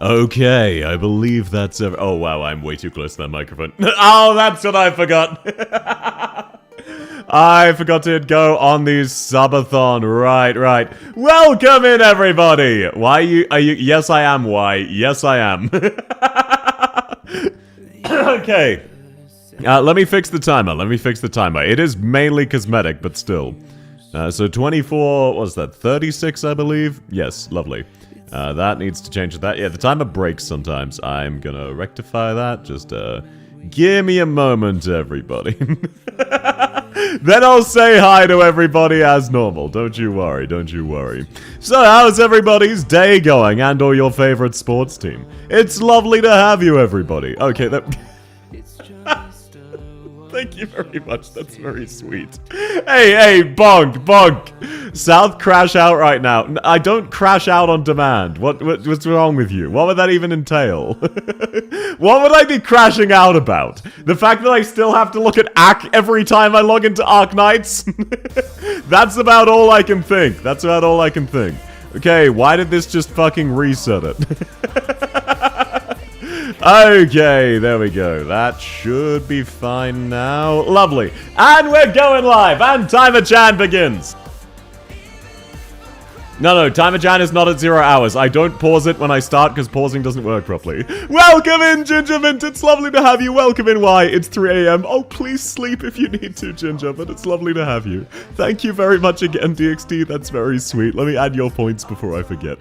Okay, I believe that's oh wow, I'm way too close to that microphone. Oh, that's what I forgot. I forgot to go on the Subathon. Right. Welcome in, everybody. Why are you? Yes, I am. Why? Yes, I am. Okay. Let me fix the timer. It is mainly cosmetic, but still. So 24, what was that? 36, I believe? Yes, lovely. That needs to change that. Yeah, the timer breaks sometimes. I'm gonna rectify that. Just, give me a moment, everybody. Then I'll say hi to everybody as normal. Don't you worry. So, how's everybody's day going and or your favorite sports team? It's lovely to have you, everybody. Okay, that... Thank you very much. That's very sweet. Hey, bonk. South crash out right now. I don't crash out on demand. What's wrong with you? What would that even entail? What would I be crashing out about? The fact that I still have to look at Ak every time I log into Arknights? That's about all I can think. Okay, why did this just fucking reset it? Okay, there we go. That should be fine now. Lovely. And we're going live, and Timer Chan begins. No, Timer Chan is not at 0 hours. I don't pause it when I start because pausing doesn't work properly. Welcome in, Gingermint. It's lovely to have you. Welcome in. Why? It's 3 a.m. Oh, please sleep if you need to, Ginger, but it's lovely to have you. Thank you very much again, DXT. That's very sweet. Let me add your points before I forget.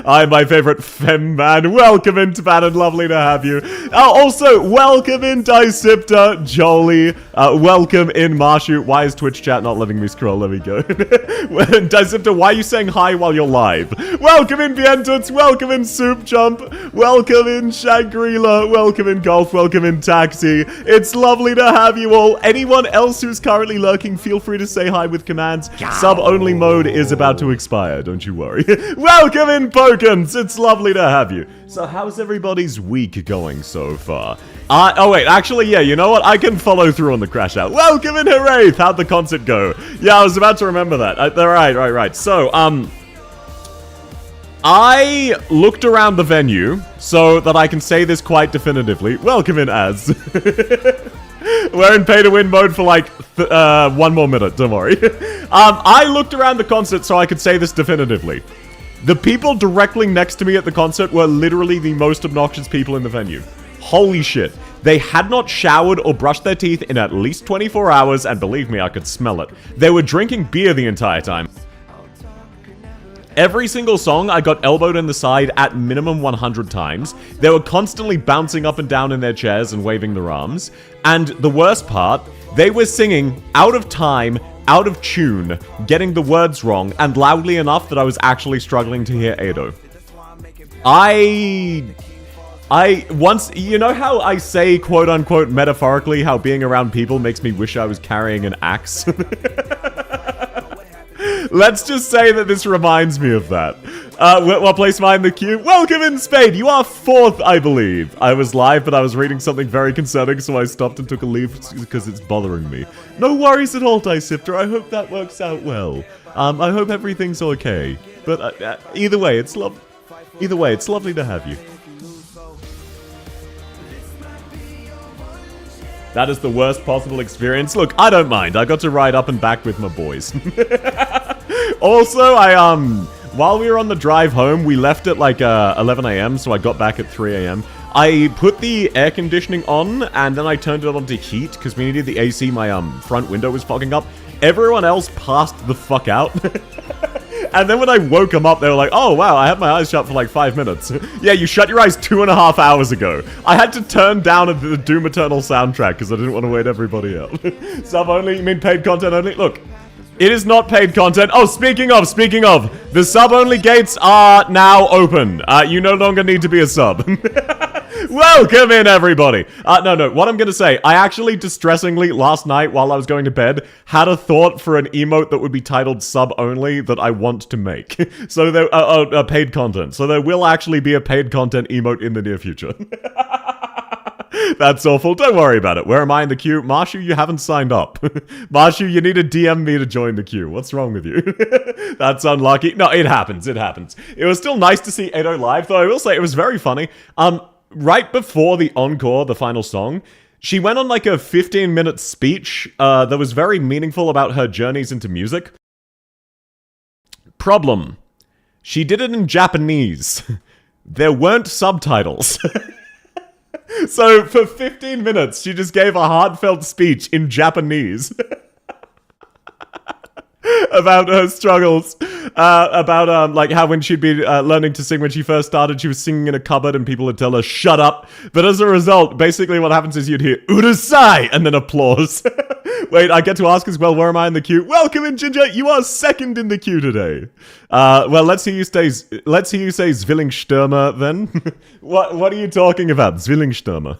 I'm my favorite femme man. Welcome in, Taban, lovely to have you. Also, welcome in, Dicipta, Jolie. Welcome in, Marshu. Why is Twitch chat not letting me scroll? Let me go. Dicipta, why are you saying hi while you're live? Welcome in, Vientuts. Welcome in, Soup Jump. Welcome in, Shangri-La. Welcome in, Golf. Welcome in, Taxi. It's lovely to have you all. Anyone else who's currently lurking, feel free to say hi with commands. Sub-only mode is about to expire, don't you worry. Welcome in, Pokens. It's lovely to have you. So how's everybody's week going so far? Oh wait, actually, yeah, you know what? I can follow through on the crash out. Welcome in, Hooray! How'd the concert go? Yeah, I was about to remember that. Right. So, I looked around the venue so that I can say this quite definitively. Welcome in, Az. We're in pay-to-win mode for like 1 more minute, don't worry. I looked around the concert so I could say this definitively. The people directly next to me at the concert were literally the most obnoxious people in the venue. Holy shit. They had not showered or brushed their teeth in at least 24 hours, and believe me, I could smell it. They were drinking beer the entire time. Every single song, I got elbowed in the side at minimum 100 times. They were constantly bouncing up and down in their chairs and waving their arms. And the worst part, they were singing out of time, out of tune, getting the words wrong, and loudly enough that I was actually struggling to hear Ado. Once, you know how I say, quote-unquote, metaphorically, how being around people makes me wish I was carrying an axe? Let's just say that this reminds me of that. What place am I in the queue? Welcome in, Spade! You are 4th, I believe. I was live, but I was reading something very concerning, so I stopped and took a leave because it's bothering me. No worries at all, Dicipter. I hope that works out well. I hope everything's okay. But either way, it's lovely to have you. That is the worst possible experience. Look, I don't mind. I got to ride up and back with my boys. Also, while we were on the drive home, we left at like 11 a.m., so I got back at 3 a.m. I put the air conditioning on, and then I turned it on to heat, because we needed the AC. My front window was fogging up. Everyone else passed the fuck out. And then when I woke them up, they were like, oh, wow, I had my eyes shut for like 5 minutes. Yeah, you shut your eyes 2.5 hours ago. I had to turn down the Doom Eternal soundtrack because I didn't want to wait everybody out. Sub only? You mean paid content only? Look, it is not paid content. Oh, speaking of, the sub-only gates are now open. You no longer need to be a sub. Welcome in, everybody. No, what I'm gonna say, I actually distressingly, last night while I was going to bed, had a thought for an emote that would be titled sub-only that I want to make. So there, paid content. So there will actually be a paid content emote in the near future. That's awful. Don't worry about it. Where am I in the queue? Marshu, you haven't signed up. Marshu, you need to DM me to join the queue. What's wrong with you? That's unlucky. No, it happens. It happens. It was still nice to see Edo live, though I will say it was very funny. Right before the encore, the final song, she went on like a 15-minute speech that was very meaningful about her journeys into music. Problem. She did it in Japanese. There weren't subtitles. So for 15 minutes, she just gave a heartfelt speech in Japanese. About her struggles, about like how when she'd be learning to sing when she first started, she was singing in a cupboard and people would tell her shut up. But as a result, basically what happens is you'd hear urusai and then applause. Wait, I get to ask as well, where am I in the queue? Welcome in, Ginger. You are second in the queue today. Well, let's hear you say Zwillingsstürmer then. What are you talking about, Zwillingsstürmer?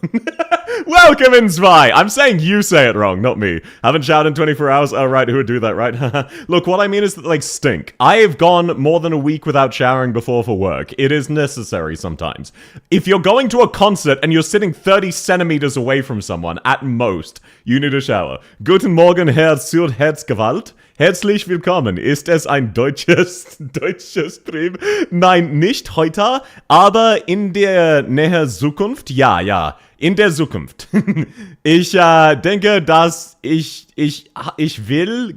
Welcome in, Zwei! I'm saying you say it wrong, not me. Haven't showered in 24 hours? Oh, right, who would do that, right? Look, what I mean is that, like, stink. I have gone more than a week without showering before for work. It is necessary sometimes. If you're going to a concert and you're sitting 30 centimeters away from someone, at most, you need a shower. Guten Morgen, Herr Südherzgewalt. Herzlich willkommen. Ist es ein deutsches Stream? Nein, nicht heute, aber in der nähe Zukunft? Ja. In der Zukunft. Ich denke, dass ich will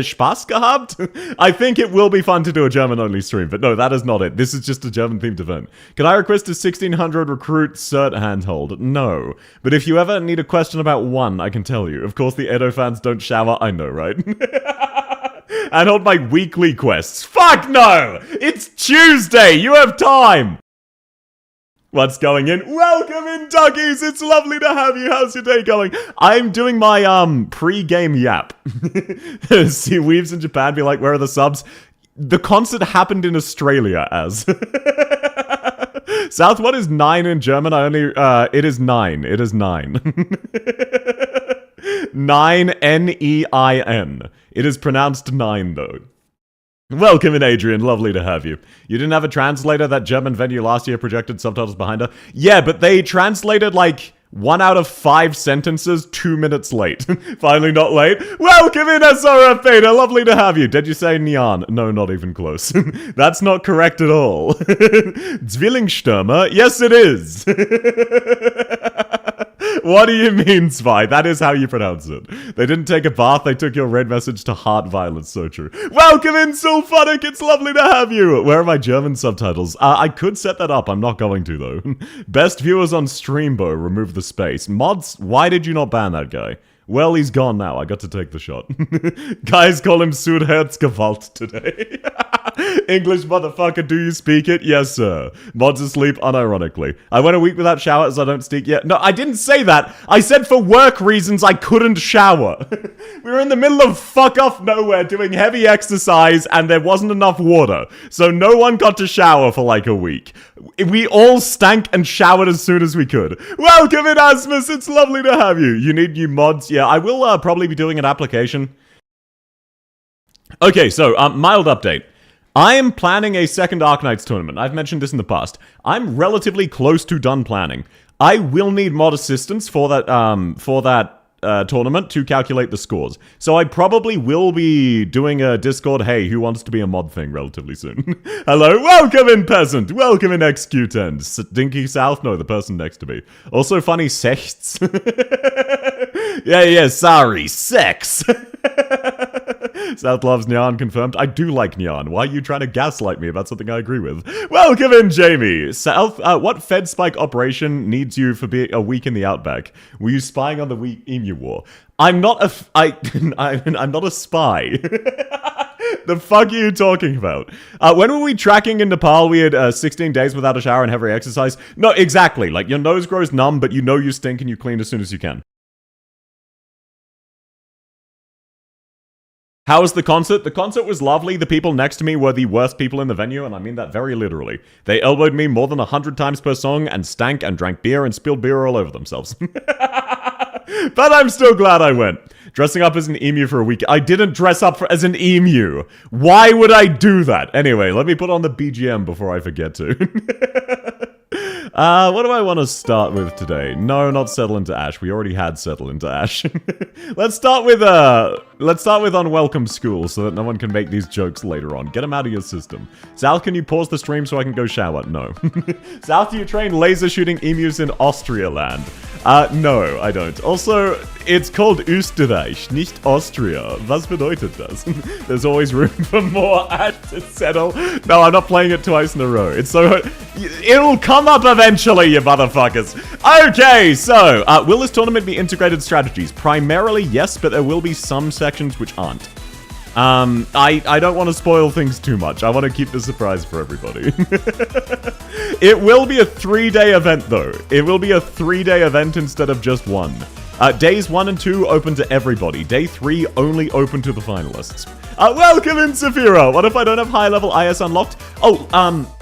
Spaß gehabt. I think it will be fun to do a German-only stream, but no, that is not it. This is just a German-themed event. Can I request a 1600 recruit cert handhold? No. But if you ever need a question about one, I can tell you. Of course, the Edo fans don't shower. I know, right? And hold my weekly quests. Fuck no! It's Tuesday! You have time! What's going in? Welcome in, Duckies! It's lovely to have you. How's your day going? I'm doing my, pre-game yap. See weebs in Japan be like, where are the subs? The concert happened in Australia, as. South, what is 9 in German? It is 9. It is 9. 9, N-E-I-N. It is pronounced 9, though. Welcome in, Adrian. Lovely to have you. You didn't have a translator? That German venue last year projected subtitles behind her? Yeah, but they translated, like, 1 out of 5 sentences 2 minutes late. Finally not late. Welcome in, SRF Beta. Lovely to have you. Did you say Nyan? No, not even close. That's not correct at all. Zwillingsstürmer? Yes, it is. What do you mean, Zwei? That is how you pronounce it. They didn't take a bath, they took your red message to heart violence. So true. Welcome in, Sulphonic! It's lovely to have you! Where are my German subtitles? I could set that up, I'm not going to, though. Best viewers on Streambo, remove the space. Mods, why did you not ban that guy? Well, he's gone now. I got to take the shot. Guys call him Südherzgewalt today. English motherfucker, do you speak it? Yes, sir. Mods asleep unironically. I went a week without showers, I don't stink yet. No, I didn't say that. I said for work reasons I couldn't shower. We were in the middle of fuck off nowhere doing heavy exercise and there wasn't enough water. So no one got to shower for like a week. We all stank and showered as soon as we could. Welcome in, Asmus. It's lovely to have you. You need new mods? Yeah, I will probably be doing an application. Okay, so mild update. I am planning a second Arknights tournament. I've mentioned this in the past. I'm relatively close to done planning. I will need mod assistance for that tournament to calculate the scores. So I probably will be doing a Discord, hey, who wants to be a mod thing relatively soon. Hello, welcome in, peasant. Welcome in, XQ10. Stinky South? No, the person next to me. Also funny, sechts. Yeah, sorry, sex. South loves Nyan confirmed. I do like Nyan. Why are you trying to gaslight me about something I agree with? Welcome in, Jamie. South, what Fed spike operation needs you for being a week in the Outback? Were you spying on the Emu War? I'm not a I'm not a spy. The fuck are you talking about? When were we tracking in Nepal? We had 16 days without a shower and heavy exercise. No, exactly. Like, your nose grows numb, but you know you stink and you clean as soon as you can. How was the concert? The concert was lovely. The people next to me were the worst people in the venue, and I mean that very literally. They elbowed me more than 100 times per song, and stank and drank beer and spilled beer all over themselves. But I'm still glad I went. Dressing up as an emu for a week. I didn't dress up as an emu. Why would I do that? Anyway, let me put on the BGM before I forget to. What do I want to start with today? No, not settle into ash. We already had settle into ash. Let's start with unwelcome school so that no one can make these jokes later on. Get them out of your system. Sal, can you pause the stream so I can go shower? No. Sal, do you train laser shooting emus in Austria land? No, I don't. Also, it's called Österreich, nicht Austria. Was bedeutet das? There's always room for more ash to settle. No, I'm not playing it twice in a row. It's so... It'll come up eventually, you motherfuckers. Okay, so, will this tournament be integrated strategies? Primarily, yes, but there will be some sections which aren't. I don't want to spoil things too much. I want to keep the surprise for everybody. It will be a 3-day event, though. It will be a 3-day event instead of just 1. Days 1 and 2 open to everybody. Day 3 only open to the finalists. Welcome in, Saphira! What if I don't have high-level IS unlocked? Oh,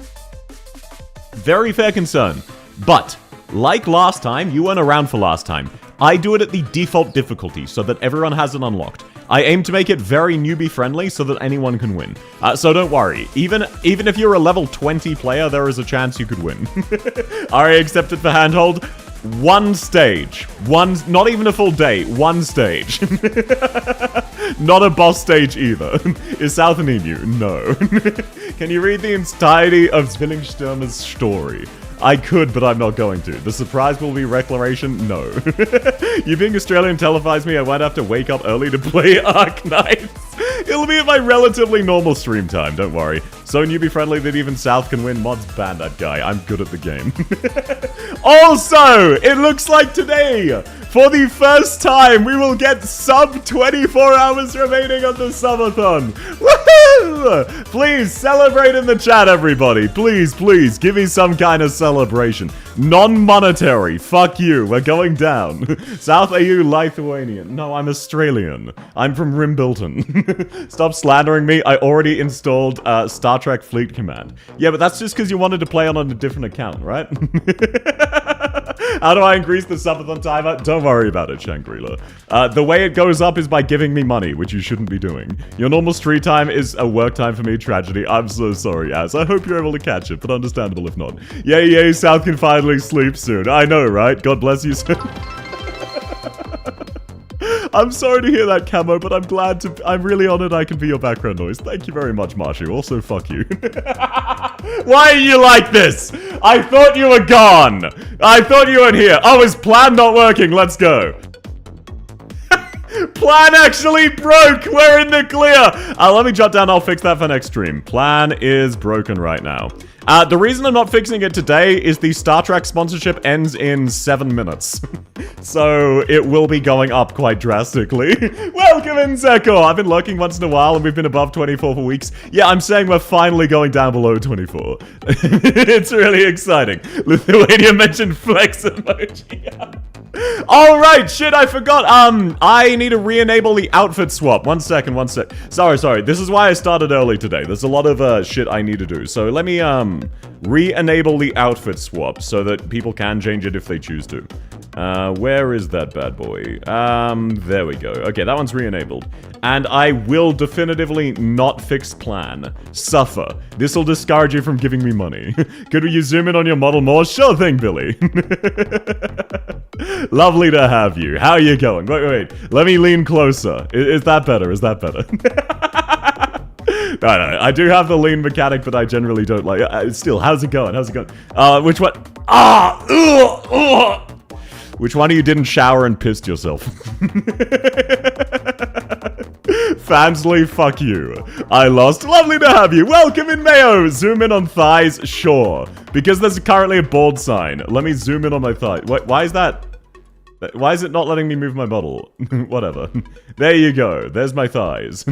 very fair concern. But, like last time, you weren't around for last time. I do it at the default difficulty so that everyone has it unlocked. I aim to make it very newbie-friendly so that anyone can win. So don't worry. Even if you're a level 20 player, there is a chance you could win. RA accepted for handhold. 1 stage. Not even a full day. 1 stage. Not a boss stage either. Is South an emu? No. Can you read the entirety of Zwillingsstürmer's story? I could, but I'm not going to. The surprise will be Reclamation? No. You being Australian televised me, I might have to wake up early to play Arknights. It'll be at my relatively normal stream time, don't worry. So newbie friendly that even South can win. Mods ban that guy. I'm good at the game. Also, it looks like today, for the first time, we will get sub 24 hours remaining on the Subathon. Woohoo! Please celebrate in the chat, everybody. Please, please, give me some kind of celebration. Non-monetary. Fuck you. We're going down. South, are you Lithuanian? No, I'm Australian. I'm from Rimbilton. Stop slandering me. I already installed Star Trek Fleet Command. Yeah, but that's just because you wanted to play on a different account, right? How do I increase the subathon timer? Don't worry about it, Shangri-La. The way it goes up is by giving me money, which you shouldn't be doing. Your normal street time is a work time for me, tragedy. I'm so sorry, Az. I hope you're able to catch it, but understandable if not. Yay, South can finally sleep soon. I know, right? God bless you, sir. I'm sorry to hear that, Camo, but I'm really honored I can be your background noise. Thank you very much, Marshu. Also, fuck you. Why are you like this? I thought you were gone. I thought you weren't here. Oh, is plan not working? Let's go. Plan actually broke. We're in the clear. Let me jot down. I'll fix that for next stream. Plan is broken right now. The reason I'm not fixing it today is the Star Trek sponsorship ends in 7 minutes. So it will be going up quite drastically. Welcome in, Zeko. I've been lurking once in a while and we've been above 24 for weeks. Yeah, I'm saying we're finally going down below 24. It's really exciting. Lithuania mentioned flex emoji. Alright, shit, I forgot. I need to re-enable the outfit swap. One second. Sorry. This is why I started early today. There's a lot of shit I need to do. So let me re-enable the outfit swap so that people can change it if they choose to. Where is that bad boy? There we go. Okay, that one's re-enabled. And I will definitively not fix plan. Suffer. This'll discourage you from giving me money. Could you zoom in on your model more? Sure thing, Billy. Lovely to have you. How are you going? Wait. Let me lean closer. Is that better? No, I do have the lean mechanic, but I generally don't like it. Still, how's it going? Which one? Which one of you didn't shower and pissed yourself? Fansley, fuck you. I lost. Lovely to have you. Welcome in, Mayo. Zoom in on thighs? Sure. Because there's currently a bold sign. Let me zoom in on my thighs. Why is that? Why is it not letting me move my model? Whatever. There you go. There's my thighs.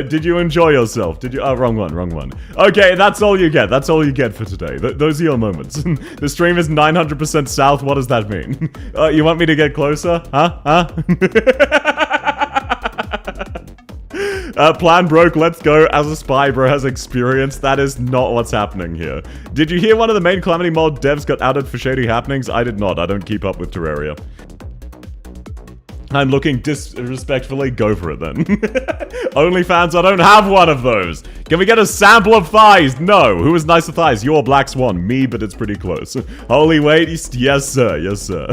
Did you enjoy yourself? Did you? Oh, wrong one. Okay, that's all you get. That's all you get for today. Those are your moments. The stream is 900% south. What does that mean? You want me to get closer? Huh? Plan broke, let's go. As a spy, bro has experience. That is not what's happening here. Did you hear one of the main Calamity mod devs got outed for shady happenings? I did not. I don't keep up with Terraria. I'm looking disrespectfully. Go for it then. OnlyFans, I don't have one of those. Can we get a sample of thighs? No. Who has nicer thighs? You're Black Swan. Me, but it's pretty close. Holy waste. Yes, sir. Yes, sir.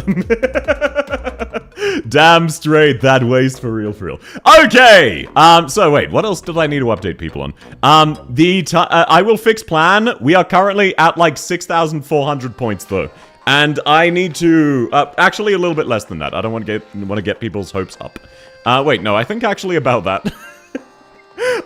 Damn straight. That waste for real, for real. Okay. So wait, what else did I need to update people on? I will fix plan. We are currently at like 6,400 points though. And I need to, actually a little bit less than that. I don't want to get people's hopes up. Wait, no, I think actually about that.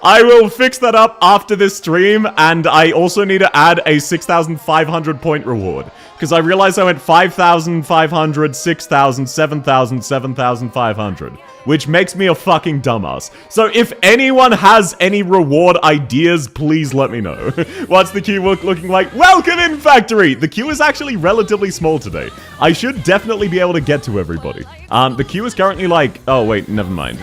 I will fix that up after this stream, and I also need to add a 6,500 point reward. Because I realized I went 5,500, 6,000, 7,000, 7,500. Which makes me a fucking dumbass. So if anyone has any reward ideas, please let me know. What's the queue looking like? Welcome in, Factory! The queue is actually relatively small today. I should definitely be able to get to everybody. The queue is currently like... Oh, wait, never mind.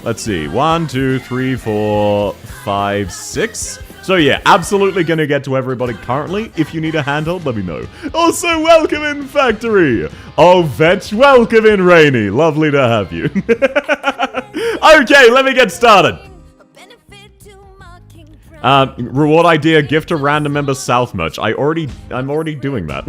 Let's see. 1, 2, 3, 4, 5, 6... So yeah, absolutely gonna get to everybody currently. If you need a handheld, let me know. Also, welcome in, Factory! Oh, Vetch, welcome in, Rainy. Lovely to have you. Okay, let me get started. Reward idea, gift a random member South merch. I'm already doing that.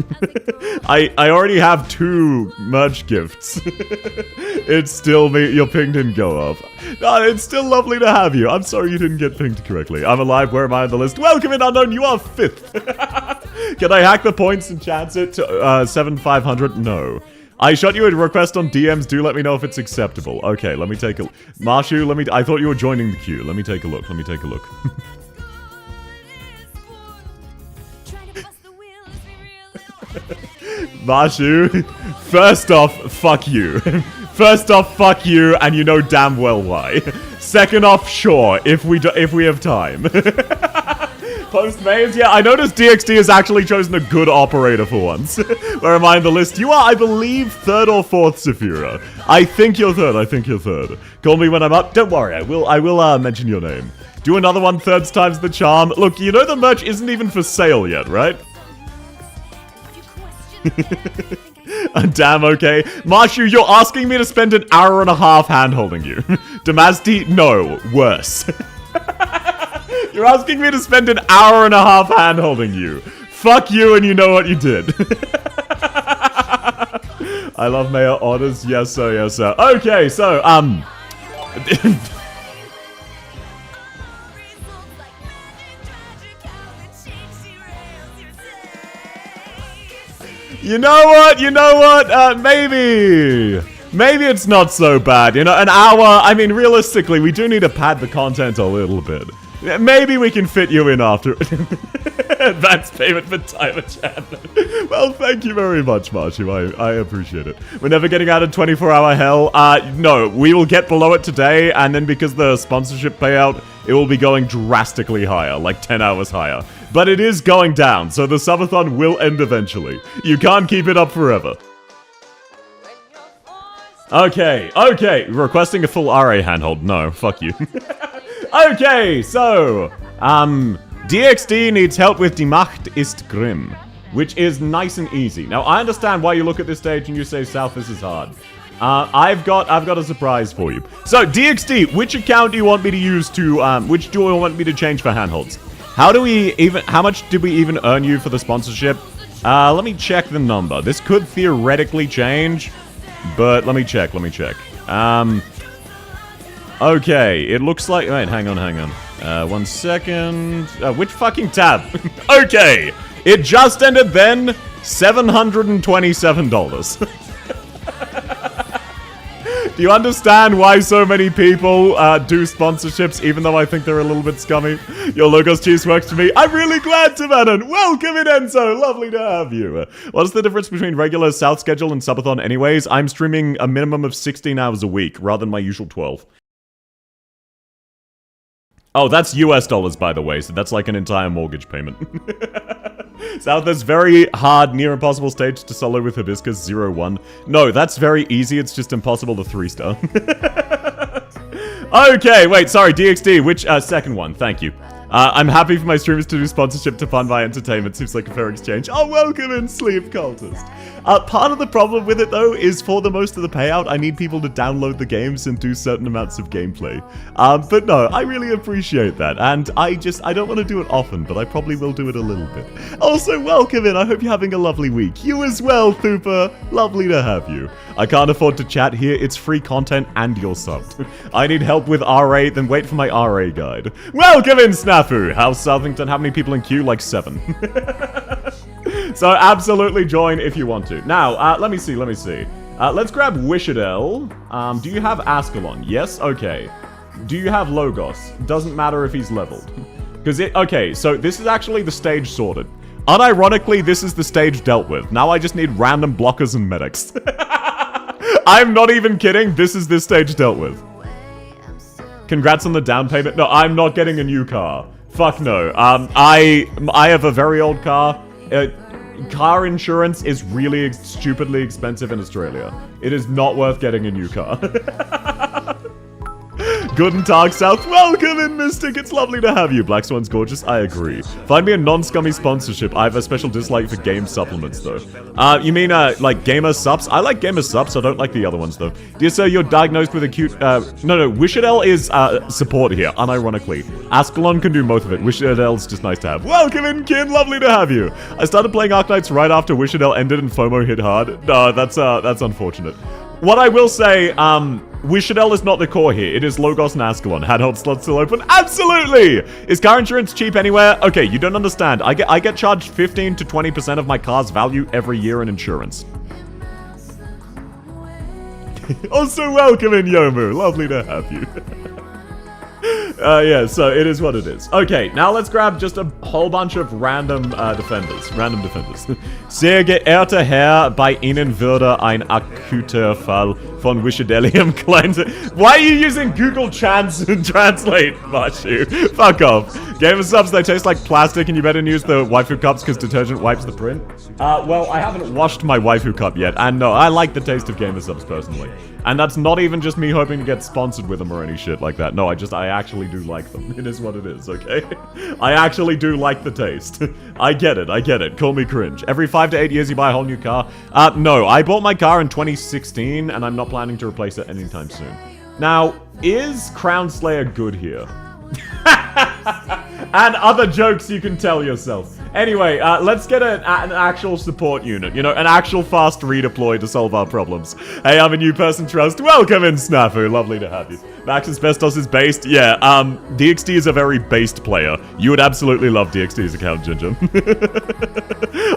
I already have 2 merch gifts. It's still me. Your ping didn't go off. No, it's still lovely to have you. I'm sorry you didn't get pinged correctly. I'm alive. Where am I on the list? Welcome in, Unknown. You are 5th. Can I hack the points and chance it to 7,500? No. I shot you a request on DMs. Do let me know if it's acceptable. Okay, let me take a... Marshu, I thought you were joining the queue. Let me take a look. Let me take a look. Marshu, first off, fuck you. First off, fuck you, and you know damn well why. Second off, sure, if we have time. Post-Maves, yeah, I noticed DXD has actually chosen a good operator for once. Where am I in the list? You are, I believe, 3rd or 4th, Saphira. I think you're 3rd, I think you're 3rd. Call me when I'm up. Don't worry, I will mention your name. Do another one, 3rd time's the charm. Look, you know the merch isn't even for sale yet, right? Damn, okay. Marshu, you're asking me to spend an hour and a half hand-holding you. Damasti, no, worse. You're asking me to spend an hour and a half hand-holding you. Fuck you, and you know what you did. I love Mayor orders. Yes, sir, yes, sir. Okay, so, You know what? Maybe it's not so bad. You know, an hour, I mean, realistically, we do need to pad the content a little bit. Maybe we can fit you in after. Advance payment for timer chat. Well, thank you very much, Marshu. I appreciate it. We're never getting out of 24-hour hell. No, we will get below it today, and then because the sponsorship payout, it will be going drastically higher, like 10 hours higher. But it is going down, so the subathon will end eventually. You can't keep it up forever. Okay. Requesting a full RA handhold. No, fuck you. Okay, so, DXD needs help with Die Macht ist grimm, which is nice and easy. Now, I understand why you look at this stage and you say, South, this is hard. I've got a surprise for you. So, DXD, which account do you want me to use to, which do you want me to change for handholds? How much did we even earn you for the sponsorship? Let me check the number. This could theoretically change, but let me check. Okay, it looks like... Wait, hang on. 1 second. Which fucking tab? Okay, it just ended then. $727. Do you understand why so many people do sponsorships, even though I think they're a little bit scummy? Your Logos Cheese works for me. I'm really glad to, Manon. Welcome in, Enzo. Lovely to have you. What's the difference between regular South schedule and subathon anyways? I'm streaming a minimum of 16 hours a week, rather than my usual 12. Oh, that's US dollars, by the way, so that's like an entire mortgage payment. South, there's very hard, near impossible stage to solo with Hibiscus 0-1. No, that's very easy, it's just impossible to 3-star. Okay, wait, sorry, DXD, which, second one, thank you. I'm happy for my streamers to do sponsorship to fund my entertainment. Seems like a fair exchange. Oh, welcome in, Sleep Cultist. Part of the problem with it, though, is for the most of the payout, I need people to download the games and do certain amounts of gameplay. But no, I really appreciate that. And I don't want to do it often, but I probably will do it a little bit. Also, welcome in. I hope you're having a lovely week. You as well, Thooper. Lovely to have you. I can't afford to chat here. It's free content and you're subbed. I need help with RA, then wait for my RA guide. Welcome in, Snafu. How's Southington? How many people in queue? Like 7. So absolutely join if you want to. Now, let me see. Let's grab Wishadel. Do you have Ascalon? Yes? Okay. Do you have Logos? Doesn't matter if he's leveled. Okay, so this is actually the stage sorted. Unironically, this is the stage dealt with. Now I just need random blockers and medics. I'm not even kidding. This is this stage dealt with. Congrats on the down payment. No, I'm not getting a new car. Fuck no. I have a very old car. Car insurance is really stupidly expensive in Australia. It is not worth getting a new car. Guten Tag, South. Welcome in, Mystic. It's lovely to have you. Black Swan's gorgeous. I agree. Find me a non-scummy sponsorship. I have a special dislike for game supplements, though. You mean, like, gamer subs? I like gamer subs. I don't like the other ones, though. Dear sir, you're diagnosed with acute, no, Wishadel is, support here, unironically. Ascalon can do both of it. Wishadel's just nice to have. Welcome in, Kin. Lovely to have you. I started playing Arknights right after Wishadel ended and FOMO hit hard. No, that's unfortunate. What I will say, Wishadel is not the core here. It is Logos and Ascalon. Handheld slots still open? Absolutely! Is car insurance cheap anywhere? Okay, you don't understand. I get charged 15 to 20% of my car's value every year in insurance. Also, welcome in, Yomu. Lovely to have you. Yeah, so it is what it is. Okay, now let's grab just a whole bunch of random defenders. Sehr geehrter Herr, bei Ihnen würde ein akuter Fall von Wishadelium klein. Why are you using Google Translate, Marshu? Fuck off. Gamer subs, they taste like plastic and you better use the waifu cups because detergent wipes the print. Well, I haven't washed my waifu cup yet, and no, I like the taste of gamer subs personally. And that's not even just me hoping to get sponsored with them or any shit like that. No, I actually do like them. It is what it is, okay? I actually do like the taste. I get it. Call me cringe. Every 5 to 8 years you buy a whole new car? No, I bought my car in 2016 and I'm not planning to replace it anytime soon. Now, is Crown Slayer good here? And other jokes you can tell yourself. Anyway, let's get an actual support unit. You know, an actual fast redeploy to solve our problems. Hey, I'm a new person, Trust. Welcome in, Snafu. Lovely to have you. Max Asbestos is based? Yeah, DXD is a very based player. You would absolutely love DXD's account, Ginger.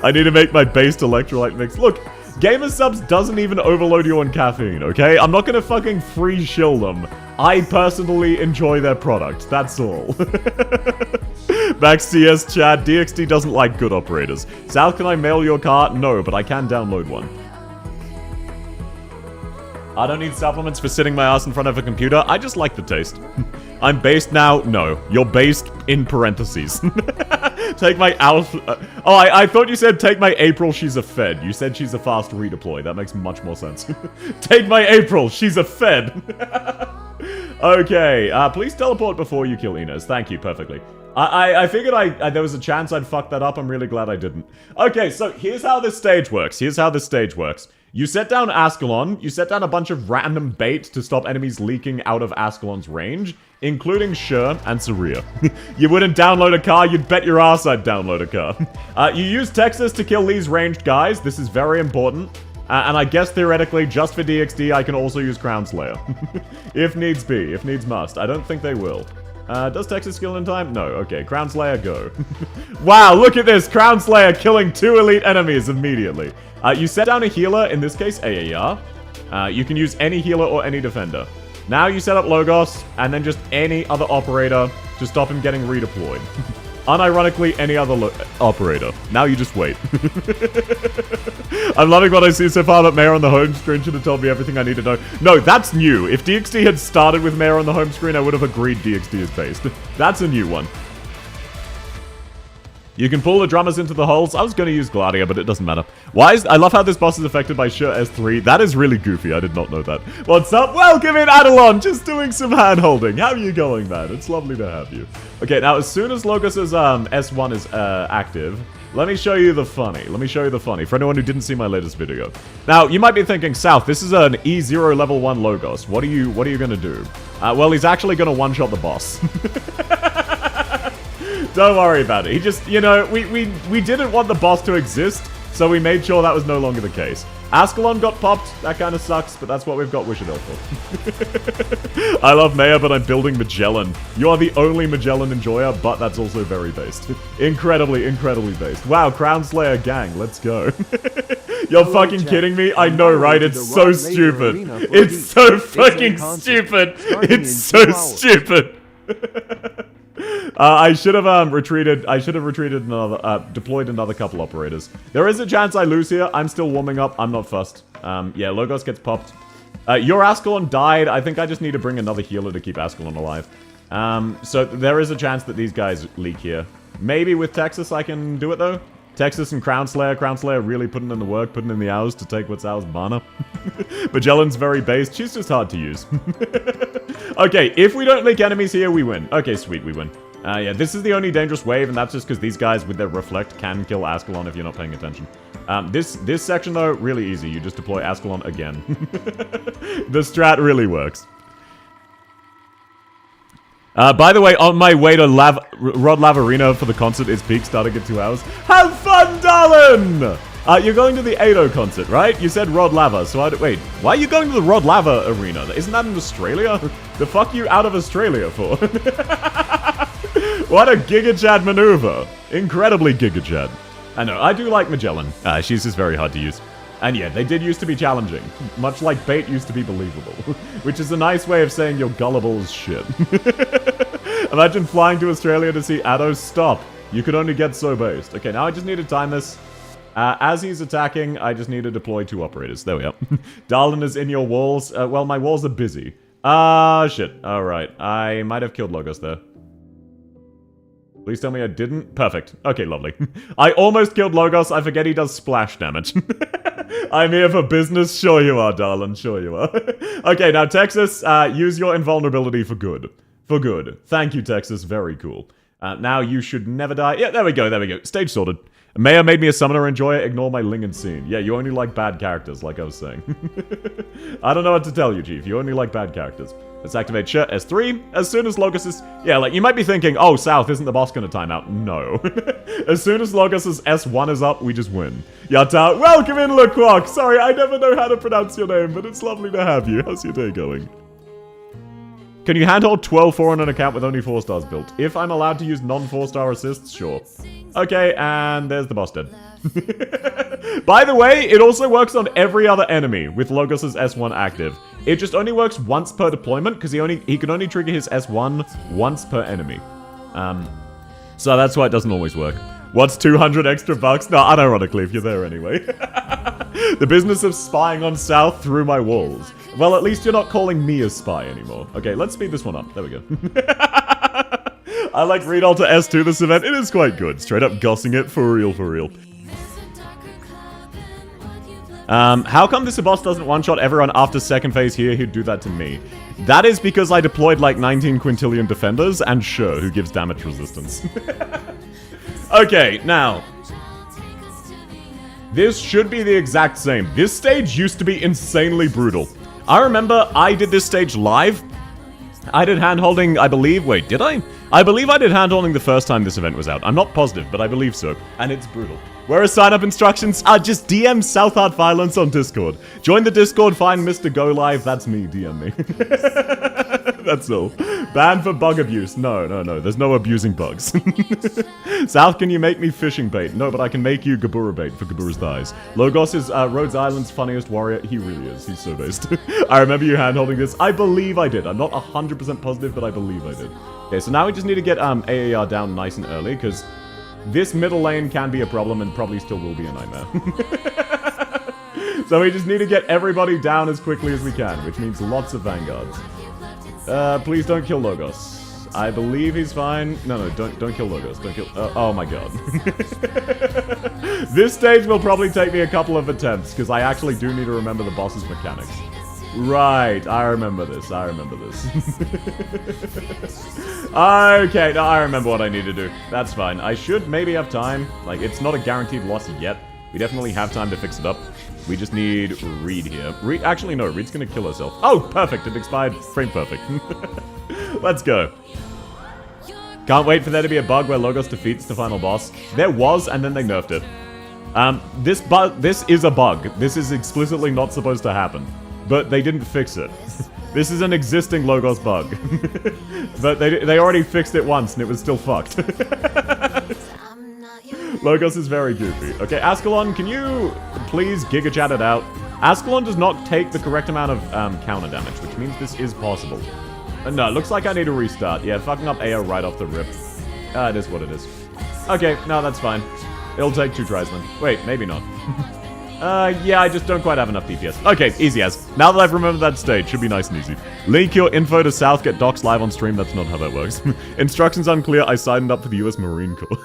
I need to make my based electrolyte mix. Look, Gamer Subs doesn't even overload you on caffeine, okay? I'm not gonna fucking free shill them. I personally enjoy their product, that's all. Max CS Chad, DXD doesn't like good operators. Sal, can I mail your car? No, but I can download one. I don't need supplements for sitting my ass in front of a computer. I just like the taste. I'm based now? No. You're based in parentheses. Take my alpha... I thought you said take my April, she's a Fed. You said she's a fast redeploy. That makes much more sense. Take my April, she's a Fed. Okay, please teleport before you kill Inez. Thank you, perfectly. I figured there was a chance I'd fuck that up. I'm really glad I didn't. Okay, so here's how this stage works. You set down Ascalon, you set down a bunch of random bait to stop enemies leaking out of Ascalon's range, including Shur and Saria. You wouldn't download a car, you'd bet your ass I'd download a car. You use Texas to kill these ranged guys, this is very important. And I guess theoretically, just for DXD, I can also use Crown Slayer. If needs be, if needs must. I don't think they will. Does Texas kill in time? No. Okay, Crown Slayer, go. Wow, look at this! Crown Slayer killing 2 elite enemies immediately. You set down a healer, in this case, AAR. You can use any healer or any defender. Now you set up Logos, and then just any other operator to stop him getting redeployed. Unironically, any other operator. Now you just wait. I'm loving what I see so far, but Mayor on the home screen should have told me everything I need to know. No, that's new. If DXD had started with Mayor on the home screen, I would have agreed DXD is based. That's a new one. You can pull the drummers into the holes. I was going to use Gladia, but it doesn't matter. I love how this boss is affected by Sure S3. That is really goofy. I did not know that. What's up? Welcome in, Adelon. Just doing some hand-holding. How are you going, man? It's lovely to have you. Okay, now as soon as Logos's S1 is active, let me show you the funny. For anyone who didn't see my latest video. Now, you might be thinking, South, this is an E0 level 1 Logos. What are you going to do? Well, he's actually going to one-shot the boss. Don't worry about it. He just, you know, we didn't want the boss to exist, so we made sure that was no longer the case. Ascalon got popped. That kind of sucks, but that's what we've got Wishadel for. I love Maya, but I'm building Magellan. You are the only Magellan enjoyer, but that's also very based. Incredibly based. Wow, Crown Slayer gang, let's go. You're fucking kidding me? I know, right? It's so stupid. It's so fucking stupid. It's so stupid. I should have retreated. I should have retreated another, deployed another couple operators. There is a chance I lose here. I'm still warming up. I'm not fussed. Yeah, Logos gets popped. Your Ascalon died. I think I just need to bring another healer to keep Ascalon alive. So there is a chance that these guys leak here. Maybe with Texas I can do it though. Texas and Crown Slayer really putting in the work, putting in the hours to take what's ours, mana. Magellan's very based. She's just hard to use. Okay, if we don't leak enemies here, we win. Okay, sweet, we win. Yeah, this is the only dangerous wave, and that's just because these guys with their Reflect can kill Ascalon if you're not paying attention. This section, though, really easy. You just deploy Ascalon again. The strat really works. By the way, on my way to Rod Lav Arena for the concert is peak, starting at 2 hours. Have fun, darling! You're going to the Ado concert, right? You said Rod Lava, so wait, why are you going to the Rod Lava Arena? Isn't that in Australia? The fuck you out of Australia for? What a Giga Chad maneuver. Incredibly Giga Chad. I know, I do like Magellan. She's just very hard to use. And yeah, they did used to be challenging. Much like bait used to be believable. Which is a nice way of saying you're gullible as shit. Imagine flying to Australia to see Addo. Stop. You could only get so based. Okay, now I just need to time this. As he's attacking, I just need to deploy 2 operators. There we are. Darlin is in your walls. Well, my walls are busy. Shit. Alright. I might have killed Logos there. Please tell me I didn't. Perfect. Okay, lovely. I almost killed Logos. I forget he does splash damage. I'm here for business. Sure you are, darling. Sure you are. Okay, now Texas, use your invulnerability for good. For good. Thank you, Texas. Very cool. Now you should never die. Yeah, there we go. There we go. Stage sorted. Maya made me a summoner enjoyer. Ignore my ling and scene. Yeah, you only like bad characters, like I was saying. I don't know what to tell you, Chief. You only like bad characters. Let's activate Shirt S3. As soon as Logos is... Yeah, like, you might be thinking, oh, South, isn't the boss gonna time out? No. As soon as Logos' S1 is up, we just win. Yata, welcome in, LeQuoc! Sorry, I never know how to pronounce your name, but it's lovely to have you. How's your day going? Can you handhold 12-4 on an account with only 4 stars built? If I'm allowed to use non-4-star assists, sure. Okay, and there's the boss dead. By the way, it also works on every other enemy with Logos' S1 active. It just only works once per deployment, because he can only trigger his S1 once per enemy. So that's why it doesn't always work. What's 200 extra bucks? No, unironically, if you're there anyway. The business of spying on South through my walls. Well, at least you're not calling me a spy anymore. Okay, let's speed this one up. There we go. I like Read Alter S2 this event. It is quite good. Straight up gossing it. For real, for real. How come this boss doesn't one-shot everyone after second phase here? He'd do that to me. That is because I deployed like 19 quintillion defenders and Sure, who gives damage resistance. Okay, now... This should be the exact same. This stage used to be insanely brutal. I remember I did this stage live. I did hand-holding, I believe... Wait, did I? I believe I did hand-holding the first time this event was out. I'm not positive, but I believe so. And it's brutal. Where are sign-up instructions? Just DM South Art Violence on Discord. Join the Discord, find Mr. Go Live. That's me, DM me. That's all. Banned for bug abuse. No. There's no abusing bugs. South, can you make me fishing bait? No, but I can make you Gabura bait for Gabura's thighs. Logos is Rhodes Island's funniest warrior. He really is. He's so based. I remember you hand-holding this. I believe I did. I'm not 100% positive, but I believe I did. Okay, so now we just need to get AAR down nice and early, because this middle lane can be a problem and probably still will be a nightmare. So we just need to get everybody down as quickly as we can, which means lots of vanguards. Please don't kill Logos. I believe he's fine. No, don't kill Logos. Don't kill... oh my god. This stage will probably take me a couple of attempts, because I actually do need to remember the boss's mechanics. Right, I remember this. Okay, no, I remember what I need to do. That's fine. I should maybe have time. Like, it's not a guaranteed loss yet. We definitely have time to fix it up. We just need Reed here. Actually, no, Reed's gonna kill herself. Oh, perfect, it expired. Frame perfect. Let's go. Can't wait for there to be a bug where Logos defeats the final boss. There was, and then they nerfed it. This is a bug. This is explicitly not supposed to happen. But they didn't fix it. This is an existing Logos bug. But they already fixed it once, and it was still fucked. Logos is very goofy. Okay, Ascalon, can you please Giga Chat it out? Ascalon does not take the correct amount of counter damage, which means this is possible. No, it looks like I need to restart. Yeah, fucking up AO right off the rip. It is what it is. Okay, no, that's fine. It'll take 2 tries then. Wait, maybe not. Yeah, I just don't quite have enough DPS. Okay, easy as. Now that I've remembered that stage, should be nice and easy. Link your info to South, get docs live on stream. That's not how that works. Instructions unclear. I signed up for the US Marine Corps.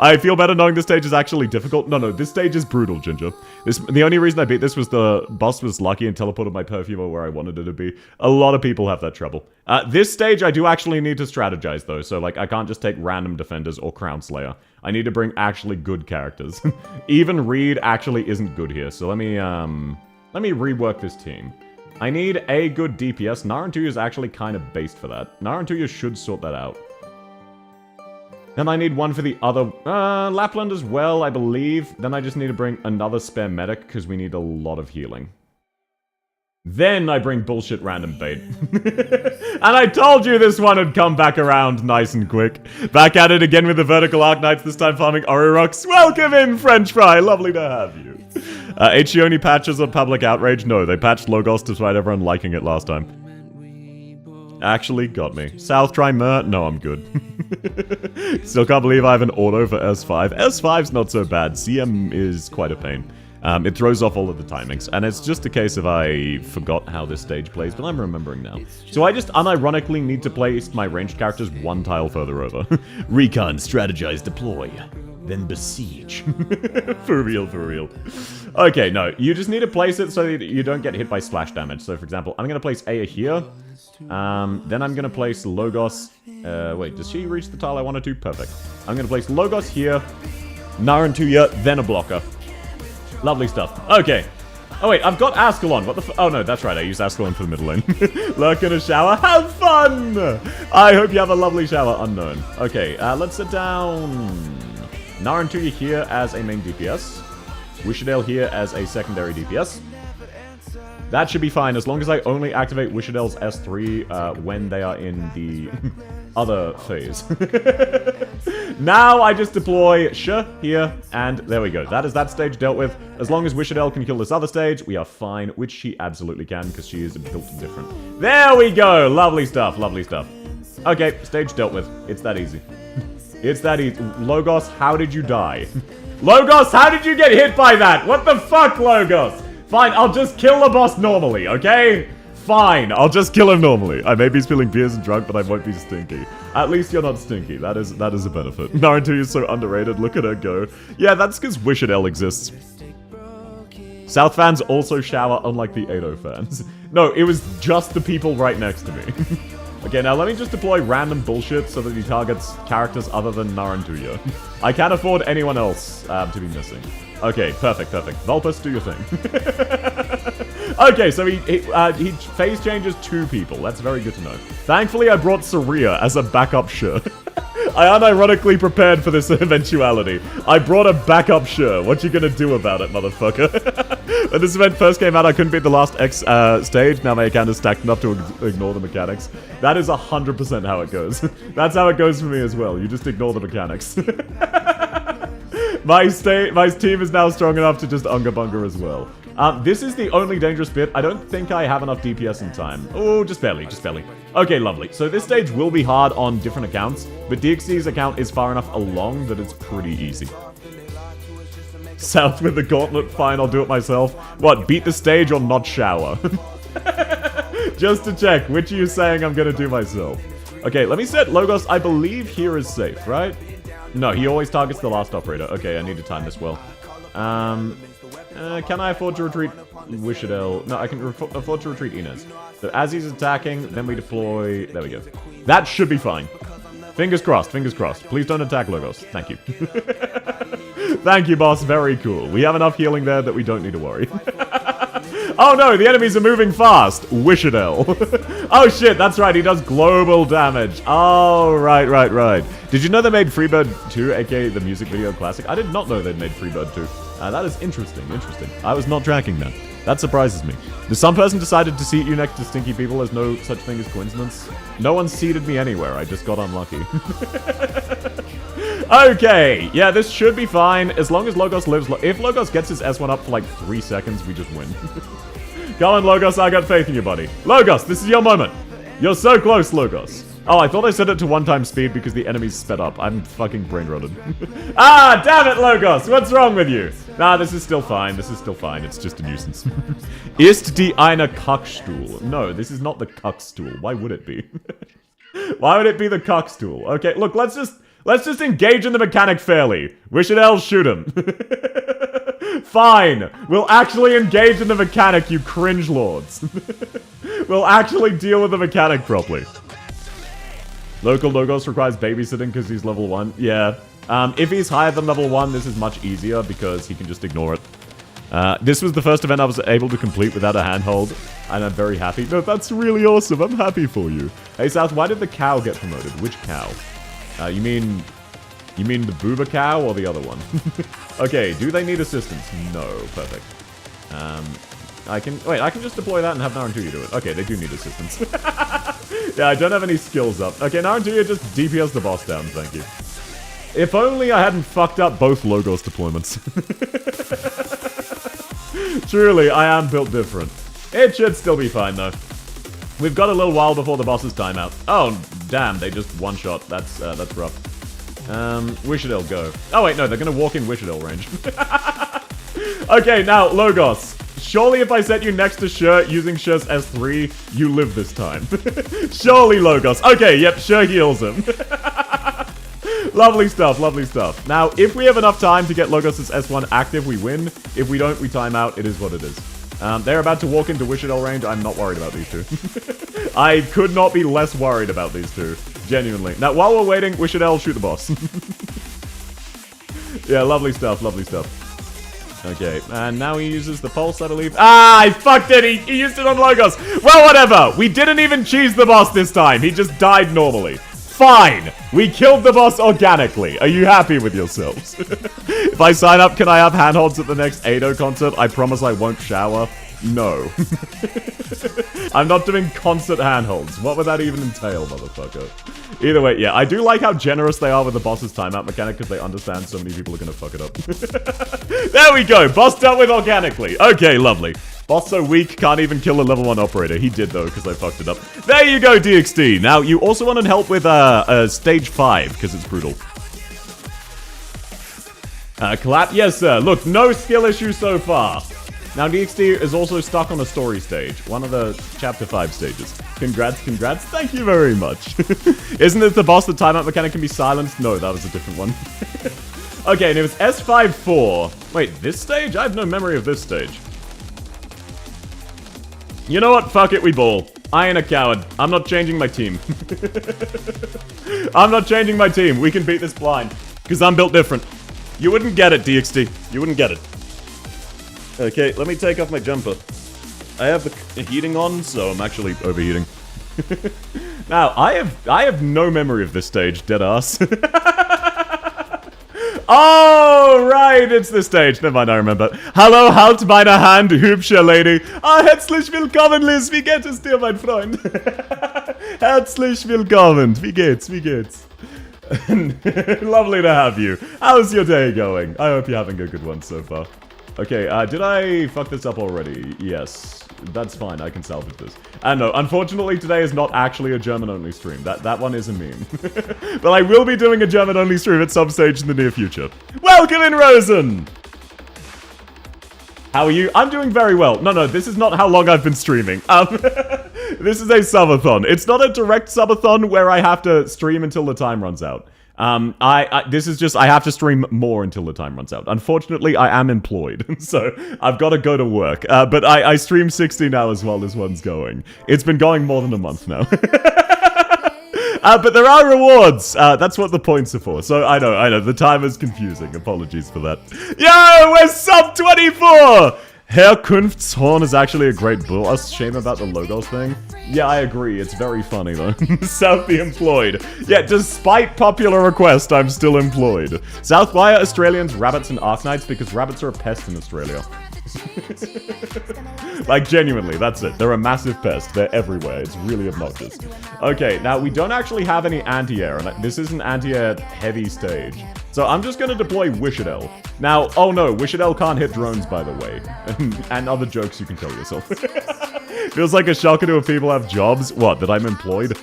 I feel better knowing this stage is actually difficult. No, this stage is brutal, Ginger. The only reason I beat this was the boss was lucky and teleported my perfumer where I wanted it to be. A lot of people have that trouble. This stage, I do actually need to strategize, though. So, like, I can't just take random defenders or Crown Slayer. I need to bring actually good characters. Even Reed actually isn't good here. So let me rework this team. I need a good DPS. Narantuya is actually kind of based for that. Narantuya should sort that out. Then I need one for the other... Lapland as well, I believe. Then I just need to bring another spare medic, because we need a lot of healing. Then I bring bullshit random bait. And I told you this one would come back around nice and quick. Back at it again with the vertical Arknights, this time farming Ororox. Welcome in, French Fry! Lovely to have you. HE only patches on public outrage? No, they patched Logos despite everyone liking it last time. Actually got me. South try Mer? No, I'm good. Still can't believe I have an auto for S5. S5's not so bad. CM is quite a pain. It throws off all of the timings. And it's just a case of I forgot how this stage plays, but I'm remembering now. So I just unironically need to place my ranged characters 1 tile further over. Recon, strategize, deploy. Then besiege. For real, for real. Okay, no. You just need to place it so that you don't get hit by splash damage. So, for example, I'm going to place Aya here. Then I'm going to place Logos... wait, does she reach the tile I wanted to? Perfect. I'm going to place Logos here. Narantuya, then a blocker. Lovely stuff. Okay. Oh, wait, I've got Ascalon. What the oh, no, that's right. I used Ascalon for the middle lane. Lurk in a shower. Have fun! I hope you have a lovely shower, unknown. Okay, let's sit down. Narantuya here as a main DPS. Wishadale here as a secondary DPS. That should be fine, as long as I only activate Wishadale's S3 when they are in the other phase. Now I just deploy Sh here, and there we go. That is that stage dealt with. As long as Wishadale can kill this other stage, we are fine, which she absolutely can, because she is built different. There we go! Lovely stuff, lovely stuff. Okay, stage dealt with. It's that easy. It's that easy. Logos, how did you die? Logos, how did you get hit by that? What the fuck, Logos? Fine, I'll just kill the boss normally, okay? Fine, I'll just kill him normally. I may be spilling beers and drunk, but I won't be stinky. At least you're not stinky. That is a benefit. Narantuya is so underrated. Look at her go. Yeah, that's because Wishadale exists. South fans also shower, unlike the Ado fans. No, it was just the people right next to me. Okay, now let me just deploy random bullshit so that he targets characters other than Narantuya. I can't afford anyone else to be missing. Okay, perfect, perfect. Vulpus, do your thing. Okay, so he phase changes 2 people. That's very good to know. Thankfully, I brought Saria as a backup Sure. I unironically prepared for this eventuality. I brought a backup Sure. What you gonna do about it, motherfucker? When this event first came out, I couldn't beat the last X stage. Now my account is stacked enough to ignore the mechanics. That is 100% how it goes. That's how it goes for me as well. You just ignore the mechanics. My team is now strong enough to just Unga Bunga as well. This is the only dangerous bit. I don't think I have enough DPS in time. Oh, just barely, just barely. Okay, lovely. So this stage will be hard on different accounts, but DXC's account is far enough along that it's pretty easy. South with the gauntlet, fine, I'll do it myself. What, beat the stage or not shower? Just to check, which are you saying I'm gonna do myself? Okay, let me set Logos. I believe here is safe, right? No, he always targets the last operator. Okay, I need to time this well. Can I afford to retreat Wishadel? No, I can afford to retreat Inez. So as he's attacking, then we deploy... There we go. That should be fine. Fingers crossed, fingers crossed. Please don't attack Logos. Thank you. Thank you, boss. Very cool. We have enough healing there that we don't need to worry. Oh no, the enemies are moving fast. Wishadel. Oh shit, that's right, he does global damage. Oh, right. Did you know they made Freebird 2, aka the music video classic? I did not know they'd made Freebird 2. That is interesting. I was not tracking that. That surprises me. Did some person decided to seat you next to stinky people? There's no such thing as coincidence. No one seated me anywhere, I just got unlucky. Okay, yeah, this should be fine, as long as Logos lives. If Logos gets his S1 up for like 3 seconds, we just win. Come on, Logos, I got faith in you, buddy. Logos, this is your moment. You're so close, Logos. Oh, I thought I set it to 1x speed because the enemy's sped up. I'm fucking brain-rotted. Ah, damn it, Logos, what's wrong with you? Nah, this is still fine, it's just a nuisance. Ist die eine Kackstuhl? No, this is not the Kackstuhl. Why would it be? Why would it be the Kackstuhl? Okay, look, let's just engage in the mechanic fairly. Wishadel, shoot him. Fine. We'll actually engage in the mechanic, you cringe lords. We'll actually deal with the mechanic properly. Local Logos requires babysitting because he's level 1. Yeah. If he's higher than level 1, this is much easier because he can just ignore it. This was the first event I was able to complete without a handhold, and I'm very happy. No, that's really awesome. I'm happy for you. Hey, South, why did the cow get promoted? Which cow? You mean the booba cow or the other one? Okay, do they need assistance? No, perfect. I can just deploy that and have Narantuya do it. Okay, they do need assistance. Yeah, I don't have any skills up. Okay, Narantuya just DPS the boss down, thank you. If only I hadn't fucked up both Logos deployments. Truly, I am built different. It should still be fine, though. We've got a little while before the boss's timeout. Oh, damn, they just one-shot. That's rough. Wishadel, go. Oh, wait, no, they're gonna walk in Wishadel range. Okay, now, Logos. Surely if I set you next to Shur using Shur's S3, you live this time. Surely, Logos. Okay, yep, Shur heals him. Lovely stuff, lovely stuff. Now, if we have enough time to get Logos' S1 active, we win. If we don't, we time out. It is what it is. They're about to walk into Wishadel range. I'm not worried about these two. I could not be less worried about these two. Genuinely. Now, while we're waiting, Wishadel, shoot the boss. Yeah, lovely stuff, lovely stuff. Okay, and now he uses the pulse, I believe. Ah, I fucked it! He used it on Logos! Well, whatever! We didn't even cheese the boss this time. He just died normally. Fine! We killed the boss organically. Are you happy with yourselves? If I sign up, can I have handholds at the next Ado concert? I promise I won't shower. No. I'm not doing concert handholds. What would that even entail, motherfucker? Either way, yeah, I do like how generous they are with the boss's timeout mechanic because they understand so many people are gonna fuck it up. There we go! Boss dealt with organically. Okay, lovely. Boss so weak, can't even kill a level 1 operator. He did, though, because I fucked it up. There you go, DXD. Now, you also wanted help with stage 5, because it's brutal. Clap? Yes, sir. Look, no skill issue so far. Now, DXD is also stuck on a story stage. One of the Chapter 5 stages. Congrats, congrats. Thank you very much. Isn't it the boss the timeout mechanic can be silenced? No, that was a different one. Okay, and it was S5-4. Wait, this stage? I have no memory of this stage. You know what? Fuck it, we ball. I ain't a coward. I'm not changing my team. I'm not changing my team. We can beat this blind. Because I'm built different. You wouldn't get it, DXD. You wouldn't get it. Okay, let me take off my jumper. I have the heating on, so I'm actually overheating. Now, I have no memory of this stage, dead ass. Oh, right, it's this stage. Never mind, I remember. Hallo, halt meine Hand, hübsche Lady. Ah, herzlich willkommen, Liz. Wie geht es dir, mein Freund? Herzlich willkommen. Wie geht's? Wie geht's? Lovely to have you. How's your day going? I hope you're having a good one so far. Okay, did I fuck this up already? Yes. That's fine, I can salvage this. And no, unfortunately today is not actually a German-only stream. That one is a meme. But I will be doing a German-only stream at some stage in the near future. Welcome in, Rosen! How are you? I'm doing very well. No, this is not how long I've been streaming. This is a subathon. It's not a direct subathon where I have to stream until the time runs out. This is just, I have to stream more until the time runs out. Unfortunately, I am employed, so I've got to go to work. But I stream 16 hours while this one's going. It's been going more than a month now. But there are rewards. That's what the points are for. So I know, the time is confusing. Apologies for that. Yo, we're sub 24! Herkunftshorn is actually a great bull. A shame about the logos thing. Yeah, I agree. It's very funny, though. South the employed. Yeah, despite popular request, I'm still employed. South, why are Australians rabbits and Arknights? Because rabbits are a pest in Australia. Like, genuinely, that's it. They're a massive pest. They're everywhere. It's really obnoxious. Okay, now, we don't actually have any anti-air, and this is an anti-air heavy stage. So I'm just going to deploy Wishadel. Now, oh no, Wishadel can't hit drones, by the way. And other jokes you can tell yourself. Feels like a shocker to if people have jobs. What, that I'm employed?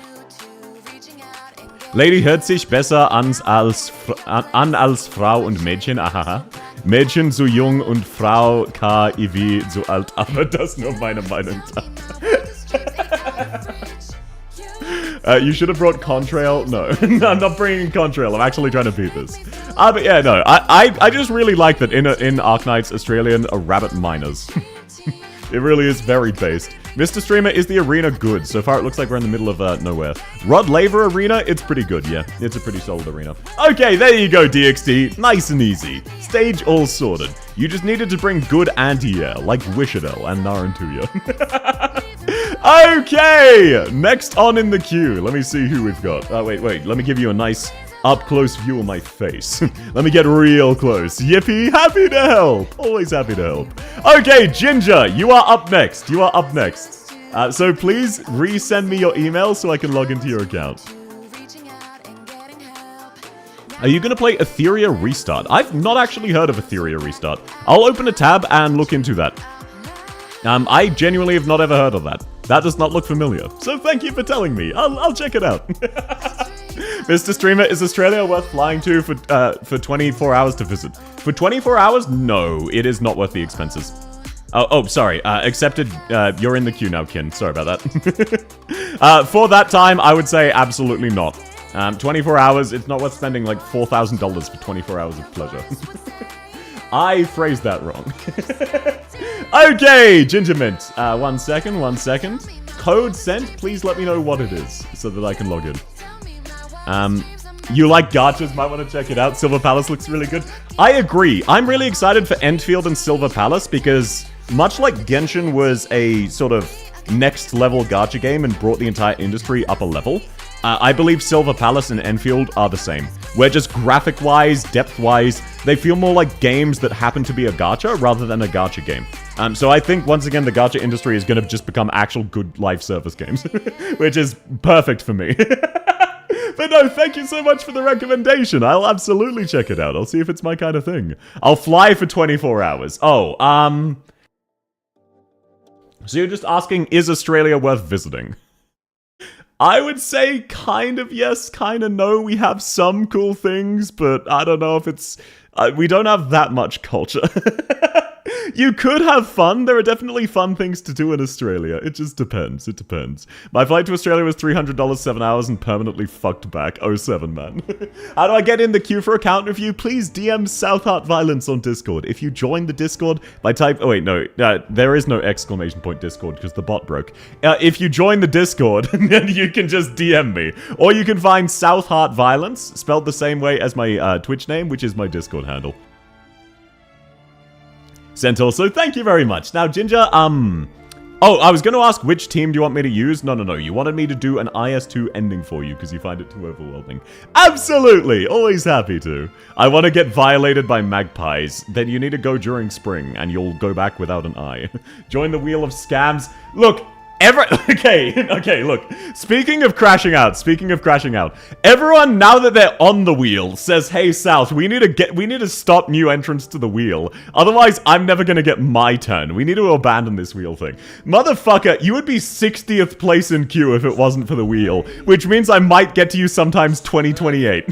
Lady hört sich besser an als Frau und Mädchen. Ahaha. Mädchen so jung und Frau KIW so alt. Aber das nur meine Meinung. You should have brought Contrail. No, I'm not bringing Contrail. I'm actually trying to beat this. But yeah, no. I just really like that in Arknights, Australian are rabbit miners. It really is very based. Mr. Streamer, is the arena good? So far, it looks like we're in the middle of nowhere. Rod Laver Arena? It's pretty good, yeah. It's a pretty solid arena. Okay, there you go, DXD. Nice and easy. Stage all sorted. You just needed to bring good anti-air, like Wishadel and Narantuya. Okay! Next on in the queue. Let me see who we've got. Oh, wait. Let me give you a nice up-close view of my face. Let me get real close. Yippee! Happy to help! Always happy to help. Okay, Ginger, you are up next. You are up next. So please resend me your email so I can log into your account. Are you going to play Etheria Restart? I've not actually heard of Etheria Restart. I'll open a tab and look into that. I genuinely have not ever heard of that. That does not look familiar. So thank you for telling me. I'll check it out. Mr. Streamer, is Australia worth flying to for 24 hours to visit? For 24 hours? No, it is not worth the expenses. Oh, sorry. Accepted. You're in the queue now, Kin. Sorry about that. For that time, I would say absolutely not. 24 hours, it's not worth spending like $4,000 for 24 hours of pleasure. I phrased that wrong. Okay, Gingermint. One second. Code sent. Please let me know what it is so that I can log in. You like gachas, might want to check it out. Silver Palace looks really good. I agree. I'm really excited for Enfield and Silver Palace because much like Genshin was a sort of next level gacha game and brought the entire industry up a level, I believe Silver Palace and Enfield are the same. Where just graphic-wise, depth-wise, they feel more like games that happen to be a gacha rather than a gacha game. So I think, once again, the gacha industry is going to just become actual good live service games. Which is perfect for me. But no, thank you so much for the recommendation. I'll absolutely check it out. I'll see if it's my kind of thing. I'll fly for 24 hours. Oh, so you're just asking, is Australia worth visiting? I would say kind of yes, kind of no. We have some cool things, but I don't know if it's... we don't have that much culture. You could have fun. There are definitely fun things to do in Australia. It just depends. It depends. My flight to Australia was $300, 7 hours, and permanently fucked back. 07, man. How do I get in the queue for account review? Please DM South Heart Violence on Discord. If you join the Discord by type... Oh, wait, no. There is no exclamation point Discord because the bot broke. If you join the Discord, then you can just DM me. Or you can find South Heart Violence, spelled the same way as my Twitch name, which is my Discord handle. Centaur, so thank you very much. Now, Ginger, oh, I was going to ask which team do you want me to use? No. You wanted me to do an IS-2 ending for you because you find it too overwhelming. Absolutely! Always happy to. I want to get violated by magpies. Then you need to go during spring, and you'll go back without an eye. Join the wheel of scams. Look, Okay, look. Speaking of crashing out, everyone, now that they're on the wheel, says, hey, South, we need to stop new entrants to the wheel. Otherwise, I'm never gonna get my turn. We need to abandon this wheel thing. Motherfucker, you would be 60th place in queue if it wasn't for the wheel, which means I might get to you sometimes 2028.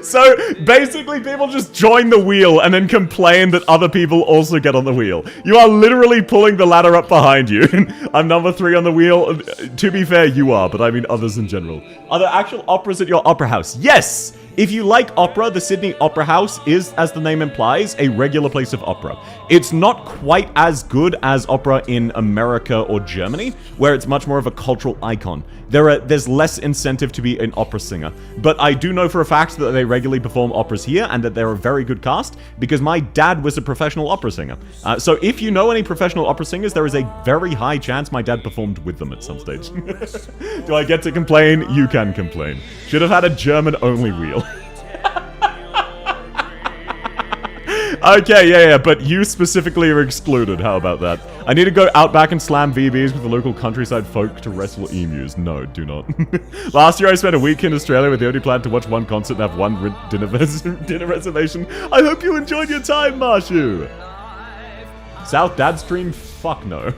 So basically people just join the wheel and then complain that other people also get on the wheel. You are literally pulling the ladder up behind you. I'm number 3 on the wheel. To be fair, you are, but I mean others in general. Are there actual operas at your opera house? Yes! If you like opera, the Sydney Opera House is, as the name implies, a regular place of opera. It's not quite as good as opera in America or Germany, where it's much more of a cultural icon. There's less incentive to be an opera singer. But I do know for a fact that they regularly perform operas here, and that they're a very good cast, because my dad was a professional opera singer. So if you know any professional opera singers, there is a very high chance my dad performed with them at some stage. Do I get to complain? You can complain. Should have had a German-only wheel. Okay, yeah, but you specifically are excluded. How about that? I need to go out back and slam VBs with the local countryside folk to wrestle emus. No, do not. Last year I spent a week in Australia with the only plan to watch one concert and have one dinner reservation. I hope you enjoyed your time, Marshu. South Dad stream? Fuck no.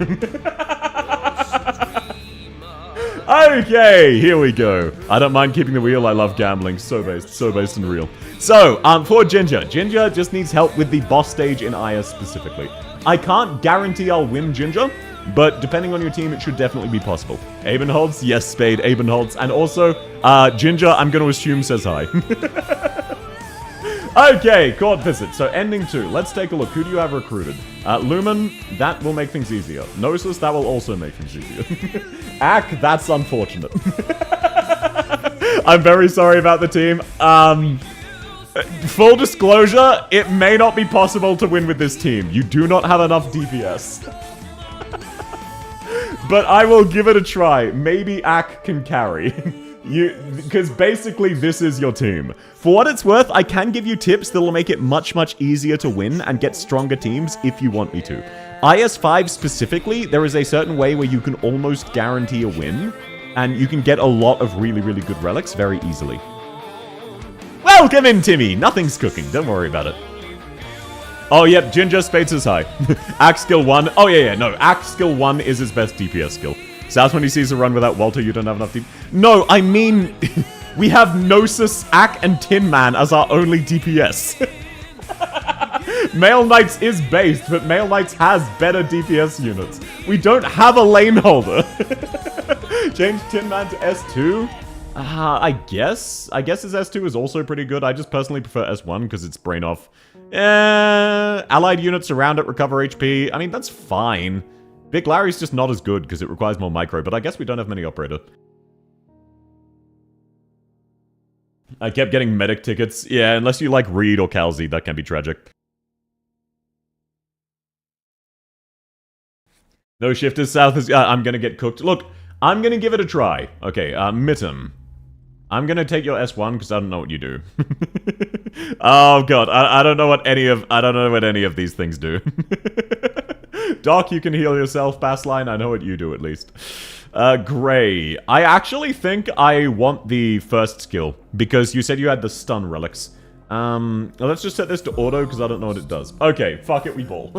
Okay, here we go. I don't mind keeping the wheel. I love gambling. So based and real. So, for Ginger. Ginger just needs help with the boss stage in IS specifically. I can't guarantee I'll win Ginger, but depending on your team, it should definitely be possible. Abenholz? Yes, Spade, Abenholz. And also, Ginger, I'm going to assume says hi. Okay, court visit. So, ending 2. Let's take a look. Who do you have recruited? Lumen, that will make things easier. Gnosis, that will also make things easier. Ack, that's unfortunate. I'm very sorry about the team. Full disclosure, it may not be possible to win with this team. You do not have enough DPS. But I will give it a try. Maybe Ack can carry. Because basically this is your team. For what it's worth, I can give you tips that will make it much, much easier to win and get stronger teams if you want me to. IS5 specifically, there is a certain way where you can almost guarantee a win, and you can get a lot of really, really good relics very easily. Welcome in, Timmy! Nothing's cooking, don't worry about it. Oh, yep, Ginger Spades is high. Axe skill 1. Oh, yeah, no, Axe skill 1 is his best DPS skill. South when he sees a run without Walter, you don't have enough DPS. No, I mean, we have Gnosis, Ack, and Tin Man as our only DPS. Male Knights is based, but Male Knights has better DPS units. We don't have a lane holder. Change Tin Man to S2? I guess his S2 is also pretty good. I just personally prefer S1 because it's brain off. Allied units around it recover HP. I mean, that's fine. Big Larry's just not as good because it requires more micro, but I guess we don't have many operator. I kept getting medic tickets. Yeah, unless you like Reed or Calzi, that can be tragic. No shifters south is... I'm gonna get cooked. Look, I'm gonna give it a try. Okay, Mittem. I'm gonna take your S1 because I don't know what you do. Oh god, I don't know what any of these things do. Doc, you can heal yourself. Bassline, I know what you do at least. Gray. I actually think I want the first skill because you said you had the stun relics. Let's just set this to auto because I don't know what it does. Okay, fuck it, we ball.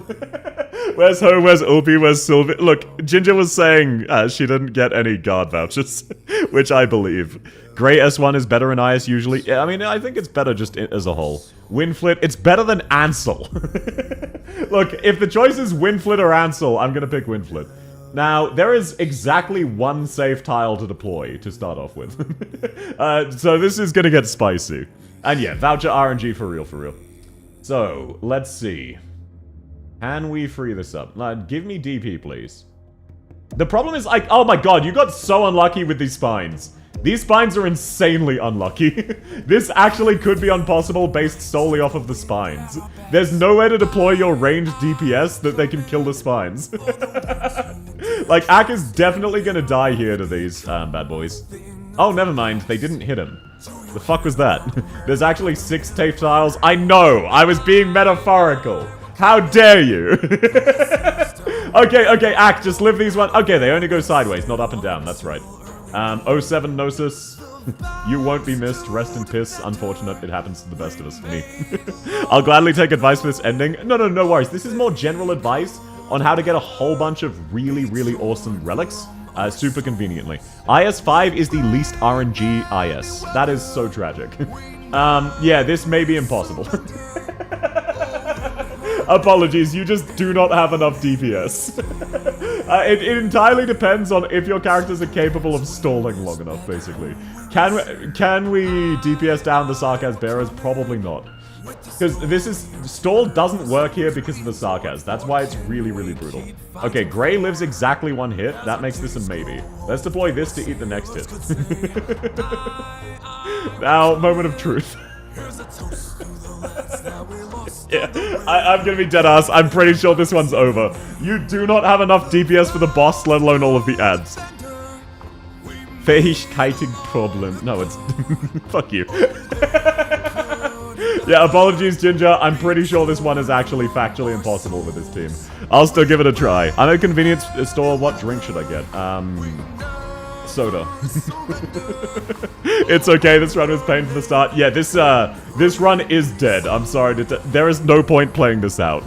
Where's Ho? Where's Ulpi? Where's Sylvie? Look, Ginger was saying she didn't get any guard vouchers, which I believe. Gray S1 is better in IS usually. Yeah, I mean, I think it's better just as a whole. Winflit, it's better than Ansel. Look, if the choice is Winflit or Ansel, I'm gonna pick Winflit. Now, there is exactly one safe tile to deploy to start off with. So this is gonna get spicy. And yeah, voucher RNG for real, for real. So, let's see. Can we free this up? Give me DP, please. The problem is, like, oh my god, you got so unlucky with these spines. These spines are insanely unlucky. This actually could be impossible based solely off of the spines. There's nowhere to deploy your ranged DPS that they can kill the spines. Like, Ack is definitely gonna die here to these bad boys. Oh, never mind. They didn't hit him. The fuck was that? There's actually 6 tape tiles. I know! I was being metaphorical. How dare you? Okay, Ack, just live these one. Okay, they only go sideways, not up and down. That's right. 07 Gnosis. You won't be missed. Rest in piss. Unfortunate. It happens to the best of us. Me. I'll gladly take advice for this ending. No worries. This is more general advice on how to get a whole bunch of really, really awesome relics Super conveniently. IS-5 is the least RNG IS. That is so tragic. Yeah, this may be impossible. Apologies, you just do not have enough DPS. It entirely depends on if your characters are capable of stalling long enough, basically. Can we DPS down the Sarkaz bearers? Probably not. Because stall doesn't work here because of the Sarkaz. That's why it's really, really brutal. Okay, Grey lives exactly 1 hit. That makes this a maybe. Let's deploy this to eat the next hit. Now, moment of truth. Yeah, I'm gonna be deadass. I'm pretty sure this one's over. You do not have enough DPS for the boss, let alone all of the ads. Fähigkeiten problem. No, it's... Fuck you. Yeah, apologies, Ginger. I'm pretty sure this one is actually factually impossible with this team. I'll still give it a try. I'm at a convenience store. What drink should I get? Soda. It's okay, this run was pain from the start. Yeah, this run is dead. I'm sorry, there is no point playing this out.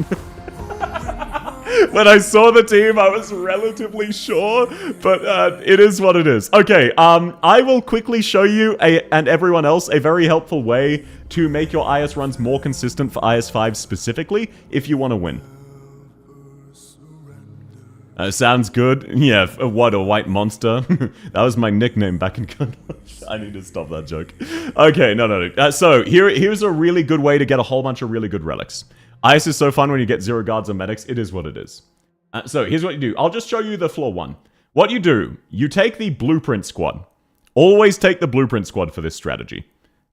When I saw the team, I was relatively sure, but it is what it is. Okay, I will quickly show you, and everyone else, a very helpful way to make your IS runs more consistent for IS-5 specifically, if you want to win. Sounds good. Yeah, what, a white monster? That was my nickname back in college. I need to stop that joke. Okay, no. So, here's a really good way to get a whole bunch of really good relics. IS is so fun when you get 0 guards or medics. It is what it is. So, here's what you do. I'll just show you the floor one. What you do, you take the blueprint squad. Always take the blueprint squad for this strategy.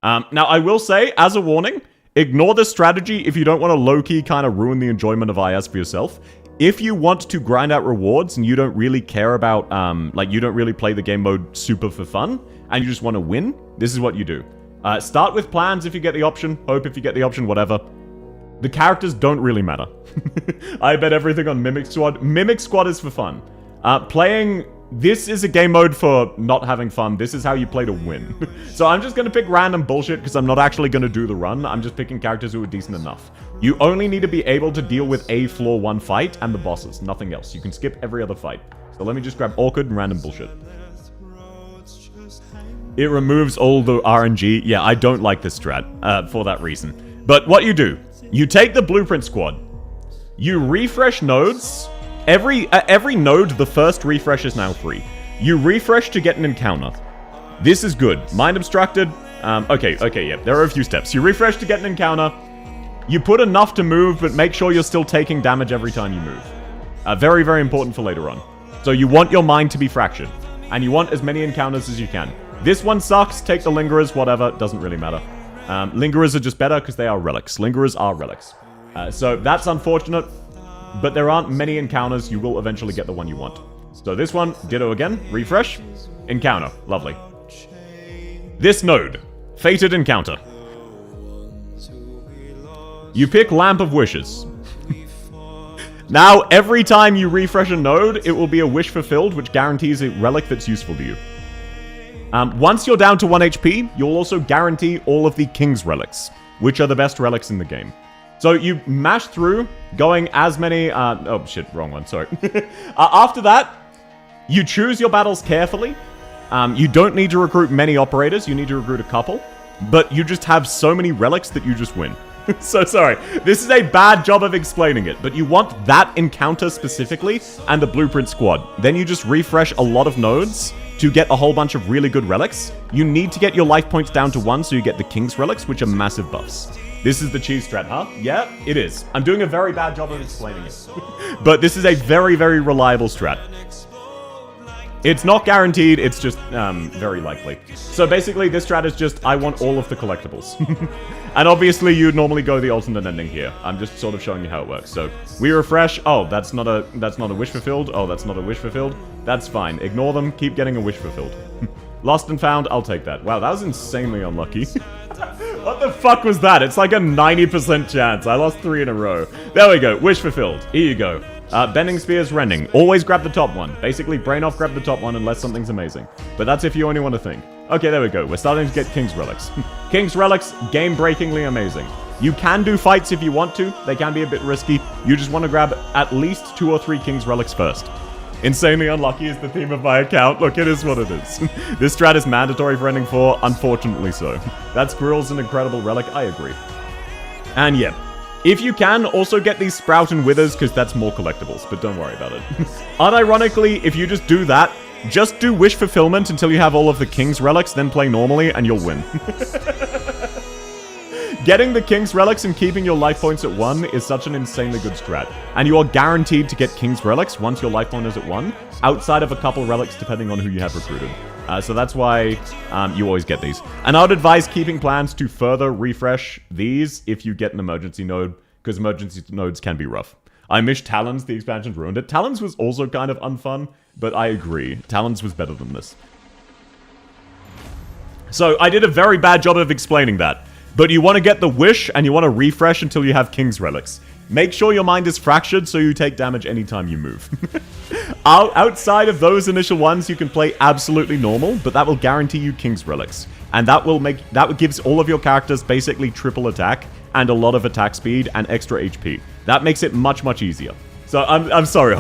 Now, I will say, as a warning, ignore this strategy if you don't want to low-key kind of ruin the enjoyment of IS for yourself. If you want to grind out rewards and you don't really care about, like, you don't really play the game mode super for fun, and you just want to win, this is what you do. Start with plans if you get the option, hope if you get the option, whatever. The characters don't really matter. I bet everything on Mimic Squad. Mimic Squad is for fun. This is a game mode for not having fun. This is how you play to win. So I'm just going to pick random bullshit because I'm not actually going to do the run. I'm just picking characters who are decent enough. You only need to be able to deal with a floor 1 fight and the bosses. Nothing else. You can skip every other fight. So let me just grab awkward and random bullshit. It removes all the RNG. Yeah, I don't like this strat for that reason. But what you do, you take the blueprint squad. You refresh nodes. Every node, the first refresh is now free. You refresh to get an encounter. This is good. Mind obstructed. Okay, yeah. There are a few steps. You refresh to get an encounter. You put enough to move, but make sure you're still taking damage every time you move. Very, very important for later on. So you want your mind to be fractured. And you want as many encounters as you can. This one sucks. Take the lingerers, whatever. Doesn't really matter. Lingerers are just better because they are relics. Lingerers are relics. So that's unfortunate. But there aren't many encounters. You will eventually get the one you want. So this one, ditto again. Refresh. Encounter. Lovely. This node. Fated encounter. You pick Lamp of Wishes. Now, every time you refresh a node, it will be a wish fulfilled, which guarantees a relic that's useful to you. Once you're down to 1 HP, you'll also guarantee all of the King's relics, which are the best relics in the game. So you mash through, going as many... oh, shit, wrong one, sorry. After that, you choose your battles carefully. You don't need to recruit many operators, you need to recruit a couple. But you just have so many relics that you just win. So sorry, this is a bad job of explaining it, but you want that encounter specifically and the blueprint squad. Then you just refresh a lot of nodes to get a whole bunch of really good relics. You need to get your life points down to 1 so you get the King's relics, which are massive buffs. This is the cheese strat, huh? Yeah, it is. I'm doing a very bad job of explaining it. But this is a very, very reliable strat. It's not guaranteed, it's just very likely. So basically, this strat is just, I want all of the collectibles. And obviously, you'd normally go the alternate ending here. I'm just sort of showing you how it works. So, we refresh. Oh, that's not a wish fulfilled. Oh, that's not a wish fulfilled. That's fine. Ignore them. Keep getting a wish fulfilled. Lost and found. I'll take that. Wow, that was insanely unlucky. What the fuck was that? It's like a 90% chance. I lost 3 in a row. There we go. Wish fulfilled. Here you go. Bending Spears, Rending. Always grab the top one. Basically, brain off, grab the top one unless something's amazing. But that's if you only want to think. Okay, there we go. We're starting to get King's Relics. King's Relics, game-breakingly amazing. You can do fights if you want to. They can be a bit risky. You just want to grab at least 2 or 3 King's Relics first. Insanely unlucky is the theme of my account. Look, it is what it is. This strat is mandatory for ending 4, unfortunately so. That squirrel's an incredible relic, I agree. And yeah, if you can, also get these Sprout and Withers, because that's more collectibles, but don't worry about it. Unironically, if you just do that, just do Wish Fulfillment until you have all of the King's Relics, then play normally, and you'll win. Getting the King's Relics and keeping your life points at 1 is such an insanely good strat. And you are guaranteed to get King's Relics once your life point is at 1, outside of a couple relics depending on who you have recruited. So that's why you always get these. And I would advise keeping plans to further refresh these if you get an emergency node, because emergency nodes can be rough. I miss Talons, the expansion ruined it. Talons was also kind of unfun, but I agree. Talons was better than this. So I did a very bad job of explaining that. But you want to get the Wish, and you want to refresh until you have King's Relics. Make sure your mind is fractured so you take damage anytime you move. Outside of those initial ones, you can play absolutely normal, but that will guarantee you King's Relics. And that gives all of your characters basically triple attack, and a lot of attack speed, and extra HP. That makes it much, much easier. So, I'm sorry.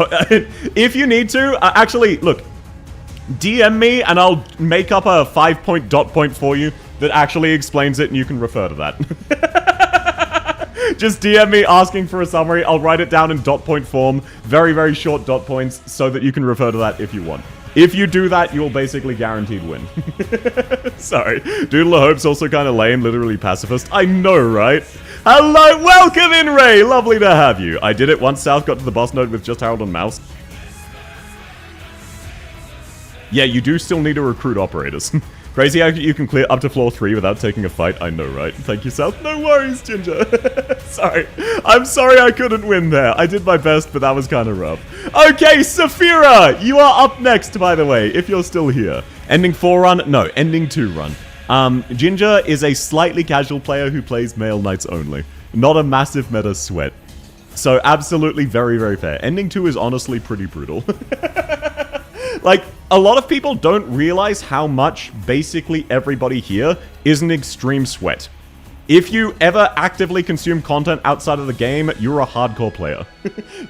If you need to, actually, look. DM me, and I'll make up a 5-point dot point for you that actually explains it, and you can refer to that. Just DM me asking for a summary. I'll write it down in dot point form. Very, very short dot points, so that you can refer to that if you want. If you do that, you'll basically guaranteed win. Sorry. Doodle of Hope's also kind of lame, literally pacifist. I know, right? Hello, welcome in, Ray! Lovely to have you. I did it once South got to the boss node with just Harold and Mouse. Yeah, you do still need to recruit operators. Crazy how you can clear up to floor 3 without taking a fight. I know, right? Thank you, South. No worries, Ginger. Sorry. I'm sorry I couldn't win there. I did my best, but that was kind of rough. Okay, Saphira! You are up next, by the way, if you're still here. Ending 4 run? No, ending 2 run. Ginger is a slightly casual player who plays male knights only. Not a massive meta sweat. So absolutely very, very fair. Ending 2 is honestly pretty brutal. Like, a lot of people don't realize how much basically everybody here is an extreme sweat. If you ever actively consume content outside of the game, you're a hardcore player.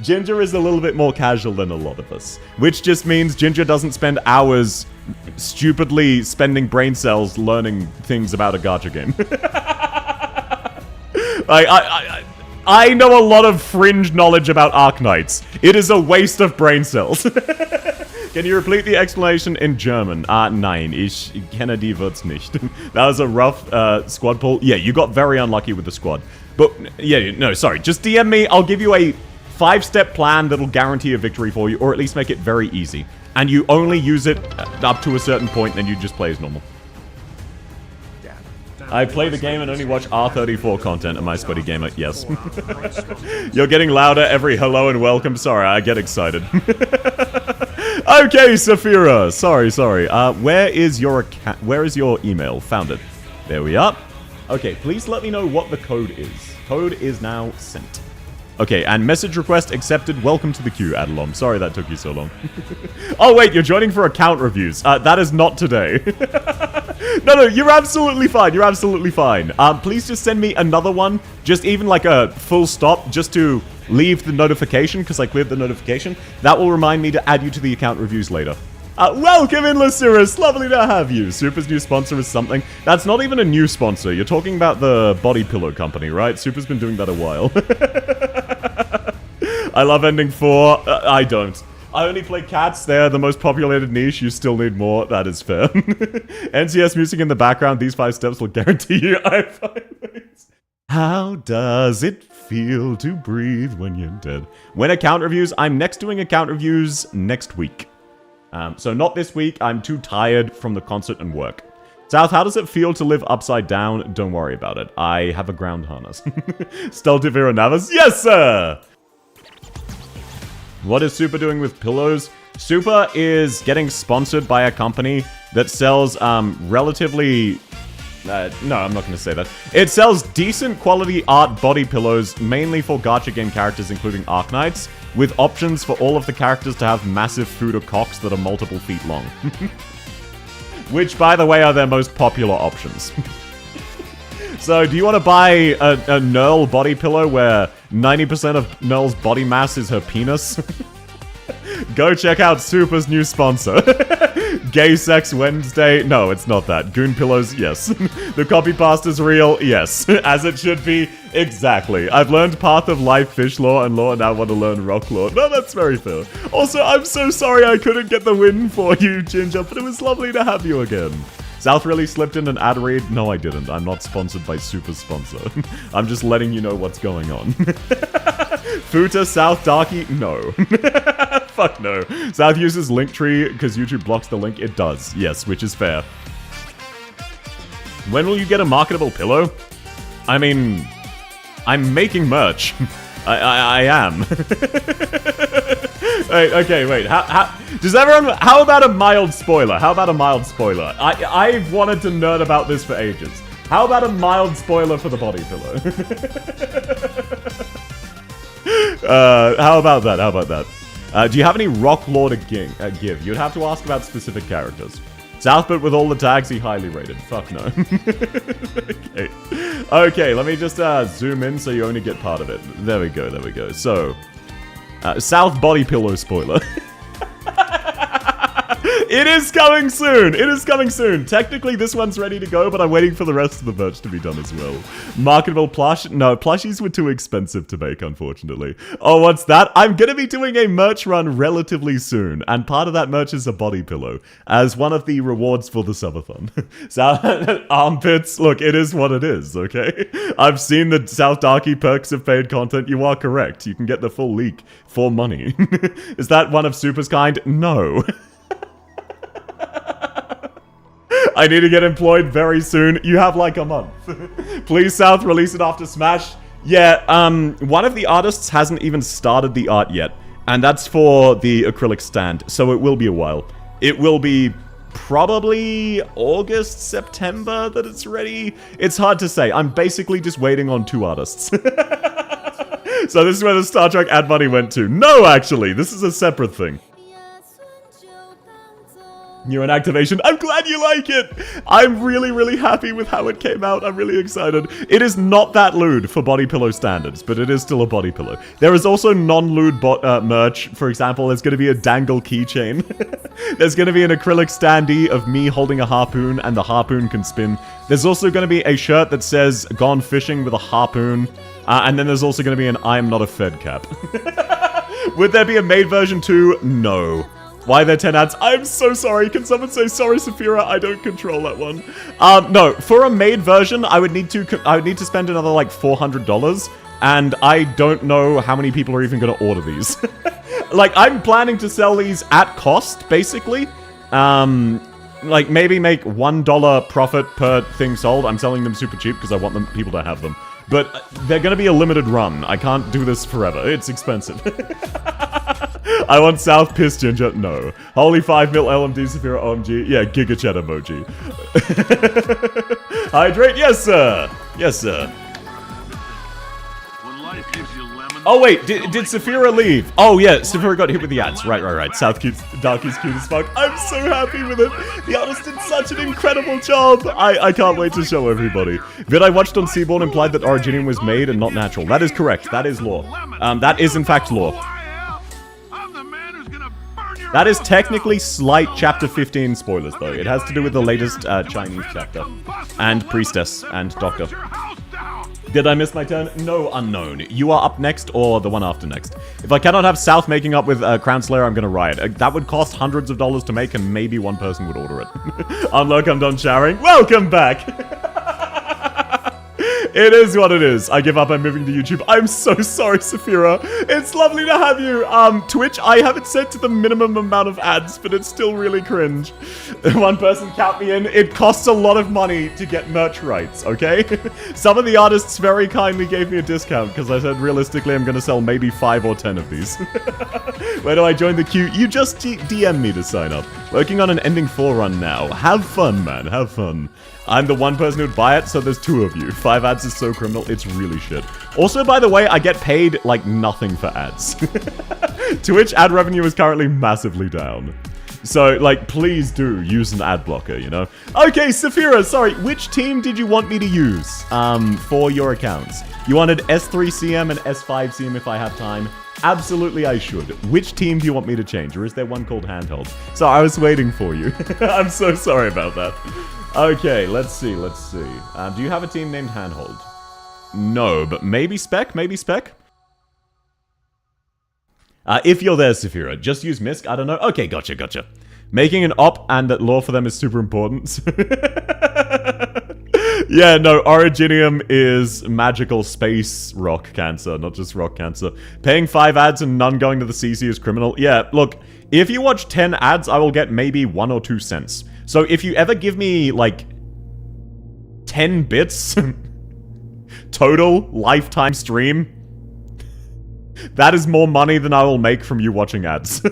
Ginger is a little bit more casual than a lot of us, which just means Ginger doesn't spend hours stupidly spending brain cells learning things about a gacha game. I know a lot of fringe knowledge about Arknights. It is a waste of brain cells. Can you repeat the explanation in German? Nein, ich kenne die Wörter nicht. That was a rough squad pull. Yeah, you got very unlucky with the squad. But, yeah, no, sorry. Just DM me. I'll give you a 5-step plan that'll guarantee a victory for you, or at least make it very easy. And you only use it up to a certain point, then you just play as normal. I play the game and only watch R34 content. Am I sweaty gamer? Yes. You're getting louder every hello and welcome. Sorry, I get excited. Okay, Saphira. Sorry. Where is your email? Found it. There we are. Okay, please let me know what the code is. Code is now sent. Okay, and message request accepted. Welcome to the queue, Adalom. Sorry that took you so long. Oh, wait, you're joining for account reviews. That is not today. No, you're absolutely fine. You're absolutely fine. Please just send me another one. Just even like a full stop, just to leave the notification, because I cleared the notification. That will remind me to add you to the account reviews later. Welcome in, Lysiris. Lovely to have you. Super's new sponsor is something. That's not even a new sponsor. You're talking about the body pillow company, right? Super's been doing that a while. I love ending 4. I don't. I only play cats. They're the most populated niche. You still need more. That is fair. NCS music in the background. These 5 steps will guarantee you I5. How does it feel to breathe when you're dead? When account reviews, I'm next doing account reviews next week. So not this week. I'm too tired from the concert and work. South, how does it feel to live upside down? Don't worry about it. I have a ground harness. Steltivira Navas. Yes, sir! What is Super doing with pillows? Super is getting sponsored by a company that sells relatively... no, I'm not going to say that. It sells decent quality art body pillows, mainly for gacha game characters, including Arknights, with options for all of the characters to have massive Fuda cocks that are multiple feet long. Which, by the way, are their most popular options. So, do you want to buy a Nerl body pillow where 90% of Nerl's body mass is her penis? Go check out Super's new sponsor. Gay Sex Wednesday. No, it's not that. Goon Pillows, yes. The copy pasta's real, yes. As it should be, exactly. I've learned Path of Life fish lore and lore, and now want to learn rock lore. No, that's very fair. Also, I'm so sorry I couldn't get the win for you, Ginger, but it was lovely to have you again. South really slipped in an ad read? No, I didn't. I'm not sponsored by Super's sponsor. I'm just letting you know what's going on. Futa, South, Darky? No. Fuck no. South uses Linktree because YouTube blocks the link. It does. Yes, which is fair. When will you get a marketable pillow? I mean, I'm making merch. I am. Wait, okay, wait. Does everyone... How about a mild spoiler? How about a mild spoiler? I've wanted to nerd about this for ages. How about a mild spoiler for the body pillow? How about that? How about that? Do you have any rock lore to give? You'd have to ask about specific characters. South, but with all the tags, he highly rated. Fuck no. Okay. Okay, let me just zoom in so you only get part of it. There we go, there we go. So, South body pillow spoiler. It is coming soon! It is coming soon! Technically, this one's ready to go, but I'm waiting for the rest of the merch to be done as well. Marketable plush? No, plushies were too expensive to make, unfortunately. Oh, what's that? I'm gonna be doing a merch run relatively soon, and part of that merch is a body pillow, as one of the rewards for the subathon. So, armpits, look, it is what it is, okay? I've seen the South Darky perks of paid content. You are correct. You can get the full leak for money. Is that one of Super's kind? No. I need to get employed very soon. You have like a month. Please, South, release it after Smash. Yeah, one of the artists hasn't even started the art yet. And that's for the acrylic stand, so it will be a while. It will be probably August, September that it's ready. It's hard to say. I'm basically just waiting on 2 artists. So this is where the Star Trek ad money went to. No, actually, this is a separate thing. New an activation. I'm glad you like it! I'm really, really happy with how it came out. I'm really excited. It is not that lewd for body pillow standards, but it is still a body pillow. There is also non-lewd merch. For example, there's going to be a dangle keychain. There's going to be an acrylic standee of me holding a harpoon, and the harpoon can spin. There's also going to be a shirt that says, "Gone fishing with a harpoon." And then there's also going to be an "I'm not a Fed" cap. Would there be a made version too? No. Why are there 10 ads? I'm so sorry. Can someone say sorry, Saphira? I don't control that one. No, for a made version, I would need to spend another like $400, and I don't know how many people are even going to order these. Like, I'm planning to sell these at cost, basically. Like maybe make $1 profit per thing sold. I'm selling them super cheap because I want people to have them. But they're going to be a limited run. I can't do this forever. It's expensive. I want South Piss Ginger. No. Holy 5 mil LMD Saphira OMG. Yeah, Giga Chat emoji. Hydrate? Yes, sir. Yes, sir. Oh, wait. Did Saphira leave? Oh, yeah. Saphira got hit with the ads. Right. South Darky's cute as fuck. I'm so happy with it. The artist did such an incredible job. I can't wait to show everybody. Vid I watched on Seaborn implied that Originium was made and not natural. That is correct. That is lore. That is, in fact, lore. That is technically slight Chapter 15 spoilers, though. It has to do with the latest Chinese chapter. And Priestess and Doctor. Did I miss my turn? No, unknown. You are up next or the one after next. If I cannot have South making up with Crown Slayer, I'm gonna riot. That would cost hundreds of dollars to make and maybe one person would order it. Unlock, I'm done showering. Welcome back! It is what it is. I give up, I'm moving to YouTube. I'm so sorry, Saphira. It's lovely to have you. Twitch, I have it set to the minimum amount of ads, but it's still really cringe. One person count me in. It costs a lot of money to get merch rights, okay? Some of the artists very kindly gave me a discount because I said realistically I'm going to sell maybe 5 or 10 of these. Where do I join the queue? You just DM me to sign up. Working on an ending 4 run now. Have fun, man. Have fun. I'm the one person who'd buy it, so there's 2 of you. 5 ads is so criminal, it's really shit. Also, by the way, I get paid, like, nothing for ads. Twitch ad revenue is currently massively down. So, like, please do use an ad blocker, you know? Okay, Saphira, sorry, which team did you want me to use, for your accounts? You wanted S3 CM and S5 CM if I have time. Absolutely I should. Which team do you want me to change? Or is there one called Handhold? So I was waiting for you. I'm so sorry about that. Okay, let's see. Do you have a team named Handhold? No, but maybe Spec? If you're there, Saphira, just use Misk. I don't know. Okay, gotcha. Making an op and that lore for them is super important. Yeah, no, Originium is magical space rock cancer, not just rock cancer. Paying 5 ads and none going to the CC is criminal. Yeah, look, if you watch 10 ads, I will get maybe 1 or 2 cents. So if you ever give me, like, 10 bits total lifetime stream, that is more money than I will make from you watching ads.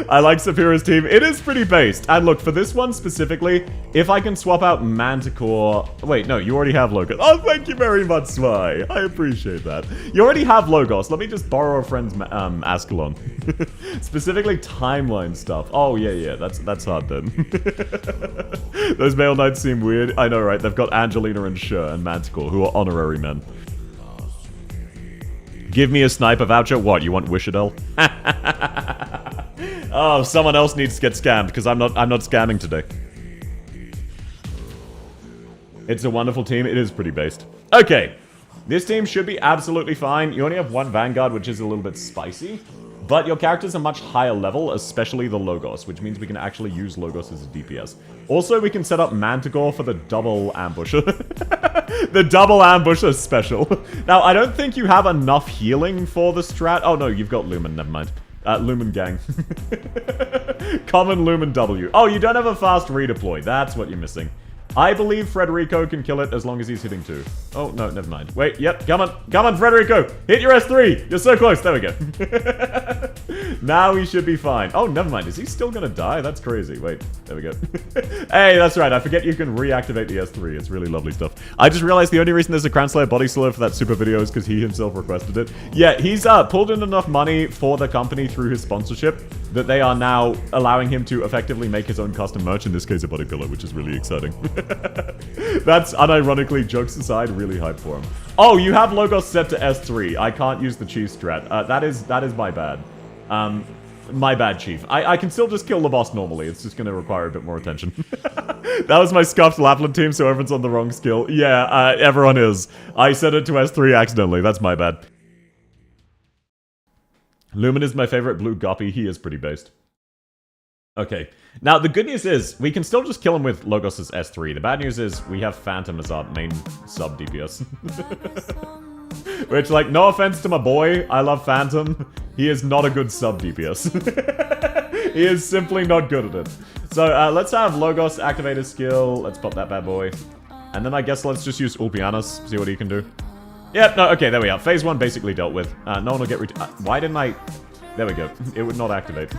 I like Saphira's team. It is pretty based. And look, for this one specifically, if I can swap out Manticore... Wait, no, you already have Logos. Oh, thank you very much, Swy. I appreciate that. You already have Logos. Let me just borrow a friend's Ascalon. Specifically timeline stuff. Oh, yeah, that's hard then. Those male knights seem weird. I know, right? They've got Angelina and Sher and Manticore, who are honorary men. Give me a sniper voucher. What, you want Wishadel? Oh, someone else needs to get scammed, because I'm not scamming today. It's a wonderful team. It is pretty based. Okay. This team should be absolutely fine. You only have one Vanguard, which is a little bit spicy. But your characters are much higher level, especially the Logos, which means we can actually use Logos as a DPS. Also, we can set up Manticore for the double ambusher. The double ambusher special. Now, I don't think you have enough healing for the strat. Oh, no, you've got Lumen. Never mind. Lumen Gang. Common Lumen W. Oh, you don't have a fast redeploy. That's what you're missing. I believe Frederico can kill it as long as he's hitting 2. Oh, no, never mind. Wait, yep, come on, Frederico! Hit your S3! You're so close, there we go. Now he should be fine. Oh, never mind, is he still gonna die? That's crazy. Wait, there we go. Hey, that's right, I forget you can reactivate the S3. It's really lovely stuff. I just realized the only reason there's a Crown Slayer body slow for that super video is because he himself requested it. Yeah, he's pulled in enough money for the company through his sponsorship that they are now allowing him to effectively make his own custom merch, in this case a body pillow, which is really exciting. That's, unironically, jokes aside, really hype for him. Oh, you have Logos set to S3. I can't use the Chief strat. That is my bad. My bad, Chief. I can still just kill the boss normally. It's just going to require a bit more attention. That was my scuffed Lapland team, so everyone's on the wrong skill. Yeah, everyone is. I set it to S3 accidentally. That's my bad. Lumen is my favorite blue guppy. He is pretty based. Okay. Now, the good news is, we can still just kill him with Logos' S3. The bad news is, we have Phantom as our main sub-DPS. Which, like, no offense to my boy, I love Phantom. He is not a good sub-DPS. He is simply not good at it. So, let's have Logos activate his skill. Let's pop that bad boy. And then I guess let's just use Ulpianus, see what he can do. Yep, no, okay, there we are. Phase 1 basically dealt with. No one will get why didn't I... There we go. It would not activate.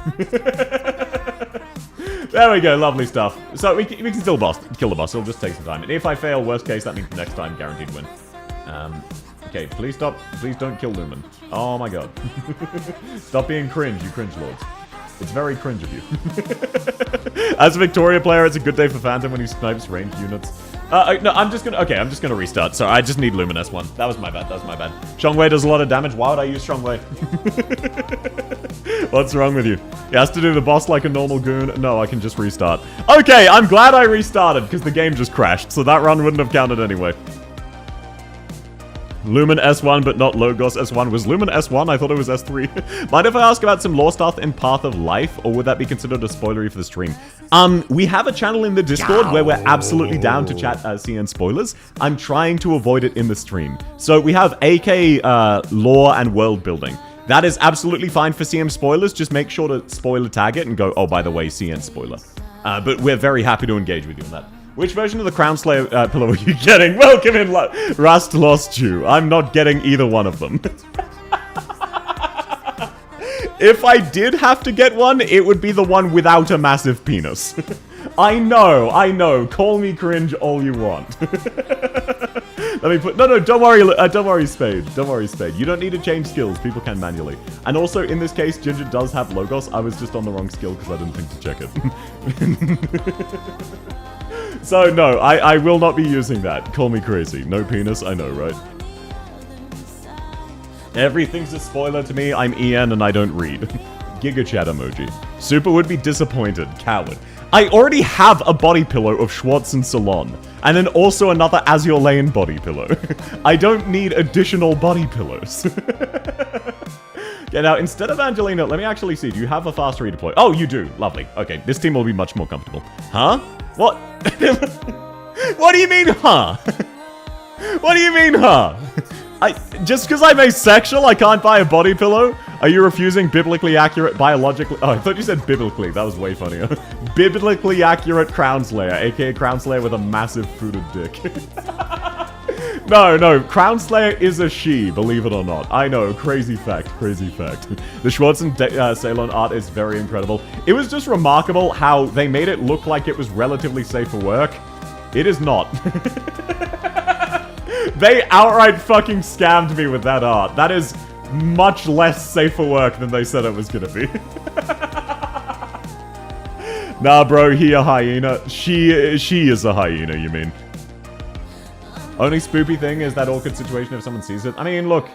There we go, lovely stuff. So we can still kill the boss, it'll just take some time. And if I fail, worst case, that means next time, guaranteed win. Okay, please don't kill Lumen. Oh my god. Stop being cringe, you cringe lords. It's very cringe of you. As a Victoria player, it's a good day for Phantom when he snipes ranged units. No, I'm just gonna restart. So I just need Lumen S1. That was my bad, Shongwei does a lot of damage. Why would I use Shongwei? What's wrong with you? He has to do the boss like a normal goon. No, I can just restart. Okay, I'm glad I restarted, because the game just crashed, so that run wouldn't have counted anyway. Lumen S1, but not Logos S1. Was Lumen S1? I thought it was S3. Mind if I ask about some lore stuff in Path of Life, or would that be considered a spoilery for the stream? We have a channel in the Discord where we're absolutely down to chat CN spoilers. I'm trying to avoid it in the stream. So we have AK lore and world building. That is absolutely fine for CM spoilers. Just make sure to spoiler tag it and go, oh, by the way, CN spoiler. But we're very happy to engage with you on that. Which version of the Crown Slayer pillow are you getting? Welcome in, Rust lost you. I'm not getting either one of them. If I did have to get one, it would be the one without a massive penis. I know. Call me cringe all you want. Let me put... No, don't worry, Spade. Don't worry, Spade. You don't need to change skills. People can manually. And also, in this case, Ginger does have Logos. I was just on the wrong skill because I didn't think to check it. So, no, I will not be using that. Call me crazy. No penis, I know, right? Everything's a spoiler to me. I'm EN and I don't read. Giga chat emoji. Super would be disappointed. Coward. I already have a body pillow of Schwartz and Salon. And then also another Azure Lane body pillow. I don't need additional body pillows. Yeah, now, instead of Angelina, let me actually see. Do you have a fast redeploy? Oh, you do. Lovely. Okay, this team will be much more comfortable. Huh? What? What do you mean, huh? What do you mean, huh? Just because I'm asexual, I can't buy a body pillow? Are you refusing biblically accurate biologically? Oh, I thought you said biblically. That was way funnier. Biblically accurate Crown Slayer, aka Crown Slayer with a massive fruited dick. No, Crown Slayer is a she, believe it or not. I know, crazy fact, crazy fact. The Schwartz and Ceylon art is very incredible. It was just remarkable how they made it look like it was relatively safe for work. It is not. They outright fucking scammed me with that art. That is much less safe for work than they said it was gonna be. Nah, bro, he a hyena. She is a hyena, you mean? Only spoopy thing is that awkward situation if someone sees it. I mean, look,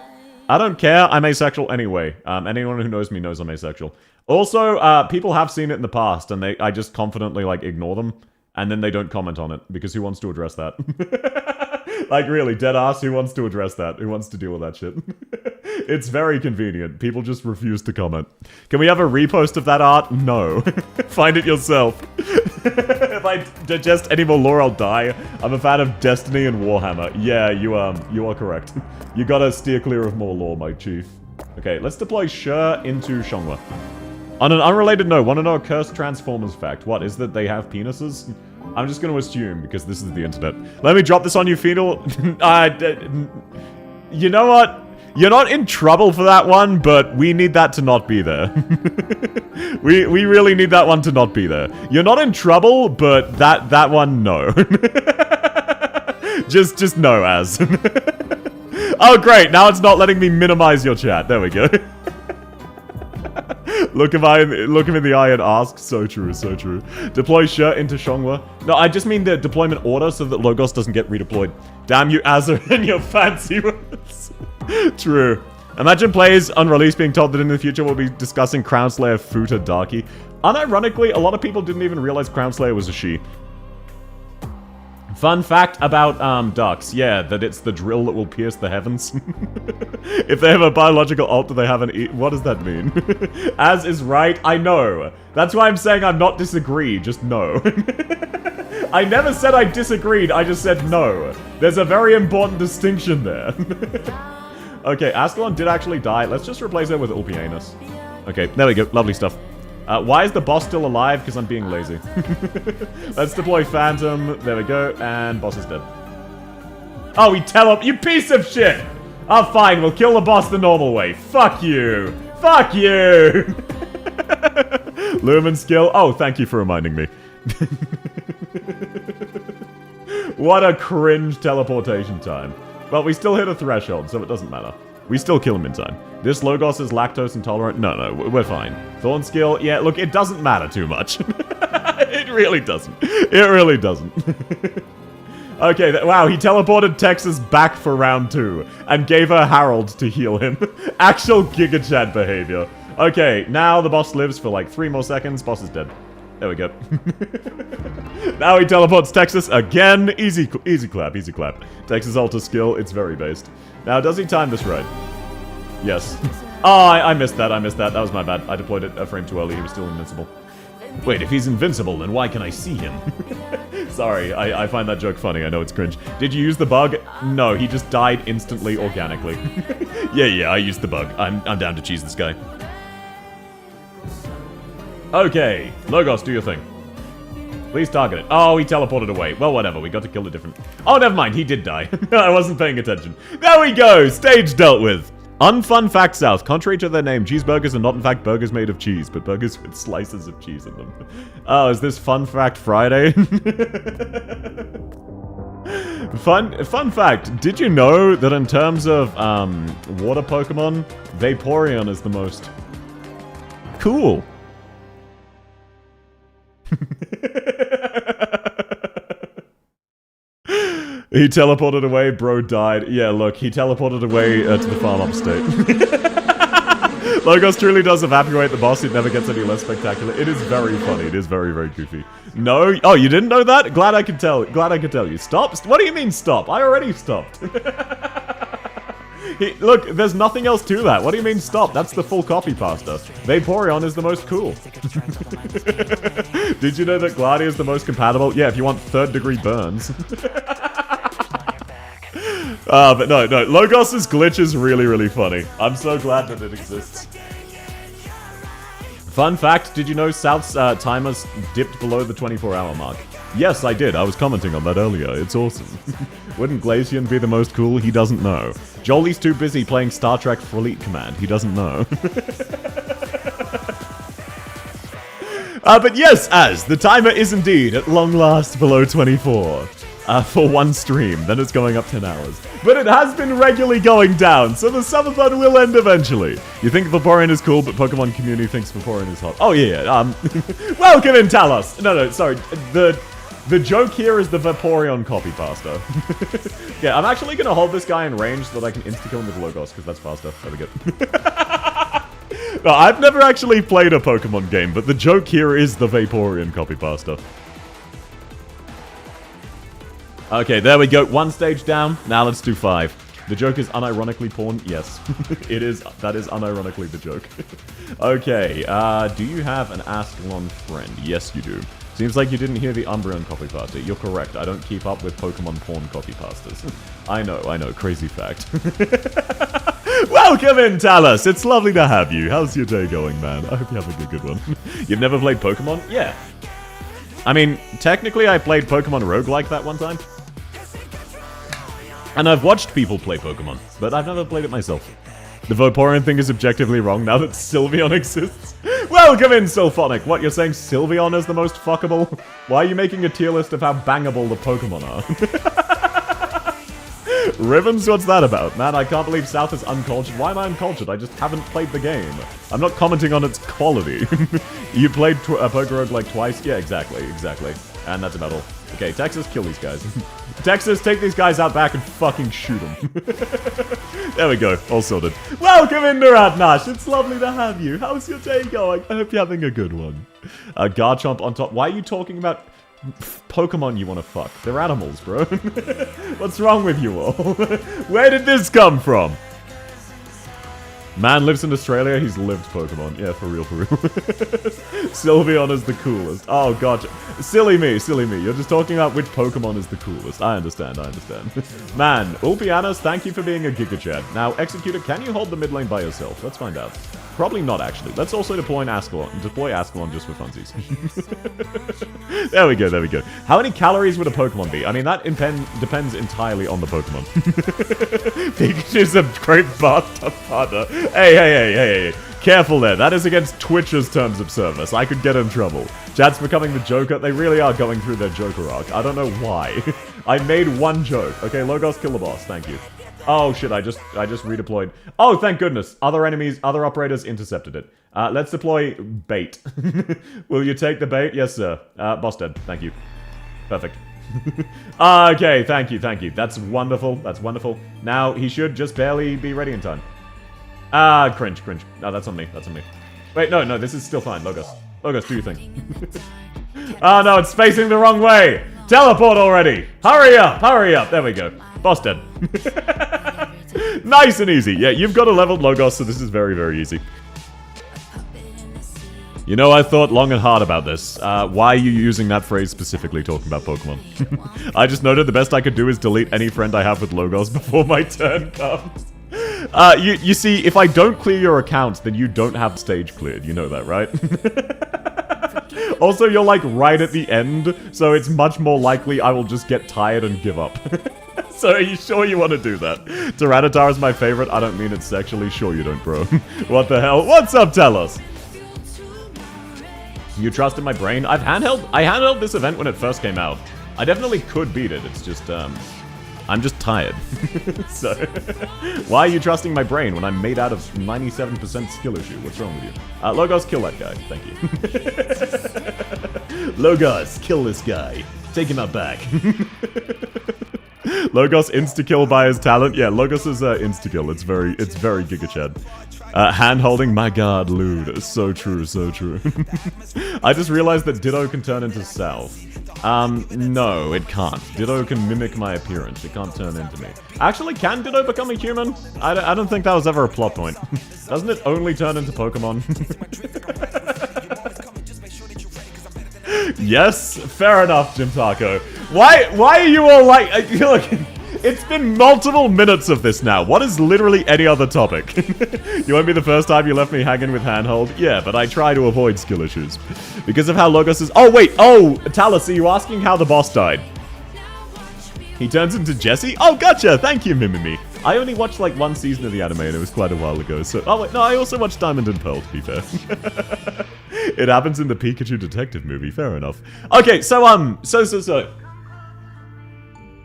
I don't care. I'm asexual anyway. Anyone who knows me knows I'm asexual. Also, people have seen it in the past, and I just confidently, like, ignore them. And then they don't comment on it, because who wants to address that? Like, really, dead ass, who wants to address that? Who wants to deal with that shit? It's very convenient. People just refuse to comment. Can we have a repost of that art? No. Find it yourself. If I digest any more lore, I'll die. I'm a fan of Destiny and Warhammer. Yeah, you are correct. You gotta steer clear of more lore, my chief. Okay, let's deploy Sher into Shongwa. On an unrelated note, want to know a cursed Transformers fact? What, is that they have penises? I'm just going to assume, because this is the internet. Let me drop this on you, Phenol. You know what? You're not in trouble for that one, but we need that to not be there. we really need that one to not be there. You're not in trouble, but that one, no. just no, as. Oh, great. Now it's not letting me minimize your chat. There we go. Look him in the eye and ask. So true, so true. Deploy Sher into Shongwa. No, I just mean the deployment order so that Logos doesn't get redeployed. Damn you, Azur, and your fancy words. True. Imagine players on release being told that in the future we'll be discussing Crown Slayer Futa Darky. Unironically, a lot of people didn't even realize Crown Slayer was a she. Fun fact about, ducks. Yeah, that it's the drill that will pierce the heavens. If they have a biological alt, do they have an what does that mean? As is right, I know. That's why I'm saying I'm not disagree, just no. I never said I disagreed, I just said no. There's a very important distinction there. Okay, Ascalon did actually die. Let's just replace her with Ulpianus. Okay, there we go. Lovely stuff. Why is the boss still alive? Because I'm being lazy. Let's deploy Phantom. There we go. And boss is dead. Oh, he you piece of shit! Oh, fine. We'll kill the boss the normal way. Fuck you. Fuck you! Lumen skill. Oh, thank you for reminding me. What a cringe teleportation time. Well, we still hit a threshold, so it doesn't matter. We still kill him in time. This Logos is lactose intolerant. No, we're fine. Thorn skill. Yeah, look, it doesn't matter too much. It really doesn't. It really doesn't. Okay, wow, he teleported Texas back for round 2 and gave her Harold to heal him. Actual Giga Chad behavior. Okay, now the boss lives for like 3 more seconds. Boss is dead. There we go. Now he teleports Texas again. Easy clap, easy clap. Texas alter skill, it's very based. Now, does he time this right? Yes. Oh, I missed that, That was my bad. I deployed it a frame too early. He was still invincible. Wait, if he's invincible, then why can I see him? Sorry, I find that joke funny. I know it's cringe. Did you use the bug? No, he just died instantly, organically. Yeah, I used the bug. I'm down to cheese this guy. Okay, Logos, do your thing. Please target it. Oh, he teleported away. Well, whatever. We got to kill a different... Oh, never mind. He did die. I wasn't paying attention. There we go. Stage dealt with. Unfun fact South. Contrary to their name, cheeseburgers are not in fact burgers made of cheese, but burgers with slices of cheese in them. Oh, is this Fun Fact Friday? Fun fact. Did you know that in terms of water Pokemon, Vaporeon is the most cool? He teleported away, bro died. Yeah, look, he teleported away to the farm upstate. Logos truly does evaporate the boss, it never gets any less spectacular. It is very funny, it is very, very goofy. No? Oh, you didn't know that? Glad I could tell you. Stop? What do you mean stop? I already stopped. Look, there's nothing else to that. What do you mean stop? That's the full copy pasta. Vaporeon is the most cool. Did you know that Gladia is the most compatible? Yeah, if you want third-degree burns. But no, Logos' glitch is really, really funny. I'm so glad that it exists. Fun fact, did you know South's timers dipped below the 24-hour mark? Yes, I did. I was commenting on that earlier. It's awesome. Wouldn't Glacian be the most cool? He doesn't know. Jolie's too busy playing Star Trek Fleet Command. He doesn't know. But yes, the timer is indeed at long last below 24. For one stream, then it's going up 10 hours. But it has been regularly going down, so the subathon will end eventually. You think Vaporeon is cool, but Pokemon community thinks Vaporeon is hot. Oh yeah, welcome in, Talos! No, sorry, the joke here is the Vaporeon copy pasta. Yeah, I'm actually gonna hold this guy in range so that I can insta-kill him with Logos, because that's faster. There we go. No, I've never actually played a Pokemon game, but the joke here is the Vaporeon copy pasta. Okay, there we go. One stage down. Now let's do 5. The joke is unironically porn. Yes, it is. That is unironically the joke. Okay, do you have an Ascalon friend? Yes, you do. Seems like you didn't hear the Umbreon copy pasta. You're correct. I don't keep up with Pokemon porn copy pastas. I know. Crazy fact. Welcome in, Talos. It's lovely to have you. How's your day going, man? I hope you're having a good one. You've never played Pokemon? Yeah. I mean, technically I played Pokemon Roguelike that one time. And I've watched people play Pokemon, but I've never played it myself. The Vaporeon thing is objectively wrong now that Sylveon exists. Welcome in, Sulphonic! What, you're saying Sylveon is the most fuckable? Why are you making a tier list of how bangable the Pokemon are? Rivens, what's that about? Man, I can't believe South is uncultured. Why am I uncultured? I just haven't played the game. I'm not commenting on its quality. You played Pokerogue like twice? Yeah, exactly. And that's about all. Okay, Texas, kill these guys. Texas, take these guys out back and fucking shoot them. There we go, all sorted. Welcome in, Arknights. It's lovely to have you. How's your day going? I hope you're having a good one. Garchomp on top. Why are you talking about Pokemon you want to fuck? They're animals, bro. What's wrong with you all? Where did this come from? Man lives in Australia, he's lived Pokemon. Yeah, for real. Sylveon is the coolest. Oh, gotcha. Silly me. You're just talking about which Pokemon is the coolest. I understand. Man, Ulpianos, thank you for being a Giga Chad. Now, Executor, can you hold the mid lane by yourself? Let's find out. Probably not, actually. Let's also deploy Ascalon just for funsies. There we go. How many calories would a Pokemon be? I mean, that depends entirely on the Pokemon. Pikachu's a great bathtub partner. Hey. Careful there. That is against Twitch's terms of service. I could get in trouble. Chat's becoming the Joker. They really are going through their Joker arc. I don't know why. I made one joke. Okay, Logos, kill the boss. Thank you. Oh shit, I just redeployed. Oh, thank goodness. Other operators intercepted it. Let's deploy bait. Will you take the bait? Yes, sir. Boss dead. Thank you. Perfect. Okay, thank you. That's wonderful. Now, he should just barely be ready in time. Cringe. No, that's on me. Wait, no, this is still fine. Logos, do your thing. Oh no, it's facing the wrong way. Teleport already. Hurry up. There we go. Boss dead. Nice and easy. Yeah, you've got a leveled Logos, so this is very, very easy. You know, I thought long and hard about this. Why are you using that phrase specifically talking about Pokemon? I just noted the best I could do is delete any friend I have with Logos before my turn comes. You see, if I don't clear your account, then you don't have the stage cleared. You know that, right? Also, you're like right at the end, so it's much more likely I will just get tired and give up. So are you sure you want to do that? Tyranitar is my favorite. I don't mean it sexually. Sure you don't, bro. What the hell? What's up, Telos? You trust in my brain? I handheld this event when it first came out. I definitely could beat it. It's just, I'm just tired. So, why are you trusting my brain when I'm made out of 97% skill issue? What's wrong with you? Logos, kill that guy. Thank you. Logos, kill this guy. Take him out back. Logos insta-kill by his talent. Yeah, Logos is insta-kill. It's very Giga Chad. Hand-holding, my god, lewd. So true, so true. I just realized that Ditto can turn into South. No, it can't. Ditto can mimic my appearance. It can't turn into me. Actually, can Ditto become a human? I don't think that was ever a plot point. Doesn't it only turn into Pokemon? Yes, fair enough, Jim Taco. Why are you all like... Look, it's been multiple minutes of this now. What is literally any other topic? You won't be the first time you left me hanging with handhold? Yeah, but I try to avoid skill issues. Because of how Logos is... Oh, wait. Oh, Talus, are you asking how the boss died? He turns into Jesse? Oh, gotcha. Thank you, Mimimi. I only watched like one season of the anime and it was quite a while ago. So, oh, wait. No, I also watched Diamond and Pearl, to be fair. It happens in the Pikachu detective movie. Fair enough. Okay, so,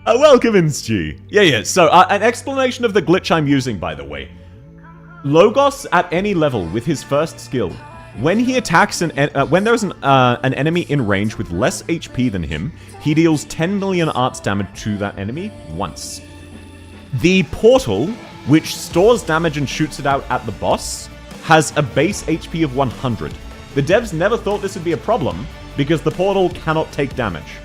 welcome in, Stu. Yeah. So, an explanation of the glitch I'm using, by the way. Logos, at any level, with his first skill, when he attacks when there's an enemy in range with less HP than him, he deals 10 million arts damage to that enemy once. The portal, which stores damage and shoots it out at the boss, has a base HP of 100. The devs never thought this would be a problem, because the portal cannot take damage.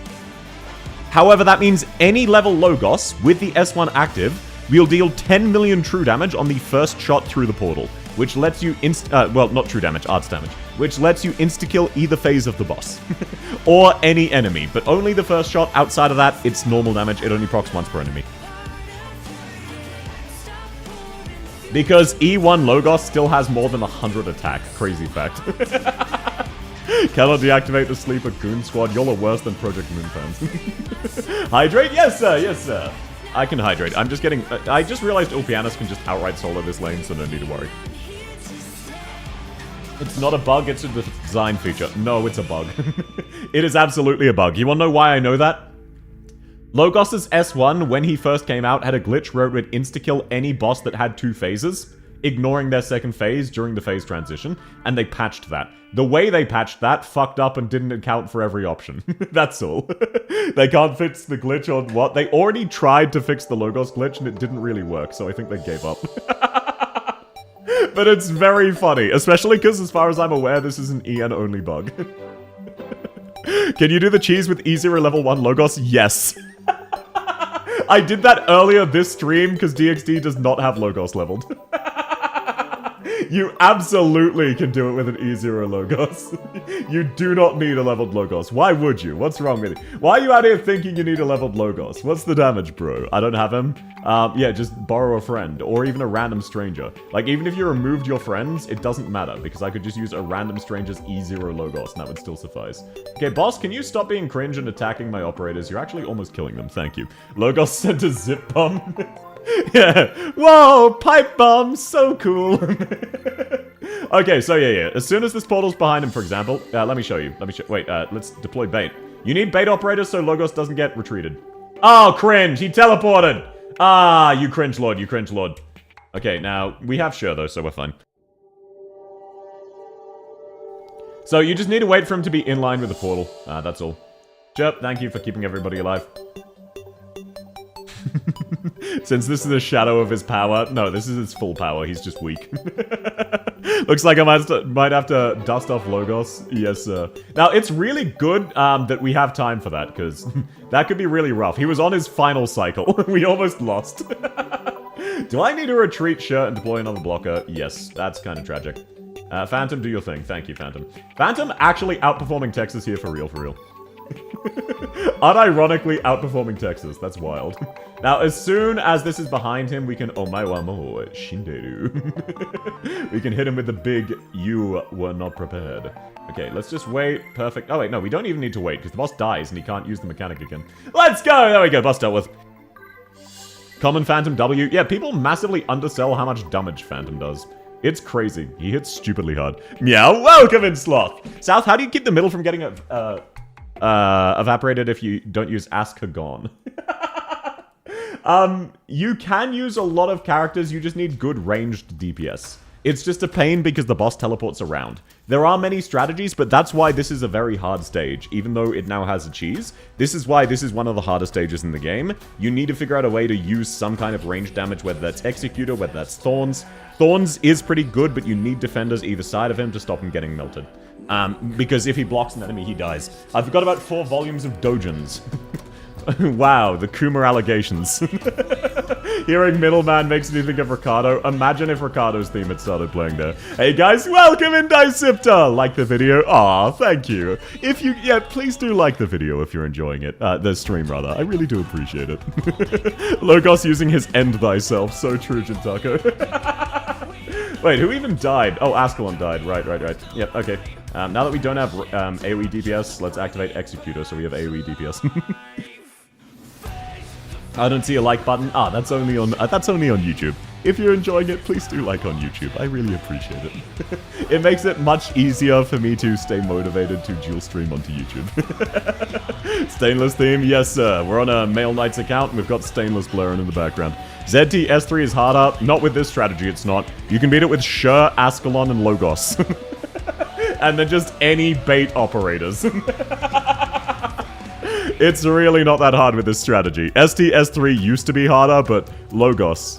However, that means any level Logos, with the S1 active, will deal 10 million true damage on the first shot through the portal, which lets you well, not true damage, arts damage, which lets you insta-kill either phase of the boss. Or any enemy, but only the first shot. Outside of that, it's normal damage, it only procs once per enemy. Because E1 Logos still has more than 100 attack. Crazy fact. Cannot deactivate the Sleeper Goon Squad. Y'all are worse than Project Moon fans. Hydrate? Yes, sir. Yes, sir. I can hydrate. I'm just getting... I just realized Ulpianus can just outright solo this lane, so no need to worry. It's not a bug, it's a design feature. No, it's a bug. It is absolutely a bug. You wanna know why I know that? Logos' S1, when he first came out, had a glitch where it would insta-kill any boss that had 2 phases, ignoring their second phase during the phase transition, and they patched that. The way they patched that fucked up and didn't account for every option. That's all. They can't fix the glitch on what? They already tried to fix the Logos glitch and it didn't really work, so I think they gave up. But it's very funny, especially because as far as I'm aware, this is an EN-only bug. Can you do the cheese with E0 level 1 Logos? Yes. I did that earlier this stream because DXD does not have Logos leveled. You absolutely can do it with an E0 Logos. You do not need a leveled Logos. Why would you? What's wrong with you? Why are you out here thinking you need a leveled Logos? What's the damage, bro? I don't have him. Yeah, just borrow a friend, or even a random stranger. Like, even if you removed your friends, it doesn't matter, because I could just use a random stranger's E0 Logos, and that would still suffice. Okay, boss, can you stop being cringe and attacking my operators? You're actually almost killing them, thank you. Logos sent a zip bomb. Yeah. Whoa, pipe bomb, so cool. Okay, so yeah. As soon as this portal's behind him, for example, let me show you. Wait, let's deploy bait. You need bait operators so Logos doesn't get retreated. Oh, cringe, he teleported. Ah, you cringe lord, you cringe lord. Okay, now, we have Sure, though, so we're fine. So, you just need to wait for him to be in line with the portal. That's all. Sure, thank you for keeping everybody alive. Since this is a shadow of his power. No, this is his full power, he's just weak. Looks like I might have to dust off Logos. Yes, sir. Now, it's really good that we have time for that, because that could be really rough. He was on his final cycle. We almost lost. Do I need to retreat Shirt and deploy another blocker? Yes, that's kind of tragic. Phantom, do your thing. Thank you, Phantom. Phantom actually outperforming Texas here for real, for real. Unironically outperforming Texas. That's wild. Now, as soon as this is behind him, we can Omaiwamo Shinderu. We can hit him with the big "you were not prepared." Okay, let's just wait. Perfect. Oh wait, no, we don't even need to wait because the boss dies and he can't use the mechanic again. Let's go! There we go, boss dealt with. Common Phantom W. Yeah, people massively undersell how much damage Phantom does. It's crazy. He hits stupidly hard. Meow, welcome in, Sloth! South, how do you keep the middle from getting evaporated if you don't use Askagon? You can use a lot of characters, you just need good ranged DPS. It's just a pain because the boss teleports around. There are many strategies, but that's why this is a very hard stage. Even though it now has a cheese, this is why this is one of the hardest stages in the game. You need to figure out a way to use some kind of range damage, whether that's Executor, whether that's Thorns. Thorns is pretty good, but you need defenders either side of him to stop him getting melted. Because if he blocks an enemy, he dies. I forgot about 4 volumes of Dojins. Wow, the Kuma allegations. Hearing Middleman makes me think of Ricardo. Imagine if Ricardo's theme had started playing there. Hey guys, welcome in Dicipta! Like the video? Aw, thank you. If you, yeah, please do like the video if you're enjoying it. The stream, rather. I really do appreciate it. Logos using his end thyself. So true, Jintako. Wait, who even died? Oh, Ascalon died. Right. Yep, okay. Now that we don't have AoE DPS, let's activate Executor so we have AoE DPS. I don't see a like button. Ah, that's only on YouTube. If you're enjoying it, please do like on YouTube. I really appreciate it. It makes it much easier for me to stay motivated to dual stream onto YouTube. Stainless theme, yes sir. We're on a Male Knights account and we've got Stainless blaring in the background. ZT S3 is harder. Not with this strategy, it's not. You can beat it with Shur, Ascalon, and Logos. And then just any bait operators. It's really not that hard with this strategy. ST-S3 used to be harder, but Logos.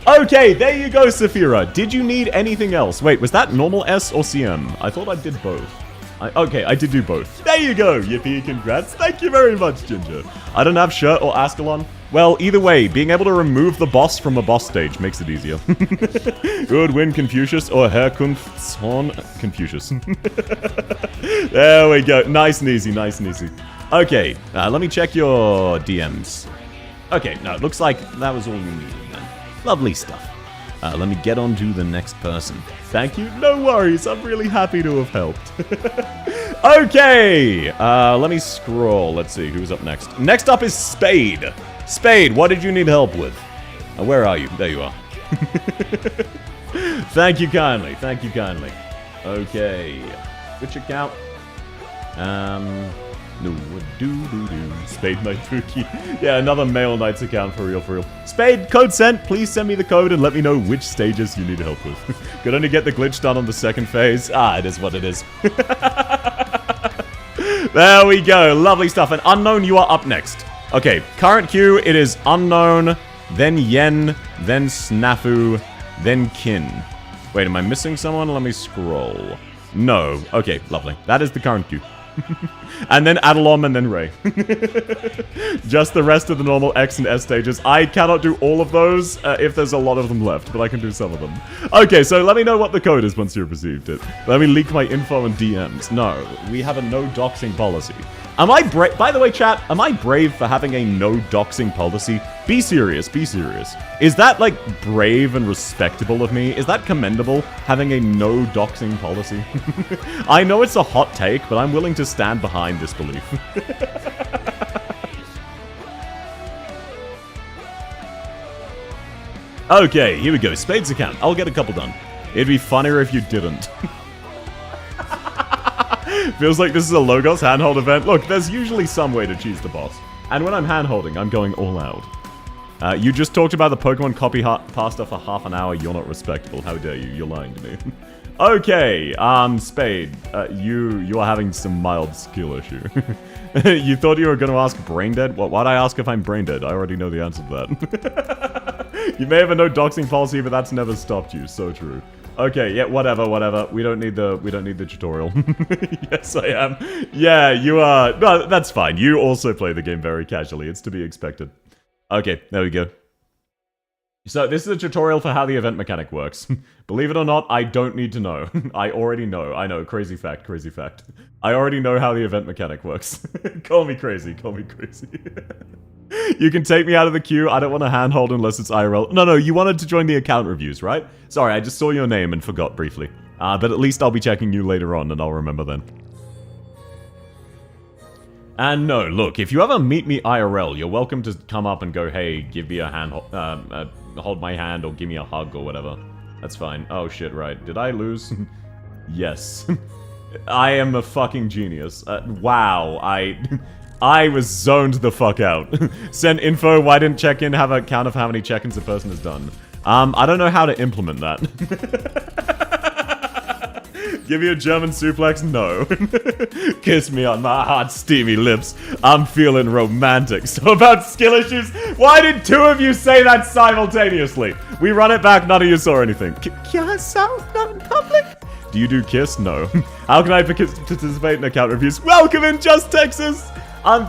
Okay, there you go, Saphira. Did you need anything else? Wait, was that normal S or CM? I thought I did both. Okay, I did do both. There you go! Yippee, congrats. Thank you very much, Ginger. I don't have Shirt or Ascalon. Well, either way, being able to remove the boss from a boss stage makes it easier. Good win, Confucius, or Herkunftshorn Confucius. There we go. Nice and easy, nice and easy. Okay, let me check your DMs. Okay, no, it looks like that was all you needed then. Lovely stuff. Let me get on to the next person. Thank you. No worries. I'm really happy to have helped. Okay. Let me scroll. Let's see who's up next. Next up is Spade. Spade, what did you need help with? Where are you? There you are. Thank you kindly. Thank you kindly. Okay. Which account? No, do. Spade Knight Pookie. Yeah, another Male Knights account for real, for real. Spade, code sent. Please send me the code and let me know which stages you need help with. Could only get the glitch done on the second phase. Ah, it is what it is. There we go. Lovely stuff. And Unknown, you are up next. Okay, current queue, it is Unknown, then Yen, then Snafu, then Kin. Wait, am I missing someone? Let me scroll. No. Okay, lovely. That is the current queue. And then Adalom and then Ray. Just the rest of the normal X and S stages. I cannot do all of those if there's a lot of them left, but I can do some of them. Okay, so let me know what the code is once you've received it. Let me leak my info and DMs. No, we have a no doxing policy. Am I brave? By the way, chat, am I brave for having a no doxing policy? Be serious, be serious. Is that, like, brave and respectable of me? Is that commendable, having a no doxing policy? I know it's a hot take, but I'm willing to stand behind this belief. Okay, here we go. Spade's account. I'll get a couple done. It'd be funnier if you didn't. Feels like this is a Logos handhold event. Look, there's usually some way to cheese the boss. And when I'm handholding, I'm going all out. You just talked about the Pokemon copy pasta for half an hour. You're not respectable. How dare you? You're lying to me. Okay, Spade. You are having some mild skill issue. You thought you were going to ask brain dead? Well, why'd I ask if I'm brain dead? I already know the answer to that. You may have a no doxing policy, but that's never stopped you. So true. Okay, yeah, whatever. We don't need the tutorial. Yes, I am. Yeah, you are. No, that's fine. You also play the game very casually. It's to be expected. Okay, there we go. So this is a tutorial for how the event mechanic works. Believe it or not, I don't need to know. I already know. I know. Crazy fact. Crazy fact. I already know how the event mechanic works. Call me crazy. Call me crazy. You can take me out of the queue. I don't want to handhold unless it's IRL. No, you wanted to join the account reviews, right? Sorry, I just saw your name and forgot briefly. But at least I'll be checking you later on and I'll remember then. And no, look, if you ever meet me IRL, you're welcome to come up and go, hey, give me a hand, hold my hand or give me a hug or whatever. That's fine. Oh shit, right. Did I lose? Yes. I am a fucking genius. Wow, I was zoned the fuck out. Send info, why didn't check in, have a count of how many check-ins a person has done. I don't know how to implement that. Give me a German suplex? No. Kiss me on my hot, steamy lips. I'm feeling romantic. So about skill issues? Why did two of you say that simultaneously? We run it back, none of you saw anything. Kill yourself, not in public? Do you do kiss? No. How can I participate in account reviews? Welcome in Just Texas!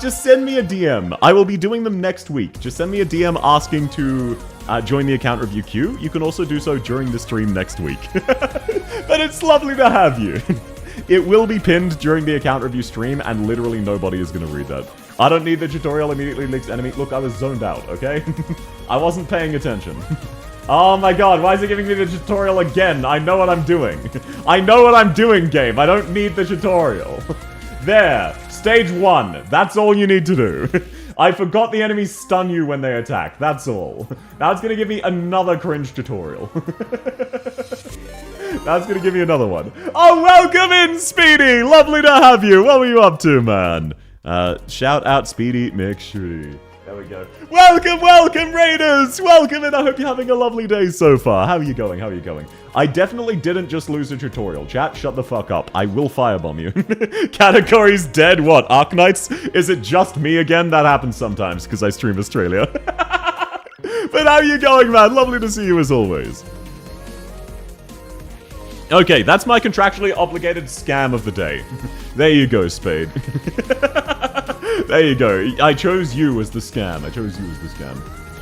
Just send me a DM. I will be doing them next week. Just send me a DM asking to join the account review queue. You can also do so during the stream next week. But it's lovely to have you. It will be pinned during the account review stream, and literally nobody is going to read that. I don't need the tutorial immediately leaks enemy. Look, I was zoned out, okay? I wasn't paying attention. Oh my god, why is it giving me the tutorial again? I know what I'm doing. I know what I'm doing, game. I don't need the tutorial. There. Stage 1. That's all you need to do. I forgot the enemies stun you when they attack. That's all. Now it's going to give me another cringe tutorial. That's going to give me another one. Oh, welcome in, Speedy! Lovely to have you. What were you up to, man? Shout out Speedy McShree. There we go. Welcome, welcome, Raiders! Welcome, and I hope you're having a lovely day so far. How are you going? How are you going? I definitely didn't just lose a tutorial. Chat, shut the fuck up. I will firebomb you. Category's dead. What? Arknights? Is it just me again? That happens sometimes, because I stream Australia. But how are you going, man? Lovely to see you as always. Okay, that's my contractually obligated scam of the day. There you go, Spade. There you go. I chose you as the scam.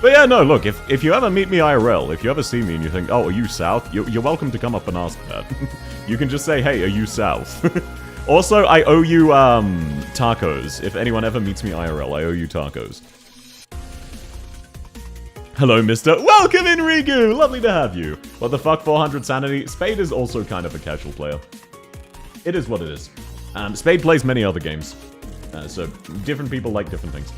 But yeah, no, look, if you ever meet me IRL, if you ever see me and you think, oh, are you South? You're welcome to come up and ask that. You can just say, hey, are you South? Also, I owe you, tacos. If anyone ever meets me IRL, I owe you tacos. Hello, mister. Welcome in, Rigu! Lovely to have you. What the fuck, 400 sanity? Spade is also kind of a casual player. It is what it is. Spade plays many other games. So, different people like different things.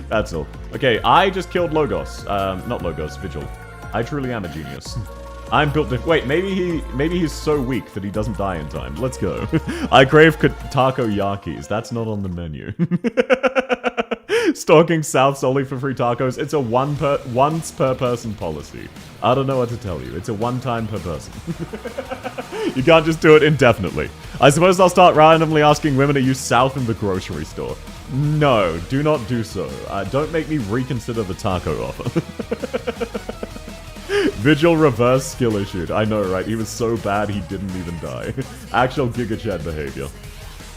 That's all. Okay, I just killed Logos. Not Logos, Vigil. I truly am a genius. I'm built to... Wait, maybe he's so weak that he doesn't die in time. Let's go. I crave takoyakis. That's not on the menu. Stalking South solely for free tacos. It's a once per person policy. I don't know what to tell you. It's a one time per person. You can't just do it indefinitely. I suppose I'll start randomly asking women to use South in the grocery store. No, do not do so. Don't make me reconsider the taco offer. Vigil reverse skill issued. I know, right? He was so bad he didn't even die. Actual Giga Chad behavior.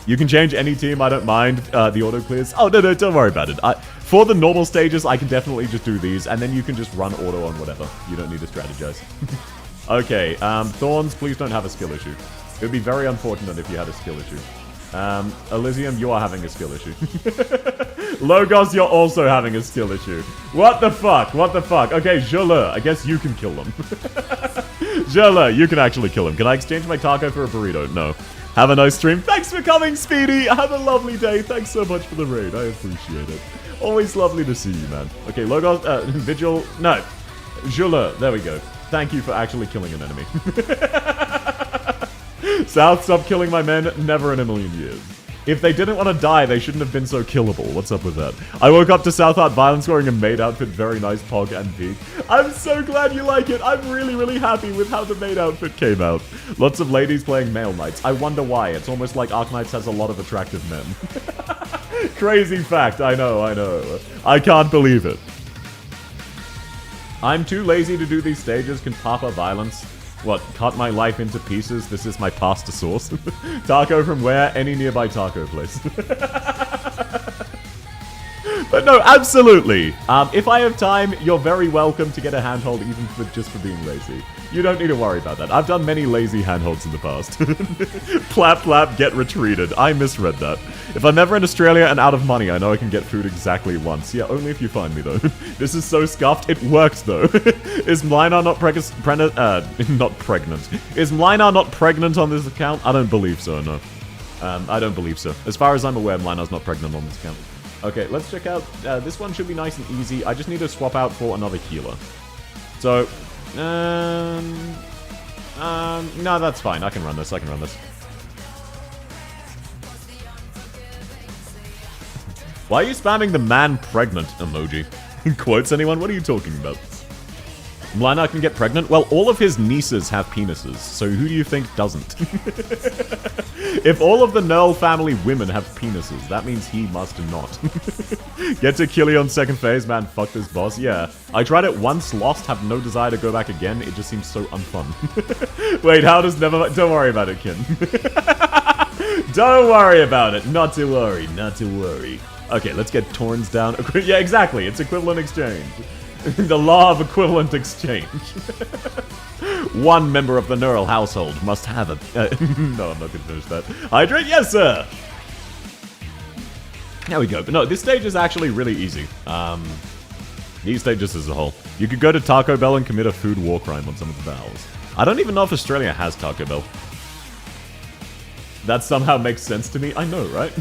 You can change any team, I don't mind. The auto clears. Oh, no, don't worry about it. For the normal stages, I can definitely just do these, and then you can just run auto on whatever. You don't need to strategize. Okay, Thorns, please don't have a skill issue. It would be very unfortunate if you had a skill issue. Elysium, you are having a skill issue. Logos, you're also having a skill issue. What the fuck? What the fuck? Okay, Jole, I guess you can kill them. Jole, you can actually kill him. Can I exchange my taco for a burrito? No. Have a nice stream. Thanks for coming, Speedy. Have a lovely day. Thanks so much for the raid. I appreciate it. Always lovely to see you, man. Okay, Logos, Vigil, no. Jule, there we go. Thank you for actually killing an enemy. South, stop killing my men. Never in a million years. If they didn't want to die, they shouldn't have been so killable. What's up with that? I woke up to South Art Violence wearing a maid outfit. Very nice, Pog and Peak. I'm so glad you like it. I'm really, really happy with how the maid outfit came out. Lots of ladies playing male knights. I wonder why. It's almost like Arknights has a lot of attractive men. Crazy fact. I know, I know. I can't believe it. I'm too lazy to do these stages. Can Papa Violence... What, cut my life into pieces? This is my pasta sauce. Taco from where? Any nearby taco place. But no, absolutely. If I have time, you're very welcome to get a handhold even just for being lazy. You don't need to worry about that. I've done many lazy handholds in the past. Plap, plap, get retreated. I misread that. If I'm ever in Australia and out of money, I know I can get food exactly once. Yeah, only if you find me, though. This is so scuffed. It works, though. Is Mlinar not not pregnant? Is Mlinar not pregnant on this account? I don't believe so, no. I don't believe so. As far as I'm aware, Mlinar's not pregnant on this account. Okay, let's check out... this one should be nice and easy. I just need to swap out for another healer. So... no, that's fine. I can run this. Why are you spamming the man pregnant emoji? Quotes anyone? What are you talking about? Mlina can get pregnant? Well, all of his nieces have penises, so who do you think doesn't? If all of the Nerl family women have penises, that means he must not. Get to Killy on second phase, man, fuck this boss. Yeah, I tried it once, lost, have no desire to go back again, it just seems so unfun. Wait, how does never... Don't worry about it, Kin. Don't worry about it, not to worry, not to worry. Okay, let's get Torns down. Yeah, exactly, it's equivalent exchange. The law of equivalent exchange. One member of the Neural household must have a... no, I'm not gonna finish that. Hydrate, yes, sir! There we go. But no, this stage is actually really easy. These stages as a whole. You could go to Taco Bell and commit a food war crime on some of the vowels. I don't even know if Australia has Taco Bell. That somehow makes sense to me. I know, right?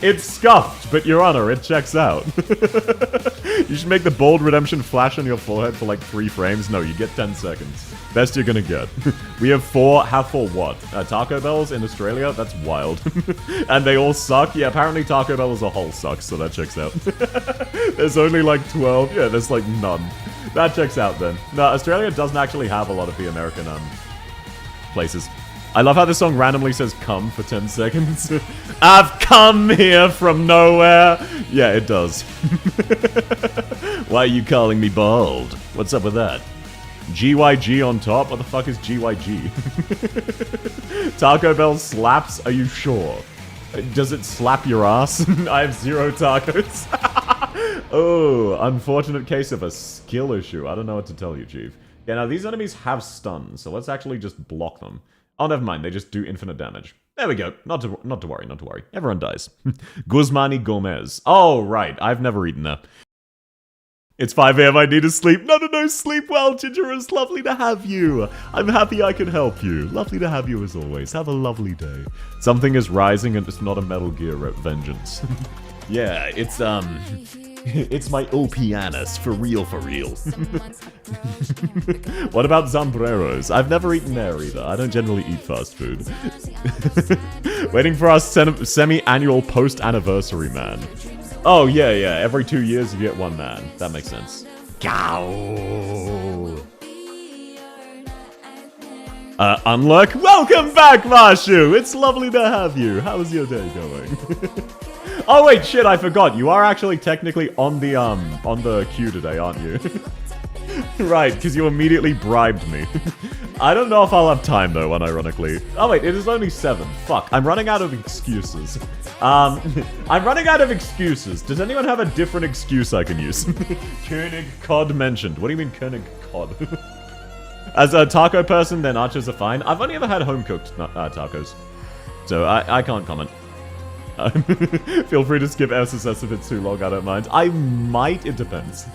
It's scuffed, but Your Honor, it checks out. You should make the bold redemption flash on your forehead for like 3 frames. No, you get 10 seconds. Best you're gonna get. We have 4. Have 4 what? Taco Bells in Australia? That's wild. And they all suck? Yeah, apparently Taco Bell as a whole sucks, so that checks out. There's only like 12. Yeah, there's like none. That checks out then. No, Australia doesn't actually have a lot of the American places. I love how this song randomly says come for 10 seconds. I've come here from nowhere. Yeah, it does. Why are you calling me bald? What's up with that? GYG on top? What the fuck is GYG? Taco Bell slaps? Are you sure? Does it slap your ass? I have 0 tacos. Oh, unfortunate case of a skill issue. I don't know what to tell you, Chief. Yeah, now these enemies have stuns, so let's actually just block them. Oh, never mind. They just do infinite damage. There we go. Not to worry, not to worry. Everyone dies. Guzmani Gomez. Oh, right. I've never eaten that. It's 5 AM. I need to sleep. No. Sleep well, Ginger. It's lovely to have you. I'm happy I can help you. Lovely to have you as always. Have a lovely day. Something is rising and it's not a Metal Gear vengeance. Yeah, it's, it's my pianist, for real, for real. What about sombreros? I've never eaten there either. I don't generally eat fast food. Waiting for our semi-annual post-anniversary, man. Oh, yeah, every 2 years you get one man. That makes sense. Gow! Unluck, welcome back, Marshu! It's lovely to have you. How's your day going? Oh wait, shit, I forgot. You are actually technically on the queue today, aren't you? Right, because you immediately bribed me. I don't know if I'll have time though, unironically. Oh wait, it is only 7. Fuck, I'm running out of excuses. I'm running out of excuses. Does anyone have a different excuse I can use? Koenig Cod mentioned. What do you mean Koenig Cod? As a taco person, then nachos are fine. I've only ever had home-cooked tacos. So I can't comment. Feel free to skip SSS if it's too long, I don't mind. I might, it depends.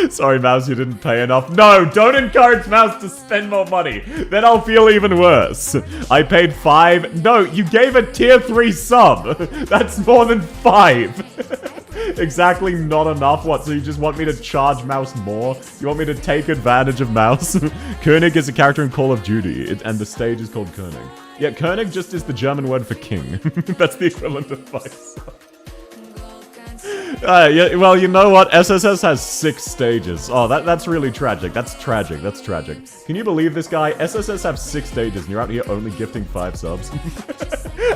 Sorry, Mouse, you didn't pay enough. No, don't encourage Mouse to spend more money. Then I'll feel even worse. I paid 5. No, you gave a tier 3 sub. That's more than 5. Exactly not enough. What, so you just want me to charge Mouse more? You want me to take advantage of Mouse? Koenig is a character in Call of Duty, and the stage is called Koenig. Yeah, Koenig just is the German word for king. That's the equivalent of 5. Yeah, well, you know what? SSS has 6 stages. Oh, that's really tragic. That's tragic. That's tragic. Can you believe this guy? SSS have 6 stages, and you're out here only gifting 5 subs?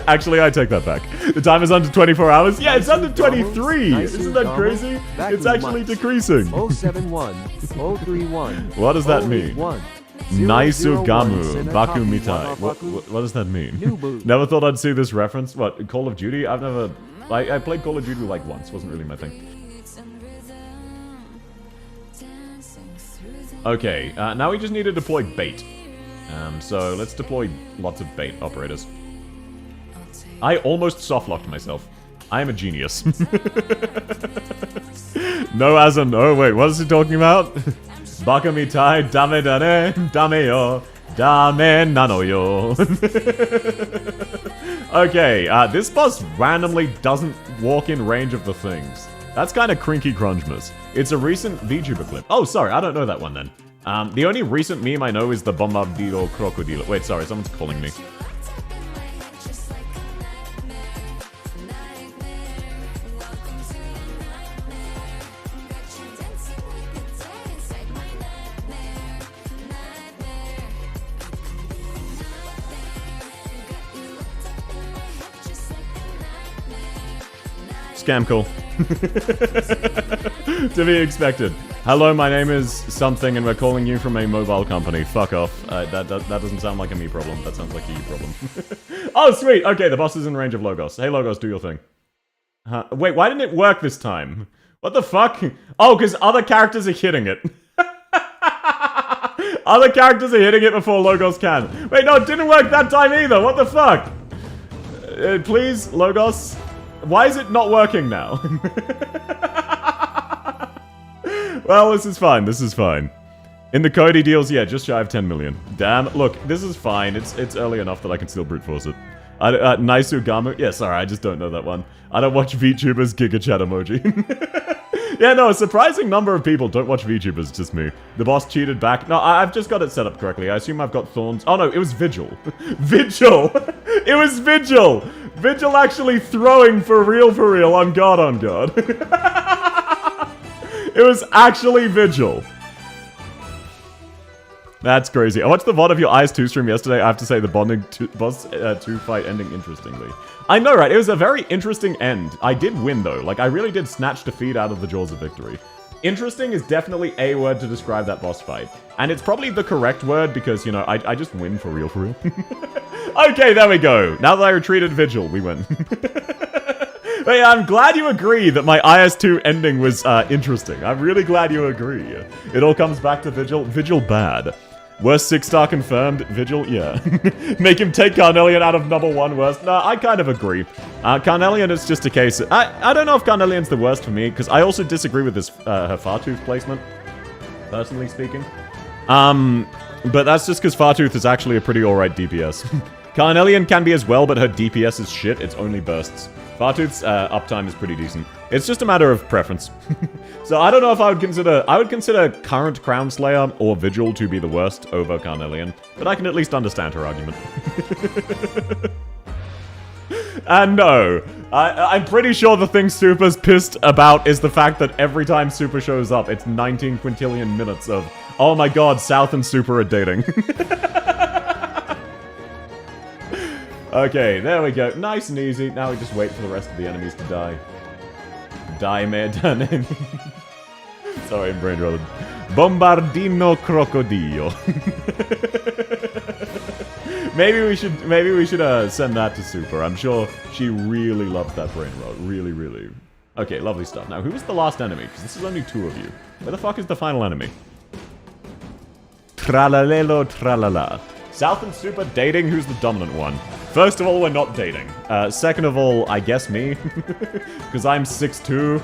Actually, I take that back. The time is under 24 hours? Yeah, it's under 23! Isn't that crazy? It's actually decreasing. 071 031. What does that mean? Naisugamu Baku Mitai. What does that mean? Never thought I'd see this reference. What, Call of Duty? I've never... I played Call of Duty like once. Wasn't really my thing. Okay, now we just need to deploy bait. So let's deploy lots of bait operators. I almost softlocked myself. I am a genius. No as a no. Wait, what is he talking about? Baka mitai dame dane dame yo dame nano yo. Okay, this boss randomly doesn't walk in range of the things. That's kind of crinky crunchmas. It's a recent VTuber clip. Oh, sorry, I don't know that one then. The only recent meme I know is the Bombardiro Crocodilo. Wait, sorry, someone's calling me. Scam call. To be expected. Hello, my name is something and we're calling you from a mobile company. Fuck off. That doesn't sound like a me problem. That sounds like a you problem. Oh, sweet. Okay, the boss is in range of Logos. Hey, Logos, do your thing. Wait, why didn't it work this time? What the fuck? Oh, because other characters are hitting it. Other characters are hitting it before Logos can. Wait, no, it didn't work that time either. What the fuck? Please, Logos. Why is it not working now? Well, this is fine. This is fine. In the Cody deals, yeah, just shy of 10 million. Damn. Look, this is fine. It's early enough that I can still brute force it. Naisugamu? Yeah, sorry, I just don't know that one. I don't watch VTubers, Giga Chat emoji. Yeah, no, a surprising number of people don't watch VTubers, just me. The boss cheated back. No, I've just got it set up correctly. I assume I've got thorns. Oh no, it was Vigil. Vigil! It was Vigil! Vigil actually throwing for real on God on God. It was actually Vigil. That's crazy. I watched the VOD of your IS-2 stream yesterday. I have to say the boss 2 fight ending interestingly. I know, right? It was a very interesting end. I did win, though. Like, I really did snatch defeat out of the jaws of victory. Interesting is definitely a word to describe that boss fight. And it's probably the correct word because, you know, I just win for real. Okay, there we go. Now that I retreated Vigil, we win. Hey, I'm glad you agree that my IS-2 ending was interesting. I'm really glad you agree. It all comes back to Vigil. Vigil bad. Worst 6-star confirmed. Vigil, yeah. Make him take Carnelian out of number 1 worst. Nah, I kind of agree. Carnelian is just a case... I don't know if Carnelian's the worst for me, because I also disagree with this her Fartooth placement, personally speaking. But that's just because Fartooth is actually a pretty alright DPS. Carnelian can be as well, but her DPS is shit. It's only bursts. Fartooth's uptime is pretty decent. It's just a matter of preference. So I don't know if I would consider... I would consider current Crown Slayer or Vigil to be the worst over Carnelian, but I can at least understand her argument. And no, I'm pretty sure the thing Super's pissed about is the fact that every time Super shows up, it's 19 quintillion minutes of, oh my god, South and Super are dating. Okay, there we go. Nice and easy. Now we just wait for the rest of the enemies to die. Die, man. Sorry, I'm brain rolling. Bombardino crocodillo. Maybe we should send that to Super. I'm sure she really loves that brain roll. Really. Okay, lovely stuff. Now, who was the last enemy? Because this is only 2 of you. Where the fuck is the final enemy? Tralalelo tralala. South and Super dating? Who's the dominant one? First of all, we're not dating. Second of all, I guess me. Because I'm 6'2".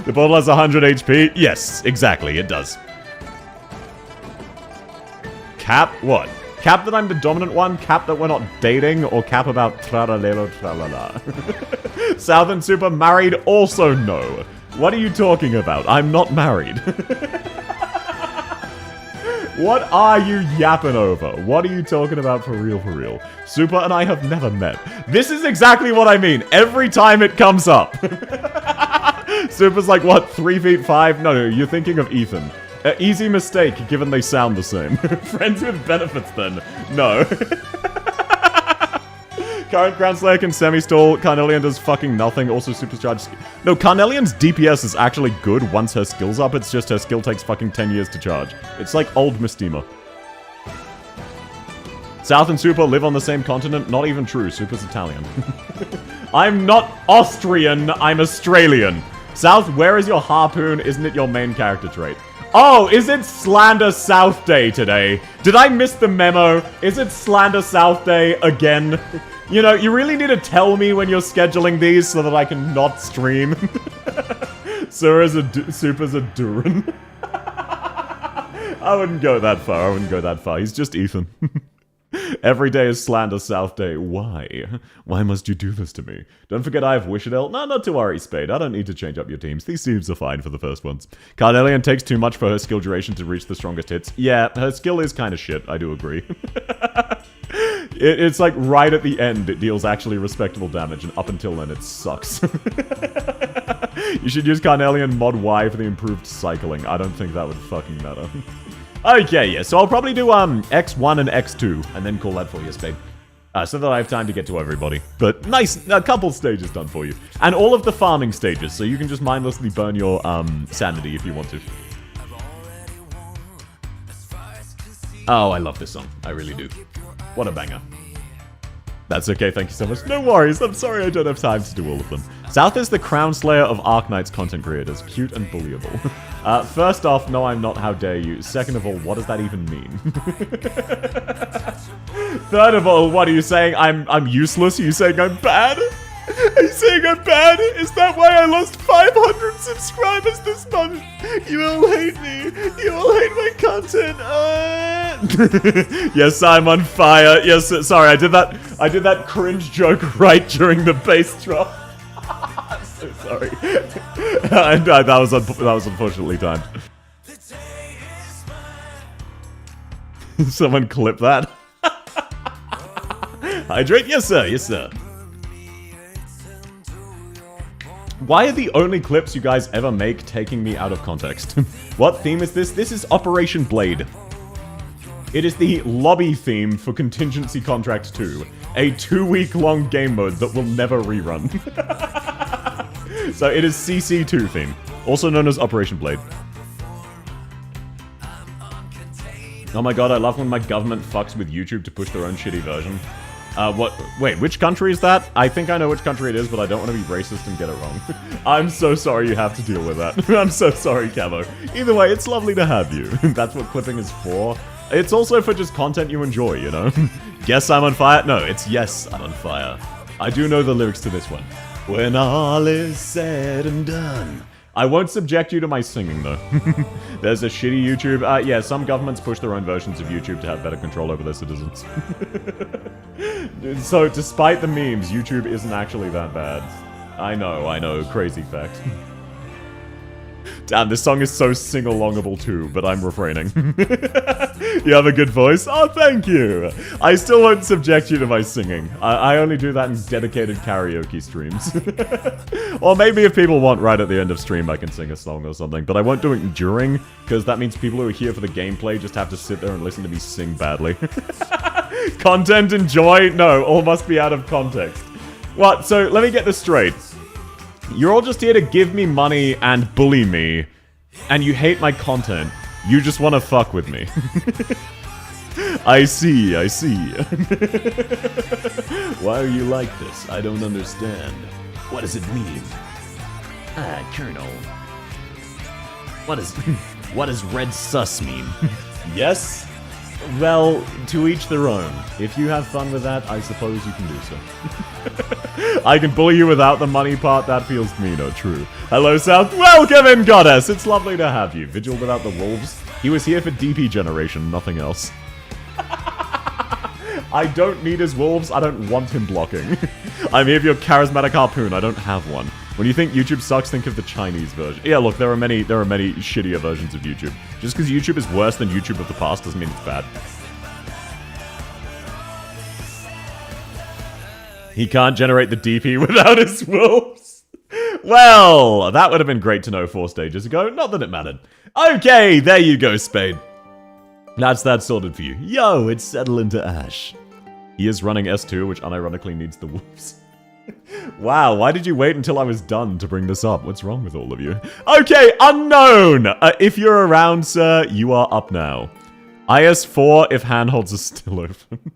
The bottle has 100 HP? Yes, exactly, it does. Cap what? Cap that I'm the dominant one? Cap that we're not dating? Or cap about traralelo tralala? South and Super married? Also no. What are you talking about? I'm not married. What are you yapping over? What are you talking about for real? Super and I have never met. This is exactly what I mean. Every time it comes up. Super's like, what, 3'5"? No, you're thinking of Ethan. Easy mistake, given they sound the same. Friends with benefits, then. No. Current Crown Slayer can semi-stall. Carnelian does fucking nothing. Also supercharged. No, Carnelian's DPS is actually good once her skill's up. It's just her skill takes fucking 10 years to charge. It's like old Mistima. South and Super live on the same continent. Not even true. Super's Italian. I'm not Austrian. I'm Australian. South, where is your harpoon? Isn't it your main character trait? Oh, is it Slander South Day today? Did I miss the memo? Is it Slander South Day again? You know, you really need to tell me when you're scheduling these so that I can not stream. Super's a Duran. I wouldn't go that far. He's just Ethan. Every day is Slander South Day. Why? Why must you do this to me? Don't forget I have Wishadel. No, not to worry, Spade. I don't need to change up your teams. These teams are fine for the first ones. Carnelian takes too much for her skill duration to reach the strongest hits. Yeah, her skill is kind of shit. I do agree. It's like right at the end it deals actually respectable damage, and up until then it sucks. You should use Carnelian mod Y for the improved cycling. I don't think that would fucking matter. Okay, yeah, so I'll probably do X1 and X2, and then call that for you, Spade. So that I have time to get to everybody. But nice, a couple stages done for you. And all of the farming stages, so you can just mindlessly burn your sanity if you want to. Oh, I love this song. I really do. What a banger. That's okay, thank you so much. No worries, I'm sorry I don't have time to do all of them. South is the crown slayer of Arknights content creators. Cute and bullyable. First off, no I'm not, how dare you. Second of all, what does that even mean? Third of all, what are you saying? I'm useless? Are you saying I'm bad? Are you saying I'm bad? Is that why I lost 500 subscribers this month? You all hate me. You all hate my content. Yes, I'm on fire. Yes, sorry, I did that cringe joke right during the bass drop. I'm so sorry. that was unfortunately timed. Someone clip that. Hydrate? Yes, sir. Yes, sir. Why are the only clips you guys ever make taking me out of context? What theme is this? This is Operation Blade. It is the lobby theme for Contingency Contract 2, a 2-week-long game mode that will never rerun. So it is CC2 theme, also known as Operation Blade. Oh my god, I love when my government fucks with YouTube to push their own shitty version. Wait, which country is that? I think I know which country it is, but I don't want to be racist and get it wrong. I'm so sorry you have to deal with that. I'm so sorry, Camo. Either way, it's lovely to have you. That's what clipping is for. It's also for just content you enjoy, you know? Guess I'm on fire? No, it's yes, I'm on fire. I do know the lyrics to this one. When all is said and done. I won't subject you to my singing, though. There's a shitty YouTube. Yeah, some governments push their own versions of YouTube to have better control over their citizens. So, despite the memes, YouTube isn't actually that bad. I know, crazy fact. Damn, this song is so sing-alongable too, but I'm refraining. You have a good voice? Oh, thank you! I still won't subject you to my singing. I only do that in dedicated karaoke streams. Or maybe if people want right at the end of stream, I can sing a song or something, but I won't do it during, because that means people who are here for the gameplay just have to sit there and listen to me sing badly. Content enjoy? No, all must be out of context. What? So, let me get this straight. You're all just here to give me money and bully me, and you hate my content. You just want to fuck with me. I see. Why are you like this? I don't understand. What does it mean? Colonel. What does red sus mean? Yes? Well, to each their own. If you have fun with that, I suppose you can do so. I can bully you without the money part, that feels mean, oh true. Hello South, welcome in Goddess! It's lovely to have you. Vigil without the wolves. He was here for DP generation, nothing else. I don't need his wolves, I don't want him blocking. I'm here for your charismatic harpoon, I don't have one. When you think YouTube sucks, think of the Chinese version. Yeah, look, there are many shittier versions of YouTube. Just because YouTube is worse than YouTube of the past doesn't mean it's bad. He can't generate the DP without his wolves. Well, that would have been great to know 4 stages ago. Not that it mattered. Okay, there you go, Spade. That's that sorted for you. Yo, it's settled into ash. He is running S2, which unironically needs the wolves. Wow, why did you wait until I was done to bring this up? What's wrong with all of you? Okay, unknown! If you're around, sir, you are up now. IS4 if handholds are still open.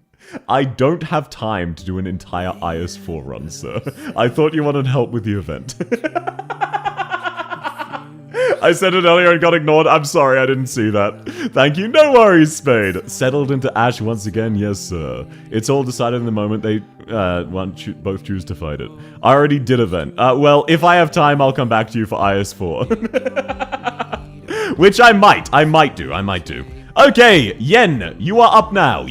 I don't have time to do an entire IS4 run, sir. I thought you wanted help with the event. I said it earlier and got ignored. I'm sorry, I didn't see that. Thank you. No worries, Spade. Settled into ash once again, yes, sir. It's all decided in the moment they both choose to fight it. I already did event. Well, if I have time, I'll come back to you for IS4. Which I might do. Okay, Yen, you are up now.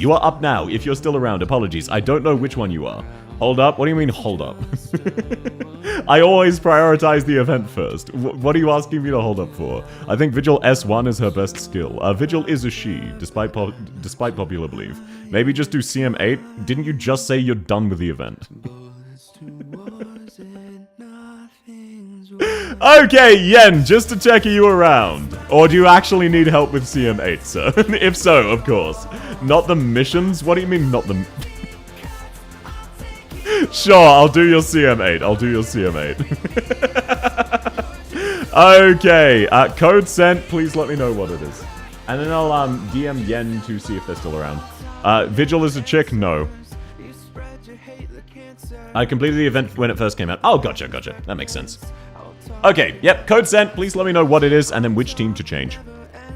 If you're still around, apologies. I don't know which one you are. Hold up? What do you mean, hold up? I always prioritize the event first. What are you asking me to hold up for? I think Vigil S1 is her best skill. Vigil is a she, despite popular belief. Maybe just do CM8? Didn't you just say you're done with the event? Okay, Yen, just to check, are you around? Or do you actually need help with CM8, sir? If so, of course. Not the missions? What do you mean, not the... Sure, I'll do your CM8. I'll do your CM8. Okay, code sent. Please let me know what it is. And then I'll DM Yen to see if they're still around. Vigil is a chick? No. I completed the event when it first came out. Oh, gotcha. That makes sense. Okay, yep, code sent. Please let me know what it is and then which team to change.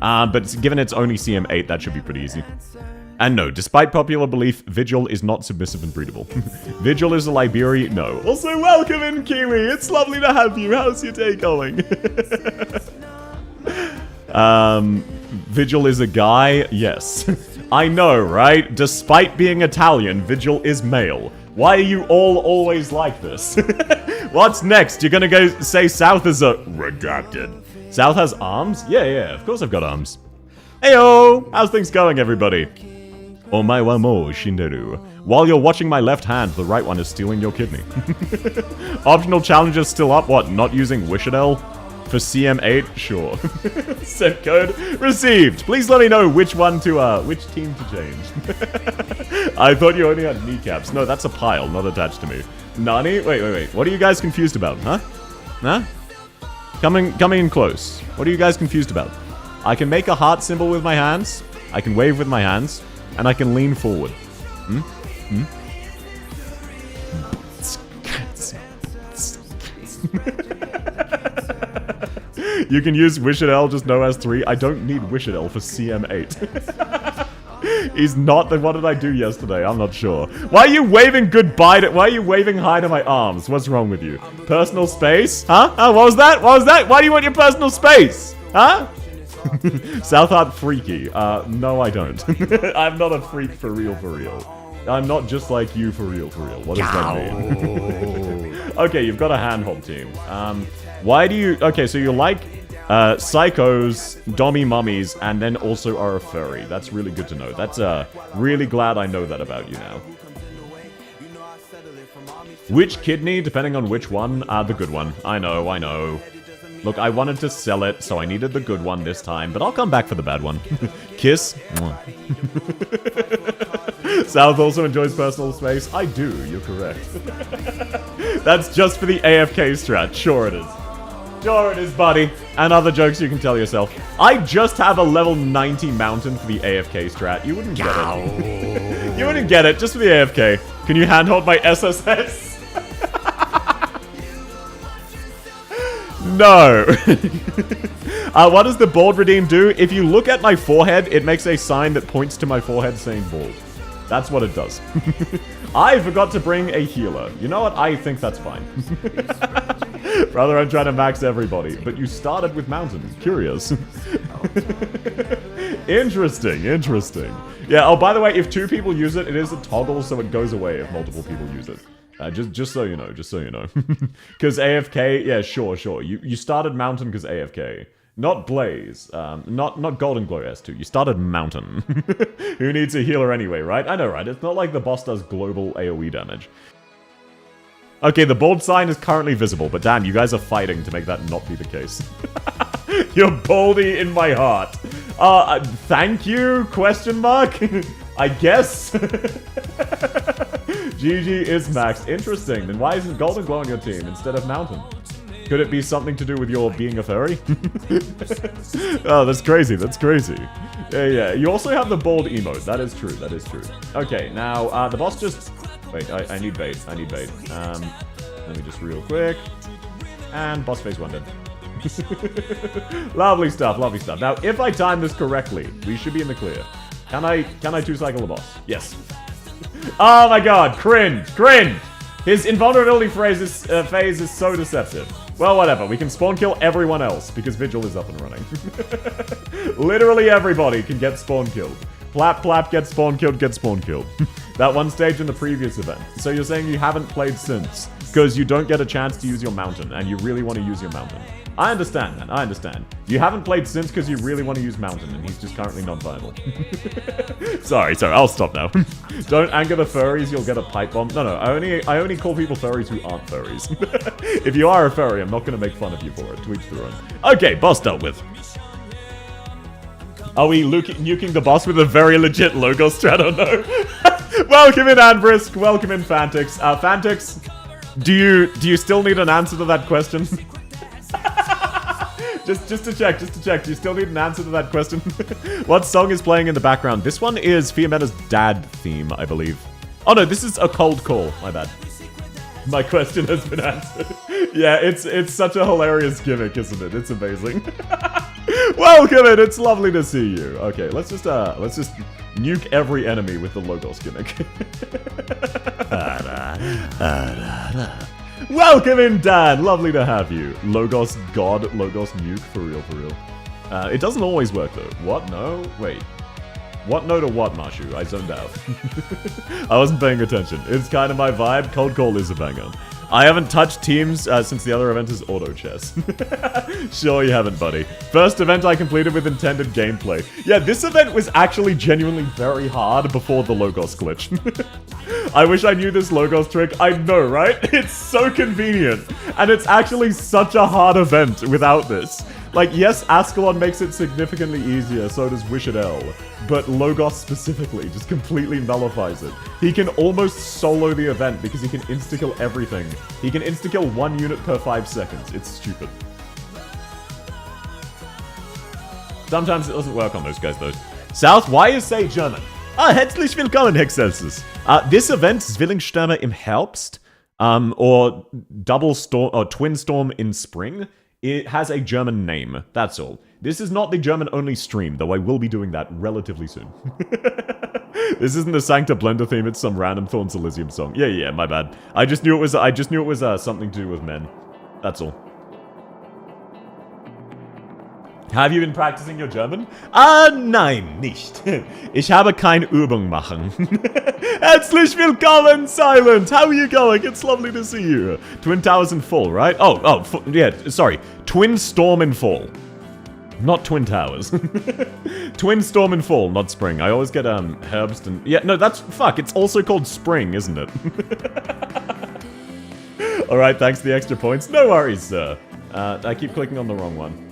But given it's only CM8, that should be pretty easy. And no, despite popular belief, Vigil is not submissive and breedable. Vigil is a Liberi? No. Also, welcome in, Kiwi. It's lovely to have you. How's your day going? Vigil is a guy? Yes. I know, right? Despite being Italian, Vigil is male. Why are you all always like this? What's next? You're gonna go say South is a... Redacted. South has arms? Yeah, of course I've got arms. Heyo! How's things going, everybody? Omae wa mou shinderu. While you're watching my left hand, the right one is stealing your kidney. Optional challenges still up. What, not using Wishadel? For CM8? Sure. Sent code received. Please let me know which one to, which team to change. I thought you only had kneecaps. No, that's a pile, not attached to me. Nani? Wait. What are you guys confused about, huh? Huh? Coming in close. What are you guys confused about? I can make a heart symbol with my hands. I can wave with my hands. And I can lean forward. You can use Wishadel, just no S3. I don't need Wishadel for CM8. He's not the... What did I do yesterday? I'm not sure. Why are you waving goodbye to... Why are you waving hi to my arms? What's wrong with you? Personal space? Huh? Oh, what was that? What was that? Why do you want your personal space? Huh? Southheart freaky. No, I don't. I'm not a freak for real. I'm not just like you for real. What does that mean? Okay, you've got a handhold team. Why do you... Okay, so you like psychos, dommy mummies, and then also are a furry. That's really good to know. That's really glad I know that about you now. Which kidney, depending on which one? The good one. I know. Look, I wanted to sell it, so I needed the good one this time, but I'll come back for the bad one. Kiss? South also enjoys personal space. I do, you're correct. That's just for the AFK strat. Sure it is. Sure it is, buddy. And other jokes you can tell yourself. I just have a level 90 mountain for the AFK strat. You wouldn't get it. You wouldn't get it, just for the AFK. Can you handhold my SSS? No. What does the bald redeem do? If you look at my forehead, it makes a sign that points to my forehead saying bald. That's what it does. I forgot to bring a healer. You know what? I think that's fine. Brother, I'm trying to max everybody. But you started with mountain. Curious. Interesting. Yeah, oh, by the way, if 2 people use it, it is a toggle, so it goes away if multiple people use it. Just so you know. Because AFK, yeah, sure. You started Mountain because AFK. Not Blaze. Not Golden Glow S2. You started Mountain. Who needs a healer anyway, right? I know, right? It's not like the boss does global AoE damage. Okay, the bold sign is currently visible, but damn, you guys are fighting to make that not be the case. You're baldy in my heart. Thank you? Question mark? I guess? GG is maxed. Interesting. Then why isn't Golden Glow on your team instead of Mountain? Could it be something to do with your being a furry? Oh, that's crazy. Yeah. You also have the bold emote. That is true. Okay, now, the boss just... Wait, I need bait. Let me just real quick. And boss phase 1 dead. Lovely stuff. Now, if I time this correctly, we should be in the clear. Can I 2-cycle the boss? Yes. Oh my god, cringe! His invulnerability phase is so deceptive. Well, whatever, we can spawn kill everyone else, because Vigil is up and running. Literally everybody can get spawn killed. Plap gets spawn killed. That one stage in the previous event. So you're saying you haven't played since, because you don't get a chance to use your mountain, and you really want to use your mountain. I understand, man. You haven't played since because you really want to use Mountain, and he's just currently not viable. Sorry, I'll stop now. Don't anger the furries, you'll get a pipe bomb. No, I only call people furries who aren't furries. If you are a furry, I'm not going to make fun of you for it. To each their own. Okay, boss dealt with. Are we nuking the boss with a very legit logo strat or no? Welcome in, Anbrisk. Welcome in, Fantix. Fantix, do you still need an answer to that question? just to check. Do you still need an answer to that question? What song is playing in the background? This one is Fiametta's dad theme, I believe. Oh no, this is a cold call. My bad. My question has been answered. Yeah, it's such a hilarious gimmick, isn't it? It's amazing. Welcome in. It's lovely to see you. Okay, let's just nuke every enemy with the Logos gimmick. Welcome in, Dan. Lovely to have you. Logos God, Logos nuke, for real, for real. It doesn't always work though. What? No? Wait. What no to what, Marshu? I zoned out. I wasn't paying attention. It's kind of my vibe. Cold Call is a banger. I haven't touched teams since the other event is auto chess. Sure you haven't, buddy. First event I completed with intended gameplay. Yeah, this event was actually genuinely very hard before the Logos glitch. I wish I knew this Logos trick. I know, right? It's so convenient. And it's actually such a hard event without this. Like, yes, Ascalon makes it significantly easier, so does Wish It L. But Logos specifically just completely nullifies it. He can almost solo the event because he can insta-kill everything. He can insta-kill 1 unit per 5 seconds. It's stupid. Sometimes it doesn't work on those guys, though. South, why is say German? Herzlich willkommen, Hexelsis. This event, Zwillingsstürme im Herbst, or Double Storm, or Twin Storm in Spring, it has a German name, that's all. This is not the German-only stream, though I will be doing that relatively soon. This isn't the Sancta Blender theme, it's some random Thorns Elysium song. Yeah, my bad. I just knew it was something to do with men. That's all. Have you been practicing your German? Nein, nicht. Ich habe keine Übung machen. Herzlich willkommen, Silent! How are you going? It's lovely to see you. Twin Towers in Fall, right? Yeah, sorry. Twin Storm in Fall. Not Twin Towers. Twin Storm in Fall, not Spring. I always get, Herbst and... Yeah, no, that's... Fuck, it's also called Spring, isn't it? Alright, thanks for the extra points. No worries, sir. I keep clicking on the wrong one.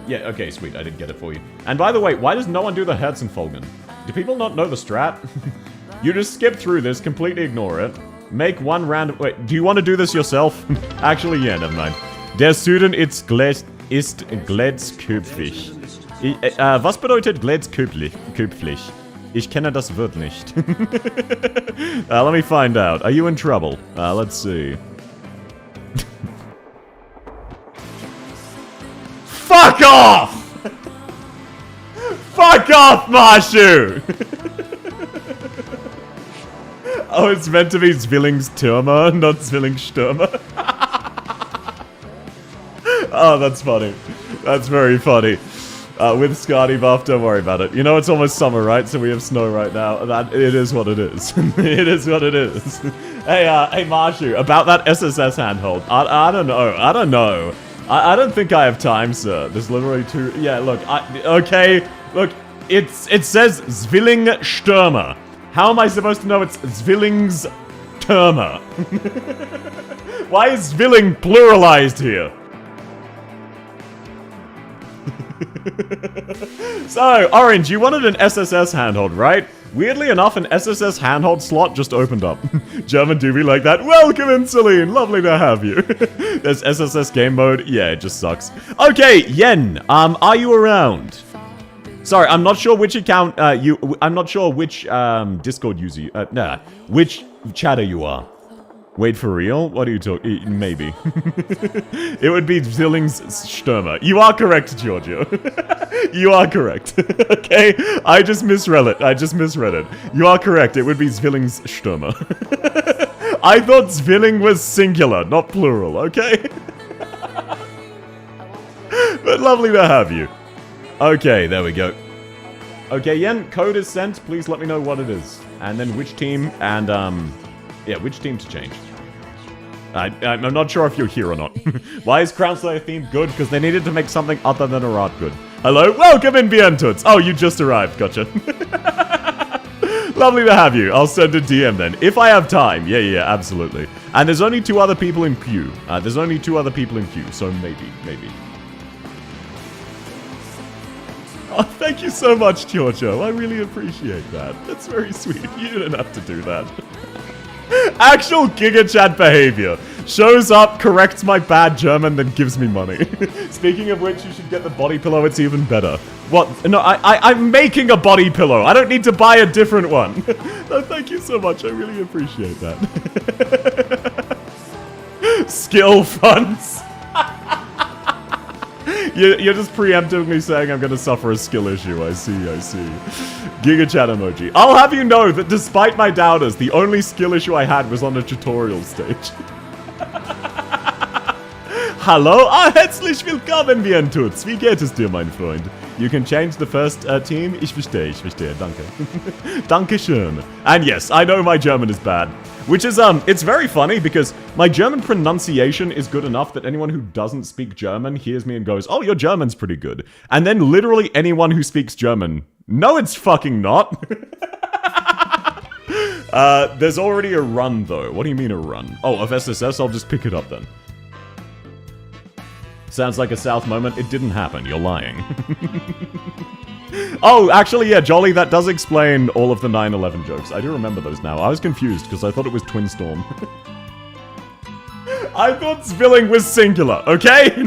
Yeah, okay, sweet, I did get it for you. And by the way, why does no one do the Herzenfolgen? Do people not know the strat? You just skip through this, completely ignore it. Make one random... Wait, do you want to do this yourself? Actually, yeah, never mind. Der Süden ist glätzköpfig. Was bedeutet glätzköpfig? Ich kenne das Wort nicht. Let me find out. Are you in trouble? Let's see. Fuck off! Fuck off, Marshu! Oh, it's meant to be Zwillingstürmer, not Zwillingsstürmer. Oh, that's funny. That's very funny. With Scotty buff, don't worry about it. You know it's almost summer, right? So we have snow right now. It is what it is. It is what it is. Hey, Marshu, about that SSS handhold. I don't know. I don't think I have time, sir. There's literally two... Yeah, look, okay, look, it says Zwillingsstürmer. How am I supposed to know it's Zwillingstürmer? Why is Zwilling pluralized here? So, Orange, you wanted an SSS handhold, right? Weirdly enough, an SSS handhold slot just opened up. German do be like that. Welcome in, Celine. Lovely to have you. There's SSS game mode. Yeah, it just sucks. Okay, Yen, are you around? Sorry, I'm not sure which account I'm not sure which Discord user which chatter you are. Wait, for real? What are you talking? Maybe. It would be Zwillingsstürmer. You are correct, Giorgio. You are correct. Okay? I just misread it. You are correct. It would be Zwillingsstürmer. I thought Zwilling was singular, not plural, okay? But lovely to have you. Okay, there we go. Okay, Yen, code is sent. Please let me know what it is. And then which team, and, yeah, which team to change. I'm not sure if you're here or not. Why is Crown Slayer theme good? Because they needed to make something other than a rat good. Hello? Welcome in, Vientuts! Oh, you just arrived. Gotcha. Lovely to have you. I'll send a DM then. If I have time. Yeah, absolutely. And there's only 2 other people in queue. So maybe. Oh, thank you so much, Giorgio. I really appreciate that. That's very sweet. You didn't have to do that. Actual Giga Chat behavior. Shows up, corrects my bad German, then gives me money. Speaking of which, you should get the body pillow. It's even better. What? No, I'm making a body pillow. I don't need to buy a different one. No, thank you so much. I really appreciate that. Skill funds. You're just preemptively saying I'm going to suffer a skill issue. I see. Giga chat emoji. I'll have you know that despite my doubters, the only skill issue I had was on a tutorial stage. Hallo, herzlich willkommen, wie ein Tutz. Wie geht es dir, mein Freund? You can change the first team. Ich verstehe. Danke. Dankeschön. And yes, I know my German is bad. Which is, it's very funny because my German pronunciation is good enough that anyone who doesn't speak German hears me and goes, oh, your German's pretty good. And then literally anyone who speaks German, no, it's fucking not. There's already a run, though. What do you mean a run? Oh, of SSS? I'll just pick it up then. Sounds like a South moment. It didn't happen. You're lying. Oh, actually, yeah, Jolly, that does explain all of the 9/11 jokes. I do remember those now. I was confused because I thought it was Twin Storm. I thought Zwilling was singular, okay?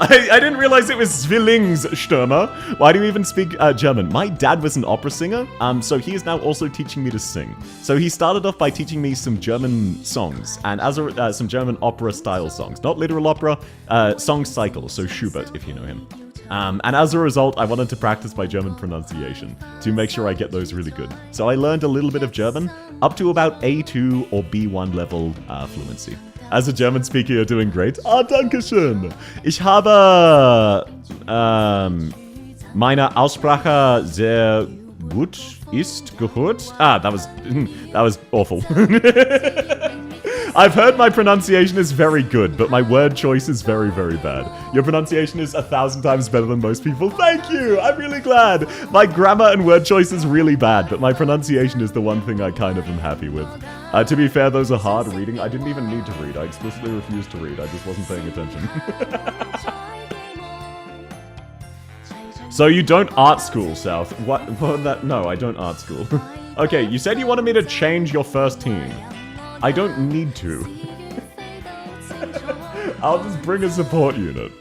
I didn't realize it was Zwillingsstürmer. Why do you even speak German? My dad was an opera singer, so he is now also teaching me to sing. So he started off by teaching me some German songs, and some German opera-style songs. Not literal opera, song cycles, so Schubert, if you know him. And as a result, I wanted to practice my German pronunciation to make sure I get those really good. So I learned a little bit of German, up to about A2 or B1 level fluency. As a German speaker, you're doing great. Ah, dankeschön. Ich habe meine Aussprache sehr gut ist gehört. Ah, that was awful. I've heard my pronunciation is very good, but my word choice is very, very bad. Your pronunciation is 1,000 times better than most people. Thank you! I'm really glad! My grammar and word choice is really bad, but my pronunciation is the one thing I kind of am happy with. To be fair, those are hard reading. I didn't even need to read. I explicitly refused to read. I just wasn't paying attention. So you don't art school, South. What that? No, I don't art school. Okay, you said you wanted me to change your first team. I don't need to. I'll just bring a support unit.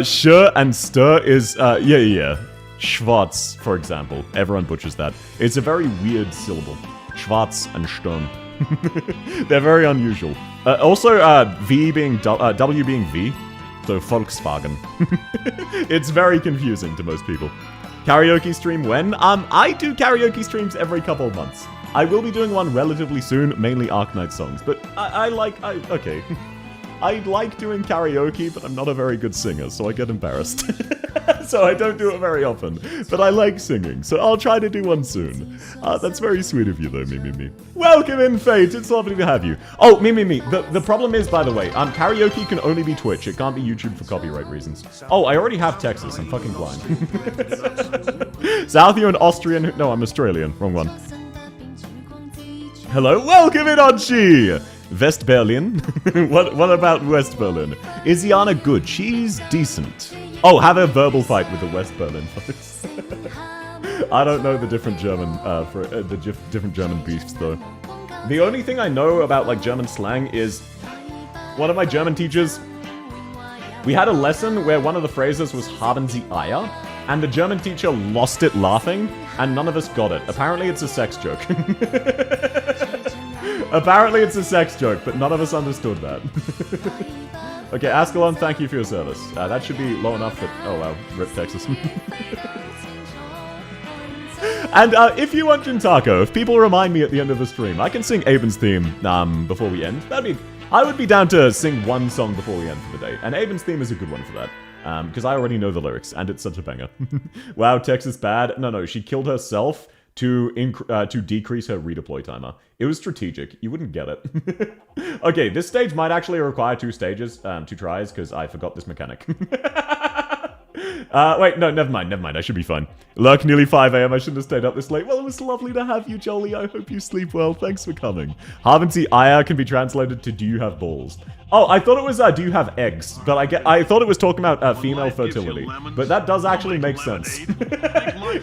Sure and stir is, yeah. Schwarz, for example. Everyone butchers that. It's a very weird syllable. Schwarz and Sturm. They're very unusual. Also, W being V. So, Volkswagen. It's very confusing to most people. Karaoke stream when? I do karaoke streams every couple of months. I will be doing one relatively soon, mainly Arknights songs, but okay. I like doing karaoke, but I'm not a very good singer, so I get embarrassed. So I don't do it very often, but I like singing, so I'll try to do one soon. That's very sweet of you, though, me. Welcome in, Fate. It's lovely to have you. Oh, me. The problem is, by the way, karaoke can only be Twitch. It can't be YouTube for copyright reasons. Oh, I already have Texas. I'm fucking blind. South, you're an Austrian. No, I'm Australian. Wrong one. Hello, welcome in, Onchi! West Berlin? What about West Berlin? Is Iana good? She's decent. Oh, have a verbal fight with the West Berlin folks. I don't know the different German different German beefs though. The only thing I know about like German slang is one of my German teachers. We had a lesson where one of the phrases was "Haben Sie Eier?" and the German teacher lost it laughing, and none of us got it. Apparently, it's a sex joke. Apparently it's a sex joke, but none of us understood that. Okay, Ascalon, thank you for your service. That should be low enough that... Oh wow, rip Texas. And if you want Jintako, if people remind me at the end of the stream, I can sing Aben's theme before we end. I would be down to sing one song before we end for the day. And Aben's theme is a good one for that. Because I already know the lyrics, and it's such a banger. Wow, Texas bad. No, she killed herself to decrease her redeploy timer. It was strategic. You wouldn't get it. Okay, this stage might actually require 2 tries, because I forgot this mechanic. Wait, no, never mind. I should be fine. Lurk, nearly 5 a.m. I shouldn't have stayed up this late. Well, it was lovely to have you, Jolie. I hope you sleep well. Thanks for coming. Harvancy Aya can be translated to do you have balls? Oh, I thought it was do you have eggs? But I thought it was talking about female fertility. But that does actually make sense.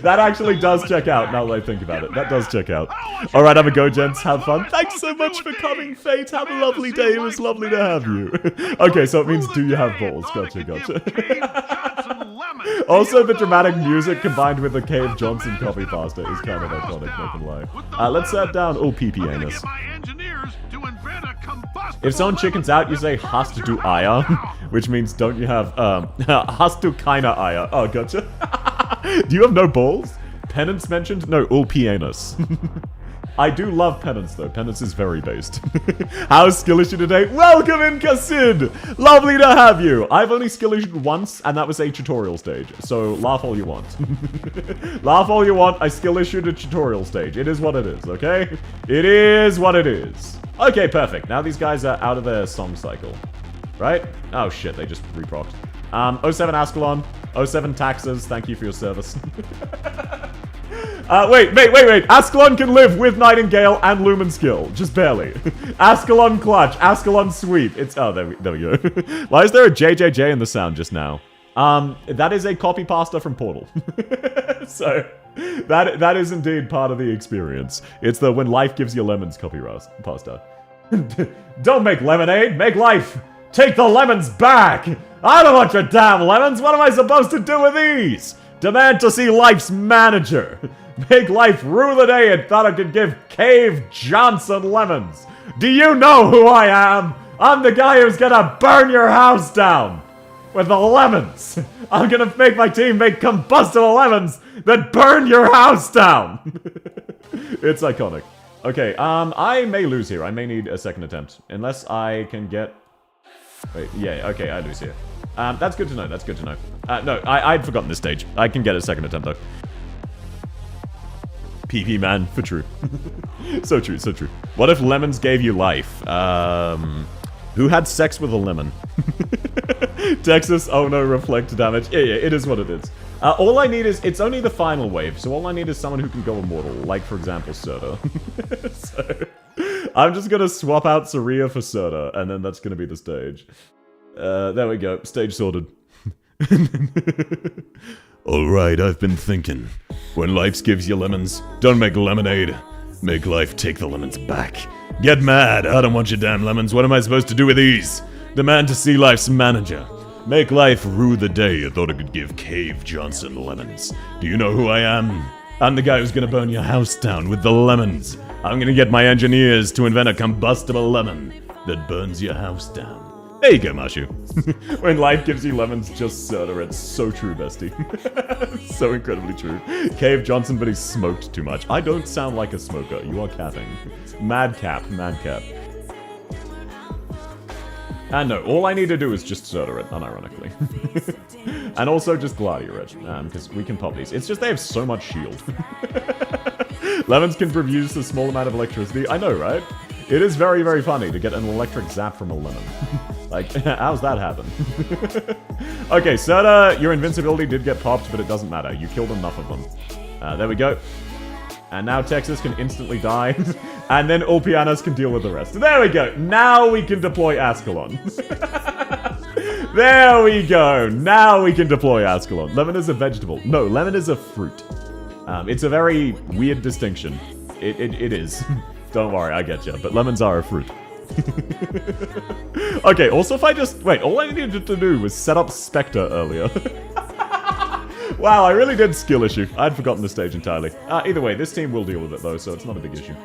That actually does check out now that I think about it. That does check out. Alright, have a go, gents. Have fun. Thanks so much for coming, Fate. Have a lovely day. It was lovely to have you. Okay, so it means do you have balls? Gotcha. Also, the dramatic music combined with the Cave Johnson copy pasta is kind of iconic, not gonna lie. Let's set down pee anus. If someone chickens out, you say has to do aya, which means don't you have has to kinda aya. Oh, gotcha. Do you have no balls? Penance mentioned? No, pee anus. I do love Penance, though. Penance is very based. How's skill issue today? Welcome in, Kassid! Lovely to have you! I've only skill issued once, and that was a tutorial stage. So, laugh all you want. Laugh all you want, I skill issued a tutorial stage. It is what it is, okay? It is what it is. Okay, perfect. Now these guys are out of their song cycle. Right? Oh shit, they just reprocced. 07 Ascalon, 07 Taxes, thank you for your service. Wait. Ascalon can live with Nightingale and Lumen Skill. Just barely. Ascalon Clutch. Ascalon Sweep. It's... Oh, there we go. Why is there a JJJ in the sound just now? That is a copy pasta from Portal. So, that is indeed part of the experience. It's the when life gives you lemons copy pasta. Don't make lemonade, make life. Take the lemons back. I don't want your damn lemons. What am I supposed to do with these? Demand to see life's manager. Make life rue the day and thought I could give Cave Johnson lemons. Do you know who I am? I'm the guy who's gonna burn your house down with the lemons. I'm gonna make my team make combustible lemons that burn your house down. It's iconic. Okay, I may lose here. I may need a second attempt. Unless I can get... Wait, yeah, okay, I lose here. That's good to know, that's good to know. No, I'd forgotten this stage. I can get a second attempt, though. PP, man, for true. So true, so true. What if lemons gave you life? Who had sex with a lemon? Texas, oh no, reflect damage. Yeah, it is what it is. All I need is, it's only the final wave, so all I need is someone who can go immortal, like, for example, Serta. So, I'm just gonna swap out Saria for Serta, and then that's gonna be the stage. There we go, stage sorted. Alright, I've been thinking. When life gives you lemons, don't make lemonade. Make life take the lemons back. Get mad, I don't want your damn lemons, what am I supposed to do with these? Demand to see life's manager. Make life rue the day you thought I could give Cave Johnson lemons. Do you know who I am? I'm the guy who's gonna burn your house down with the lemons. I'm gonna get my engineers to invent a combustible lemon that burns your house down. There you go, Mashu. When life gives you lemons, just Serta. It's so true, bestie. So incredibly true. Cave Johnson, but he smoked too much. I don't sound like a smoker. You are capping. Madcap. And no, all I need to do is just Serta it, unironically. And also just Gladio it, because we can pop these. It's just they have so much shield. Lemons can produce a small amount of electricity. I know, right? It is very, very funny to get an electric zap from a lemon. Like, how's that happen? Okay, Serta, your invincibility did get popped, but it doesn't matter. You killed enough of them. There we go. And now Texas can instantly die. And then all pianos can deal with the rest. There we go. Now we can deploy Ascalon. There we go. Now we can deploy Ascalon. Lemon is a vegetable. No, lemon is a fruit. It's a very weird distinction. It is. Don't worry, I get you. But lemons are a fruit. Okay, also if I just... Wait, all I needed to do was set up Spectre earlier. Wow, I really did skill issue. I'd forgotten the stage entirely. Either way, this team will deal with it though, so it's not a big issue.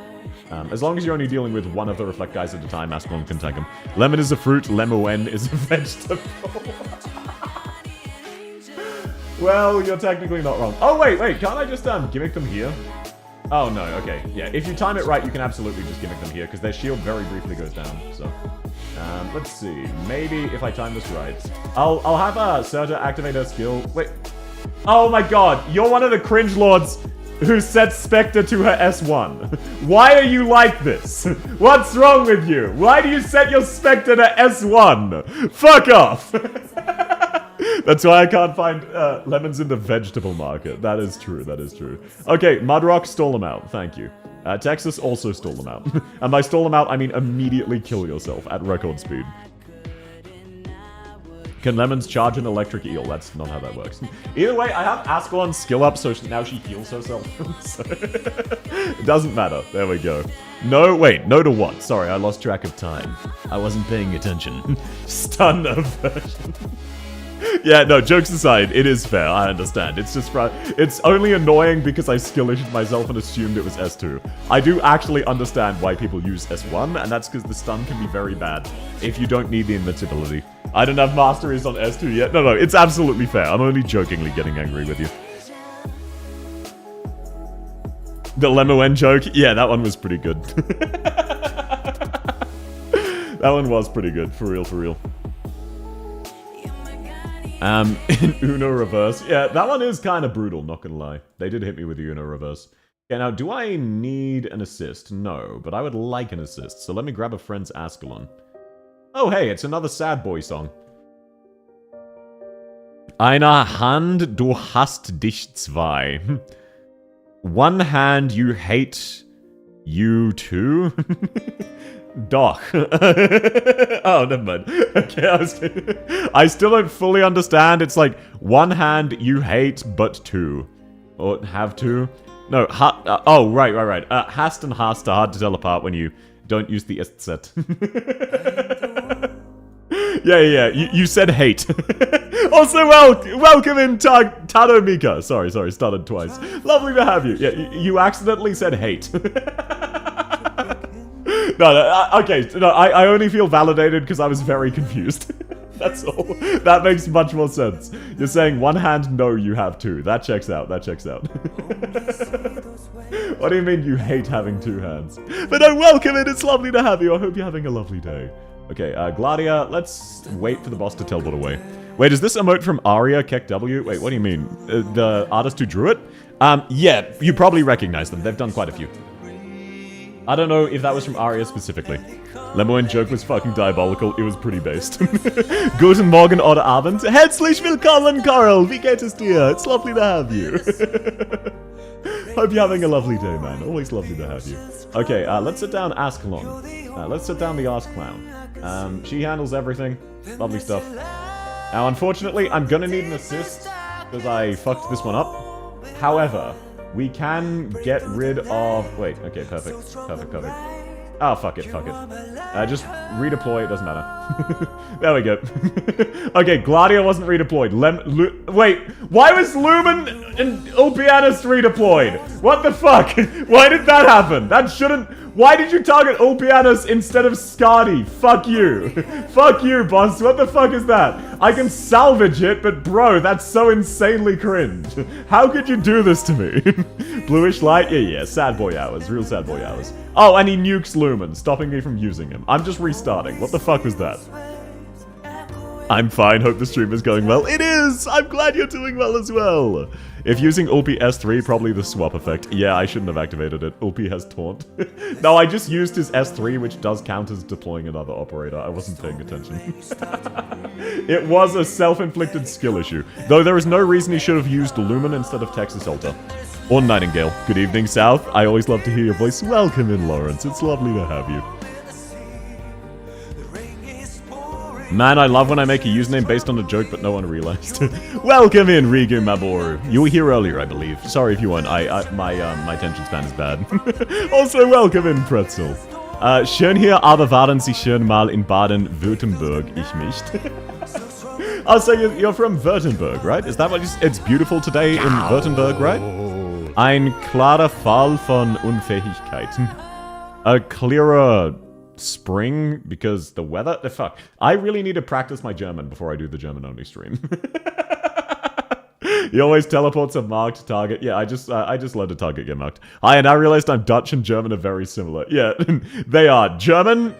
As long as you're only dealing with one of the Reflect guys at a time, Ascalon can take them. Lemon is a fruit, Lemon is a vegetable. Well, you're technically not wrong. Oh, wait, can't I just gimmick them here? Oh, no, okay. Yeah, if you time it right, you can absolutely just gimmick them here, because their shield very briefly goes down, so... let's see. Maybe if I time this right. I'll have Serta activate her skill. Wait. Oh my god, you're one of the cringe lords who sets Spectre to her S1. Why are you like this? What's wrong with you? Why do you set your Spectre to S1? Fuck off! That's why I can't find lemons in the vegetable market. That is true, that is true. Okay, Mudrock, stall them out. Thank you. Texas, also stall them out. And by stall them out, I mean immediately kill yourself at record speed. Can lemons charge an electric eel? That's not how that works. Either way, I have Ascalon's skill up, so now she heals herself. So it doesn't matter. There we go. No, wait, no to what? Sorry, I lost track of time. I wasn't paying attention. Stun aversion. Yeah, no, jokes aside, it is fair, I understand. It's just, it's only annoying because I skill-issued myself and assumed it was S2. I do actually understand why people use S1, and that's because the stun can be very bad if you don't need the invincibility. I don't have masteries on S2 yet. No, it's absolutely fair. I'm only jokingly getting angry with you. The Lemoen joke? Yeah, that one was pretty good. That one was pretty good, for real, for real. In Uno reverse. Yeah, that one is kind of brutal, not gonna lie. They did hit me with the Uno reverse. Yeah, now, do I need an assist? No, but I would like an assist, so let me grab a friend's Ascalon. Oh, hey, it's another sad boy song. Eine Hand, du hast dich zwei. One hand, you hate you too? Doch. Oh, never mind. Okay, I still don't fully understand. It's like, one hand you hate, but two. Or have to. No, oh, right. Hast and hast are hard to tell apart when you don't use the set. Yeah, you said hate. Also, welcome in Tado Mika. Sorry, started twice. Lovely to have you. Yeah, you accidentally said hate. Okay, I only feel validated because I was very confused. That's all. That makes much more sense. You're saying one hand, no, you have two. That checks out, What do you mean you hate having two hands? But no, welcome in, it's lovely to have you. I hope you're having a lovely day. Okay, Gladia, let's wait for the boss to teleport away. Wait, is this emote from Aria, Kek W? Wait, what do you mean? The artist who drew it? Yeah, you probably recognize them. They've done quite a few. I don't know if that was from Aria specifically. Lemoen joke was fucking diabolical. It was pretty based. Guten Morgen oder Abend. Herzlich willkommen, Carl. Wie geht es dir? It's lovely to have you. Hope you're having a lovely day, man. Always lovely to have you. Okay, let's sit down Ascalon. Let's sit down the Ask Clown. She handles everything. Lovely stuff. Now, unfortunately, I'm gonna need an assist because I fucked this one up. However, we can get rid of... Wait, okay, perfect. Oh, fuck it. Just redeploy, it doesn't matter. There we go. Okay, Gladia wasn't redeployed. Wait, why was Lumen and Ulpianus redeployed? What the fuck? Why did that happen? That shouldn't... Why did you target Ulpianus instead of Skadi? Fuck you. Fuck you, boss. What the fuck is that? I can salvage it, but bro, that's so insanely cringe. How could you do this to me? Bluish light? Yeah. Sad boy hours. Real sad boy hours. Oh, and he nukes Lumen, stopping me from using him. I'm just restarting. What the fuck was that? I'm fine. Hope the stream is going well. It is! I'm glad you're doing well as well. If using Ulpi S3, probably the swap effect. Yeah, I shouldn't have activated it. Ulpi has taunt. No, I just used his S3, which does count as deploying another operator. I wasn't paying attention. It was a self-inflicted skill issue. Though there is no reason he should have used Lumen instead of Texas Alta. Or Nightingale. Good evening, South. I always love to hear your voice. Welcome in, Lawrence. It's lovely to have you. Man, I love when I make a username based on a joke, but no one realized. Welcome in, Rigu Maboru. You were here earlier, I believe. Sorry if you weren't. My attention span is bad. Also, welcome in, Pretzel. Schön hier, aber waren Sie schön mal in Baden-Württemberg? Ich nicht. Oh, so you're from Württemberg, right? Is that what you... It's beautiful today in Württemberg, right? Ein klarer Fall von Unfähigkeit. A clearer... spring because the weather? The fuck. I really need to practice my German before I do the German-only stream. He always teleports a marked target. Yeah, I just let a target get marked. Hi, and I realized I'm Dutch and German are very similar. Yeah, they are. German...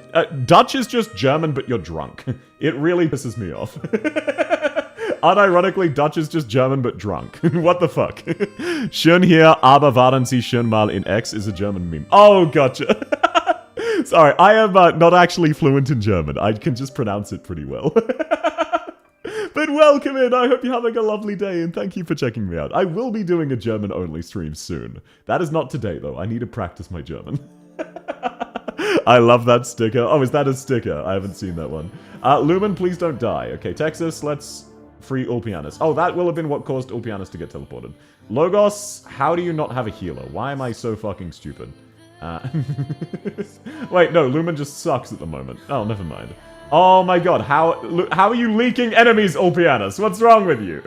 Dutch is just German, but you're drunk. It really pisses me off. Unironically, Dutch is just German, but drunk. What the fuck? Schön hier, aber waren Sie schon mal in X is a German meme. Oh, gotcha. Sorry, I am not actually fluent in German. I can just pronounce it pretty well. But welcome in. I hope you're having a lovely day, and thank you for checking me out. I will be doing a German-only stream soon. That is not today, though. I need to practice my German. I love that sticker. Oh, is that a sticker? I haven't seen that one. Lumen, please don't die. Okay, Texas, let's free Ulpianus. Oh, that will have been what caused Ulpianus to get teleported. Logos, how do you not have a healer? Why am I so fucking stupid? Wait, no, Lumen just sucks at the moment. Oh, never mind. Oh my god, how are you leaking enemies, Ulpianus? What's wrong with you?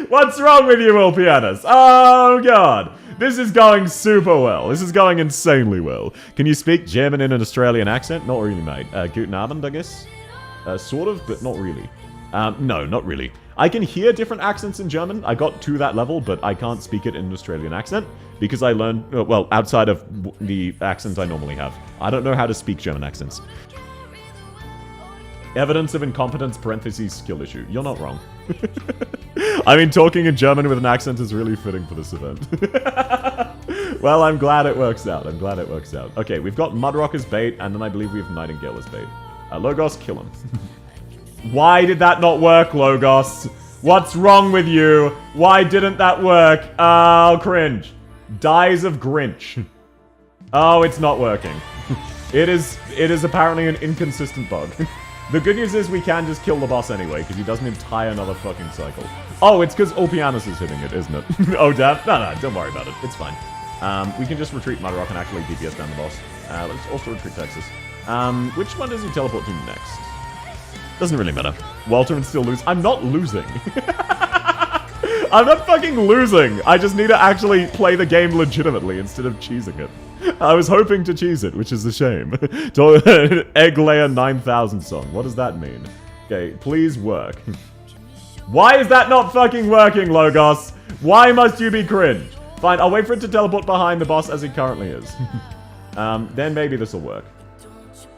What's wrong with you, Ulpianus? Oh god. This is going super well. This is going insanely well. Can you speak German in an Australian accent? Not really, mate. Guten Abend, I guess? Sort of, but not really. No, not really. I can hear different accents in German. I got to that level, but I can't speak it in an Australian accent because I learned, well, outside of the accents I normally have. I don't know how to speak German accents. Evidence of incompetence, parentheses, skill issue. You're not wrong. I mean, talking in German with an accent is really fitting for this event. Well, I'm glad it works out. I'm glad it works out. Okay, we've got Mudrock as bait, and then I believe we have Nightingale as bait. Logos, kill him. Why did that not work, Logos? What's wrong with you? Why didn't that work? Oh, cringe. Dies of Grinch. Oh, it's not working. It is apparently an inconsistent bug. The good news is we can just kill the boss anyway, because he doesn't need to tie another fucking cycle. Oh, it's because Ulpianus is hitting it, isn't it? Oh, damn. No, don't worry about it. It's fine. We can just retreat Mudrock and actually DPS down the boss. Let's also retreat Texas. Which one does he teleport to next? Doesn't really matter. Walter and still lose. I'm not losing. I'm not fucking losing. I just need to actually play the game legitimately instead of cheesing it. I was hoping to cheese it, which is a shame. Egg Layer 9000 song. What does that mean? Okay, please work. Why is that not fucking working, Logos? Why must you be cringe? Fine, I'll wait for it to teleport behind the boss as it currently is. Then maybe this will work.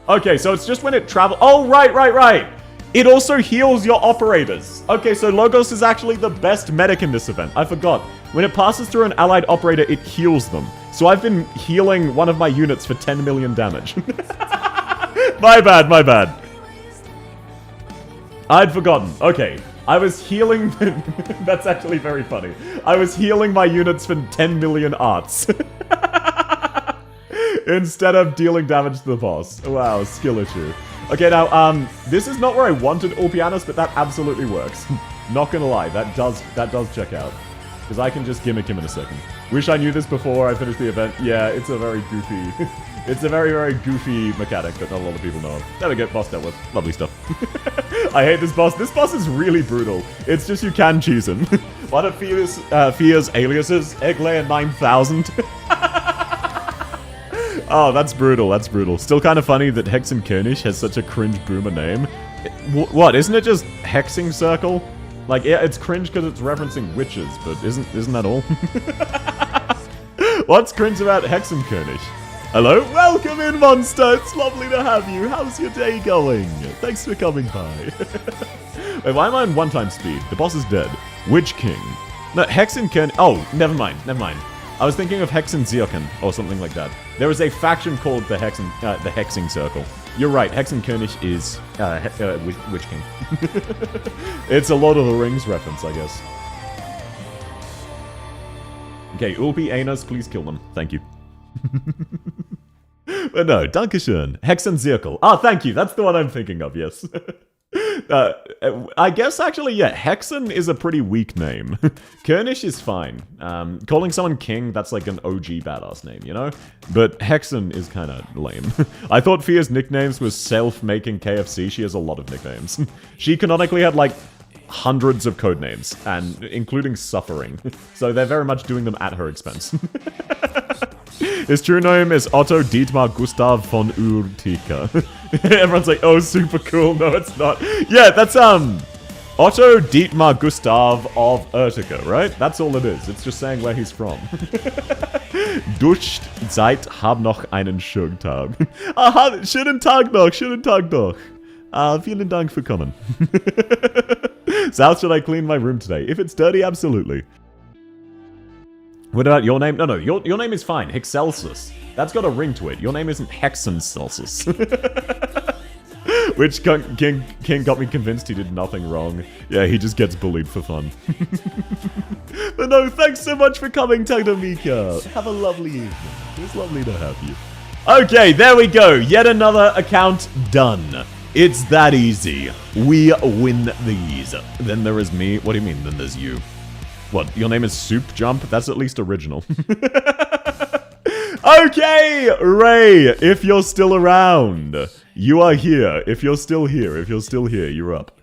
Okay, so it's just when it travels. Oh, right. It also heals your operators. Okay, so Logos is actually the best medic in this event. I forgot. When it passes through an allied operator, it heals them. So I've been healing one of my units for 10 million damage. My bad. I'd forgotten. Okay, I was healing... That's actually very funny. I was healing my units for 10 million arts. Instead of dealing damage to the boss. Wow, skill issue. Okay, now, this is not where I wanted Ulpianus, but that absolutely works. Not gonna lie, that does check out. Because I can just gimmick him in a second. Wish I knew this before I finished the event. Yeah, it's a very goofy... it's a very, very goofy mechanic that not a lot of people know of. There we go, boss dealt with. Lovely stuff. I hate this boss. This boss is really brutal. It's just you can choose him. One of Fear's aliases, Egglayer 9000. Oh, that's brutal. Still kind of funny that Hexenkönig has such a cringe boomer name. What, isn't it just Hexing Circle? Like, yeah, it's cringe because it's referencing witches, but isn't that all? What's cringe about Hexenkönig? Hello? Welcome in, Monster! It's lovely to have you. How's your day going? Thanks for coming by. Wait, why am I on one-time speed? The boss is dead. Witch King. No, Hexenkönig... Oh, never mind. I was thinking of Hexenzirken, or something like that. There is a faction called the Hexing Circle. You're right, Hexenkönig is Witch King. It's a Lord of the Rings reference, I guess. Okay, Ulpi, Anus, please kill them. Thank you. But no, Dankeschön. Hexenzirkel. Ah, thank you. That's the one I'm thinking of, yes. I guess actually, yeah, Hexen is a pretty weak name. König is fine. Calling someone king, that's like an OG badass name, you know? But Hexen is kind of lame. I thought Fia's nicknames was self-making KFC. She has a lot of nicknames. She canonically had like hundreds of codenames, and including Suffering. So they're very much doing them at her expense. His true name is Otto Dietmar Gustav von Urtica. Everyone's like, oh, super cool. No, it's not. Yeah, that's, Otto Dietmar Gustav of Urtica, right? That's all it is. It's just saying where he's from. Duscht Zeit hab noch einen schönen Tag. Aha, schönen Tag noch. Vielen Dank für kommen. So how should I clean my room today? If it's dirty, absolutely. What about your name? No, your name is fine. Hexcelsus. That's got a ring to it. Your name isn't Hexencelsus. Which king got me convinced he did nothing wrong. Yeah, he just gets bullied for fun. But no, thanks so much for coming, Tagdomika. Have a lovely evening. It was lovely to have you. Okay, there we go. Yet another account done. It's that easy. We win these. Then there is me. What do you mean, then there's you? What, your name is Soup Jump? That's at least original. Okay, Ray, if you're still around, you are here. If you're still here, you're up.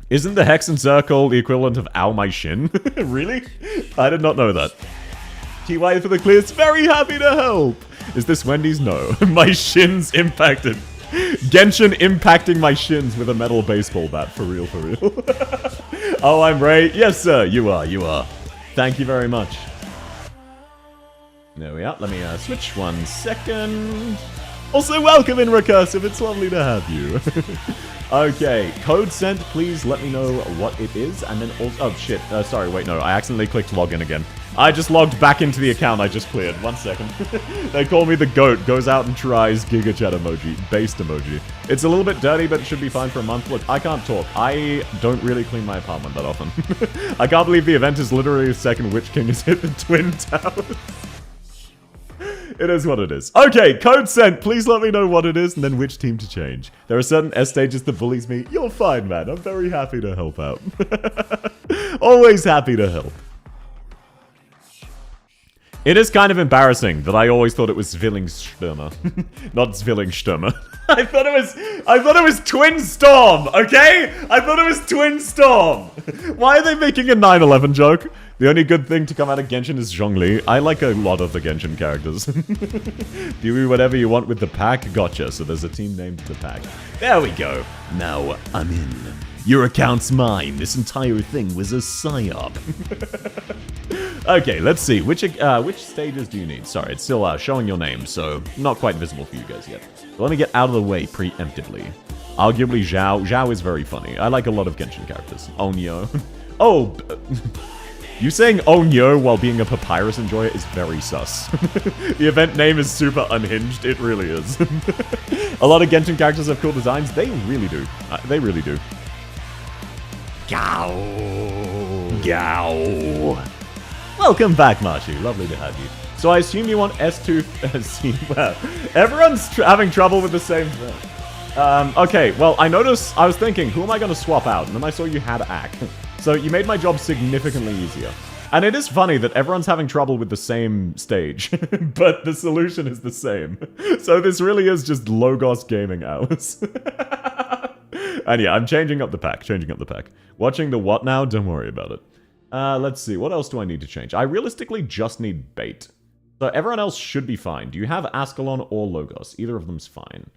Isn't the Hex and Circle the equivalent of ow my shin? Really? I did not know that. TY for the clears, very happy to help. Is this Wendy's? No. My shins impacted. Genshin impacting my shins with a metal baseball bat. For real, for real. Oh, I'm Ray. Yes, sir. You are. Thank you very much. There we are. Let me switch 1 second. Also, welcome in Recursive. It's lovely to have you. Okay, code sent. Please let me know what it is. And then also... Oh, shit. Sorry, wait, no. I accidentally clicked login again. I just logged back into the account I just cleared. 1 second. They call me the GOAT. Goes out and tries Giga Chat emoji. Based emoji. It's a little bit dirty, but it should be fine for a month. Look, I can't talk. I don't really clean my apartment that often. I can't believe the event is literally the second Witch King has hit the Twin Towers. It is what it is. Okay, code sent. Please let me know what it is and then which team to change. There are certain S stages that bullies me. You're fine, man. I'm very happy to help out. Always happy to help. It is kind of embarrassing that I always thought it was Zwillingsstürmer. Not Zwillingsstürmer. I thought it was Twin Storm, okay? I thought it was Twin Storm. Why are they making a 9/11 joke? The only good thing to come out of Genshin is Zhongli. I like a lot of the Genshin characters. Do whatever you want with the pack? Gotcha, so there's a team named the pack. There we go. Now, I'm in. Your account's mine. This entire thing was a psyop. Okay, let's see. Which stages do you need? Sorry, it's still showing your name, so not quite visible for you guys yet. So let me get out of the way preemptively. Arguably Zhao. Zhao is very funny. I like a lot of Genshin characters. Onyo. Oh... You saying Onyo while being a papyrus enjoyer is very sus. The event name is super unhinged. It really is. A lot of Genshin characters have cool designs. They really do. They really do. Gao. Gao. Welcome back, Marshy. Lovely to have you. So I assume you want S2... Well, everyone's having trouble with the same thing. Okay, well, I was thinking, who am I going to swap out? And then I saw you had Ak. So you made my job significantly easier. And it is funny that everyone's having trouble with the same stage, but the solution is the same. So this really is just Logos gaming hours. And yeah, I'm changing up the pack, Watching the what now? Don't worry about it. Let's see, what else do I need to change? I realistically just need bait. So everyone else should be fine. Do you have Ascalon or Logos? Either of them's fine.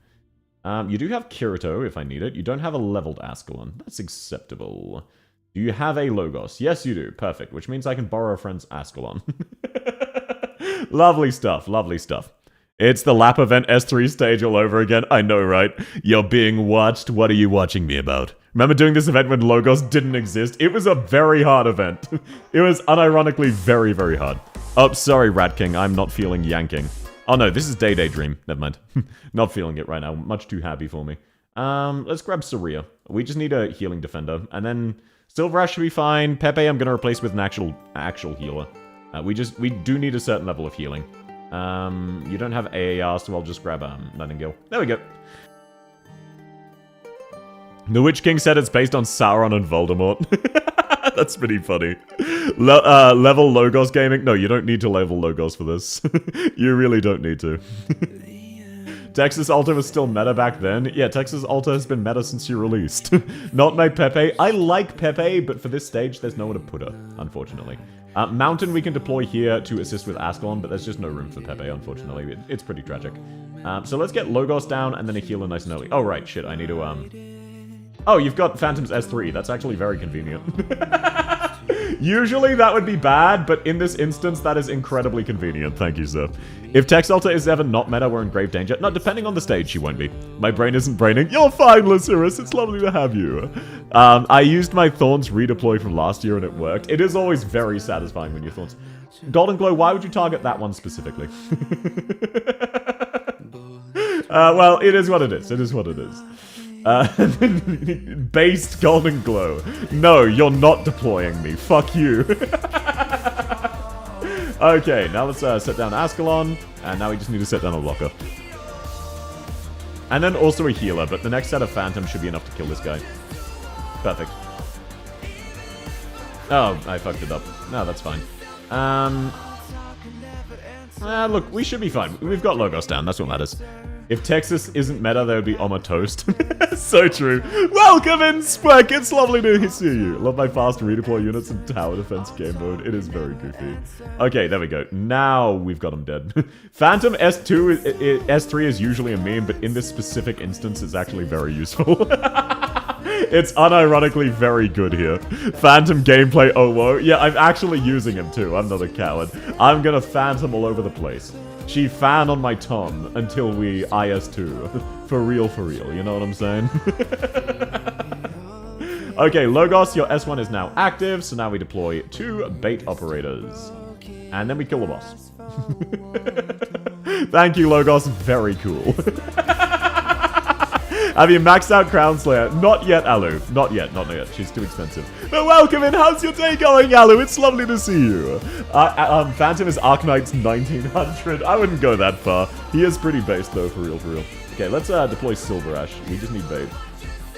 You do have Kirito if I need it. You don't have a leveled Ascalon. That's acceptable. Do you have a Logos? Yes, you do. Perfect. Which means I can borrow a friend's Ascalon. Lovely stuff. Lovely stuff. It's the lap event S3 stage all over again. I know, right? You're being watched. What are you watching me about? Remember doing this event when Logos didn't exist? It was a very hard event. It was unironically very, very hard. Oh, sorry, Rat King. I'm not feeling yanking. Oh no, this is Day Dream. Never mind. Not feeling it right now. Much too happy for me. Let's grab Saria. We just need a healing defender. And then... Silver Ash should be fine. Pepe I'm going to replace with an actual healer. We do need a certain level of healing. You don't have AAR, so I'll just grab Nightingale. There we go. The Witch King said it's based on Sauron and Voldemort. That's pretty funny. Level Logos gaming? No, you don't need to level Logos for this. You really don't need to. Texas Alta was still meta back then. Yeah, Texas Alta has been meta since she released. Not my Pepe. I like Pepe, but for this stage, there's nowhere to put her, unfortunately. Mountain we can deploy here to assist with Ascalon, but there's just no room for Pepe, unfortunately. It's pretty tragic. So let's get Logos down and then a healer nice and early. Oh, right, shit, I need to, Oh, you've got Phantom's S3. That's actually very convenient. Usually that would be bad, but in this instance, that is incredibly convenient. Thank you, sir. If Tex Alta is ever not meta, we're in grave danger. No, depending on the stage, she won't be. My brain isn't braining. You're fine, Lysiris. It's lovely to have you. I used my Thorns redeploy from last year and it worked. It is always very satisfying when your Thorns... Golden Glow, why would you target that one specifically? Well, it is what it is. It is what it is. Based Golden Glow. No, you're not deploying me. Fuck you. Okay, now let's set down Ascalon. And now we just need to set down a blocker. And then also a healer, but the next set of Phantom should be enough to kill this guy. Perfect. Oh, I fucked it up. No, that's fine. Look, we should be fine. We've got Logos down, that's what matters. If Texas isn't meta, there would be Oma toast. So true. Welcome in, Speck! It's lovely to see you. Love my fast redeploy units in tower defense game mode. It is very goofy. Okay, there we go. Now we've got him dead. Phantom S3 is usually a meme, but in this specific instance, it's actually very useful. It's unironically very good here. Phantom gameplay, oh whoa. Yeah, I'm actually using him too. I'm not a coward. I'm gonna Phantom all over the place. She fan on my tongue until we IS2. For real, you know what I'm saying? Okay, Logos, your S1 is now active, so now we deploy 2 bait operators. And then we kill the boss. Thank you, Logos. Very cool. Have you maxed out Crown Slayer? Not yet, Alu. Not yet. She's too expensive. But welcome in. How's your day going, Alu? It's lovely to see you. Phantom is Arknights 1900. I wouldn't go that far. He is pretty based, though, for real. Okay, let's deploy Silver Ash. We just need bait.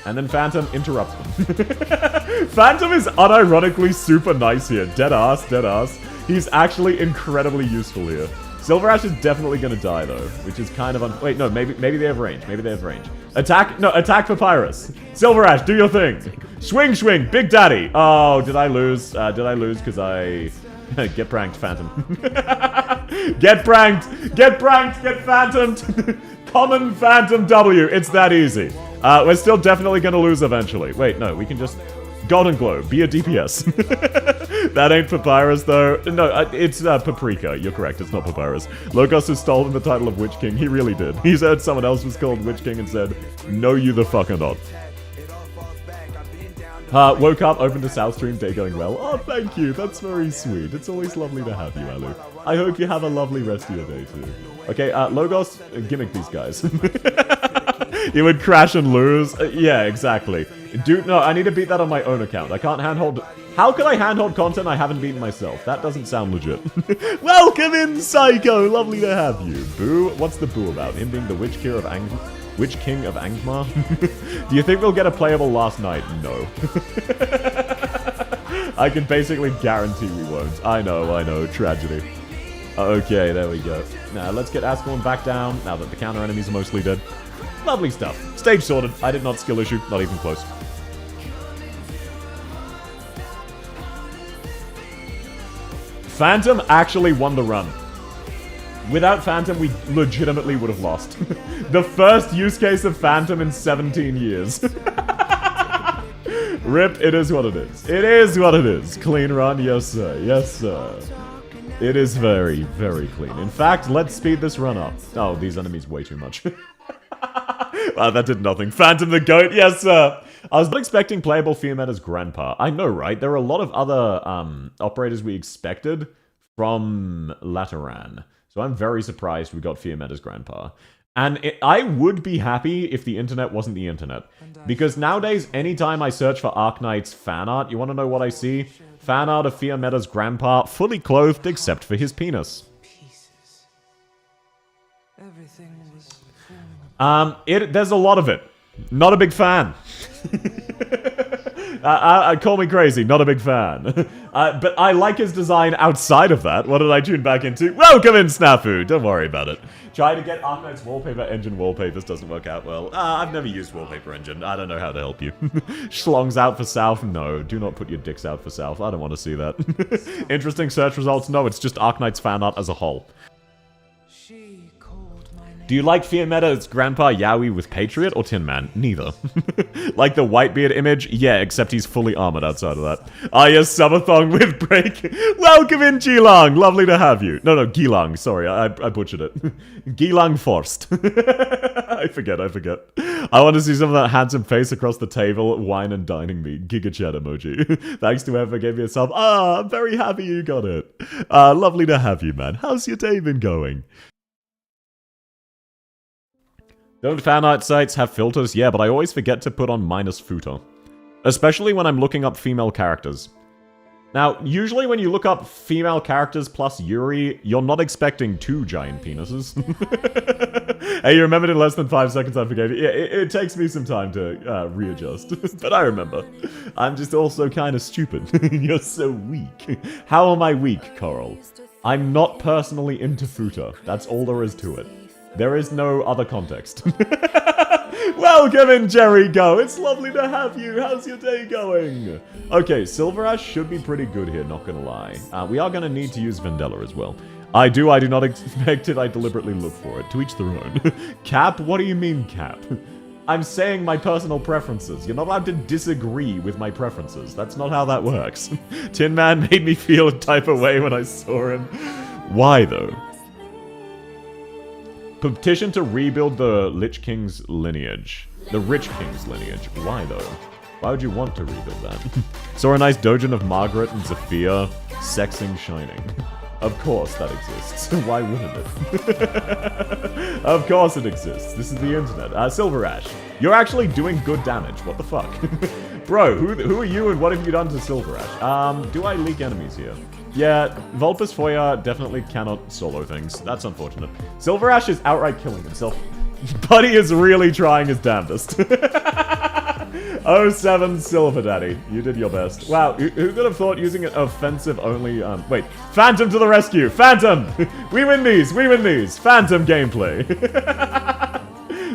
And then Phantom interrupts them. Phantom is unironically super nice here. Dead ass. He's actually incredibly useful here. Silver Ash is definitely gonna die, though, which is kind of wait, no, maybe they have range. Attack Papyrus. Silver Ash, do your thing. Swing, Big Daddy. Oh, did I lose? Because I... Get pranked, Phantom. Get pranked, get Phantomed. Common Phantom W. It's that easy. We're still definitely gonna lose eventually. Wait, no, we can just... Golden Glow, be a DPS. That ain't Papyrus, though. No, it's Paprika. You're correct, it's not Papyrus. Logos has stolen the title of Witch King. He really did. He's heard someone else was called Witch King and said, no, you the fuck are not. Woke up, opened a South Stream, day going well. Oh, thank you. That's very sweet. It's always lovely to have you, Alu. I hope you have a lovely rest of your day, too. Okay, Logos, gimmick these guys. You would crash and lose? Yeah, exactly. No, I need to beat that on my own account. I can't handhold... How can I handhold content I haven't beaten myself? That doesn't sound legit. Welcome in, Psycho! Lovely to have you. Boo? What's the boo about? Him being the Witch King of Angmar? Do you think we'll get a playable last night? No. I can basically guarantee we won't. I know. Tragedy. Okay, there we go. Now, let's get Ascalon back down, now that the counter enemies are mostly dead. Lovely stuff. Stage sorted. I did not skill issue. Not even close. Phantom actually won the run. Without Phantom, we legitimately would have lost. The first use case of Phantom in 17 years. Rip, it is what it is. It is what it is. Clean run, yes sir. Yes sir. It is very, very clean. In fact, let's speed this run up. Oh, these enemies way too much. Wow, that did nothing. Phantom the Goat, yes sir! I was not expecting playable Fiametta's Grandpa. I know, right? There are a lot of other operators we expected from Lateran. So I'm very surprised we got Fiametta's Grandpa. And I would be happy if the internet wasn't the internet. Because nowadays, anytime I search for Arknights fan art, you want to know what I see? Fan art of Fiametta's Grandpa, fully clothed except for his penis. There's a lot of it. Not a big fan. Call me crazy, not a big fan. But I like his design outside of that. What did I tune back into? Welcome in, Snafu! Don't worry about it. Try to get Arknight's wallpaper engine wallpapers, doesn't work out well. I've never used wallpaper engine. I don't know how to help you. Schlongs out for South? No, do not put your dicks out for South. I don't want to see that. Interesting search results? No, it's just Arknight's fan art as a whole. Do you like Fiametta's Grandpa Yowie with Patriot or Tin Man? Neither. Like the Whitebeard image? Yeah, except he's fully armored outside of that. Ah, yes, Subathon with break. Welcome in, Gilang. Lovely to have you. No, Gilang. Sorry, I butchered it. Gilang Forst. I forget. I want to see some of that handsome face across the table, wine and dining me. Giga chat emoji. Thanks to whoever gave me a sub. I'm very happy you got it. Lovely to have you, man. How's your day been going? Don't fan art sites have filters? Yeah, but I always forget to put on minus footer. Especially when I'm looking up female characters. Now, usually when you look up female characters plus Yuri, you're not expecting 2 giant penises. Hey, you remembered in less than 5 seconds, I forgave you. Yeah, it takes me some time to readjust. But I remember. I'm just also kind of stupid. You're so weak. How am I weak, Coral? I'm not personally into futa. That's all there is to it. There is no other context. Welcome in, Jerry Go. It's lovely to have you. How's your day going? Okay, Silver Ash should be pretty good here, not gonna lie. We are gonna need to use Vendella as well. I do not expect it. I deliberately look for it. To each their own. Cap? What do you mean, Cap? I'm saying my personal preferences. You're not allowed to disagree with my preferences. That's not how that works. Tin Man made me feel a type of way when I saw him. Why, though? Petition to rebuild the Lich King's lineage. The Rich King's lineage. Why, though? Why would you want to rebuild that? Saw a nice doujin of Margaret and Zephyr sexing Shining. Of course that exists. Why wouldn't it? Of course it exists. This is the internet. Silver Ash, you're actually doing good damage. What the fuck? Bro, who are you and what have you done to Silver Ash? Do I leak enemies here? Yeah, Vulpus Foya definitely cannot solo things. That's unfortunate. Silver Ash is outright killing himself. Buddy is really trying his damnedest. 07 Silver Daddy, you did your best. Wow, who could have thought using an offensive only, wait. Phantom to the rescue! Phantom! We win these! We win these! Phantom gameplay!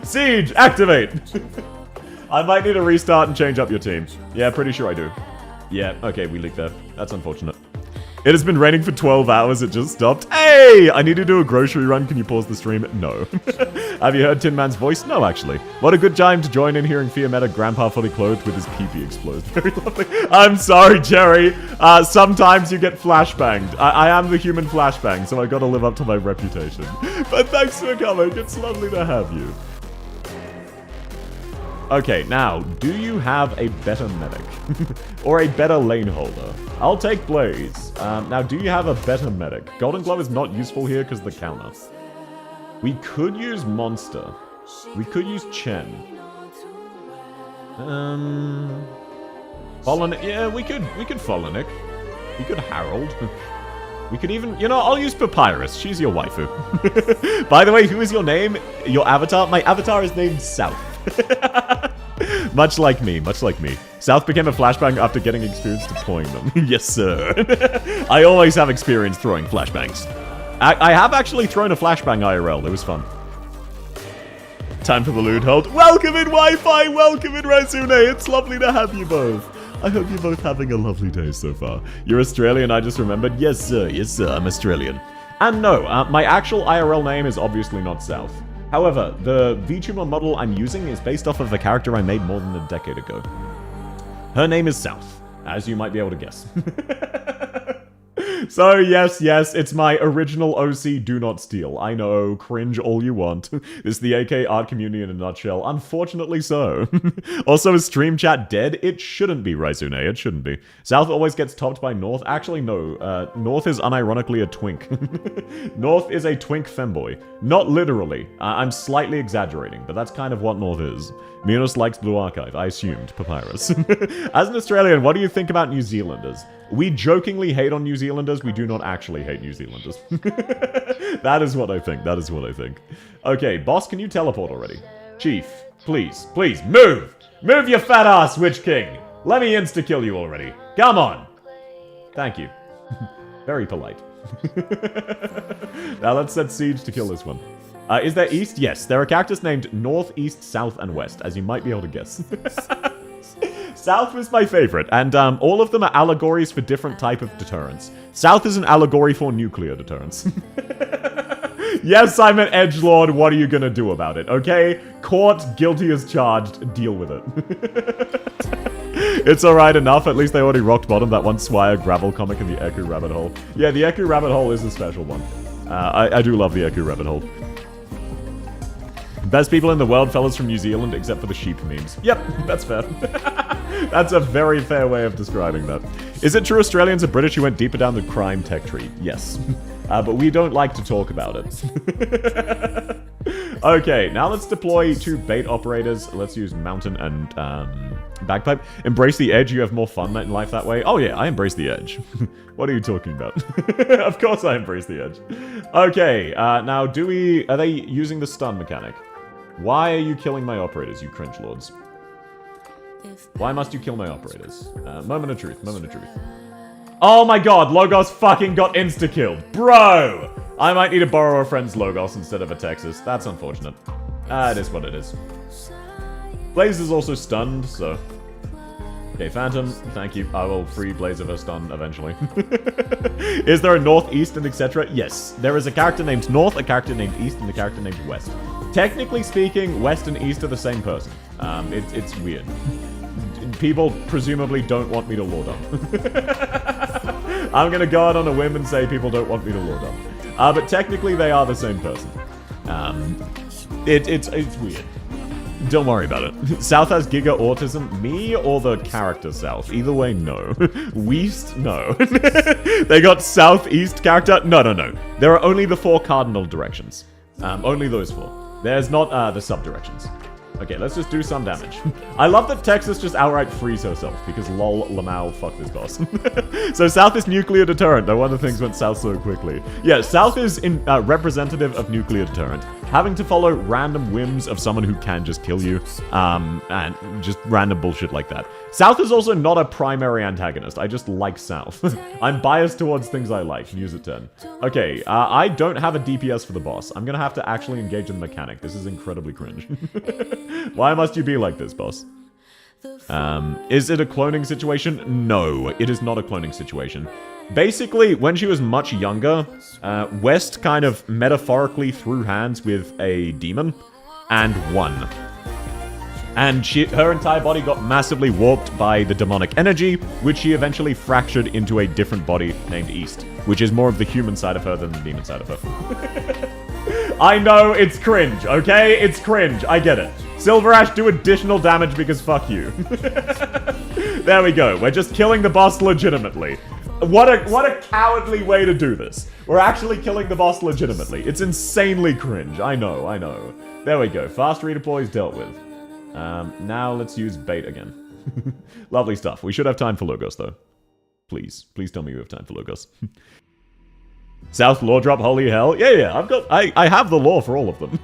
Siege, activate! I might need to restart and change up your team. Yeah, pretty sure I do. Yeah, okay, we leaked there. That's unfortunate. It has been raining for 12 hours, it just stopped. Hey! I need to do a grocery run, can you pause the stream? No. Have you heard Tin Man's voice? No, actually. What a good time to join in hearing Fiametta grandpa fully clothed with his pee-pee explode. Very lovely. I'm sorry, Jerry. Sometimes you get flashbanged. I am the human flashbang, so I gotta live up to my reputation. But thanks for coming, it's lovely to have you. Okay, now, do you have a better medic? Or a better lane holder? I'll take Blaze. Now, do you have a better medic? Golden Glow is not useful here because the counter. We could use Monster. We could use Chen. Folonic. Yeah, we could Folonic. We could Harold. We could even, you know, I'll use Papyrus. She's your waifu. By the way, who is your name? Your avatar? My avatar is named South. Much like me, much like me. South became a flashbang after getting experience deploying them. Yes, sir. I always have experience throwing flashbangs. I have actually thrown a flashbang IRL. It was fun. Time for the loot hold. Welcome in Wi-Fi, welcome in Razune. It's lovely to have you both. I hope you're both having a lovely day so far. You're Australian, I just remembered. Yes, sir, I'm Australian. And no, my actual IRL name is obviously not South. However, the VTuber model I'm using is based off of a character I made more than a decade ago. Her name is South, as you might be able to guess. So, yes, it's my original OC Do Not Steal. I know, cringe all you want. This is the AK art community in a nutshell. Unfortunately so. Also, is Stream Chat dead? It shouldn't be, Raizune, it shouldn't be. South always gets topped by North. Actually, no. North is unironically a twink. North is a twink femboy. Not literally. I'm slightly exaggerating, but that's kind of what North is. Minos likes Blue Archive. I assumed. Papyrus. As an Australian, what do you think about New Zealanders? We jokingly hate on New Zealanders. We do not actually hate New Zealanders. That is what I think. That is what I think. Okay, boss, can you teleport already? Chief, please, move! Move your fat ass, Witch King! Let me insta-kill you already. Come on! Thank you. Very polite. Now let's set siege to kill this one. Is there east? Yes, there are characters named North, East, South, and West, as you might be able to guess. South was my favorite, and all of them are allegories for different type of deterrence. South is an allegory for nuclear deterrence. Yes, I'm an edgelord, what are you gonna do about it, okay? Court, guilty as charged, deal with it. It's alright enough, at least they already rocked bottom that one Swire Gravel comic in the Eku Rabbit Hole. Yeah, the Eku Rabbit Hole is a special one. I do love the Eku Rabbit Hole. Best people in the world, fellas from New Zealand, except for the sheep memes. Yep, that's fair. That's a very fair way of describing that. Is it true Australians are British who went deeper down the crime tech tree? Yes. But we don't like to talk about it. Okay, now let's deploy 2 bait operators. Let's use Mountain and Bagpipe. Embrace the edge. You have more fun in life that way. Oh yeah, I embrace the edge. What are you talking about? Of course I embrace the edge. Okay, now are they using the stun mechanic? Why are you killing my operators, you cringe lords? Why must you kill my operators? Moment of truth, moment of truth. Oh my god, Logos fucking got insta-killed. Bro! I might need to borrow a friend's Logos instead of a Texas. That's unfortunate. It is what it is. Blaze is also stunned, so... Okay, Phantom, thank you. I will free Blaze of her stun eventually. Is there a North, East, and etc.? Yes. There is a character named North, a character named East, and a character named West. Technically speaking, West and East are the same person. It's weird. People presumably don't want me to lord up. I'm gonna go out on a whim and say people don't want me to lord up. But technically they are the same person. It's weird. Don't worry about it. South has Giga Autism. Me or the character South? Either way, no. West? No. They got Southeast character? No. There are only the 4 cardinal directions. Only those 4. There's not the sub-directions. Okay, let's just do some damage. I love that Texas just outright frees herself, because lol, lmao, fuck this boss. So South is nuclear deterrent. No wonder things went south so quickly. Yeah, South is representative of nuclear deterrent. Having to follow random whims of someone who can just kill you, and just random bullshit like that. South is also not a primary antagonist. I just like South. I'm biased towards things I like. News at 10. Okay, I don't have a DPS for the boss. I'm gonna have to actually engage in the mechanic. This is incredibly cringe. Why must you be like this, boss? Is it a cloning situation? No, it is not a cloning situation. Basically, when she was much younger, West kind of metaphorically threw hands with a demon and won. And her entire body got massively warped by the demonic energy, which she eventually fractured into a different body named East, which is more of the human side of her than the demon side of her. I know, it's cringe, okay? It's cringe, I get it. Silver Ash, do additional damage because fuck you. There we go, we're just killing the boss legitimately. What a cowardly way to do this. We're actually killing the boss legitimately. It's insanely cringe, I know. There we go, fast redeploy is dealt with. Now let's use bait again. Lovely stuff. We should have time for Logos, though. Please tell me you have time for Logos. South lore drop, holy hell. Yeah, I have the lore for all of them.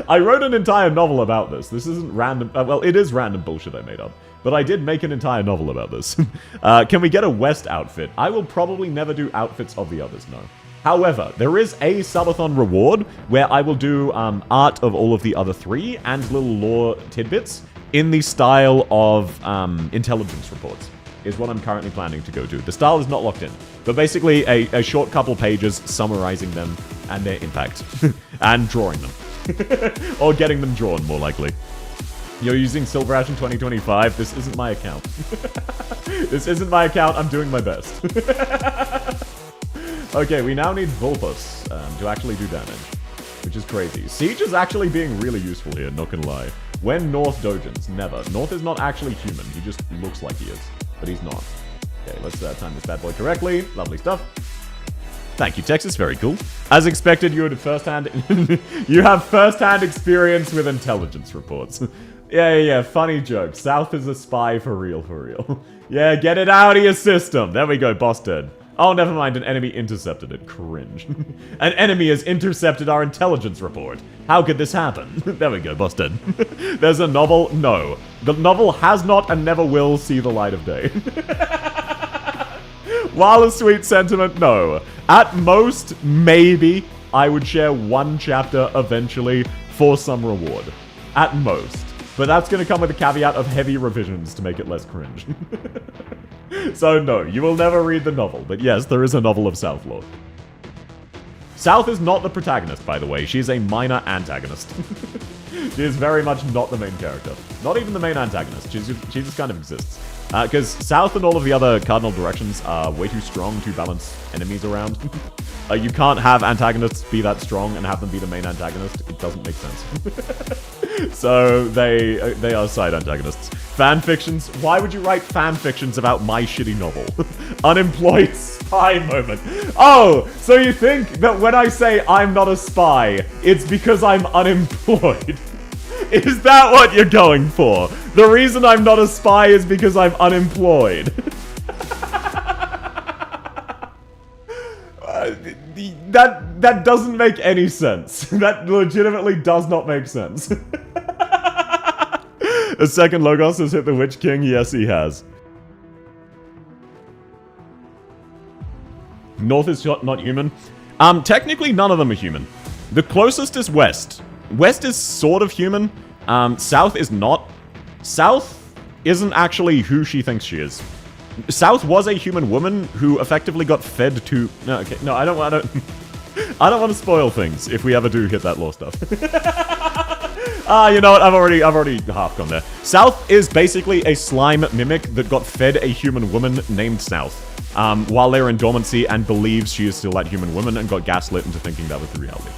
I wrote an entire novel about this. This isn't random, well, it is random bullshit I made up. But I did make an entire novel about this. Can we get a West outfit? I will probably never do outfits of the others, no. However, there is a subathon reward where I will do art of all of the other 3 and little lore tidbits in the style of intelligence reports, is what I'm currently planning to go do. The style is not locked in, but basically a short couple pages summarizing them and their impact, and drawing them. Or getting them drawn, more likely. You're using Silver Ash in 2025? This isn't my account. This isn't my account, I'm doing my best. Okay, we now need Vulpus to actually do damage, which is crazy. Siege is actually being really useful here, not gonna lie. When North dojins? Never. North is not actually human, he just looks like he is, but he's not. Okay, let's time this bad boy correctly. Lovely stuff. Thank you, Texas. Very cool. As expected, you had first-hand... you have first-hand experience with intelligence reports. Yeah. Funny joke. South is a spy for real. Yeah, get it out of your system. There we go, boss dead. Oh, never mind. An enemy intercepted it. Cringe. An enemy has intercepted our intelligence report. How could this happen? There we go, boss dead. There's a novel? No. The novel has not and never will see the light of day. While a sweet sentiment, no. At most, maybe, I would share 1 chapter eventually for some reward. At most. But that's going to come with a caveat of heavy revisions to make it less cringe. So no, you will never read the novel, but yes, there is a novel of South lore. South is not the protagonist, by the way. She is a minor antagonist. She is very much not the main character. Not even the main antagonist. She just kind of exists. Because South and all of the other cardinal directions are way too strong to balance enemies around. You can't have antagonists be that strong and have them be the main antagonist. It doesn't make sense. So they are side antagonists. Fanfictions? Why would you write fanfictions about my shitty novel? Unemployed spy moment. Oh, so you think that when I say I'm not a spy, it's because I'm unemployed? Is that what you're going for? The reason I'm not a spy is because I'm unemployed. That doesn't make any sense. That legitimately does not make sense. A second Logos has hit the Witch King? Yes, he has. North is not human. Technically, none of them are human. The closest is West. West is sort of human. South is not. South isn't actually who she thinks she is. South was a human woman who effectively got fed to... No, okay. No, I don't want to... I don't want to spoil things if we ever do hit that lore stuff. You know what? I've already half gone there. South is basically a slime mimic that got fed a human woman named South while they were in dormancy and believes she is still that human woman and got gaslit into thinking that was the reality.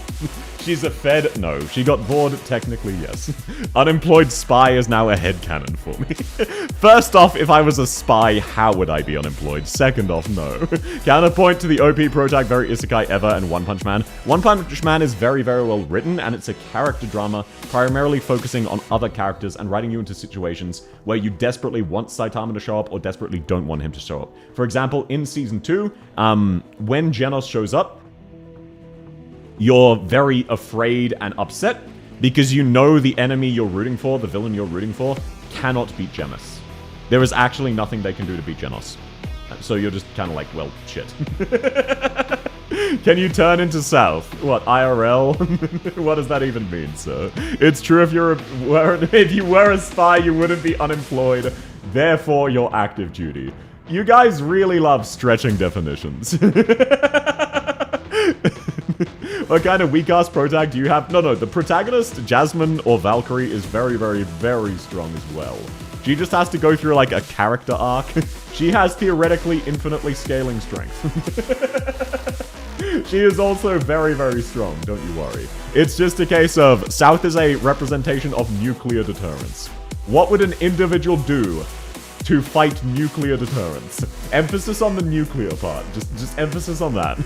She's a fed? No. She got bored? Technically, yes. Unemployed spy is now a headcanon for me. First off, if I was a spy, how would I be unemployed? Second off, no. Counterpoint to the OP protag, very isekai ever, and One Punch Man. One Punch Man is very, very well written, and it's a character drama, primarily focusing on other characters and writing you into situations where you desperately want Saitama to show up or desperately don't want him to show up. For example, in Season 2, when Genos shows up, you're very afraid and upset because you know the enemy you're rooting for, the villain you're rooting for, cannot beat Genos. There is actually nothing they can do to beat Genos. So you're just kind of like, well, shit. Can you turn into South? What, IRL? What does that even mean, sir? It's true if you were a spy, you wouldn't be unemployed. Therefore, you're active duty. You guys really love stretching definitions. What kind of weak-ass protag do you have? No, the protagonist, Jasmine or Valkyrie, is very, very, very strong as well. She just has to go through, like, a character arc. She has theoretically infinitely scaling strength. She is also very, very strong, don't you worry. It's just a case of South is a representation of nuclear deterrence. What would an individual do to fight nuclear deterrence? Emphasis on the nuclear part. Just emphasis on that.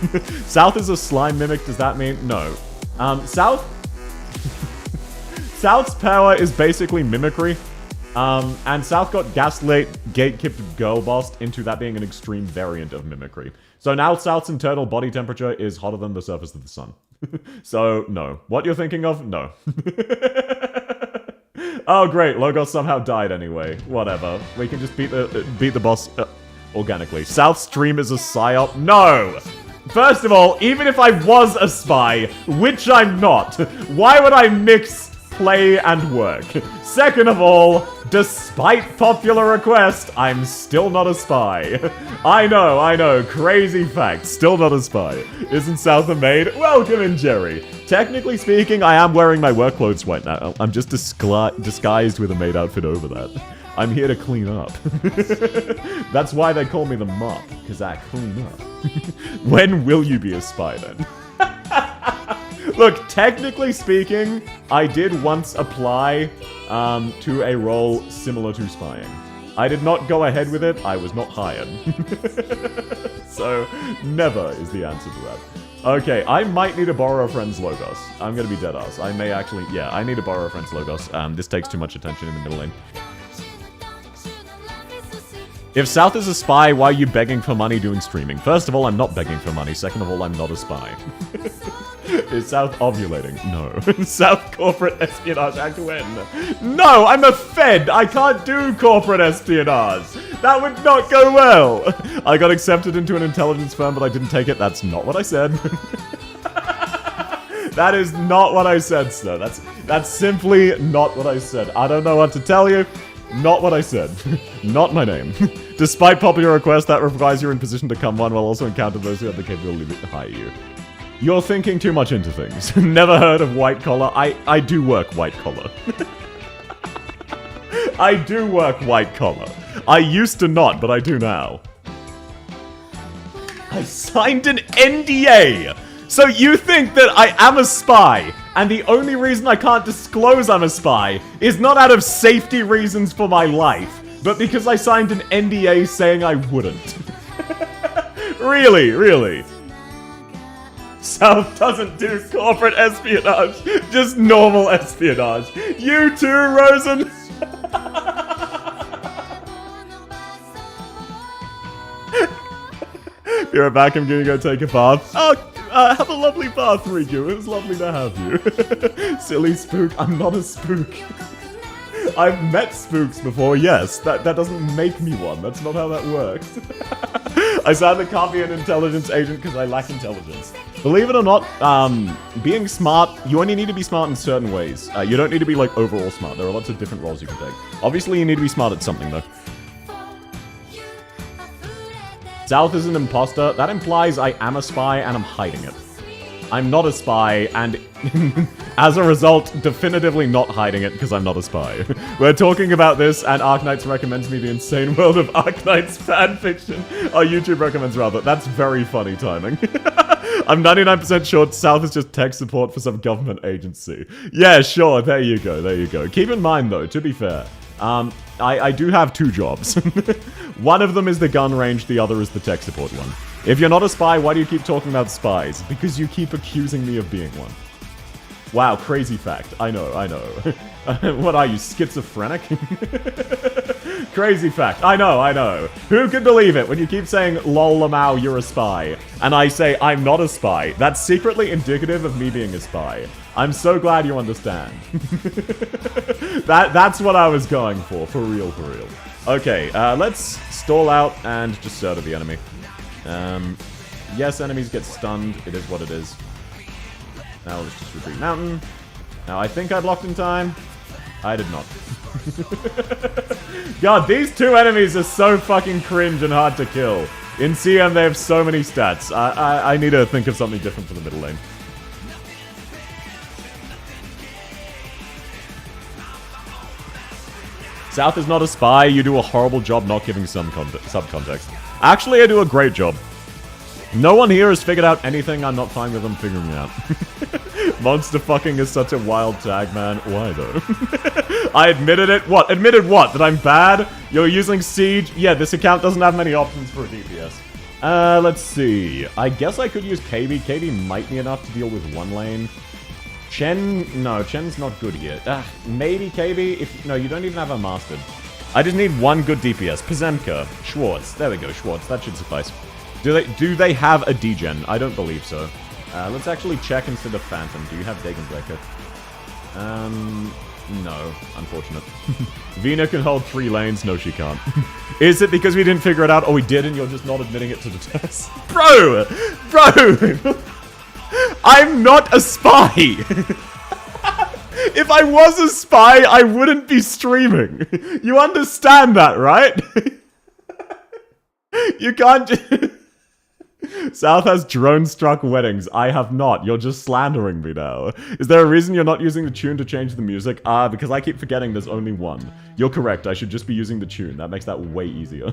South is a slime mimic. Does that mean? No. South's power is basically mimicry. And South got gaslit, gatekept, girl bossed into that being an extreme variant of mimicry. So now South's internal body temperature is hotter than the surface of the sun. So, no. What you're thinking of? No. Oh, great. Logos somehow died anyway. Whatever. We can just beat the boss organically. South Stream is a psyop? No! First of all, even if I was a spy, which I'm not, why would I mix play and work? Second of all, despite popular request, I'm still not a spy. I know, crazy fact, still not a spy. Isn't South a maid? Welcome in, Jerry. Technically speaking, I am wearing my work clothes right now. I'm just disguised with a maid outfit over that. I'm here to clean up. That's why they call me the mop, because I clean up. When will you be a spy then? Look, technically speaking, I did once apply to a role similar to spying. I did not go ahead with it, I was not hired. So, never is the answer to that. Okay, I might need to borrow a friend's Logos. I'm gonna be deadass. I may actually, yeah, I need to borrow a friend's Logos. This takes too much attention in the middle lane. If South is a spy, why are you begging for money doing streaming? First of all, I'm not begging for money. Second of all, I'm not a spy. Is South ovulating? No. South corporate espionage act when? No, I'm a fed. I can't do corporate espionage. That would not go well. I got accepted into an intelligence firm, but I didn't take it. That's not what I said. That is not what I said, sir. That's simply not what I said. I don't know what to tell you. Not what I said. Not my name. Despite popular request, that requires you're in position to come one while also encounter those who have the capability to hire you. You're thinking too much into things. Never heard of white collar? I do work white collar. I do work white collar. I used to not, but I do now. I signed an NDA! So you think that I am a spy, And the only reason I can't disclose I'm a spy is not out of safety reasons for my life, but because I signed an NDA saying I wouldn't. Really, really. South doesn't do corporate espionage, just normal espionage. You too, Rosen! Be right back, I'm gonna go take a bath. Oh, have a lovely bath, Riku. It was lovely to have you. Silly spook, I'm not a spook. I've met spooks before, yes. That doesn't make me one. That's not how that works. I sadly can't be an intelligence agent because I lack intelligence. Believe it or not, being smart, you only need to be smart in certain ways. You don't need to be, like, overall smart. There are lots of different roles you can take. Obviously, you need to be smart at something, though. South is an imposter. That implies I am a spy and I'm hiding it. I'm not a spy, and as a result, definitively not hiding it because I'm not a spy. We're talking about this, and Arknights recommends me the insane world of Arknights fanfiction. Oh, YouTube recommends rather. That's very funny timing. I'm 99% sure South is just tech support for some government agency. Yeah, sure, there you go, there you go. Keep in mind, though, to be fair, I do have 2 jobs. One of them is the gun range, the other is the tech support one. If you're not a spy, why do you keep talking about spies? Because you keep accusing me of being one. Wow, crazy fact. I know, I know. What are you, schizophrenic? Crazy fact. I know, I know. Who could believe it when you keep saying, lol, lmao, you're a spy, and I say, I'm not a spy? That's secretly indicative of me being a spy. I'm so glad you understand. That's what I was going for real, for real. Okay, let's stall out and just serve the enemy. Yes, enemies get stunned. It is what it is. Now let's just retreat mountain. Now, I think I blocked in time. I did not. God, these 2 enemies are so fucking cringe and hard to kill. In CM, they have so many stats. I need to think of something different for the middle lane. South is not a spy. You do a horrible job not giving some subcontext. Actually, I do a great job. No one here has figured out anything. I'm not fine with them figuring it out. Monster fucking is such a wild tag, man. Why, though? I admitted it. What? Admitted what? That I'm bad? You're using Siege? Yeah, this account doesn't have many options for a DPS. Let's see. I guess I could use KB. KB might be enough to deal with one lane. Chen? No, Chen's not good here. Maybe KB? If no, you don't even have her mastered. I just need one good DPS. Pazemka. Schwartz. There we go, Schwartz. That should suffice. Do they have a degen? I don't believe so. Let's actually check instead of Phantom. Do you have Degenbreaker? No. Unfortunate. Vina can hold 3 lanes. No, she can't. Is it because we didn't figure it out? Or we did and you're just not admitting it to the test? Bro! Bro! I'm not a spy! If I was a spy, I wouldn't be streaming. You understand that, right? You can't South has drone-struck weddings. I have not. You're just slandering me now. Is there a reason you're not using the tune to change the music? Because I keep forgetting there's only one. You're correct. I should just be using the tune. That makes that way easier.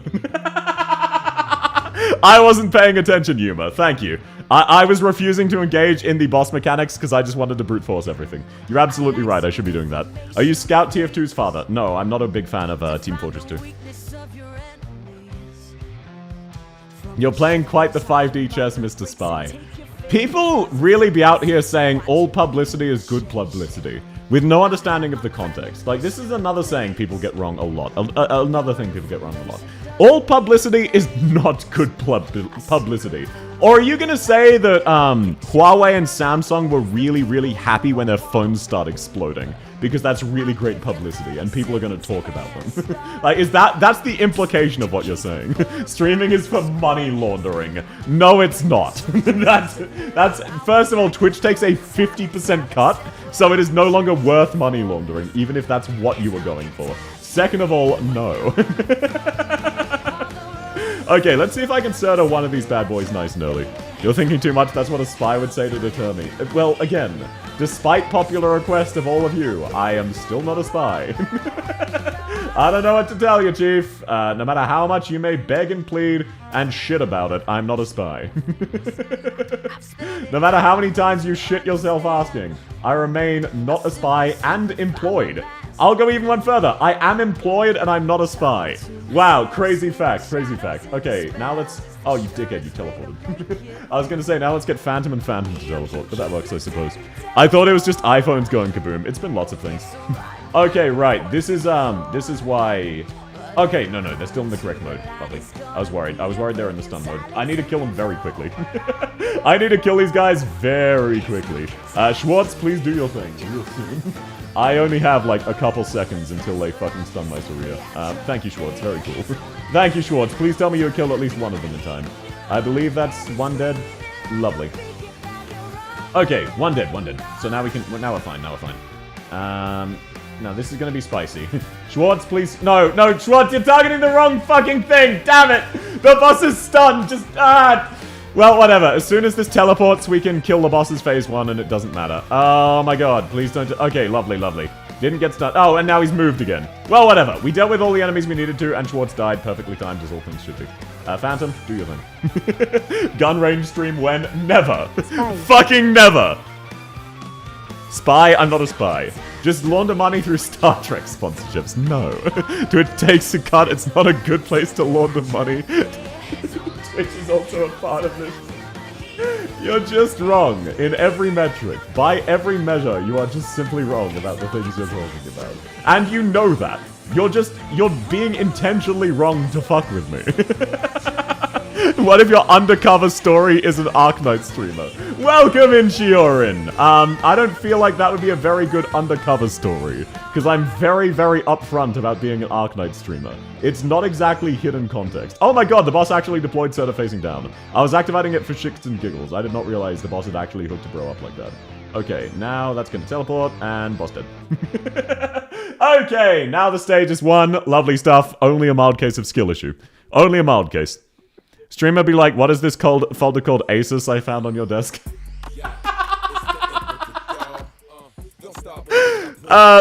I wasn't paying attention, Yuma. Thank you. I was refusing to engage in the boss mechanics because I just wanted to brute force everything. You're absolutely right. I should be doing that. Are you Scout TF2's father? No, I'm not a big fan of Team Fortress 2. You're playing quite the 5D chess, Mr. Spy. People really be out here saying all publicity is good publicity, with no understanding of the context. Like, this is another saying people get wrong a lot. Another thing people get wrong a lot. All publicity is not good publicity. Or are you gonna say that Huawei and Samsung were really, really happy when their phones start exploding? Because that's really great publicity, and people are gonna talk about them. Like, that's the implication of what you're saying. Streaming is for money laundering. No, it's not. That's first of all, Twitch takes a 50% cut, so it is no longer worth money laundering, even if that's what you were going for. Second of all, no. Okay, let's see if I can Serta one of these bad boys nice and early. You're thinking too much, that's what a spy would say to deter me. Well, again, despite popular request of all of you, I am still not a spy. I don't know what to tell you, Chief. No matter how much you may beg and plead and shit about it, I'm not a spy. No matter how many times you shit yourself asking, I remain not a spy and employed. I'll go even one further. I am employed and I'm not a spy. Wow, crazy fact, crazy fact. Okay, now let's... Oh, you dickhead, you teleported. I was gonna say, now let's get Phantom and Phantom to teleport, but that works, I suppose. I thought it was just iPhones going kaboom. It's been lots of things. Okay, right, this is why... Okay, no, they're still in the correct mode. Lovely. I was worried they're in the stun mode. I need to kill them very quickly. I need to kill these guys very quickly. Schwartz, please do your thing real soon. I only have, like, a couple seconds until they fucking stun my Saria. Thank you, Schwartz. Very cool. Thank you, Schwartz. Please tell me you killed at least one of them in time. I believe that's one dead. Lovely. Okay, one dead. So now now we're fine, now this is gonna be spicy. Schwartz, please. No, Schwartz, you're targeting the wrong fucking thing! Damn it! The boss is stunned! Just, Well, whatever. As soon as this teleports, we can kill the boss's phase 1 and it doesn't matter. Oh my god, please don't... Okay, lovely. Didn't get stunned. Oh, and now he's moved again. Well, whatever. We dealt with all the enemies we needed to, and Schwartz died perfectly timed, as all things should be. Phantom, do your thing. Gun range stream when? Never. Fucking never. Spy? I'm not a spy. Just launder money through Star Trek sponsorships. No. Twitch takes a cut. It's not a good place to launder money. Twitch is also a part of this. You're just wrong in every metric. By every measure, you are just simply wrong about the things you're talking about. And you know that. You're being intentionally wrong to fuck with me. What if your undercover story is an Arknights streamer? Welcome in, Shiorin! I don't feel like that would be a very good undercover story, because I'm very, very upfront about being an Arknights streamer. It's not exactly hidden context. Oh my god, the boss actually deployed Serta facing down. I was activating it for shits and giggles. I did not realize the boss had actually hooked a bro up like that. Okay, now that's gonna teleport, and boss dead. Okay, now the stage is won. Lovely stuff. Only a mild case of skill issue. Only a mild case. Streamer be like, what is this folder called Asus I found on your desk?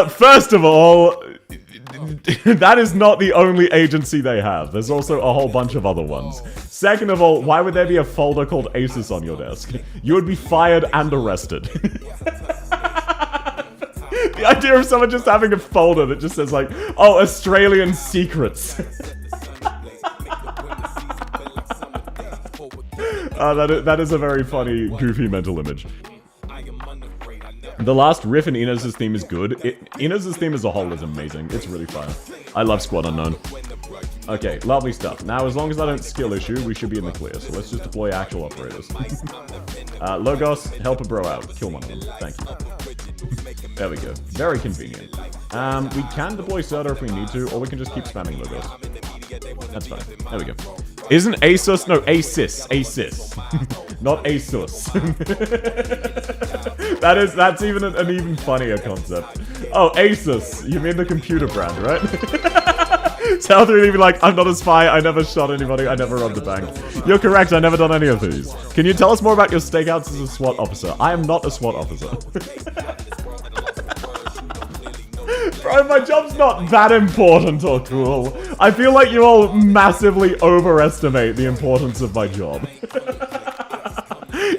First of all, that is not the only agency they have. There's also a whole bunch of other ones. Second of all, why would there be a folder called Asus on your desk? You would be fired and arrested. The idea of someone just having a folder that just says like, oh, Australian secrets. That is a very funny, goofy mental image. The last riff in Inez's theme is good. Inez's theme as a whole is amazing. It's really fun. I love Squad Unknown. Okay, lovely stuff. Now, as long as I don't skill issue, we should be in the clear. So let's just deploy actual operators. Logos, help a bro out. Kill one of them. Thank you. There we go. Very convenient. We can deploy Serta if we need to, or we can just keep spamming Logos. That's fine. There we go. Isn't Asus? No, Asus. Asus. Not Asus. That's even an even funnier concept. Oh, Asus. You mean the computer brand, right? Tell through even like, I'm not a spy, I never shot anybody, I never robbed a bank. You're correct, I never done any of these. Can you tell us more about your stakeouts as a SWAT officer? I am not a SWAT officer. Bro, my job's not that important or cool. I feel like you all massively overestimate the importance of my job.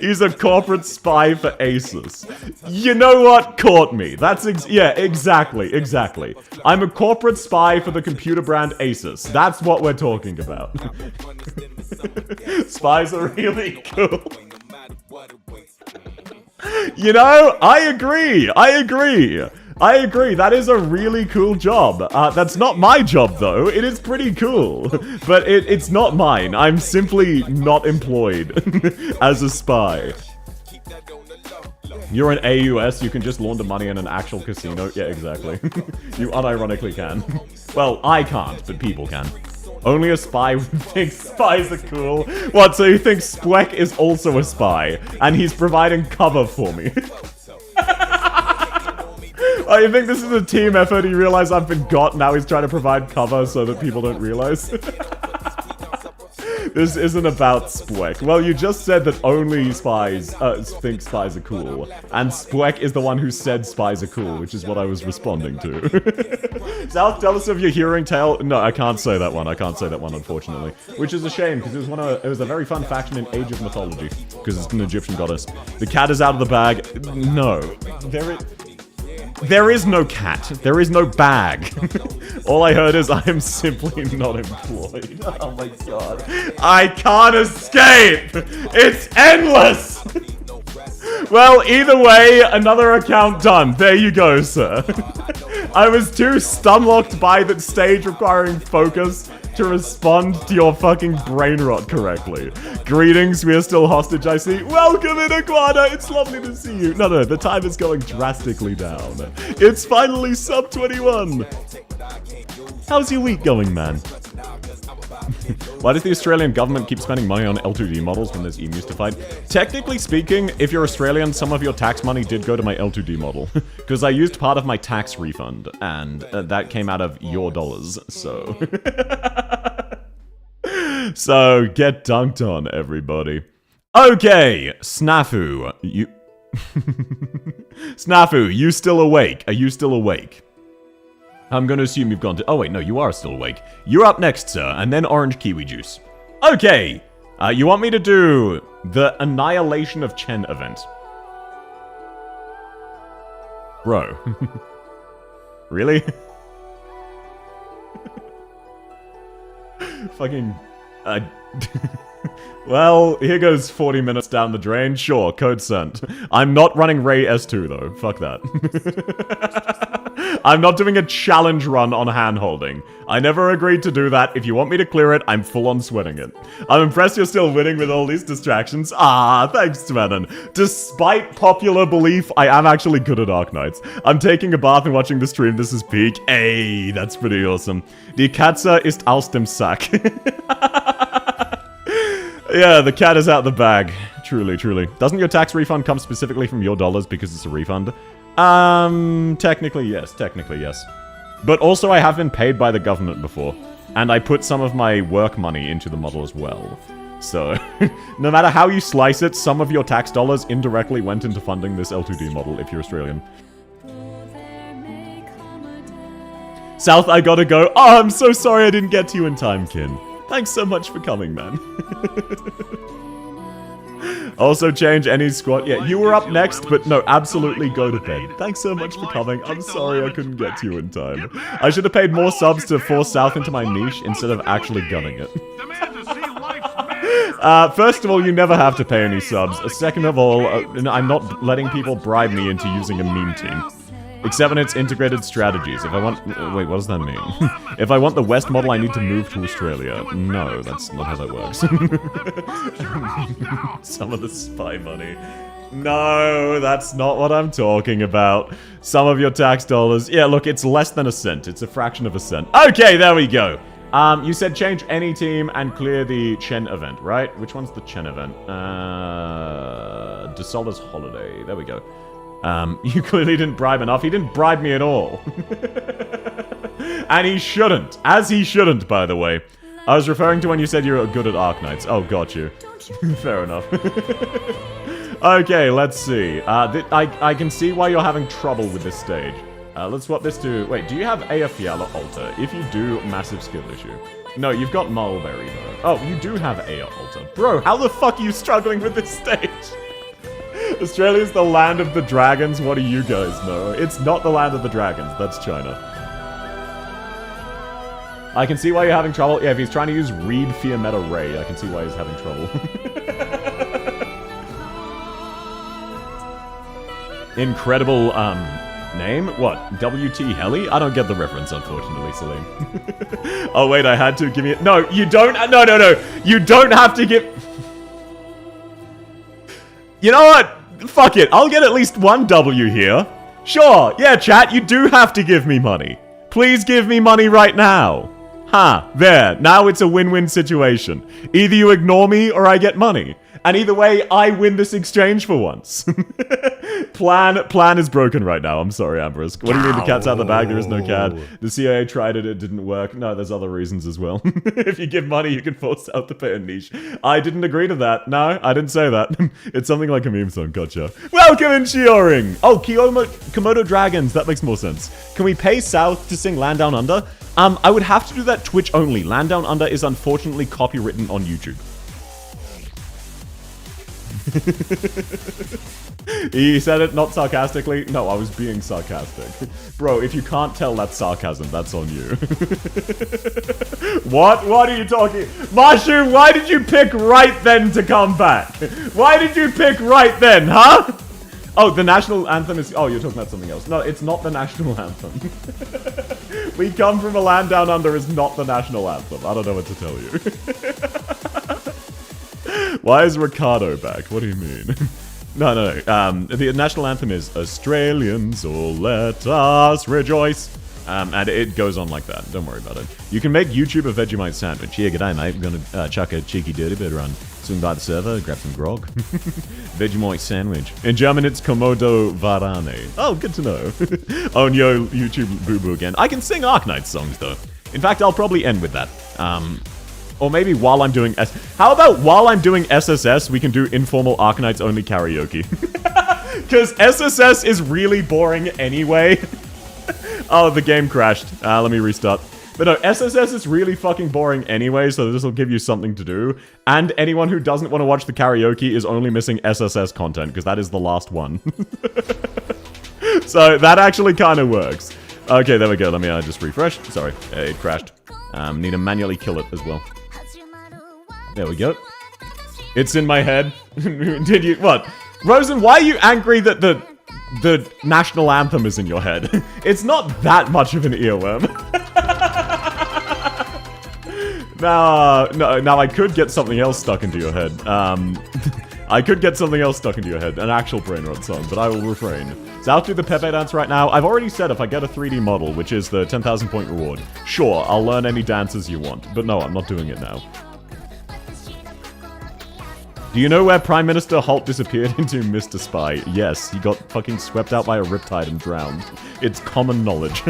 He's a corporate spy for Asus. You know what? Caught me. That's yeah, exactly. I'm a corporate spy for the computer brand Asus. That's what we're talking about. Spies are really cool. You know, I agree. That is a really cool job. That's not my job, though. It is pretty cool. But it's not mine. I'm simply not employed as a spy. You're an AUS, you can just launder money in an actual casino. Yeah, exactly. You unironically can. Well, I can't, but people can. Only a spy thinks spies are cool. What, so you think Spweck is also a spy, and he's providing cover for me? Oh, you think this is a team effort? He realized I've been got, now he's trying to provide cover so that people don't realize? This isn't about Spweck. Well, you just said that only spies think spies are cool. And Spweck is the one who said spies are cool, which is what I was responding to. South, tell us of your hearing tale. No, I can't say that one. I can't say that one, unfortunately. Which is a shame, because it was a very fun faction in Age of Mythology. Because it's an Egyptian goddess. The cat is out of the bag. No. There is no cat. There is no bag. All I heard is I am simply not employed. Oh my god. I can't escape! It's endless! Well, either way, another account done. There you go, sir. I was too stun-locked by that stage requiring focus to respond to your fucking brain rot correctly. Greetings, we are still hostage, I see. Welcome in, Iguana, it's lovely to see you. No, the time is going drastically down. It's finally sub 21. How's your week going, man? Why does the Australian government keep spending money on L2D models when there's emus to fight? Technically speaking, if you're Australian, some of your tax money did go to my L2D model. Because I used part of my tax refund, and that came out of your dollars, so... So, get dunked on, everybody. Okay, Snafu, you... Snafu, you still awake? Are you still awake? I'm gonna assume you've gone to... Oh wait, no, you are still awake. You're up next, sir, and then orange kiwi juice. Okay! You want me to do the Annihilation of Chen event? Bro. Really? Fucking... Well, here goes 40 minutes down the drain. Sure, code sent. I'm not running Ray S2, though. Fuck that. I'm not doing a challenge run on hand-holding. I never agreed to do that. If you want me to clear it, I'm full-on sweating it. I'm impressed you're still winning with all these distractions. Ah, thanks, Svennen. Despite popular belief, I am actually good at Arknights. I'm taking a bath and watching the stream. This is peak. Hey, that's pretty awesome. Die Katze ist aus dem Sack. Yeah, the cat is out the bag. Truly, truly. Doesn't your tax refund come specifically from your dollars because it's a refund? Technically yes. Technically yes. But also I have been paid by the government before. And I put some of my work money into the model as well. So, no matter how you slice it, some of your tax dollars indirectly went into funding this L2D model if you're Australian. South, I gotta go. Oh, I'm so sorry I didn't get to you in time, Kin. Thanks so much for coming, man. Also, change any squad. Yeah, you were up next, but no, absolutely go to bed. Thanks so much for coming. I'm sorry I couldn't get to you in time. I should have paid more subs to force South into my niche instead of actually gunning it. First of all, you never have to pay any subs. Second of all, I'm not letting people bribe me into using a meme team. Except when it's integrated strategies. If I want... Wait, what does that mean? If I want the West model, I need to move to Australia. No, that's not how that works. Some of the spy money. No, that's not what I'm talking about. Some of your tax dollars. Yeah, look, it's less than a cent. It's a fraction of a cent. Okay, there we go. You said change any team and clear the Chen event, right? Which one's the Chen event? DeSola's Holiday. There we go. You clearly didn't bribe enough. He didn't bribe me at all. And he shouldn't. As he shouldn't, by the way. I was referring to when you said you were good at Arknights. Oh, got you. Fair enough. Okay, let's see. I can see why you're having trouble with this stage. Let's swap this to... Wait, do you have Aya Fiala Alta? If you do, massive skill issue. No, you've got Mulberry, though. Oh, you do have Aya Alta. Bro, how the fuck are you struggling with this stage? Australia's the land of the dragons, what do you guys know? It's not the land of the dragons, that's China. I can see why you're having trouble. Yeah, if he's trying to use Reed Fear Meta Ray, I can see why he's having trouble. Incredible, name? What? WT Heli? I don't get the reference, unfortunately, Salim. Oh, wait, I had to give me... No, you don't... No. You don't have to give... You know what? Fuck it. I'll get at least one W here. Sure. Yeah, chat, you do have to give me money. Please give me money right now. There. Now it's a win-win situation. Either you ignore me or I get money. And either way, I win this exchange for once. Plan is broken right now. I'm sorry, Ambrose. What do you mean the cat's out of the bag? There is no cat. The CIA tried it. It didn't work. No, there's other reasons as well. If you give money, you can force out to pay a niche. I didn't agree to that. No, I didn't say that. It's something like a meme song. Gotcha. Welcome in, Shioring. Oh, Komodo Dragons. That makes more sense. Can we pay South to sing Land Down Under? I would have to do that Twitch only. Land Down Under is unfortunately copywritten on YouTube. He said it not sarcastically. No, I was being sarcastic. Bro, if you can't tell that's sarcasm, that's on you. What? What are you talking? Marshu, why did you pick right then to come back? Why did you pick right then, huh? Oh, the national anthem is... Oh, you're talking about something else. No, it's not the national anthem. We Come From a Land Down Under is not the national anthem. I don't know what to tell you. Why is Ricardo back? What do you mean? No. The national anthem is Australians, all let us rejoice. And it goes on like that. Don't worry about it. You can make YouTube a Vegemite sandwich. Yeah, g'day, mate. I'm gonna chuck a cheeky dirty bit around. Swing by the server, grab some grog. Vegemite sandwich. In German, it's Komodo Varane. Oh, good to know. Own yo YouTube boo-boo again. I can sing Arknights songs, though. In fact, I'll probably end with that. Or maybe while I'm doing How about while I'm doing SSS, we can do informal Arknights only karaoke? Because SSS is really boring anyway. Oh, the game crashed. Let me restart. But no, SSS is really fucking boring anyway, so this will give you something to do. And anyone who doesn't want to watch the karaoke is only missing SSS content, because that is the last one. So that actually kind of works. Okay, there we go. Let me just refresh. Sorry, it crashed. Need to manually kill it as well. There we go. It's in my head. Did you... What? Rosen, why are you angry that the national anthem is in your head? It's not that much of an earworm. Now I could get something else stuck into your head. I could get something else stuck into your head. An actual brain rot song, but I will refrain. So I'll do the Pepe dance right now. I've already said if I get a 3D model, which is the 10,000 point reward, sure, I'll learn any dances you want. But no, I'm not doing it now. Do you know where Prime Minister Holt disappeared into, Mr. Spy? Yes, he got fucking swept out by a riptide and drowned. It's common knowledge.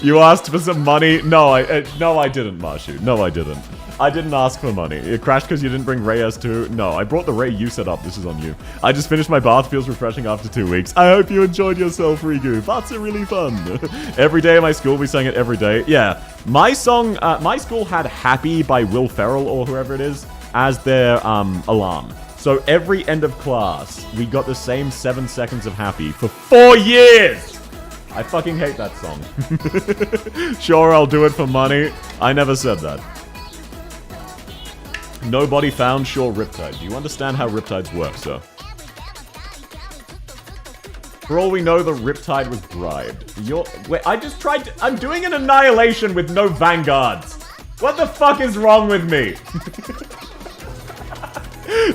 You asked for some money? No, I didn't, Marshu. No, I didn't. I didn't ask for money. It crashed because you didn't bring Ray S2. No, I brought the Ray you set up. This is on you. I just finished my bath. Feels refreshing after 2 weeks. I hope you enjoyed yourself, Rigu. Baths are really fun. Every day at my school, we sang it every day. Yeah. My song, my school had Happy by Will Ferrell or whoever it is as their alarm. So every end of class, we got the same 7 seconds of Happy for 4 years. I fucking hate that song. Sure, I'll do it for money. I never said that. Nobody found Sure Riptide. Do you understand how Riptides work, sir? For all we know, the Riptide was bribed. Wait, I just tried to... I'm doing an annihilation with no vanguards. What the fuck is wrong with me?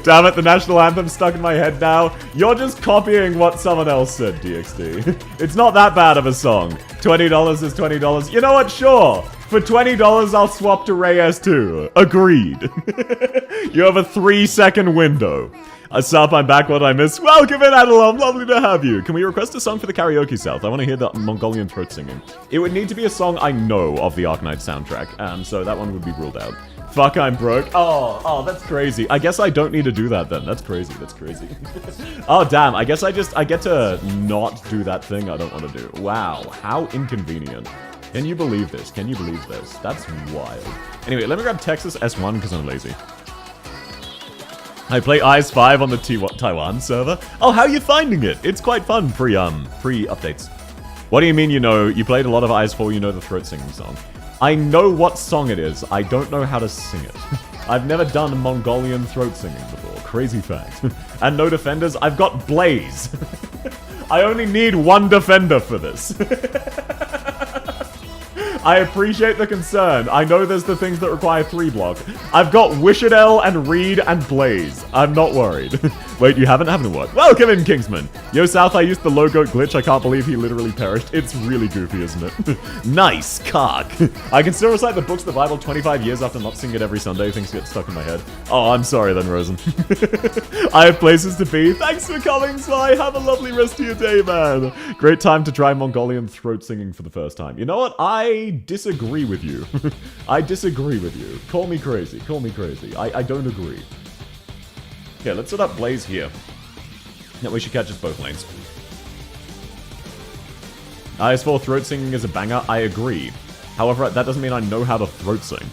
Damn it, the national anthem's stuck in my head now. You're just copying what someone else said, DXD. It's not that bad of a song. $20 is $20. You know what? Sure. For $20, I'll swap to Ray S2. Agreed. You have a 3-second window. Sup, I'm back. What did I miss? Welcome in, Adalom. Lovely to have you. Can we request a song for the karaoke, South? I want to hear the Mongolian throat singing. It would need to be a song I know of the Arknights soundtrack. So that one would be ruled out. Fuck, I'm broke. Oh, that's crazy. I guess I don't need to do that then. That's crazy. That's crazy. Oh, damn. I guess I get to not do that thing I don't want to do. Wow. How inconvenient. Can you believe this? Can you believe this? That's wild. Anyway, let me grab Texas S1 because I'm lazy. I play IS-5 on the Taiwan server. Oh, how are you finding it? It's quite fun pre-updates. What do you mean you know? You played a lot of IS-4, you know the throat singing song. I know what song it is. I don't know how to sing it. I've never done Mongolian throat singing before. Crazy fact. And no defenders. I've got Blaze. I only need 1 defender for this. I appreciate the concern. I know there's the things that require 3 block. I've got Wishadel and Reed and Blaze. I'm not worried. Wait, you haven't? Haven't what? Welcome in, Kingsman. Yo, South, I used the logo glitch. I can't believe he literally perished. It's really goofy, isn't it? Nice cock. I can still recite the books of the Bible 25 years after not singing it every Sunday. Things get stuck in my head. Oh, I'm sorry then, Rosen. I have places to be. Thanks for coming, Sly. Have a lovely rest of your day, man. Great time to try Mongolian throat singing for the first time. You know what? I disagree with you. I disagree with you. Call me crazy. Call me crazy. I don't agree. Okay, let's set up Blaze here. That way she catches both lanes. IS4 throat singing is a banger. I agree. However, that doesn't mean I know how to throat sing.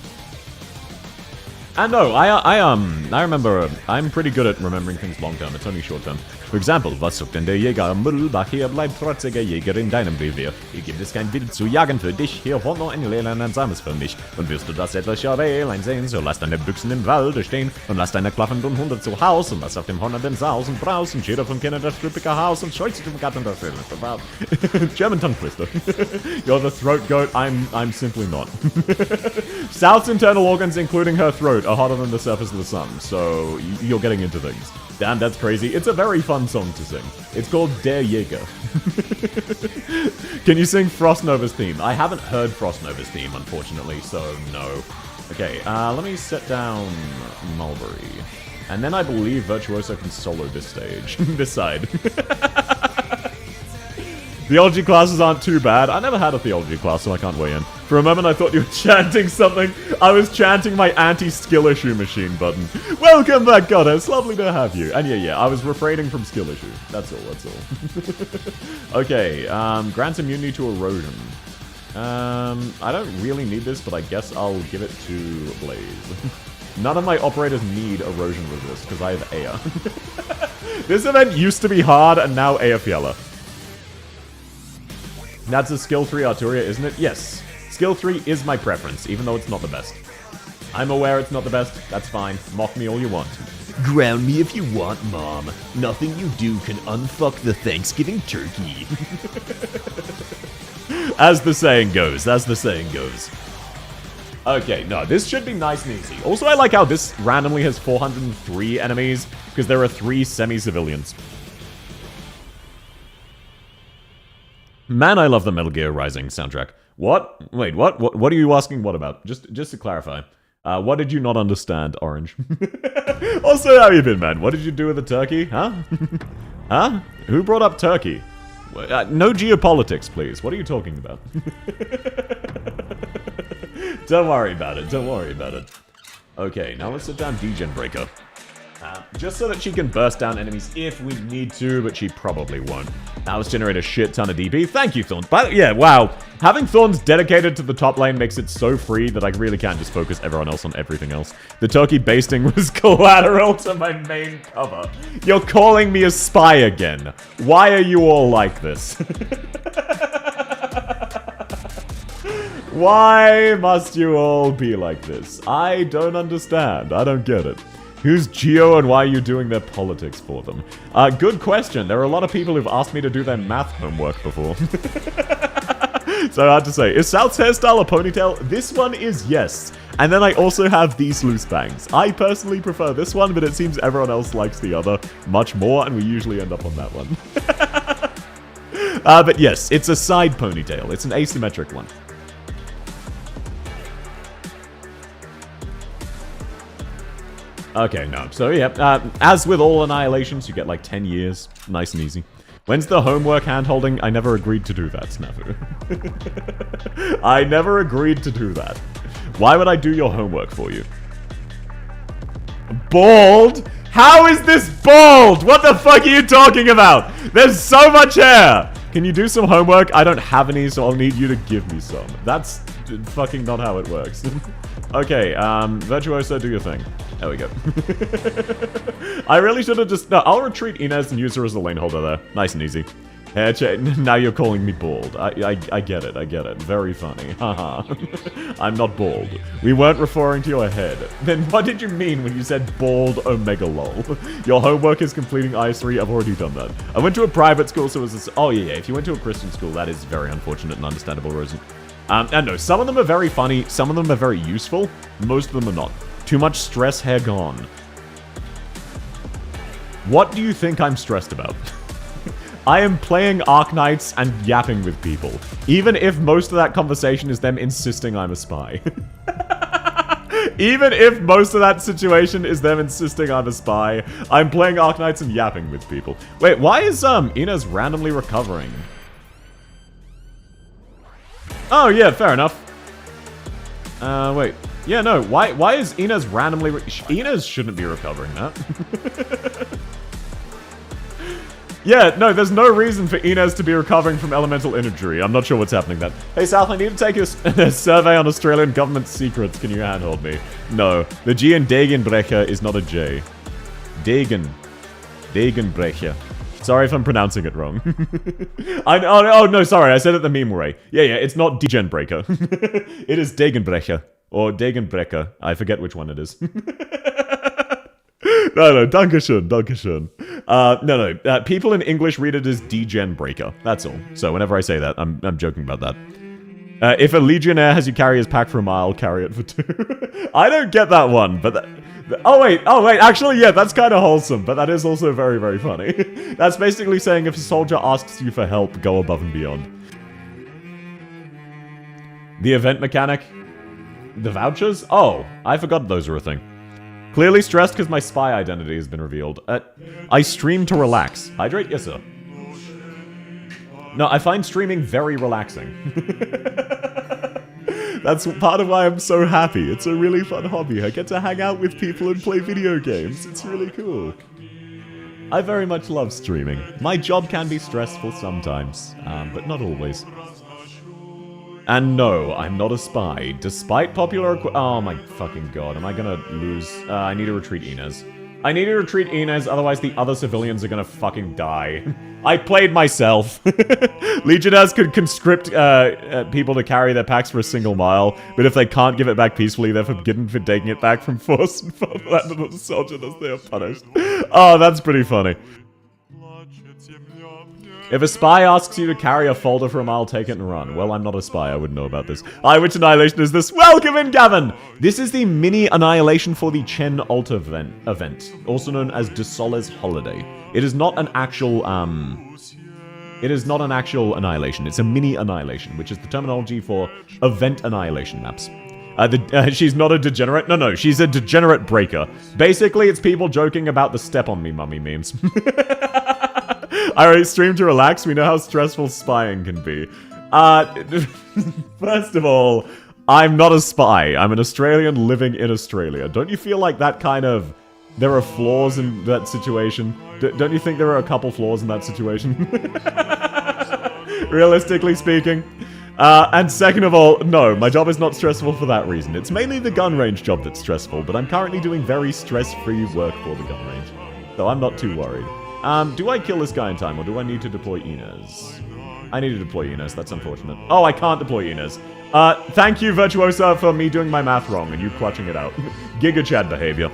And no, I remember, I'm pretty good at remembering things long term, it's only short term. For example, was sucht denn der Jäger am Müllbach? Hier bleibt trotziger Jäger in deinem Revier. Hier gibt es kein Wild zu jagen für dich, hier wohnt nur ein Lehrlein einsames für mich. Und wirst du das etwas Schauwählein sehen, so lass deine Büchsen im Walde stehen und lass deine klaffenden Hunde zu Haus und lass auf dem Honor den Saus und Braus und jeder vom Kinder das strüppige Haus und scheut sich dem Gatten das German tongue twister. You're the throat goat, I'm simply not. South's internal organs, including her throat, are hotter than the surface of the sun, so you're getting into things. Damn, that's crazy. It's a very fun song to sing. It's called Der Jäger. Can you sing Frostnova's theme? I haven't heard Frostnova's theme, unfortunately, so no. Okay, let me set down Mulberry. And then I believe Virtuoso can solo this stage. This side. Theology classes aren't too bad. I never had a theology class, so I can't weigh in. For a moment, I thought you were chanting something. I was chanting my anti-skill issue machine button. Welcome back, Goddess. Lovely to have you. And yeah, I was refraining from skill issue. That's all. Okay, grants immunity to erosion. I don't really need this, but I guess I'll give it to Blaze. None of my operators need erosion resist, because I have Aya. This event used to be hard, and now Aya Fiella. That's a skill 3 Arturia, isn't it? Yes. Skill 3 is my preference, even though it's not the best. I'm aware it's not the best. That's fine. Mock me all you want. Ground me if you want, Mom. Nothing you do can unfuck the Thanksgiving turkey. As the saying goes. As the saying goes. Okay, no, this should be nice and easy. Also, I like how this randomly has 403 enemies, because there are 3 semi-civilians. Man, I love the Metal Gear Rising soundtrack. What? Wait, what? What are you asking what about? Just to clarify. What did you not understand, Orange? Also, how you been, man? What did you do with the turkey? Huh? Huh? Who brought up turkey? No geopolitics, please. What are you talking about? Don't worry about it. Don't worry about it. Okay, now let's sit down Degen Breaker. Just so that she can burst down enemies if we need to, but she probably won't. Now let's generate a shit ton of DP. Thank you, Thorns. But yeah, wow. Having Thorns dedicated to the top lane makes it so free that I really can't just focus everyone else on everything else. The turkey basting was collateral to my main cover. You're calling me a spy again. Why are you all like this? Why must you all be like this? I don't understand. I don't get it. Who's Geo and why are you doing their politics for them? Good question. There are a lot of people who've asked me to do their math homework before. So hard to say. Is South's hairstyle a ponytail? This one is yes. And then I also have these loose bangs. I personally prefer this one, but it seems everyone else likes the other much more, and we usually end up on that one. But yes, it's a side ponytail. It's an asymmetric one. Okay, no. So, yeah, as with all annihilations, you get like 10 years. Nice and easy. When's the homework hand-holding? I never agreed to do that, Snafu. I never agreed to do that. Why would I do your homework for you? Bald? How is this bald? What the fuck are you talking about? There's so much hair! Can you do some homework? I don't have any, so I'll need you to give me some. That's fucking not how it works. Okay, Virtuoso, do your thing. There we go. I really should have just... No, I'll retreat Inez and use her as a lane holder there. Nice and easy. Now you're calling me bald. I get it, I get it. Very funny. Haha. I'm not bald. We weren't referring to your head. Then what did you mean when you said bald omega lol? Your homework is completing IS3. I've already done that. I went to a private school, so it was this... Oh, yeah, if you went to a Christian school, that is very unfortunate and understandable, Rosen. And no, some of them are very funny. Some of them are very useful. Most of them are not. Too much stress, hair gone. What do you think I'm stressed about? I am playing Arknights and yapping with people. Even if most of that conversation is them insisting I'm a spy. Even if most of that situation is them insisting I'm a spy, I'm playing Arknights and yapping with people. Wait, why is Inez randomly recovering? Oh yeah, fair enough. Wait. Yeah, no, why is Inez randomly Inez shouldn't be recovering that. Yeah, no, there's no reason for Inez to be recovering from elemental injury. I'm not sure what's happening then. Hey, South, I need to take a survey on Australian government secrets. Can you handhold me? No. The G in Degenbrecher is not a J. Degenbrecher. Sorry if I'm pronouncing it wrong. Oh, no, sorry. I said it the meme way. Yeah, it's not Degenbrecher. It is Degenbrecher. Or Degenbrecher. I forget which one it is. No, Dankeschön. No. People in English read it as Degen Breaker. That's all. So whenever I say that, I'm joking about that. If a legionnaire has you carry his pack for a mile, carry it for 2. I don't get that one, but oh wait. Actually, yeah, that's kind of wholesome, but that is also very, very funny. That's basically saying if a soldier asks you for help, go above and beyond. The event mechanic? The vouchers? Oh, I forgot those were a thing. Clearly stressed because my spy identity has been revealed. I stream to relax. Hydrate? Yes, sir. No, I find streaming very relaxing. That's part of why I'm so happy. It's a really fun hobby. I get to hang out with people and play video games. It's really cool. I very much love streaming. My job can be stressful sometimes, but not always. And no, I'm not a spy. Despite popular oh my fucking god, am I gonna lose? I need to retreat Inez. I need to retreat Inez, otherwise the other civilians are gonna fucking die. I played myself. Legionnaires could conscript people to carry their packs for a single mile, but if they can't give it back peacefully, they're forbidden for taking it back from force and fatherland of the soldier as they are punished. Oh, that's pretty funny. If a spy asks you to carry a folder for a mile, take it and run. Well, I'm not a spy. I wouldn't know about this. Which annihilation is this? Welcome in, Gavin! This is the mini annihilation for the Chen Alta event, also known as De Sole's Holiday. It is not an actual, It is not an actual annihilation. It's a mini annihilation, which is the terminology for event annihilation maps. She's not a degenerate. No, she's a degenerate breaker. Basically, it's people joking about the step on me mummy memes. Alright, stream to relax. We know how stressful spying can be. First of all, I'm not a spy. I'm an Australian living in Australia. Don't you feel like that kind of... There are flaws in that situation? Don't you think there are a couple flaws in that situation? Realistically speaking. And second of all, no, my job is not stressful for that reason. It's mainly the gun range job that's stressful, but I'm currently doing very stress-free work for the gun range. So I'm not too worried. Do I kill this guy in time, or do I need to deploy Inez? I need to deploy Inez, that's unfortunate. Oh, I can't deploy Inez. Thank you, Virtuosa, for me doing my math wrong and you clutching it out. Giga Chad behavior.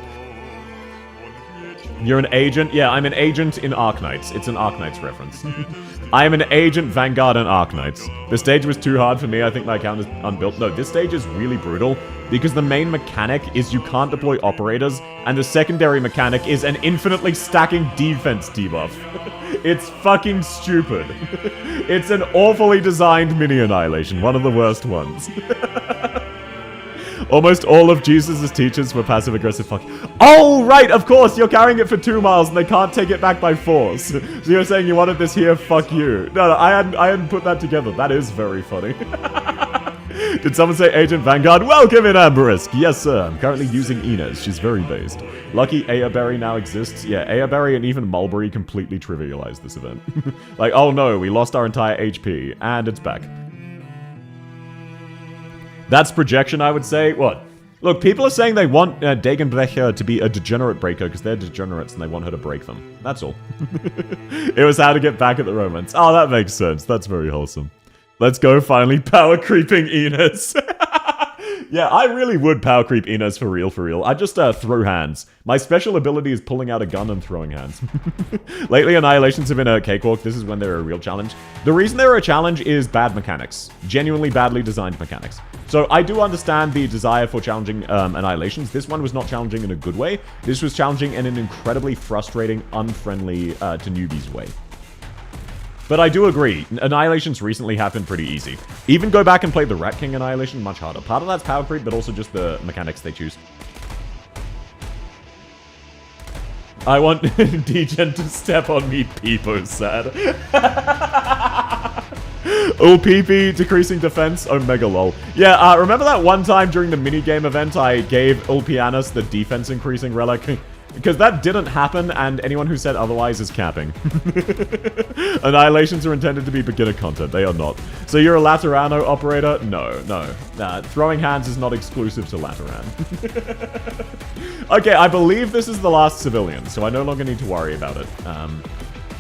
You're an agent? Yeah, I'm an agent in Arknights. It's an Arknights reference. I am an agent, Vanguard, and Arknights. The stage was too hard for me. I think my account is unbuilt. No, this stage is really brutal because the main mechanic is you can't deploy operators, and the secondary mechanic is an infinitely stacking defense debuff. It's fucking stupid. It's an awfully designed mini-annihilation, one of the worst ones. Almost all of Jesus' teachers were passive-aggressive fuck. Oh, right, of course, you're carrying it for 2 miles and they can't take it back by force. So you're saying you wanted this here, fuck you. No, I hadn't put that together. That is very funny. Did someone say Agent Vanguard? Welcome in, Amberisk. Yes, sir. I'm currently using Inez. She's very based. Lucky Ayaberry now exists. Yeah, Ayaberry and even Mulberry completely trivialized this event. Like, oh no, we lost our entire HP. And it's back. That's projection, I would say. What? Look, people are saying they want Degenbrecher to be a degenerate breaker because they're degenerates and they want her to break them. That's all. It was how to get back at the Romans. Oh, that makes sense. That's very wholesome. Let's go, finally. Power creeping Inez. Yeah, I really would power creep Inez for real, for real. I just throw hands. My special ability is pulling out a gun and throwing hands. Lately, Annihilations have been a cakewalk. This is when they're a real challenge. The reason they're a challenge is bad mechanics. Genuinely badly designed mechanics. So I do understand the desire for challenging Annihilations. This one was not challenging in a good way. This was challenging in an incredibly frustrating, unfriendly to newbies way. But I do agree, Annihilations recently have been pretty easy. Even go back and play the Rat King Annihilation, much harder. Part of that's power creep, but also just the mechanics they choose. I want Degen to step on me, Peepo sad. Oh, PP, decreasing defense, Omega lol. Yeah, remember that one time during the minigame event I gave Ulpianus the defense increasing relic? Because that didn't happen, and anyone who said otherwise is capping. Annihilations are intended to be beginner content. They are not. So you're a Laterano operator? No. Throwing hands is not exclusive to Lateran. Okay, I believe this is the last civilian, so I no longer need to worry about it.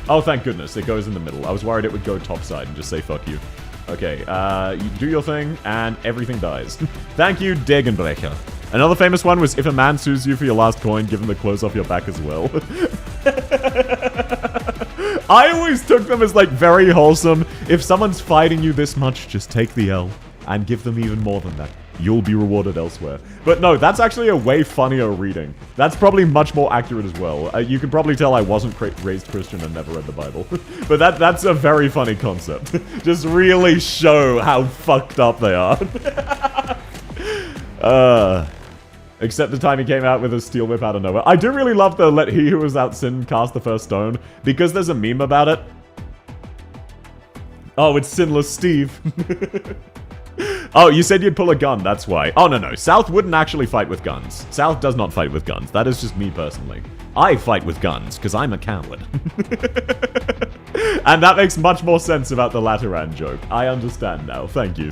Oh, thank goodness. It goes in the middle. I was worried it would go topside and just say fuck you. Okay, you do your thing, and everything dies. Thank you, Degenbrecher. Another famous one was, if a man sues you for your last coin, give him the clothes off your back as well. I always took them as, like, very wholesome. If someone's fighting you this much, just take the L and give them even more than that. You'll be rewarded elsewhere. But no, that's actually a way funnier reading. That's probably much more accurate as well. You can probably tell I wasn't raised Christian and never read the Bible. But that's a very funny concept. Just really show how fucked up they are. Except the time he came out with a steel whip out of nowhere. I do really love the let he who was without sin cast the first stone, because there's a meme about it. Oh, it's Sinless Steve. Oh, you said you'd pull a gun, that's why. Oh, no. South wouldn't actually fight with guns. South does not fight with guns. That is just me personally. I fight with guns, because I'm a coward. And that makes much more sense about the Lateran joke. I understand now. Thank you.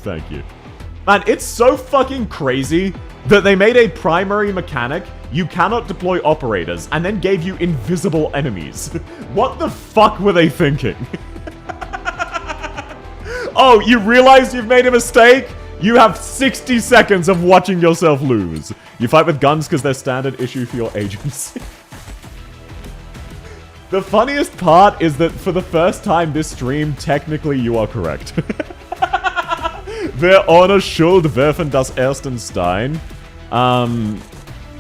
Man, it's so fucking crazy that they made a primary mechanic, you cannot deploy operators, and then gave you invisible enemies. What the fuck were they thinking? Oh, you realize you've made a mistake? You have 60 seconds of watching yourself lose. You fight with guns because they're standard issue for your agency. The funniest part is that for the first time this stream, technically you are correct. Wer ohne Schuld werfen das ersten Stein.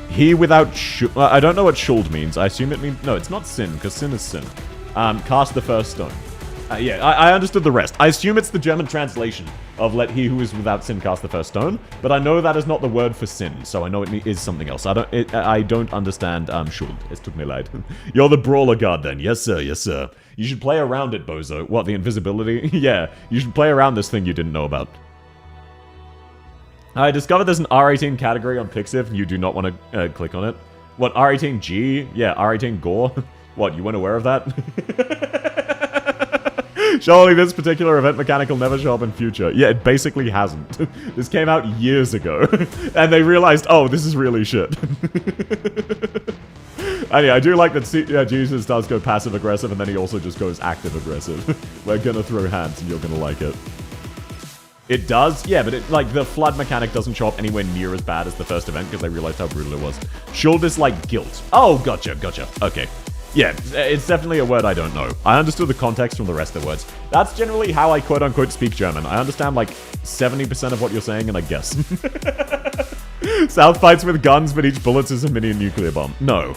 He without I don't know what Schuld means. I assume it means... No, it's not sin, because sin is sin. Cast the first stone. Yeah, I understood the rest. I assume it's the German translation of let he who is without sin cast the first stone, but I know that is not the word for sin, so I know it is something else. I don't understand Schuld. Es tut mir leid. You're the brawler god then. Yes, sir. You should play around it, bozo. What, the invisibility? Yeah, you should play around this thing you didn't know about. I discovered there's an R18 category on Pixiv, and you do not want to click on it. What, R18G? Yeah, R18 Gore? What, you weren't aware of that? Surely this particular event mechanic will never show up in future. Yeah, it basically hasn't. This came out years ago. And they realized, oh, this is really shit. Anyway, I do like that Jesus does go passive-aggressive, and then he also just goes active-aggressive. We're gonna throw hands, and you're gonna like it. It does? Yeah, but like, the flood mechanic doesn't show up anywhere near as bad as the first event, because they realized how brutal it was. Schuld is like guilt. Oh, gotcha. Okay. Yeah, it's definitely a word I don't know. I understood the context from the rest of the words. That's generally how I quote-unquote speak German. I understand like 70% of what you're saying, and I guess. South fights with guns, but each bullet is a mini nuclear bomb. No.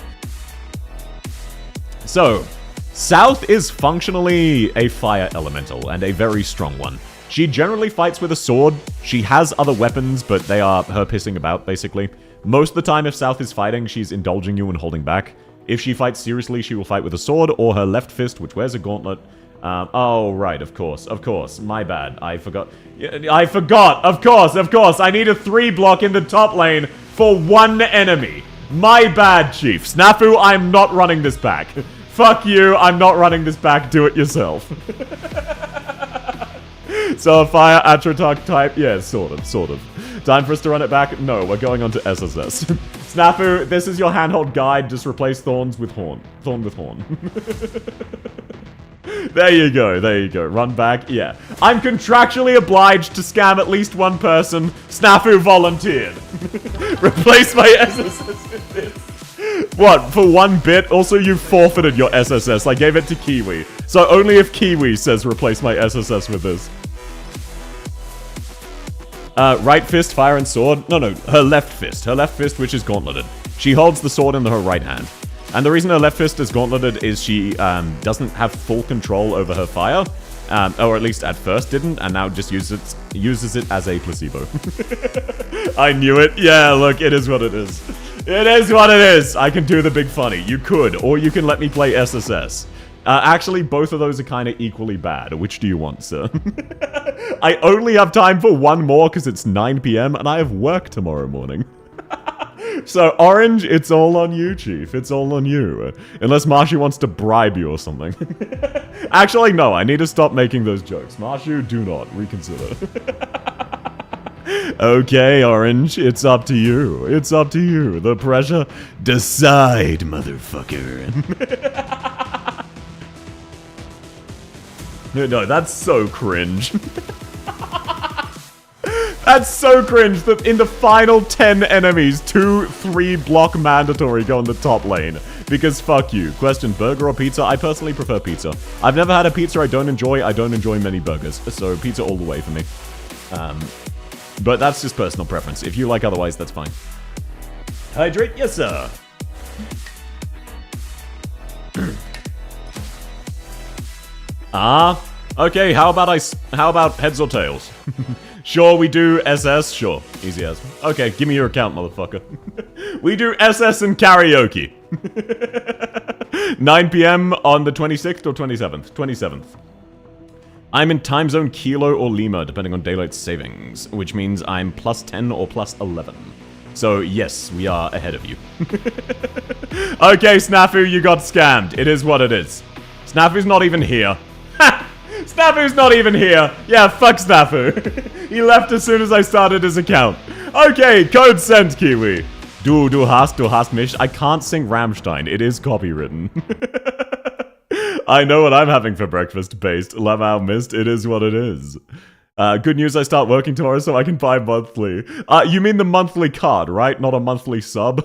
So, South is functionally a fire elemental, and a very strong one. She generally fights with a sword. She has other weapons, but they are her pissing about, basically. Most of the time, if South is fighting, she's indulging you and holding back. If she fights seriously, she will fight with a sword or her left fist, which wears a gauntlet. Oh, right, of course. My bad. I forgot. Of course. I need a 3-block in the top lane for one enemy. My bad, Chief. Snafu, I'm not running this back. Fuck you, I'm not running this back. Do it yourself. So a fire Atrotok type? Yeah, sort of. Time for us to run it back? No, we're going on to SSS. Snafu, this is your handheld guide. Just replace thorn with horn. There you go, there you go. Run back, yeah. I'm contractually obliged to scam at least one person. Snafu volunteered. Replace my SSS with this. What, for 1 bit? Also, you forfeited your SSS. I gave it to Kiwi. So only if Kiwi says replace my SSS with this. Right fist, fire and sword. No, her left fist. Her left fist, which is gauntleted. She holds the sword in her right hand. And the reason her left fist is gauntleted is she doesn't have full control over her fire. Or at least at first didn't, and now just uses it as a placebo. I knew it. Yeah, look, it is what it is. It is what it is. I can do the big funny. You could, or you can let me play SSS. Actually, both of those are kind of equally bad. Which do you want, sir? I only have time for one more because it's 9 p.m. and I have work tomorrow morning. So, Orange, it's all on you, Chief. It's all on you. Unless Marshu wants to bribe you or something. Actually, no, I need to stop making those jokes. Marshu, do not. Reconsider. Okay, Orange, it's up to you. It's up to you. The pressure. Decide, motherfucker. No, that's so cringe. That's so cringe that in the final 10 enemies, 2-3 block mandatory go in the top lane. Because fuck you. Question, burger or pizza? I personally prefer pizza. I've never had a pizza I don't enjoy. I don't enjoy many burgers. So pizza all the way for me. But that's just personal preference. If you like otherwise, that's fine. Hydrate? Yes, sir. Okay, how about heads or tails? Sure, we do SS, sure. Easy as. Okay, give me your account, motherfucker. We do SS and karaoke. 9 p.m. on the 26th or 27th? 27th. I'm in time zone Kilo or Lima, depending on daylight savings, which means I'm plus 10 or plus 11. So, yes, we are ahead of you. Okay, Snafu, you got scammed. It is what it is. Snafu's not even here. Snafu's not even here. Yeah, fuck Snafu. He left as soon as I started his account. Okay, code sent, Kiwi. Du hast mich. I can't sing Rammstein. It is copywritten. I know what I'm having for breakfast, based. Lmao missed. It is what it is. Good news, I start working tomorrow so I can buy monthly. You mean the monthly card, right? Not a monthly sub?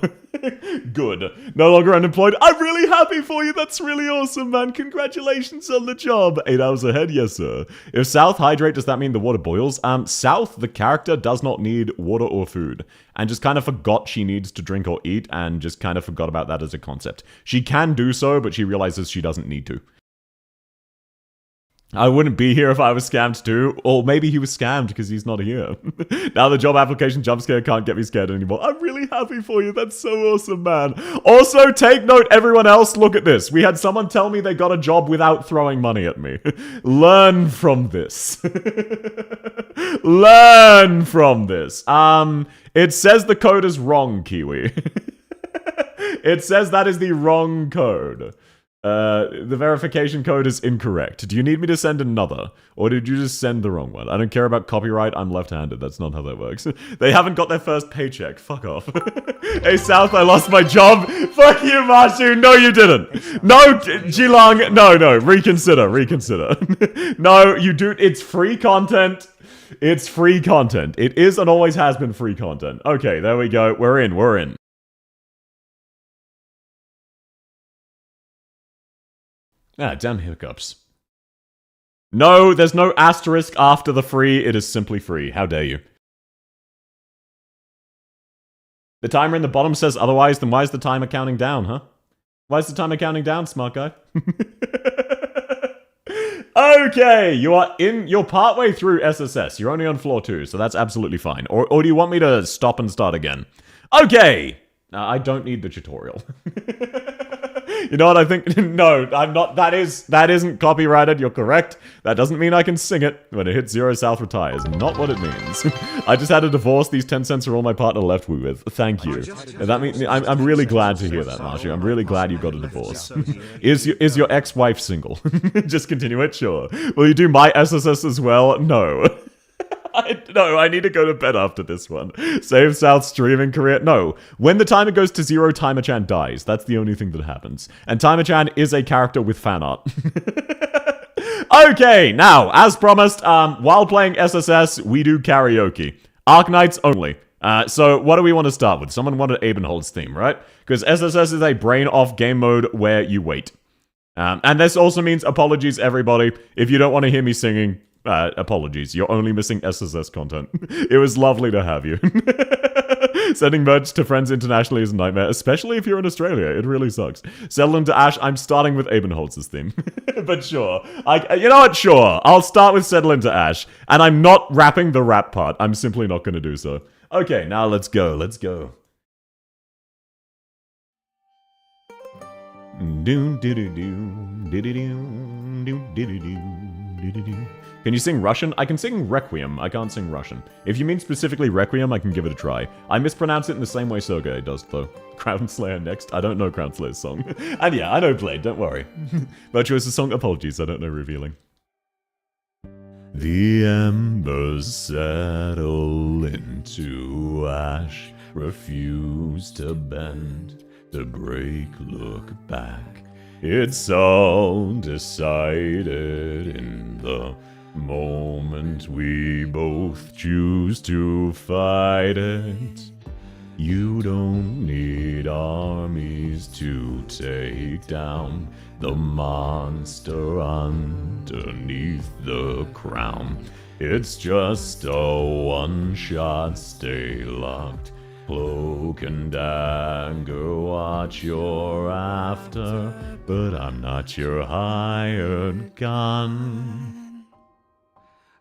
Good. No longer unemployed. I'm really happy for you. That's really awesome, man. Congratulations on the job. 8 hours ahead, yes, sir. If South hydrate, does that mean the water boils? South, the character, does not need water or food. And just kind of forgot she needs to drink or eat, and just kind of forgot about that as a concept. She can do so, but she realizes she doesn't need to. I wouldn't be here if I was scammed too. Or maybe he was scammed because he's not here. Now the job application jump scare can't get me scared anymore. I'm really happy for you. That's so awesome, man. Also, take note, everyone else, look at this. We had someone tell me they got a job without throwing money at me. Learn from this. Learn from this. It says the code is wrong, Kiwi. It says that is the wrong code. The verification code is incorrect. Do you need me to send another? Or did you just send the wrong one? I don't care about copyright. I'm left-handed. That's not how that works. They haven't got their first paycheck. Fuck off. Hey, South, I lost my job. Fuck you, Marshu. No, you didn't. No, Jilang. No. Reconsider. No, you do. It's free content. It's free content. It is and always has been free content. Okay, there we go. We're in. Ah, damn hiccups. No, there's no asterisk after the free. It is simply free. How dare you? The timer in the bottom says otherwise, then why is the timer counting down, huh? Why is the timer counting down, smart guy? Okay, you're partway through SSS. You're only on floor 2, so that's absolutely fine. Or do you want me to stop and start again? Okay! I don't need the tutorial. You know what I think? No, I'm not. That isn't copyrighted. You're correct. That doesn't mean I can sing it. When it hits 0, South retires. Not what it means. I just had a divorce. These 10 cents are all my partner left me with. Thank you. That means I'm really glad to hear that, Marsha. I'm really glad you got a divorce. Is your ex-wife single? Just continue it. Sure. Will you do my SSS as well? No. No, I need to go to bed after this one. Save South streaming career. No, when the timer goes to 0, Timer-chan dies. That's the only thing that happens. And Timer-chan is a character with fan art. Okay, now, as promised, while playing SSS, we do karaoke. Arknights only. So what do we want to start with? Someone wanted Abenholt's theme, right? Because SSS is a brain-off game mode where you wait. And this also means apologies, everybody. If you don't want to hear me singing, apologies. You're only missing SSS content. It was lovely to have you. Sending merch to friends internationally is a nightmare, especially if you're in Australia. It really sucks. Settle into Ash, I'm starting with Abenholz's theme. But sure. You know what? Sure. I'll start with Settle into Ash. And I'm not rapping the rap part. I'm simply not going to do so. Okay, now let's go. Let's go. Can you sing Russian? I can sing Requiem. I can't sing Russian. If you mean specifically Requiem, I can give it a try. I mispronounce it in the same way Sergei does, though. Crown Slayer next. I don't know Crown Slayer's song. And yeah, I know Blade, don't worry. Virtuoso's song, apologies, I don't know Revealing. The embers settle into ash, refuse to bend, to break, look back. It's all decided in the moment we both choose to fight it. You don't need armies to take down the monster underneath the crown. It's just a one-shot, stay locked. Cloak and dagger, what you're after, but I'm not your hired gun.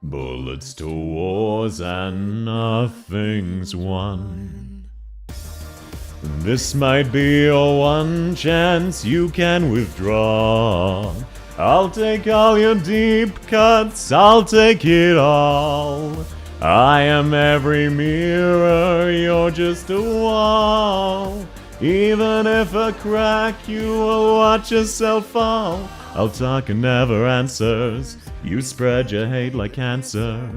Bullets to wars and nothing's won. This might be your one chance you can withdraw. I'll take all your deep cuts, I'll take it all. I am every mirror, you're just a wall. Even if I crack, you will watch yourself fall. I'll talk and never answers. You spread your hate like cancer.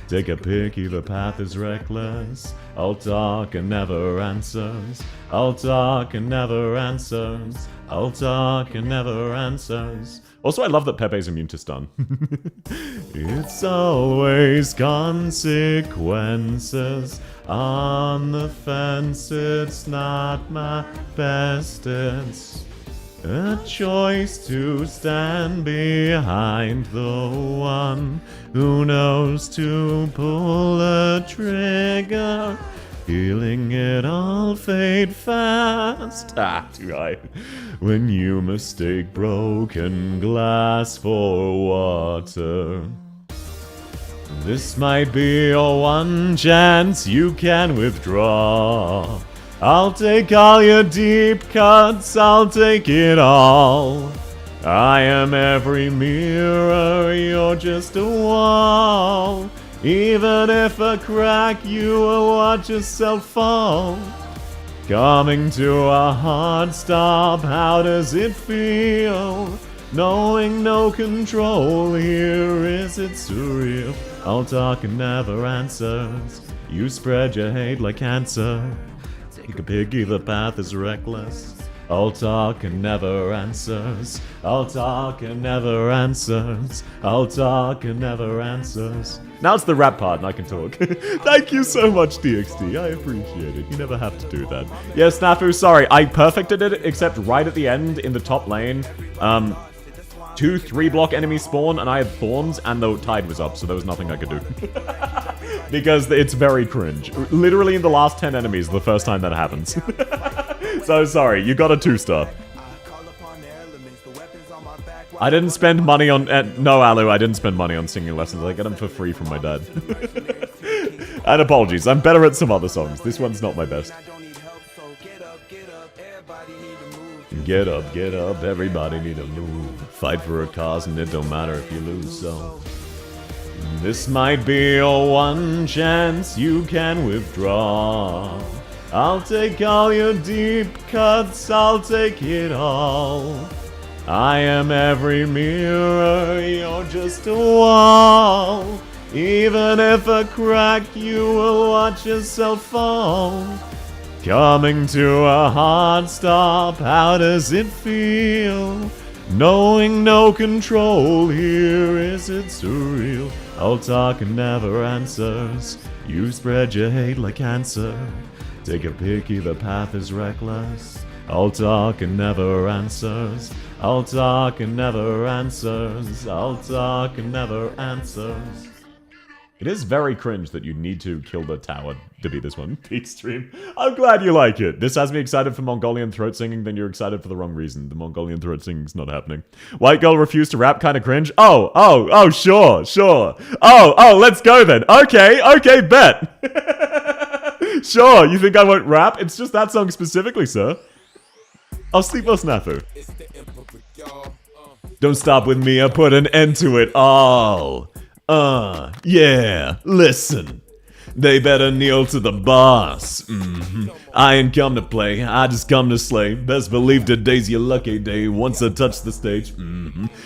Take a pick, either path is reckless. I'll talk and never answers. I'll talk and never answers. I'll talk and never answers. Also, I love that Pepe's immune to stun. It's always consequences. On the fence, it's not my best. It's a choice to stand behind the one who knows to pull a trigger. Feeling it all fade fast. Too high. When you mistake broken glass for water. This might be your one chance you can withdraw. I'll take all your deep cuts, I'll take it all. I am every mirror, you're just a wall. Even if I crack, you will watch yourself fall. Coming to a hard stop, how does it feel? Knowing no control here, is it surreal? I'll talk and never answers. You spread your hate like cancer. Take a piggy, the path is reckless. I'll talk and never answers. I'll talk and never answers. I'll talk and never answers. Now it's the rap part and I can talk. Thank you so much, DXD. I appreciate it. You never have to do that. Yeah, Snafu, sorry. I perfected it, except right at the end in the top lane. 2 3-block enemies spawn, and I had thorns, and the tide was up, so there was nothing I could do. Because it's very cringe. Literally in the last 10 enemies, the first time that happens. So sorry, you got a 2-star. I didn't spend money on... no, Alu, I didn't spend money on singing lessons. I get them for free from my dad. And apologies, I'm better at some other songs. This one's not my best. Get up, everybody need to move. Fight for a cause and it don't matter if you lose, so... This might be your one chance you can withdraw. I'll take all your deep cuts, I'll take it all. I am every mirror, you're just a wall. Even if I crack, you will watch yourself fall. Coming to a hard stop, how does it feel? Knowing no control here, is it surreal? All talk and never answers. You spread your hate like cancer. Take a picky, the path is reckless. All talk and never answers. All talk and never answers. All talk and never answers. It is very cringe that you need to kill the tower to beat this one. Peak stream. I'm glad you like it. This has me excited for Mongolian throat singing, then you're excited for the wrong reason. The Mongolian throat singing's not happening. White girl refused to rap, kinda cringe. Oh, sure. Oh, let's go then. Okay, bet. Sure, you think I won't rap? It's just that song specifically, sir. I'll sleep or snafu. Don't stop with me, I put an end to it all. Yeah, listen. They better kneel to the boss. I ain't come to play, I just come to slay. Best believe today's your lucky day. Once I touch the stage,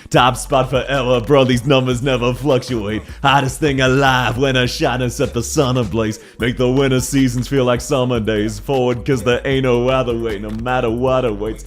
top spot forever, bro, these numbers never fluctuate. Hottest thing alive when I shine and set the sun ablaze. Make the winter seasons feel like summer days. Forward cause there ain't no other way, no matter what awaits.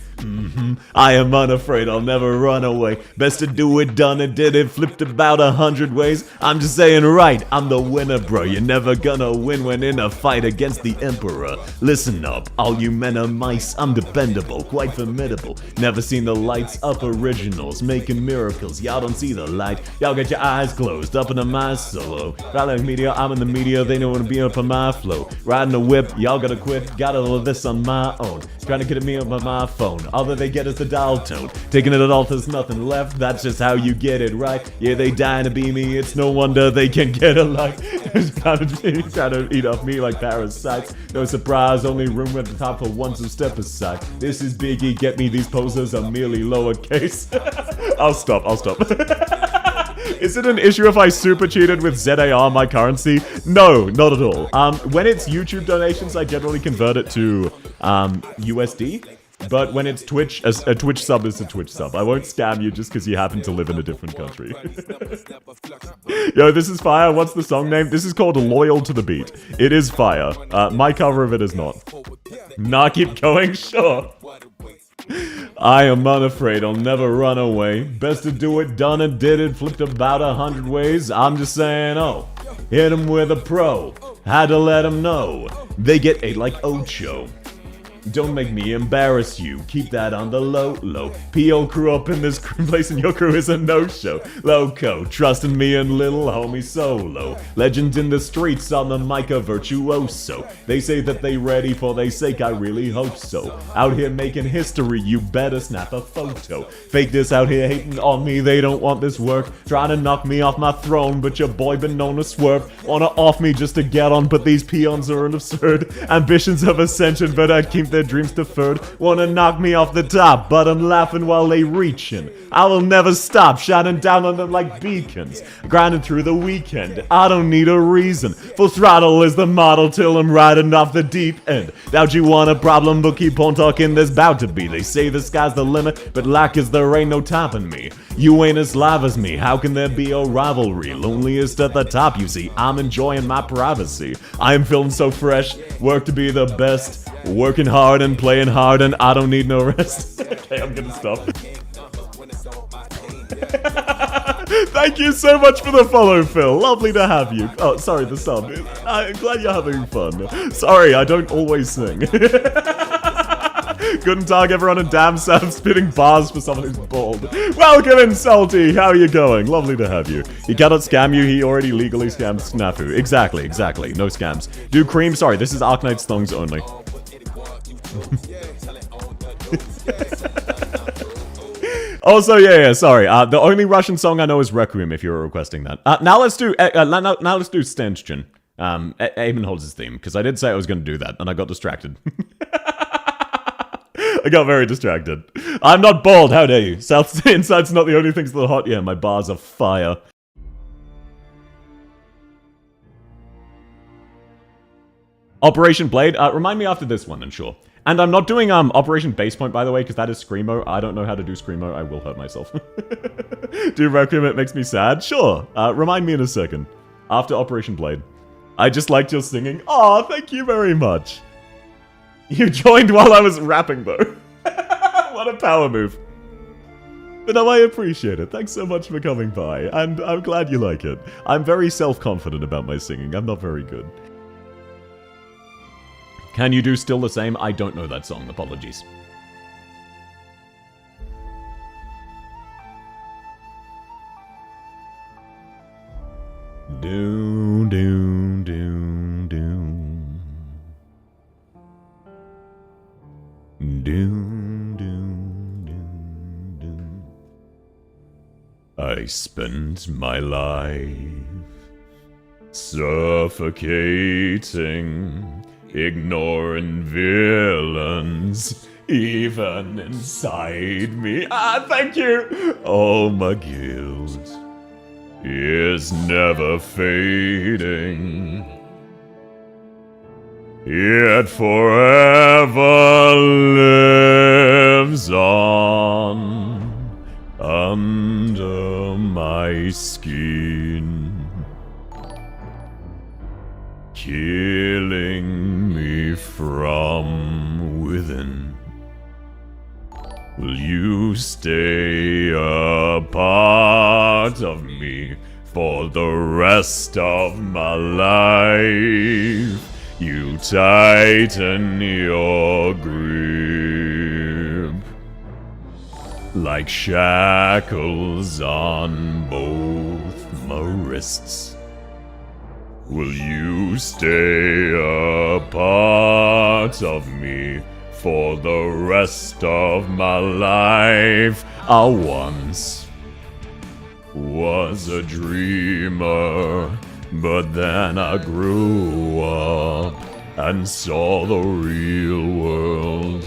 I am unafraid, I'll never run away. Best to do it, done it, did it, flipped about 100 ways. I'm just saying right, I'm the winner, bro. You're never gonna win when in a fight against the emperor. Listen up, all you men are mice. I'm dependable, quite formidable. Never seen the lights up originals, making miracles. Y'all don't see the light, y'all get your eyes closed. Up into my solo, right like media, I'm in the media. They don't wanna be up on my flow. Riding the whip, y'all gotta quit. Got all of this on my own. Trying to get me up on my phone. All that they get is the dial tone. Taking it all, there's nothing left. That's just how you get it right. Yeah, they dying to be me. It's no wonder they can get a life. Trying to eat off me like parasites. No surprise, only room at the top for one, so step aside. This is Biggie. Get me, these posers are merely lowercase. I'll stop. Is it an issue if I super cheated with ZAR, my currency? No, not at all. When it's YouTube donations, I generally convert it to USD. But when it's Twitch, a Twitch sub is a Twitch sub. I won't scam you just because you happen to live in a different country. Yo, this is fire. What's the song name? This is called Loyal to the Beat. It is fire. My cover of it is not. Nah, keep going? Sure. I am unafraid, I'll never run away. Best to do it, done it, did it, flipped about 100 ways. I'm just saying, oh, hit him with a pro. Had to let him know. They get ate like Ocho. Don't make me embarrass you. Keep that on the low. P.O. crew up in this place and your crew is a no-show. Loco, trusting me and little homie solo. Legend in the streets on the mic, a virtuoso. They say that they ready for their sake, I really hope so. Out here making history, you better snap a photo. Fake this out here hating on me, they don't want this work. Trying to knock me off my throne, but your boy been known to swerve. Wanna off me just to get on, but these peons are an absurd. Ambitions of ascension, but I keep their dreams deferred. Wanna knock me off the top, but I'm laughing while they reaching. I will never stop, shining down on them like beacons. Grinding through the weekend, I don't need a reason. Full throttle is the model till I'm riding off the deep end. Doubt you want a problem, but keep on talking, there's bound to be. They say the sky's the limit, but like as there ain't no topping me. You ain't as live as me, how can there be a rivalry? Loneliest at the top, you see, I'm enjoying my privacy. I am feeling so fresh, work to be the best. Working hard and playing hard and I don't need no rest. Okay, I'm gonna stop. Thank you so much for the follow, Phil. Lovely to have you. Oh, sorry, the sub. I'm glad you're having fun. Sorry, I don't always sing. Guten Tag, everyone, and damn Sam spitting bars for someone who's bald. Welcome in, Salty. How are you going? Lovely to have you. He cannot scam you. He already legally scammed Snafu. Exactly. No scams. Do cream. Sorry, this is Arknights songs only. Also, yeah, sorry. The only Russian song I know is Requiem. If you're requesting that. Now let's do Stenstian. Eamon holds his theme because I did say I was going to do that and I got distracted. I got very distracted. I'm not bald. How dare you? South Inside's not the only things that are hot. Yeah, my bars are fire. Operation Blade. Remind me after this one, then sure. And I'm not doing Operation Base Point, by the way, because that is Screamo. I don't know how to do Screamo. I will hurt myself. Do Requiem, it makes me sad? Sure. Remind me in a second. After Operation Blade. I just liked your singing. Aw, thank you very much. You joined while I was rapping, though. What a power move. But no, I appreciate it. Thanks so much for coming by, and I'm glad you like it. I'm very self-confident about my singing. I'm not very good. Can you do Still the Same? I don't know that song. Apologies. Do, do, do, do. Do, do, do, do. I spent my life suffocating, ignoring villains, even inside me. Ah, thank you! Oh, my guilt is never fading, yet forever lives on under my skin, killing me from within. Will you stay a part of me for the rest of my life? You tighten your grip like shackles on both my wrists. Will you stay a part of me for the rest of my life? I once was a dreamer, but then I grew up and saw the real world.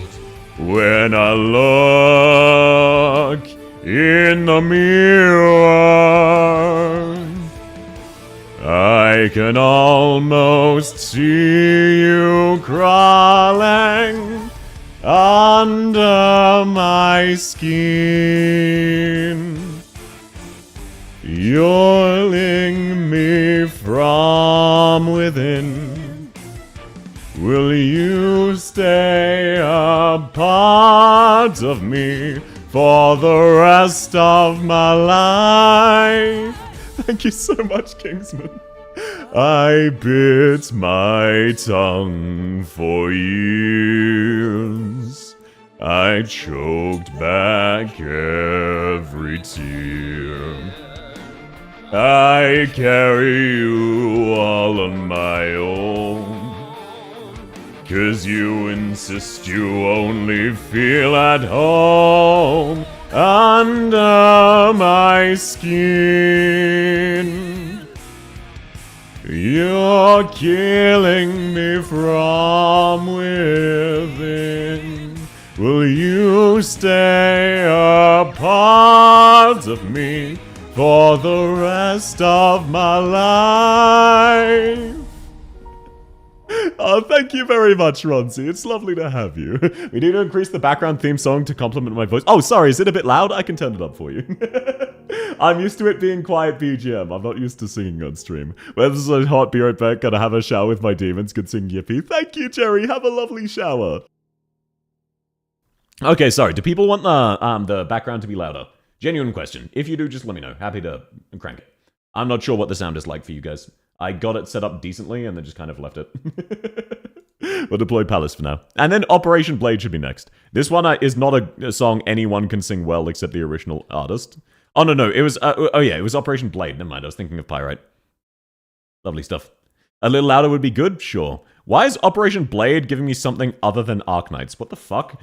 When I look in the mirror, I can almost see you crawling under my skin, yoiling me from within. Will you stay a part of me for the rest of my life? Thank you so much, Kingsman. I bit my tongue for years. I choked back every tear. I carry you all on my own, 'cause you insist you only feel at home under my skin. You're killing me from within. Will you stay a part of me for the rest of my life? Oh, thank you very much, Ronzi. It's lovely to have you. We need to increase the background theme song to complement my voice. Oh, sorry, is it a bit loud? I can turn it up for you. I'm used to it being quiet BGM. I'm not used to singing on stream. Weather's so hot, be right back. Gonna have a shower with my demons. Could sing Yippee. Thank you, Jerry. Have a lovely shower. Okay, sorry. Do people want the background to be louder? Genuine question. If you do, just let me know. Happy to crank it. I'm not sure what the sound is like for you guys. I got it set up decently and then just kind of left it. We'll deploy Palace for now. And then Operation Blade should be next. This one is not a song anyone can sing well except the original artist. Oh, no, it was... oh, yeah, it was Operation Blade. Never mind, I was thinking of Pyrite. Lovely stuff. A little louder would be good? Sure. Why is Operation Blade giving me something other than Arknights? What the fuck?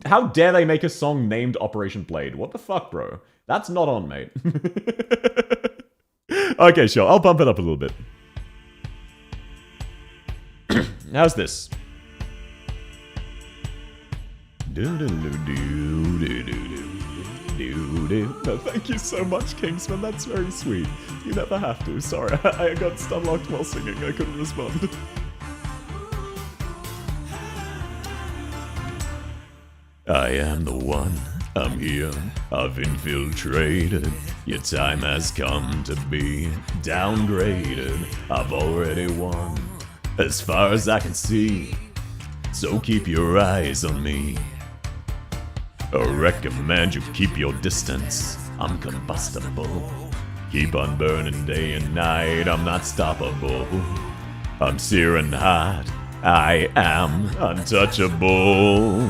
How dare they make a song named Operation Blade? What the fuck, bro? That's not on, mate. Okay, sure. I'll bump it up a little bit. How's this? No, thank you so much, Kingsman. That's very sweet. You never have to. Sorry, I got stunlocked while singing. I couldn't respond. I am the one. I'm here. I've infiltrated. Your time has come to be downgraded. I've already won, as far as I can see. So keep your eyes on me. I recommend you keep your distance. I'm combustible. Keep on burning day and night. I'm not stoppable. I'm searing hot. I am untouchable.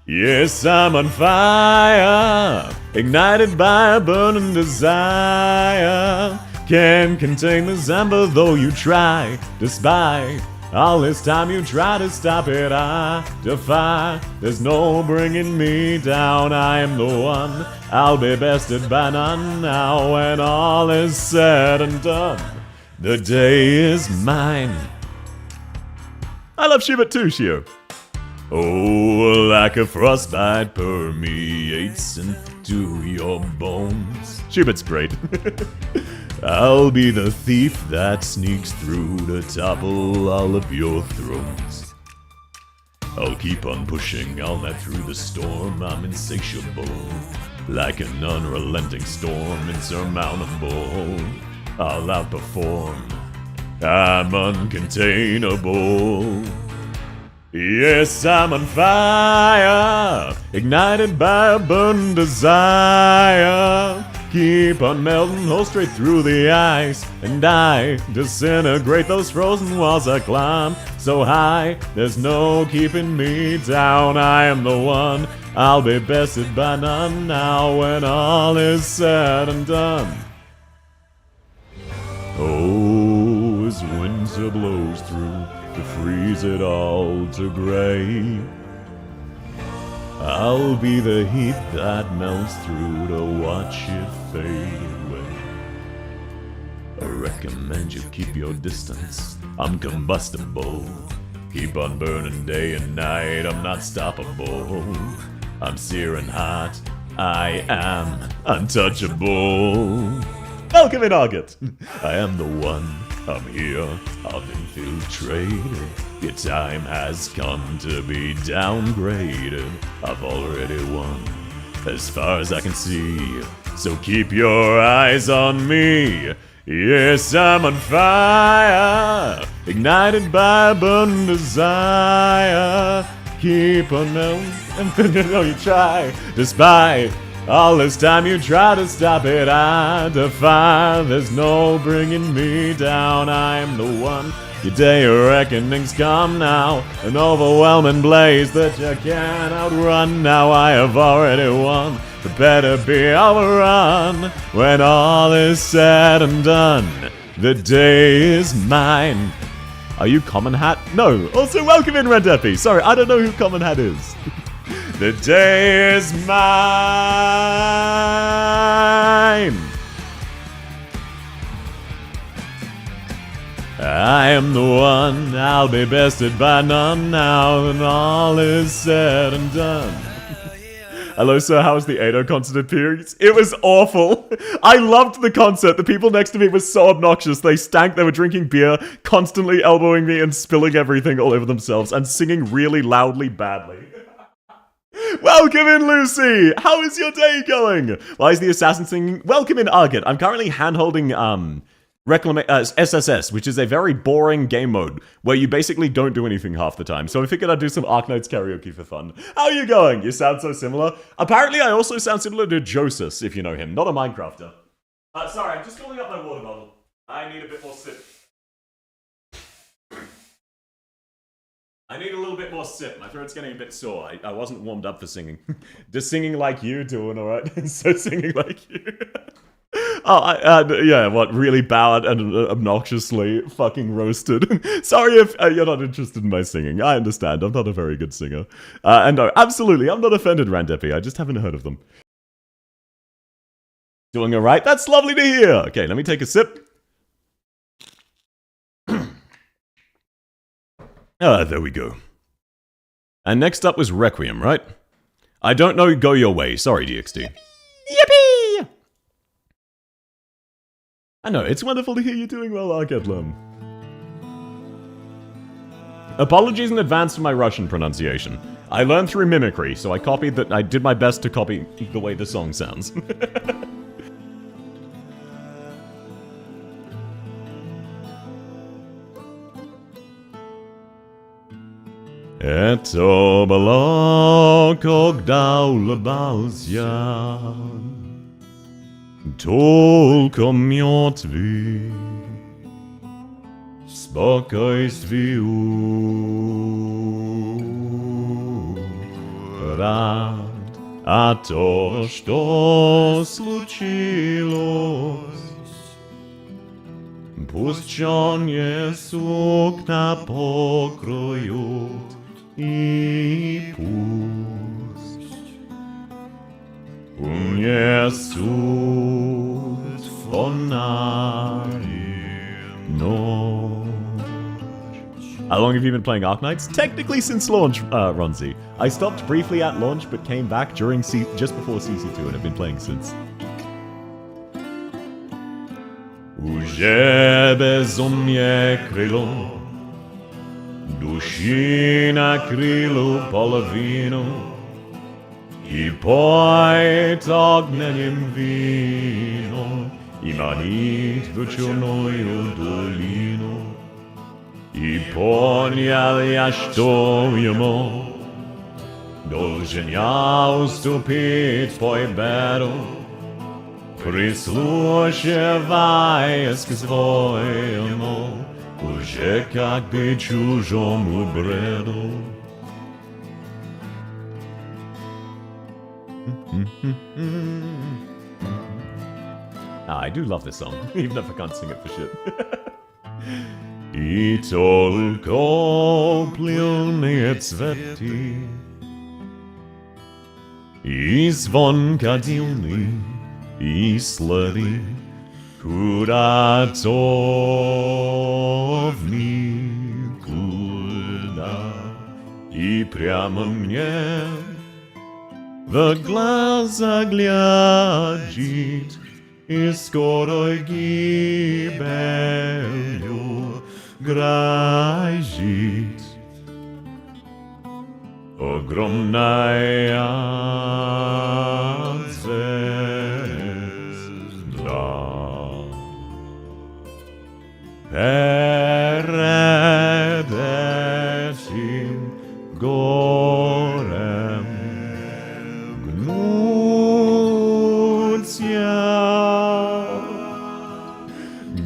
Yes, I'm on fire, ignited by a burning desire. Can't contain this ember though you try, despite all this time you try to stop it. I defy, there's no bringing me down. I am the one, I'll be bested by none. Now when all is said and done, the day is mine. I love Schubert too, Shio. Oh, like a frostbite permeates into your bones. Schubert's great. I'll be the thief that sneaks through to topple all of your thrones. I'll keep on pushing all that through the storm. I'm insatiable, like an unrelenting storm, insurmountable. I'll outperform. I'm uncontainable. Yes, I'm on fire, ignited by a burning desire. Keep on melting holes straight through the ice, and I disintegrate those frozen walls I climb so high, there's no keeping me down. I am the one, I'll be bested by none. Now when all is said and done. Oh, as winter blows through to freeze it all to gray, I'll be the heat that melts through to watch it fade away. I recommend you keep your distance. I'm combustible. Keep on burning day and night. I'm not stoppable. I'm searing hot. I am untouchable. Welcome in, Argot. I am the one. I'm here. I've infiltrated. Your time has come to be downgraded. I've already won, as far as I can see. So keep your eyes on me. Yes, I'm on fire, ignited by a burning desire. Keep on melting, and no, you try, despite all this time you try to stop it. I defy, there's no bringing me down. I am the one. Your day of reckoning's come now, an overwhelming blaze that you can't outrun. Now I have already won, but better be overrun when all is said and done. The day is mine. Are you Common Hat? No. Also, welcome in, Red Epi. Sorry, I don't know who Common Hat is. The day is mine. I am the one, I'll be bested by none now when all is said and done. Hello, sir, how was the Ado concert appearance? It was awful. I loved the concert. The people next to me were so obnoxious. They stank, they were drinking beer, constantly elbowing me and spilling everything all over themselves, and singing really loudly badly. Welcome in, Lucy! How is your day going? Why is the assassin singing? Welcome in, Argot. I'm currently hand-holding, SSS, which is a very boring game mode where you basically don't do anything half the time. So I figured I'd do some Arknights karaoke for fun. How are you going? You sound so similar. Apparently, I also sound similar to Joseph, if you know him, not a Minecrafter. Sorry, I'm just filling up my water bottle. I need a bit more sip. I need a little bit more sip. My throat's getting a bit sore. I wasn't warmed up for singing. Just singing like you, doing alright. So singing like you. Yeah, what, really bad and obnoxiously fucking roasted. Sorry if you're not interested in my singing. I understand, I'm not a very good singer. And no, absolutely, I'm not offended, Randepi, I just haven't heard of them. Doing alright? That's lovely to hear! Okay, let me take a sip. There we go. And next up was Requiem, right? I don't know, go your way. Sorry, DXD. Yippee! I know, it's wonderful to hear you doing well, Arkedlum. Apologies in advance for my Russian pronunciation. I learned through mimicry, so I did my best to copy the way the song sounds. Это было, когда улыбался только мертвый, спокойствию рад, а то, что случилось, пусть черные сукна покроют, и пусть унесут фонари ночь. How long have you been playing Arknights? Technically since launch, Ronzi. I stopped briefly at launch, but came back during just before CC2 and have been playing since. Уже безумие крыло, души накрыло половину, и поет огненным вином, и манит в черную долину. И понял я, что ему должен я уступить победу, прислушиваясь к своему, уже как бы чужому бреду. I do love this song, even if I can't sing it for shit. И только пленные цветы, и звон кадильный, и слоны куда-то в никуда, и прямо мне в глаза глядит, и скорой гибелью грозит огромная звезда. Перед этим горем гнутся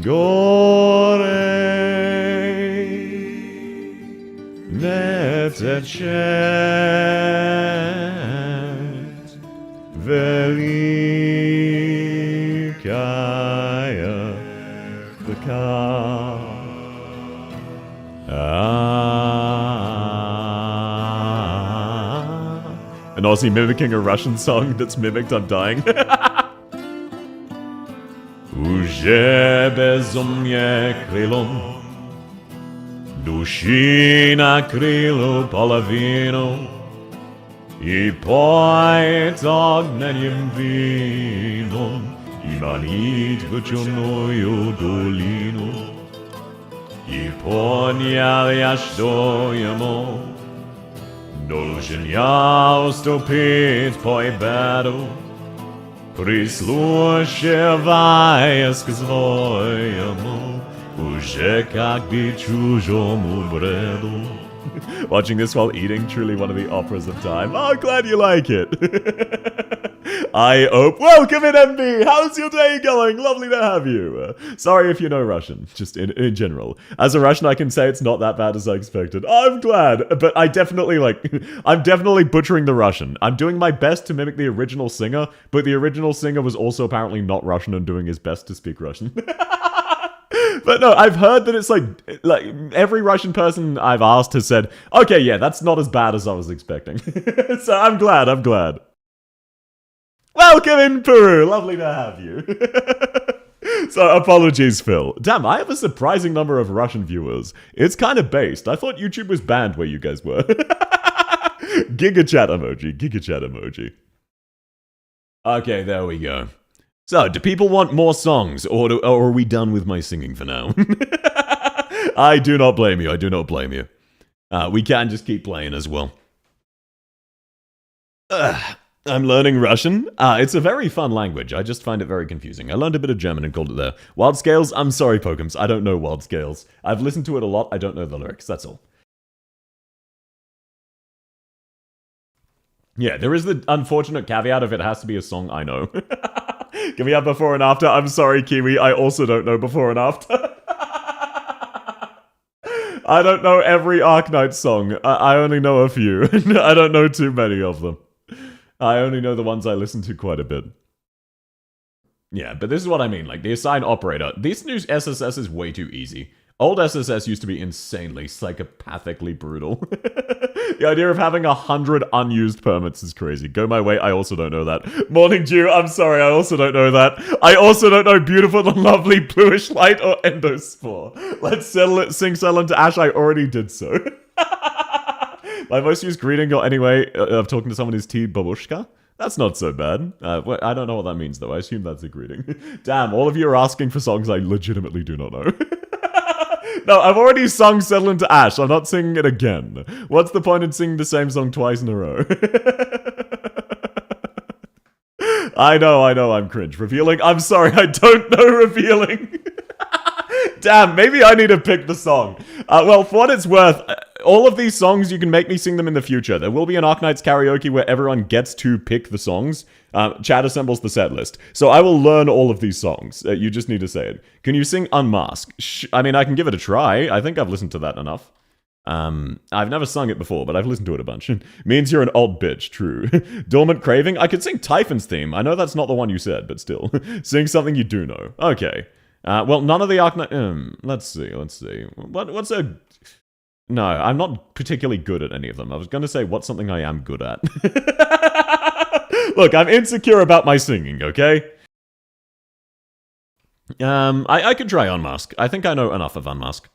горы, не течет великая река. An Aussie mimicking a Russian song that's mimicked, I'm dying. Уже безумие крылом, души накрыло половину, и поет огненным вином, и манит в черную долину. И понял я, что ему должен я уступить победу, прислушиваясь к своему, уже как бы чужому бреду. Watching this while eating, truly one of the operas of time. Oh, glad you like it. I hope. Welcome in, MB. How's your day going? Lovely to have you. Sorry if you know Russian, just in general. As a Russian, I can say it's not that bad as I expected. I'm glad, but I'm definitely butchering the Russian. I'm doing my best to mimic the original singer, but the original singer was also apparently not Russian and doing his best to speak Russian. But no, I've heard that it's like every Russian person I've asked has said, okay, yeah, that's not as bad as I was expecting. So I'm glad. Welcome in, Peru. Lovely to have you. So apologies, Phil. Damn, I have a surprising number of Russian viewers. It's kind of based. I thought YouTube was banned where you guys were. Giga chat emoji. Okay, there we go. So, do people want more songs, or are we done with my singing for now? I do not blame you. We can just keep playing as well. I'm learning Russian. It's a very fun language. I just find it very confusing. I learned a bit of German and called it there. Wild Scales? I'm sorry, Pokemons. I don't know Wild Scales. I've listened to it a lot. I don't know the lyrics. That's all. Yeah, there is the unfortunate caveat of it has to be a song I know. Can we have before and after? I'm sorry, Kiwi. I also don't know before and after. I don't know every Arknights song. I only know a few. I don't know too many of them. I only know the ones I listen to quite a bit. Yeah, but this is what I mean. Like, the assign operator. This new SSS is way too easy. Old SSS used to be insanely, psychopathically brutal. The idea of having 100 unused permits is crazy. Go my way, I also don't know that. Morning Dew, I'm sorry, I also don't know that. I also don't know Beautiful and Lovely, Bluish Light, or Endospore. Let's settle it, sing Silent to Ash, I already did so. My most used greeting, or anyway, of talking to someone is T. Babushka. That's not so bad. I don't know what that means, though. I assume that's a greeting. Damn, all of you are asking for songs I legitimately do not know. No, I've already sung Settle Into Ash. I'm not singing it again. What's the point in singing the same song twice in a row? I know, I'm cringe. Revealing? I'm sorry, I don't know Revealing. Damn, maybe I need to pick the song. Well, for what it's worth, all of these songs, you can make me sing them in the future. There will be an Arknights karaoke where everyone gets to pick the songs. Chad assembles the set list. So I will learn all of these songs. You just need to say it. Can you sing Unmask? I mean, I can give it a try. I think I've listened to that enough. I've never sung it before, but I've listened to it a bunch. Means you're an old bitch, true. Dormant Craving? I could sing Typhon's theme. I know that's not the one you said, but still. Sing something you do know. Okay. Well, none of the Arknights... let's see. What's a... No, I'm not particularly good at any of them. I was going to say, what's something I am good at? Look, I'm insecure about my singing, okay? I could try Unmask. I think I know enough of Unmask.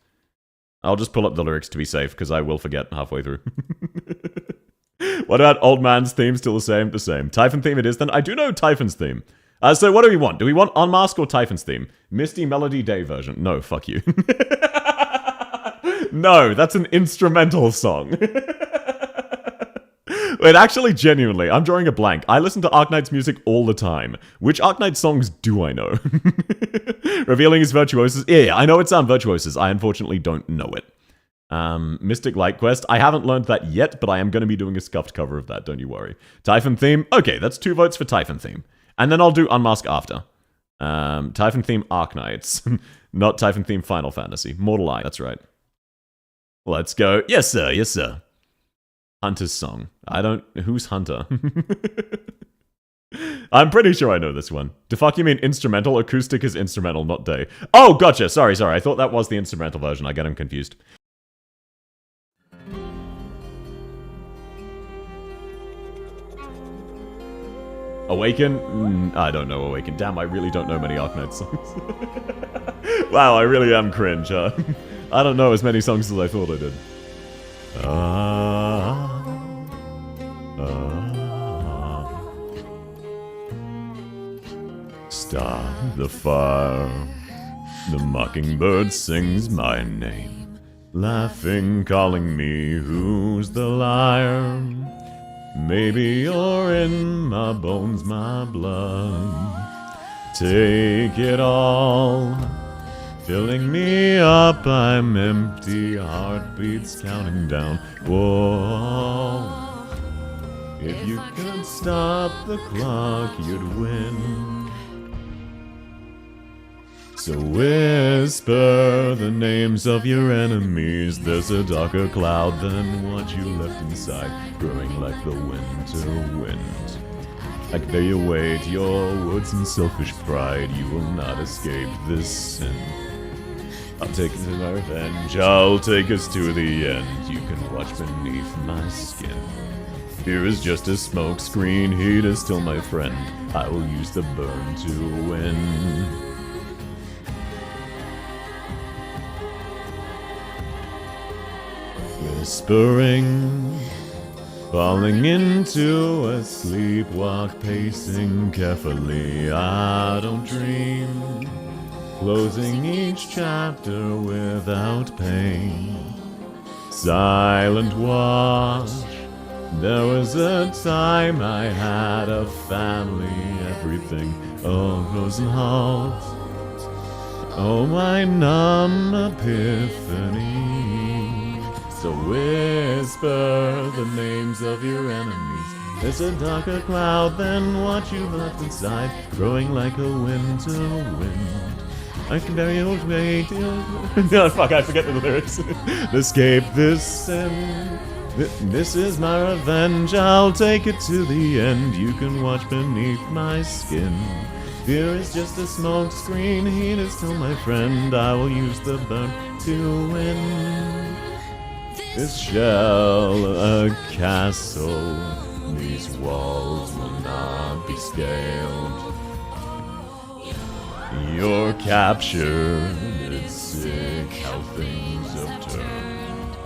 I'll just pull up the lyrics to be safe, because I will forget halfway through. What about Old Man's theme? Still the same? The same. Typhon theme it is then? I do know Typhon's theme. So what do we want? Do we want Unmask or Typhon's theme? Misty Melody Day version. No, fuck you. No, that's an instrumental song. Wait, actually, genuinely, I'm drawing a blank. I listen to Arknights music all the time. Which Arknights songs do I know? Revealing his Virtuosos. Yeah, I know it's Virtuosos. I unfortunately don't know it. Mystic Light Quest. I haven't learned that yet, but I am going to be doing a scuffed cover of that, don't you worry. Typhon theme. Okay, that's 2 votes for Typhon theme. And then I'll do Unmask after. Typhon theme Arknights. Not Typhon theme Final Fantasy. Mortal Eye, that's right. Let's go. Yes, sir. Yes, sir. Hunter's song. I don't... Who's Hunter? I'm pretty sure I know this one. The fuck you mean instrumental? Acoustic is instrumental, not day. Oh, gotcha. Sorry. I thought that was the instrumental version. I get him confused. Awaken? I don't know Awaken. Damn, I really don't know many Arknights songs. Wow, I really am cringe, huh? I don't know as many songs as I thought I did. Start the fire. The mockingbird sings my name. Laughing, calling me, who's the liar? Maybe you're in my bones, my blood. Take it all. Filling me up, I'm empty, heartbeats counting down. Whoa. If you could stop the clock, you'd win. So whisper the names of your enemies. There's a darker cloud than what you left inside, growing like the winter wind. Like they await your words and selfish pride, you will not escape this sin. I'll take it to my revenge, I'll take us to the end. You can watch beneath my skin. Fear is just a smoke screen, heat is still my friend. I will use the burn to win. Whispering, falling into a sleepwalk, pacing carefully. I don't dream. Closing each chapter without pain. Silent watch. There was a time I had a family, everything all goes in halt. Oh, my numb epiphany. So whisper the names of your enemies. There's a darker cloud than what you left inside, growing like a winter wind. I can bury your way to... No, fuck, I forget the lyrics. Escape this sin. This is my revenge, I'll take it to the end. You can watch beneath my skin. Fear is just a smoke screen, heat is still my friend. I will use the burn to win. This shell a castle, these walls will not be scaled. You're captured, it's sick how things have turned,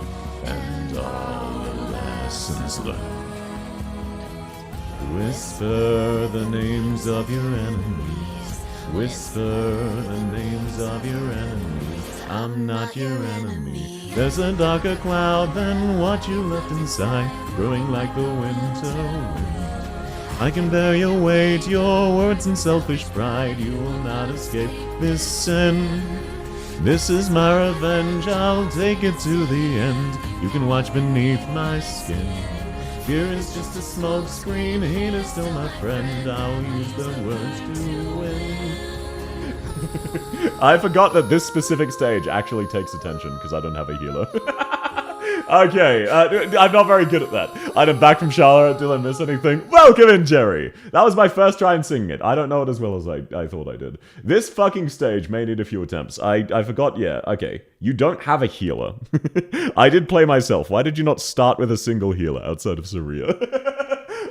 and all the lessons learned. Whisper the names of your enemies, whisper the names of your enemies. I'm not your enemy. There's a darker cloud than what you left inside, growing like the winter wind. I can bear your weight, your words and selfish pride. You will not escape this sin. This is my revenge, I'll take it to the end. You can watch beneath my skin. Fear is just a smoke screen, hate is still my friend. I'll use the words to win. I forgot that this specific stage actually takes attention because I don't have a healer. Okay, I'm not very good at that. I'm back from Charlotte. Did I miss anything? Welcome in, Jerry. That was my first try in singing it. I don't know it as well as I thought I did. This fucking stage may need a few attempts. I forgot, yeah, okay. You don't have a healer. I did play myself. Why did you not start with a single healer outside of Saria?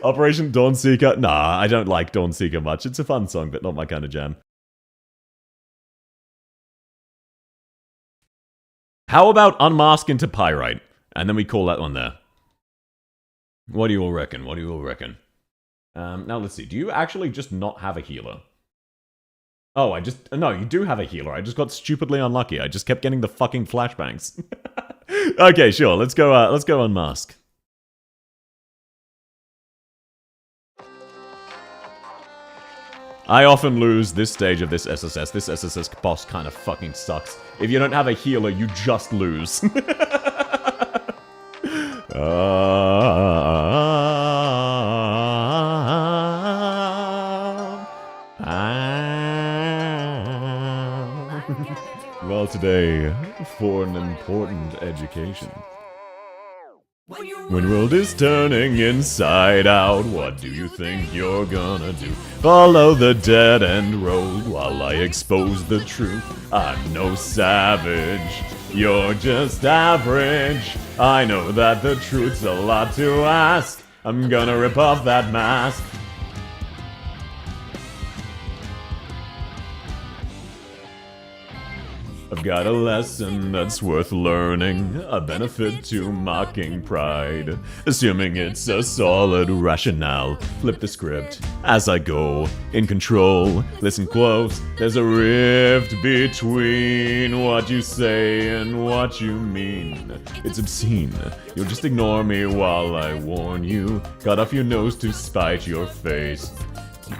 Operation Dawnseeker? Nah, I don't like Dawnseeker much. It's a fun song, but not my kind of jam. How about Unmask into Pyrite? And then we call that one there. What do you all reckon? What do you all reckon? Now let's see. Do you actually just not have a healer? Oh, no, you do have a healer. I just got stupidly unlucky. I just kept getting the fucking flashbangs. Okay, sure. Let's go Unmask. I often lose this stage of this SSS. This SSS boss kind of fucking sucks. If you don't have a healer, you just lose. Well, today, for an important education. When world is turning inside out, what do you think you're gonna do? Follow the dead-end road while I expose the truth. I'm no savage, you're just average. I know that the truth's a lot to ask. I'm gonna rip off that mask. I've got a lesson that's worth learning, a benefit to mocking pride. Assuming it's a solid rationale, flip the script as I go, in control. Listen close, there's a rift between what you say and what you mean. It's obscene, you'll just ignore me while I warn you. Cut off your nose to spite your face.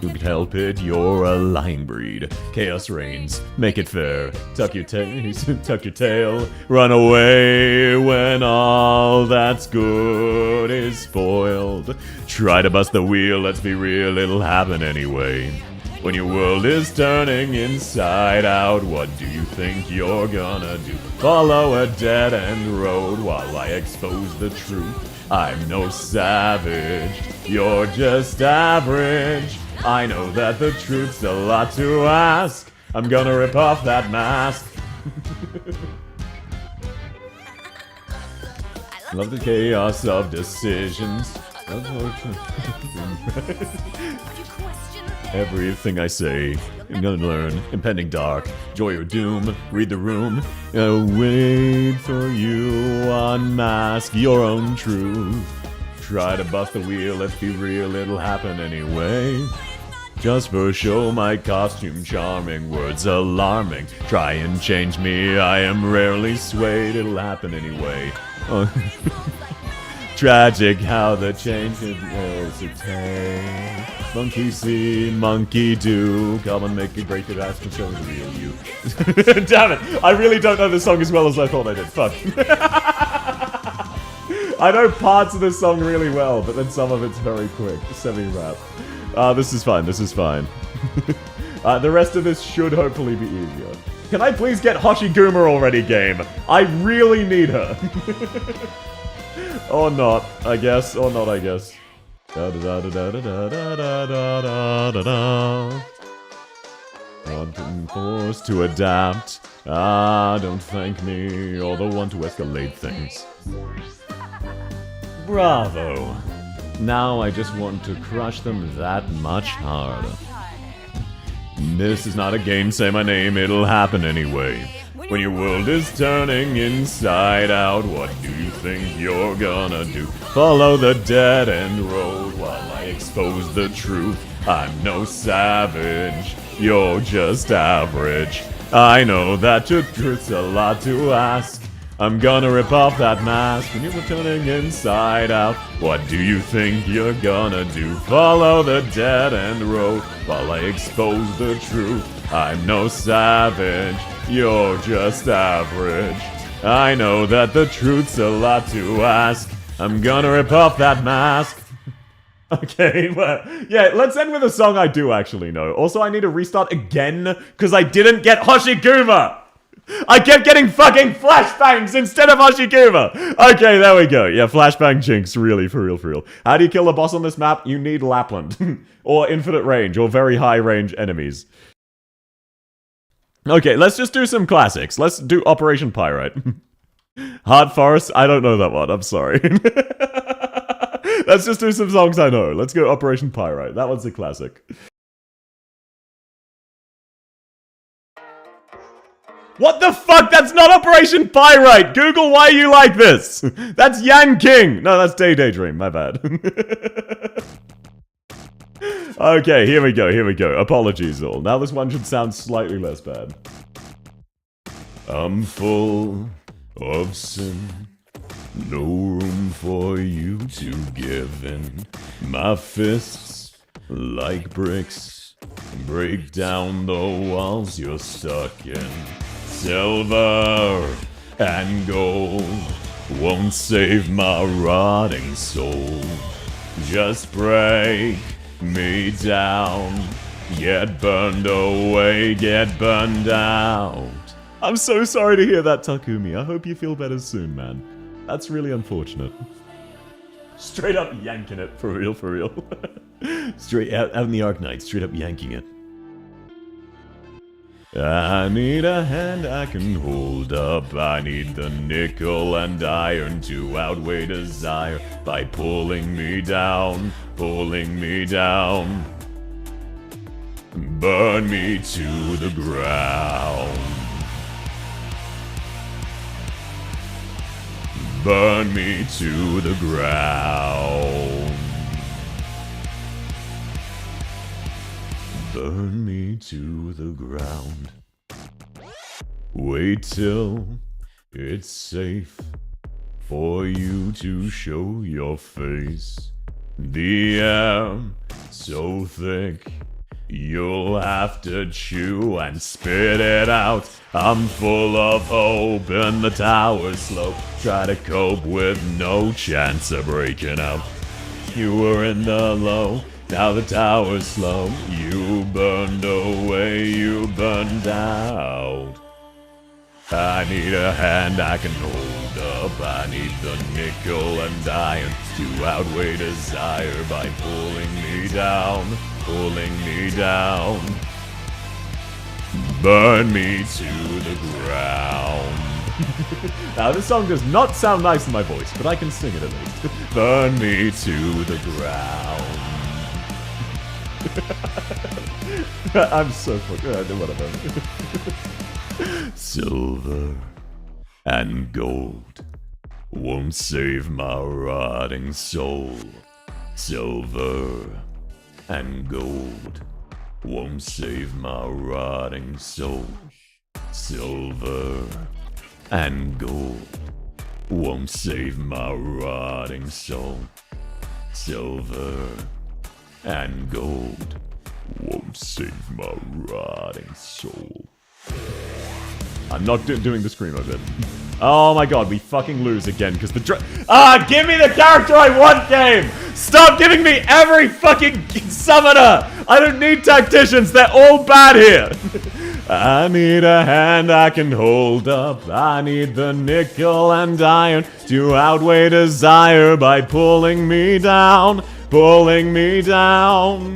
You could help it, you're a lying breed. Chaos reigns, make it fair. Tuck your tail, run away when all that's good is spoiled. Try to bust the wheel, let's be real, it'll happen anyway. When your world is turning inside out, what do you think you're gonna do? Follow a dead-end road while I expose the truth. I'm no savage, you're just average. I know that the truth's a lot to ask. I'm gonna rip off that mask. Love the chaos of decisions. Everything I say, I'm gonna learn. Impending dark, joy or doom, read the room. I'll wait for you, unmask your own truth. Try to bust the wheel, let's be real, it'll happen anyway. Just for show, my costume charming, words alarming. Try and change me, I am rarely swayed, it'll happen anyway. Oh. Tragic how the change can hesitate. Monkey see, monkey do. Come and make it break your ass and show the real you. Damn it! I really don't know this song as well as I thought I did. Fuck. I know parts of this song really well, but then some of it's very quick. Semi-rap. This is fine, this is fine. The rest of this should hopefully be easier. Can I please get Hoshiguma already, game? I really need her. Or not, I guess. Or not, I guess. Da da da da da da da da da da. Not been forced to adapt. Ah, don't thank me. You're the one to escalate things. Bravo. Now I just want to crush them that much harder. This is not a game, say my name, it'll happen anyway. When your world is turning inside out, what do you think you're gonna do? Follow the dead-end road while I expose the truth. I'm no savage, you're just average. I know that your truth's a lot to ask. I'm gonna rip off that mask when you're turning inside out. What do you think you're gonna do? Follow the dead-end road while I expose the truth. I'm no savage, you're just average. I know that the truth's a lot to ask. I'm gonna rip off that mask. Okay, well, yeah, let's end with a song I do actually know. Also, I need to restart again, because I didn't get Hoshiguma! I kept getting fucking flashbangs instead of Hoshiguma! Okay, there we go. Yeah, flashbang jinx, really, for real, for real. How do you kill a boss on this map? You need Lapland. Or infinite range, or very high range enemies. Okay, let's just do some classics. Let's do Operation Pyrite. Hard Forest? I don't know that one, I'm sorry. Let's just do some songs I know. Let's go Operation Pyrite. That one's a classic. What the fuck? That's not Operation Pyrite! Google why you like this! That's Yang King! No, that's Daydream, my bad. Okay, here we go, here we go. Apologies all. Now this one should sound slightly less bad. I'm full of sin. No room for you to give in. My fists, like bricks, break down the walls you're stuck in. Silver and gold won't save my rotting soul. Just break me down. Get burned away, get burned out. I'm so sorry to hear that, Takumi. I hope you feel better soon, man. That's really unfortunate. Straight up yanking it, for real, for real. Straight out in the Arknights, straight up yanking it. I need a hand I can hold up. I need the nickel and iron to outweigh desire by pulling me down, pulling me down. Burn me to the ground. Burn me to the ground. Burn me to the ground. Wait till it's safe for you to show your face. The air so thick you'll have to chew and spit it out. I'm full of hope and the tower's slow. Try to cope with no chance of breaking out. You were in the low, now the tower's slow. You burned away, you burned out. I need a hand I can hold up. I need the nickel and iron to outweigh desire by pulling me down, pulling me down. Burn me to the ground. Now this song does not sound nice in my voice, but I can sing it at least. Burn me to the ground. I'm so fucking whatever. Silver and gold won't save my rotting soul. Silver and gold won't save my rotting soul. Silver and gold won't save my rotting soul. Silver and gold won't save my rotting soul. I'm not doing the screamo bit. Oh my god, we fucking lose again because the give me the character I want, game! Stop giving me every fucking summoner! I don't need tacticians, they're all bad here! I need a hand I can hold up. I need the nickel and iron to outweigh desire by pulling me down, pulling me down.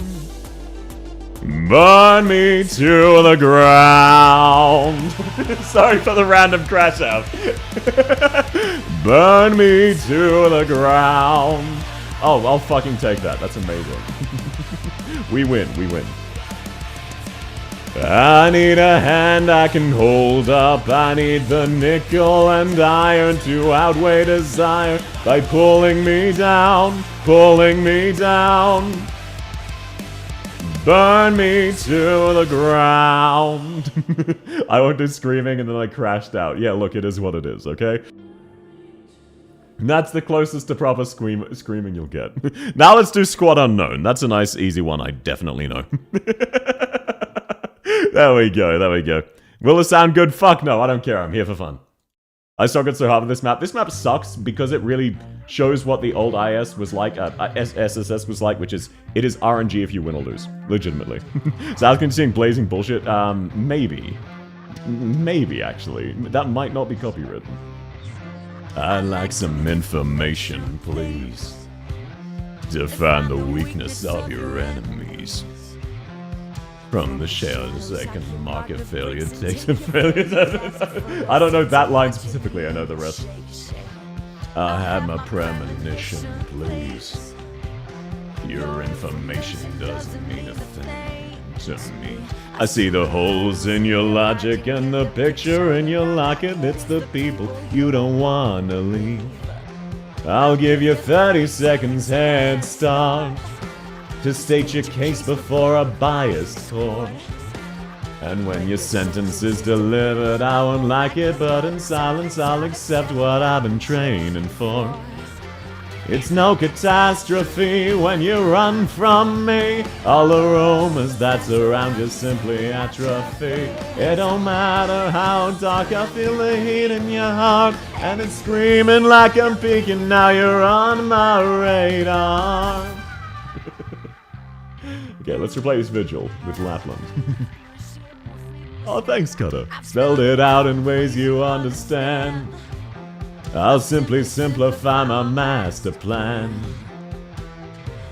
Burn me to the ground. Sorry for the random crash out. Burn me to the ground. Oh, I'll fucking take that. That's amazing. We win, we win. I need a hand I can hold up. I need the nickel and iron to outweigh desire by pulling me down, pulling me down. Burn me to the ground. I went to screaming and then I crashed out. Yeah, look, it is what it is, okay? And that's the closest to proper screaming you'll get. Now let's do Squad Unknown. That's a nice, easy one, I definitely know. There we go, there we go. Will it sound good? Fuck no, I don't care, I'm here for fun. I suck it so hard with this map. This map sucks because it really shows what the old IS was like, SSS was like, which is, it is RNG if you win or lose. Legitimately. So I was considering blazing bullshit. Maybe. Maybe, actually. That might not be copywritten. I'd like some information, please. Define the weakness of your enemies. From the shares, second market failure takes a failure. I don't know that line specifically, I know the rest. I had my premonition, please. Your information doesn't mean a thing to me. I see the holes in your logic and the picture in your locket. It's the people you don't want to leave. I'll give you 30 seconds head start to state your case before a biased court. And when your sentence is delivered, I won't like it, but in silence I'll accept what I've been training for. It's no catastrophe when you run from me. All aromas that surround you simply atrophy. It don't matter how dark, I feel the heat in your heart, and it's screaming like I'm peeking, now you're on my radar. Okay, let's replace Vigil with Lapland. Oh, thanks, Cutter. Spelled it out in ways you understand. I'll simply simplify my master plan.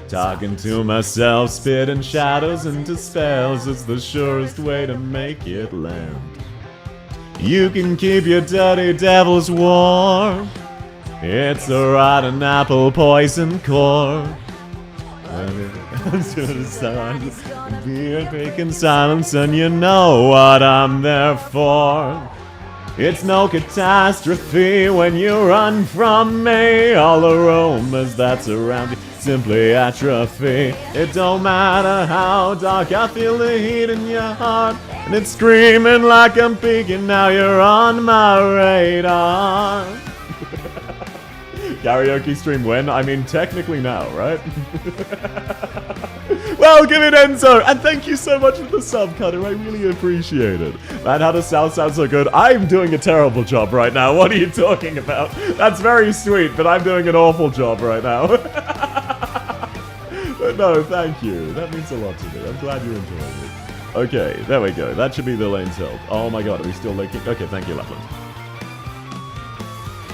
Talking to myself, spitting shadows into spells is the surest way to make it land. You can keep your dirty devils warm. It's a rotten apple poison core. Be a vacant silence, and you know what I'm there for. It's no catastrophe when you run from me. All aromas that surround you simply atrophy. It don't matter how dark, I feel the heat in your heart, and it's screaming like I'm peeking, now you're on my radar. Karaoke stream when? I mean, technically now, right? Well, give it Enzo! And thank you so much for the sub, Cutter. I really appreciate it. Man, how does South sound so good? I'm doing a terrible job right now. What are you talking about? That's very sweet, but I'm doing an awful job right now. But no, thank you. That means a lot to me. I'm glad you're enjoying it. Okay, there we go. That should be the lane's help. Oh my god, are we still linking? Okay, thank you, Lapland.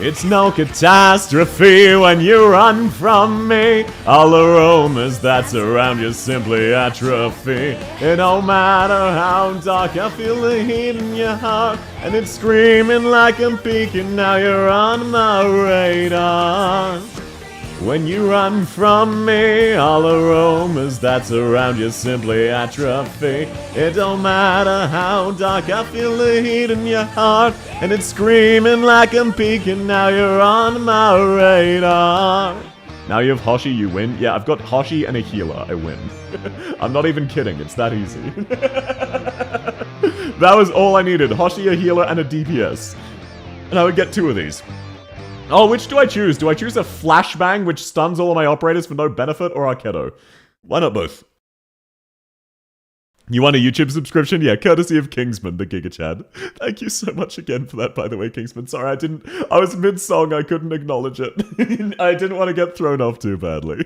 It's no catastrophe when you run from me. All aromas that surround you simply atrophy. It don't matter how dark, I feel the heat in your heart, and it's screaming like I'm peeking, now you're on my radar. When you run from me, all aromas that surround you simply atrophy. It don't matter how dark, I feel the heat in your heart, and it's screaming like I'm peeking, now you're on my radar. Now you have Hoshi, you win. Yeah, I've got Hoshi and a healer, I win. I'm not even kidding, it's that easy. That was all I needed, Hoshi, a healer, and a DPS. And I would get 2 of these. Oh, which do I choose? Do I choose a flashbang, which stuns all of my operators for no benefit, or Arkedo? Why not both? You want a YouTube subscription? Yeah, courtesy of Kingsman, the Giga Chad. Thank you so much again for that, by the way, Kingsman. Sorry, I was mid-song, I couldn't acknowledge it. I didn't want to get thrown off too badly.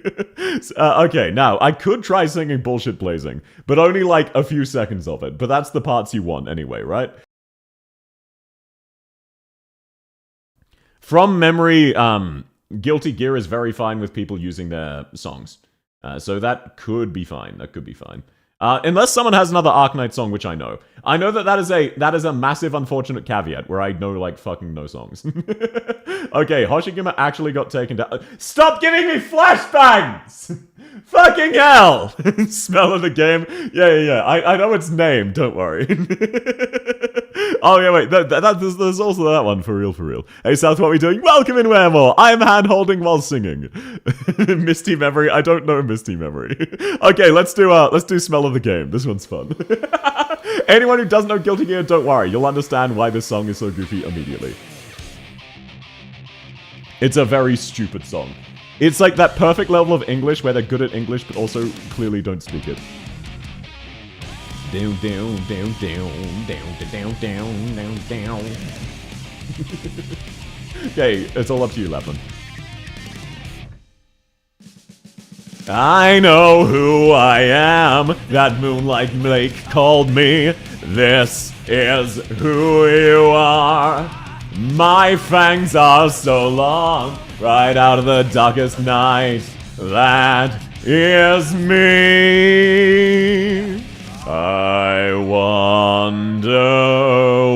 Okay, now, I could try singing Bullshit Blazing, but only like a few seconds of it. But that's the parts you want anyway, right? From memory, Guilty Gear is very fine with people using their songs. So that could be fine. That could be fine. Unless someone has another Arknights song, which I know. I know that that is a massive unfortunate caveat where I know like fucking no songs. Okay, Hoshiguma actually got taken down. Stop giving me flashbangs! Fucking hell! Smell of the game. Yeah. I know its name. Don't worry. Oh yeah, wait. There's also that one for real. Hey South, what are we doing? Welcome in, Waremore. I am hand holding while singing. Misty Memory. I don't know Misty Memory. Okay, let's do Smell of the Game. This one's fun. Anyone who doesn't know Guilty Gear, don't worry. You'll understand why this song is so goofy immediately. It's a very stupid song. It's like that perfect level of English where they're good at English but also clearly don't speak it. Down. Okay, it's all up to you, Lapland. I know who I am, that Moonlight Lake called me. This is who you are. My fangs are so long, right out of the darkest night. That is me. I wonder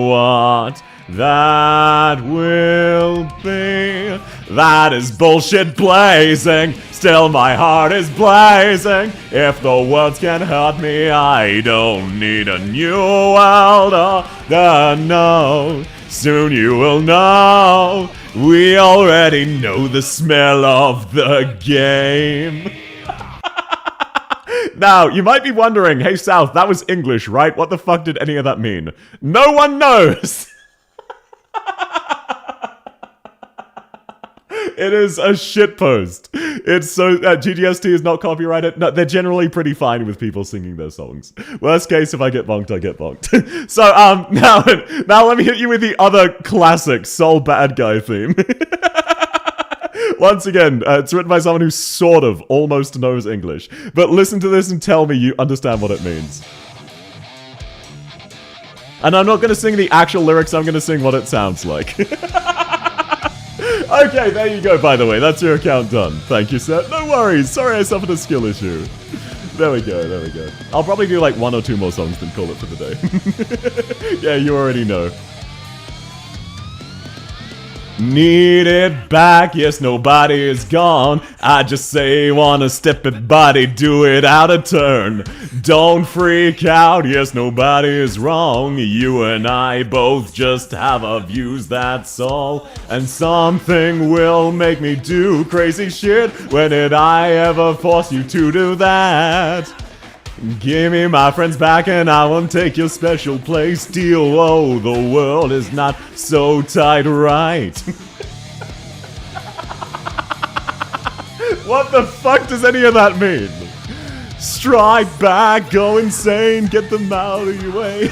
what that will be. That is bullshit blazing. Still my heart is blazing. If the words can hurt me, I don't need a new world order, no. Soon you will know. We already know the smell of the game. Now, you might be wondering, hey South, that was English, right? What the fuck did any of that mean? No one knows! It is a shitpost. It's so... GGST is not copyrighted. No, they're generally pretty fine with people singing their songs. Worst case, if I get bonked, I get bonked. So, now let me hit you with the other classic Soul Bad Guy theme. Once again, it's written by someone who sort of almost knows English. But listen to this and tell me you understand what it means. And I'm not going to sing the actual lyrics, I'm going to sing what it sounds like. Okay, there you go, by the way. That's your account done. Thank you, sir. No worries. Sorry I suffered a skill issue. There we go. I'll probably do like 1 or 2 more songs than call it for the day. Yeah, you already know. Need it back, yes, nobody is gone. I just say wanna step it body, do it out of turn. Don't freak out, yes, nobody is wrong. You and I both just have our views, that's all. And something will make me do crazy shit. When did I ever force you to do that? Give me my friends back and I won't take your special place. Deal, oh, the world is not so tight, right? What the fuck does any of that mean? Strike back, go insane, get them out of your way.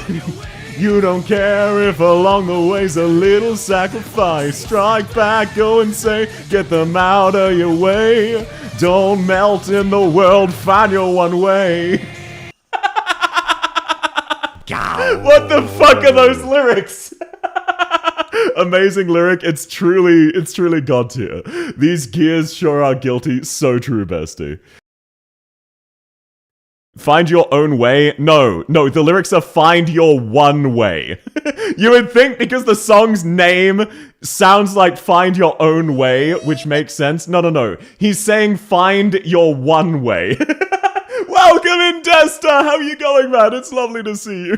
You don't care if along the way's a little sacrifice. Strike back, go insane, get them out of your way. Don't melt in the world, find your one way. What the fuck are those lyrics? Amazing lyric. It's truly god tier. These gears sure are guilty. So true, bestie. Find your own way? No, the lyrics are find your one way. You would think because the song's name sounds like find your own way, which makes sense. No. He's saying find your one way. Welcome in, Desta! How are you going, man? It's lovely to see you.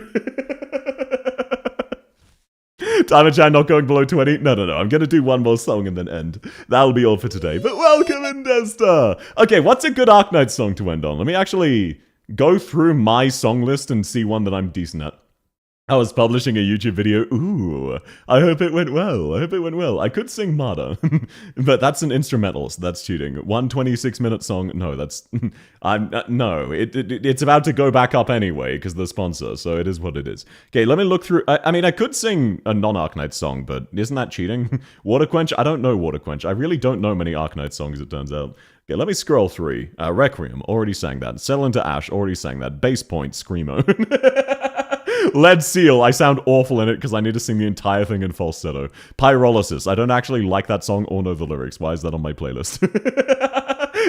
Timer chat not going below 20? No. I'm gonna do one more song and then end. That'll be all for today. But welcome in, Desta! Okay, what's a good Arknights song to end on? Let me actually go through my song list and see one that I'm decent at. I was publishing a YouTube video. Ooh, I hope it went well. I hope it went well. I could sing Mada, but that's an instrumental, so that's cheating. 1 26-minute song. No, that's no. It's about to go back up anyway because the sponsor. So it is what it is. Okay, let me look through. I mean, I could sing a non-Arknights song, but isn't that cheating? Water Quench. I don't know Water Quench. I really don't know many Arknights songs. It turns out. Okay, let me scroll through. Requiem, already sang that. Settle into Ash, already sang that. Base Point, Screamo. Lead Seal, I sound awful in it because I need to sing the entire thing in falsetto. Pyrolysis, I don't actually like that song or know the lyrics. Why is that on my playlist?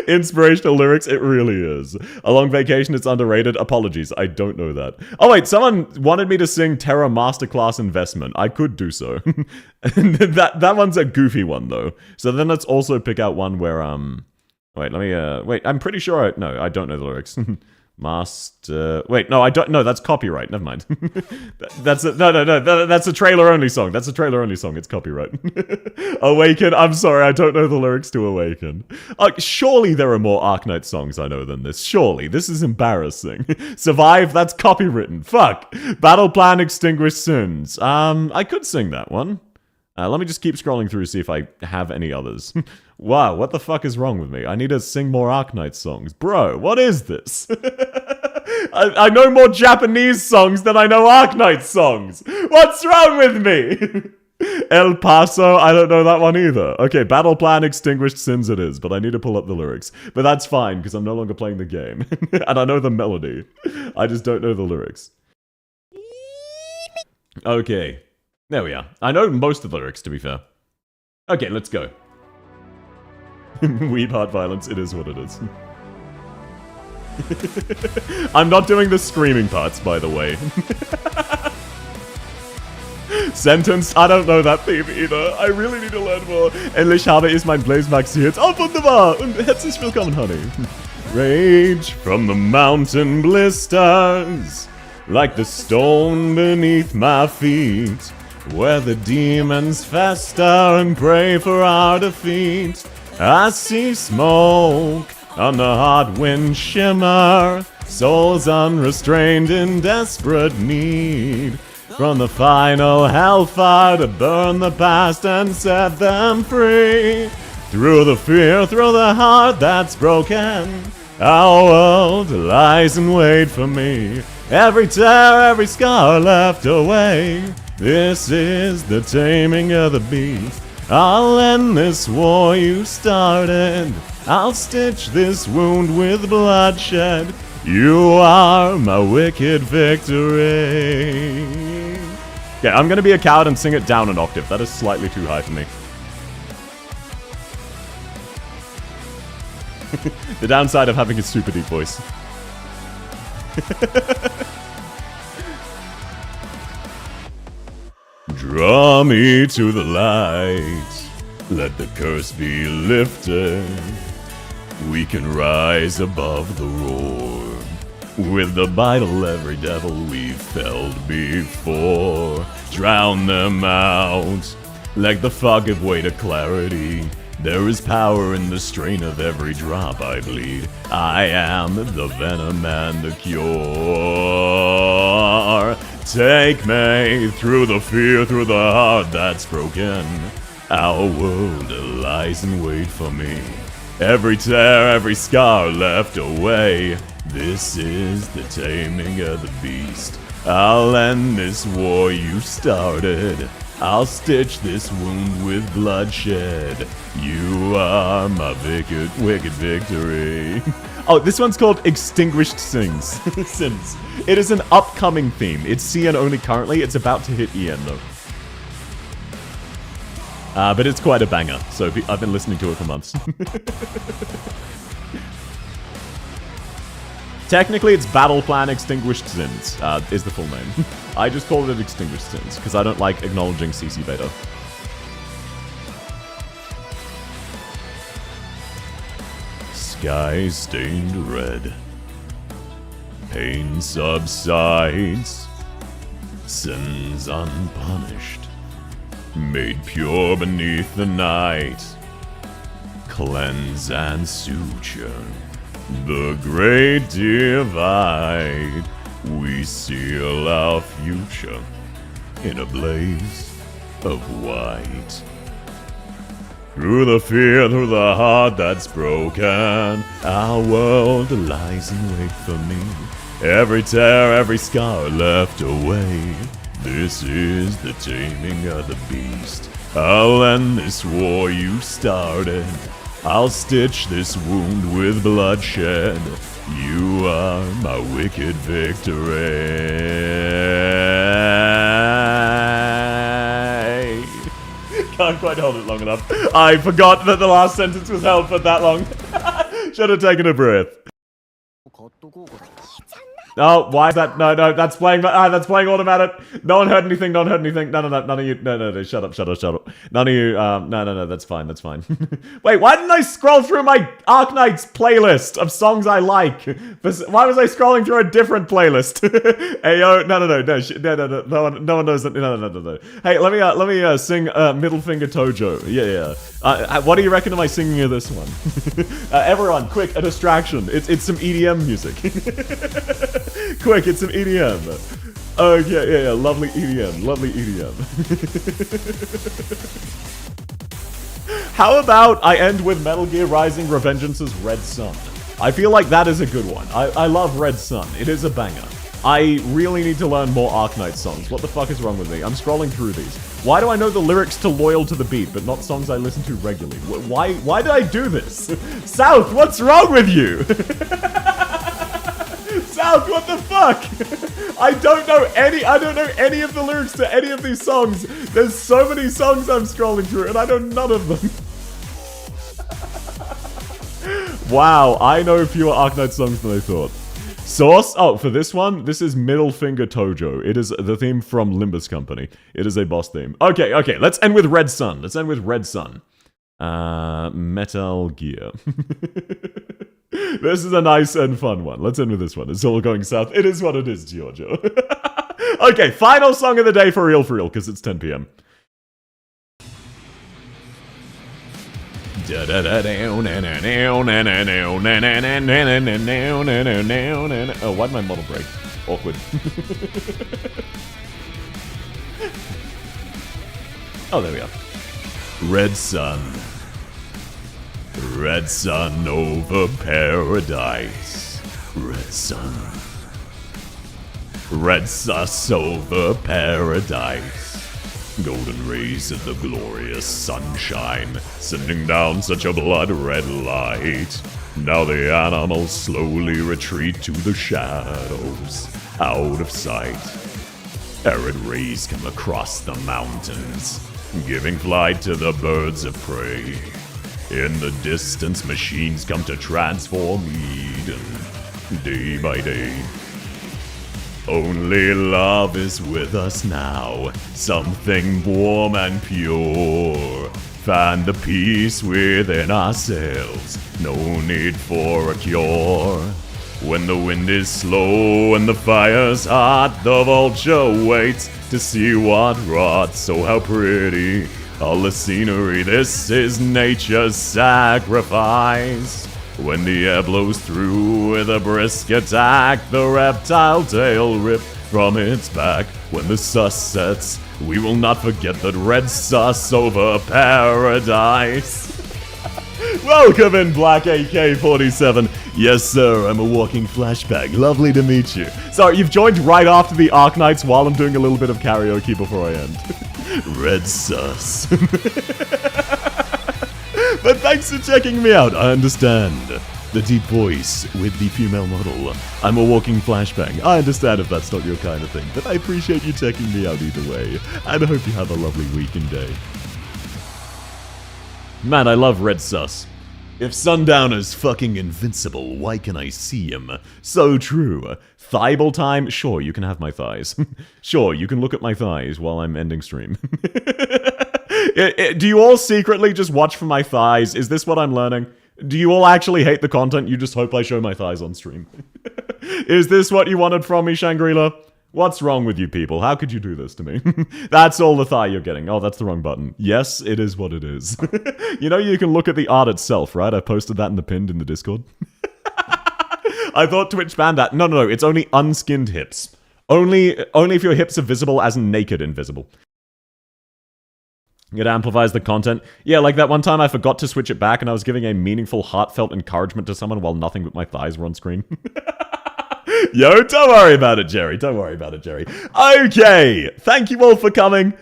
Inspirational lyrics, it really is. A Long Vacation, it's underrated. Apologies, I don't know that. Oh wait, someone wanted me to sing Terra Masterclass Investment. I could do so. that one's a goofy one though. So then let's also pick out one where, wait, let me, wait, I'm pretty sure no, I don't know the lyrics. Wait, no, I don't. No, that's copyright. Never mind. That's a trailer only song. That's a trailer only song. It's copyright. Awaken. I'm sorry, I don't know the lyrics to Awaken. Surely there are more Arknight songs I know than this. Surely this is embarrassing. Survive. That's copywritten. Fuck. Battle Plan. Extinguish Sins. I could sing that one. Let me just keep scrolling through to see if I have any others. Wow, what the fuck is wrong with me? I need to sing more Arknight songs. Bro, what is this? I know more Japanese songs than I know Arknight songs. What's wrong with me? El Paso, I don't know that one either. Okay, Battle Plan, Extinguished Sins it is, but I need to pull up the lyrics. But that's fine, because I'm no longer playing the game. And I know the melody. I just don't know the lyrics. Okay. There we are. I know most of the lyrics, to be fair. Okay, let's go. Weeb Heart Violence, it is what it is. I'm not doing the screaming parts, by the way. Sentenced, I don't know that theme either. I really need to learn more. Endlich habe ich mein Blaze maxiert. Oh, wunderbar! Und herzlich willkommen, honey. Rage from the mountain blisters, like the stone beneath my feet, where the demons fester and pray for our defeat. I see smoke on the hot wind shimmer, souls unrestrained in desperate need, from the final hellfire to burn the past and set them free. Through the fear, through the heart that's broken, our world lies in wait for me. Every tear, every scar left away. This is the taming of the beast. I'll end this war you started. I'll stitch this wound with bloodshed. You are my wicked victory. Okay, I'm gonna be a coward and sing it down an octave. That is slightly too high for me. The downside of having a super deep voice. Draw me to the light, let the curse be lifted. We can rise above the roar, with the bridle every devil we've felled before. Drown them out, like the fog give way to clarity. There is power in the strain of every drop I bleed. I am the venom and the cure. Take me through the fear, through the heart that's broken. Our world lies in wait for me. Every tear, every scar left away. This is the taming of the beast. I'll end this war you started. I'll stitch this wound with bloodshed. You are my wicked victory. Oh, this one's called Extinguished Sins. Sins. It is an upcoming theme. It's CN only currently. It's about to hit EN though. But it's quite a banger, so I've been listening to it for months. Technically, it's Battle Plan Extinguished Sins, is the full name. I just called it Extinguished Sins, because I don't like acknowledging CC beta. Sky stained red. Pain subsides. Sins unpunished. Made pure beneath the night. Cleanse and suture. The great divide. We seal our future in a blaze of white. Through the fear, through the heart that's broken, our world lies in wait for me. Every tear, every scar left away. This is the taming of the beast. I'll end this war you started. I'll stitch this wound with bloodshed. You are my wicked victory. Can't quite hold it long enough. I forgot that the last sentence was held for that long. Should have taken a breath. Oh, why is that? No, that's playing. That's playing automatic. No one heard anything. No one heard anything. No, none of you. No. Shut up. None of you. No. That's fine. Wait, why didn't I scroll through my Arknights playlist of songs I like? Why was I scrolling through a different playlist? Ayo, no. No one knows that. No. Hey, let me sing Middle Finger Tojo. Yeah. What do you reckon am I singing of this one? Everyone, quick, a distraction. It's some EDM music. Quick, it's some EDM. Okay, yeah, lovely EDM. How about I end with Metal Gear Rising Revengeance's Red Sun? I feel like that is a good one. I love Red Sun. It is a banger. I really need to learn more Arknights songs. What the fuck is wrong with me? I'm scrolling through these. Why do I know the lyrics to Loyal to the Beat, but not songs I listen to regularly? Why did I do this? South, what's wrong with you? South, what the fuck? I don't know any of the lyrics to any of these songs. There's so many songs I'm scrolling through, and I know none of them. Wow, I know fewer Arknight songs than I thought. Source? Oh, for this one, this is Middle Finger Tojo. It is the theme from Limbus Company. It is a boss theme. Okay, let's end with Red Sun. Metal Gear. This is a nice and fun one. Let's end with this one. It's all going south. It is what it is, Giorgio. Okay, final song of the day for real, because it's 10 p.m. Oh, why'd my model break? Awkward. Oh, there we are. Red Sun. Red sun over paradise. Red sun. Red sus over paradise. Golden rays of the glorious sunshine, sending down such a blood-red light. Now the animals slowly retreat to the shadows, out of sight. Arid rays come across the mountains, giving flight to the birds of prey. In the distance, machines come to transform Eden, day by day. Only love is with us now, something warm and pure. Find the peace within ourselves, no need for a cure. When the wind is slow and the fire's hot, the vulture waits to see what rots. So how pretty all the scenery, this is nature's sacrifice. When the air blows through with a brisk attack, the reptile tail ripped from its back. When the sus sets, we will not forget that red sus over paradise. Welcome in, Black AK-47. Yes, sir, I'm a walking flashback. Lovely to meet you. Sorry, you've joined right after the Arknights while I'm doing a little bit of karaoke before I end. Red sus. But thanks for checking me out, I understand. The deep voice with the female model. I'm a walking flashbang. I understand if that's not your kind of thing, but I appreciate you checking me out either way. And I hope you have a lovely week and day. Man, I love Red Sus. If Sundowner's fucking invincible, why can I see him? So true. Thighball time? Sure, you can have my thighs. Sure, you can look at my thighs while I'm ending stream. Do you all secretly just watch for my thighs? Is this what I'm learning? Do you all actually hate the content? You just hope I show my thighs on stream? Is this what you wanted from me, Shangri-La? What's wrong with you people? How could you do this to me? That's all the thigh you're getting. Oh, that's the wrong button. Yes, it is what it is. You know you can look at the art itself, right? I posted that in the pinned in the Discord. I thought Twitch banned that. No, it's only unskinned hips. Only if your hips are visible as in naked invisible. It amplifies the content. Yeah, like that one time I forgot to switch it back and I was giving a meaningful, heartfelt encouragement to someone while nothing but my thighs were on screen. Yo, don't worry about it, Jerry. Don't worry about it, Jerry. Okay, thank you all for coming.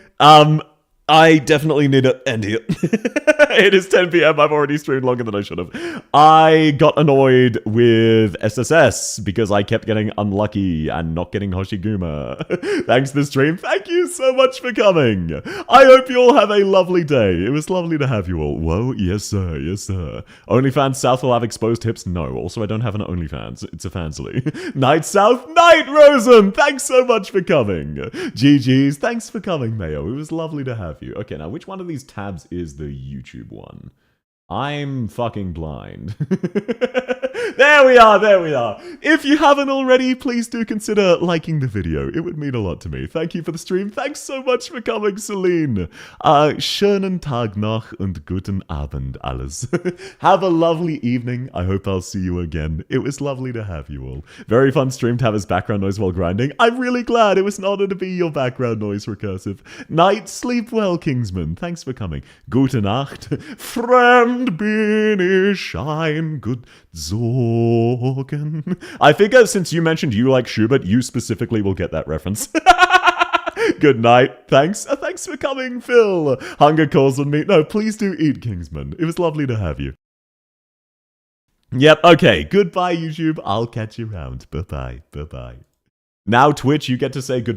I definitely need to end here. It is 10 p.m. I've already streamed longer than I should have. I got annoyed with SSS because I kept getting unlucky and not getting Hoshiguma. Thanks to the stream. Thank you so much for coming. I hope you all have a lovely day. It was lovely to have you all. Whoa, yes sir, yes sir. OnlyFans South will have exposed hips? No. Also, I don't have an OnlyFans. It's a fansly. Night South, Night Rosen. Thanks so much for coming. GG's. Thanks for coming, Mayo. It was lovely to have you. Okay, now which one of these tabs is the YouTube one? I'm fucking blind. There we are. If you haven't already, please do consider liking the video. It would mean a lot to me. Thank you for the stream. Thanks so much for coming, Celine. Schönen Tag noch und guten Abend alles. Have a lovely evening. I hope I'll see you again. It was lovely to have you all. Very fun stream to have as background noise while grinding. I'm really glad. It was an honor to be your background noise, Recursive. Night, sleep well, Kingsman. Thanks for coming. Gute Nacht. Fremd bin ich ein gut Sorgen. I figure since you mentioned you like Schubert, you specifically will get that reference. Good night. Thanks. Thanks for coming, Phil. Hunger calls on me. No, please do eat, Kingsman. It was lovely to have you. Yep, okay. Goodbye, YouTube. I'll catch you around. Bye-bye. Bye-bye. Now, Twitch, you get to say goodbye.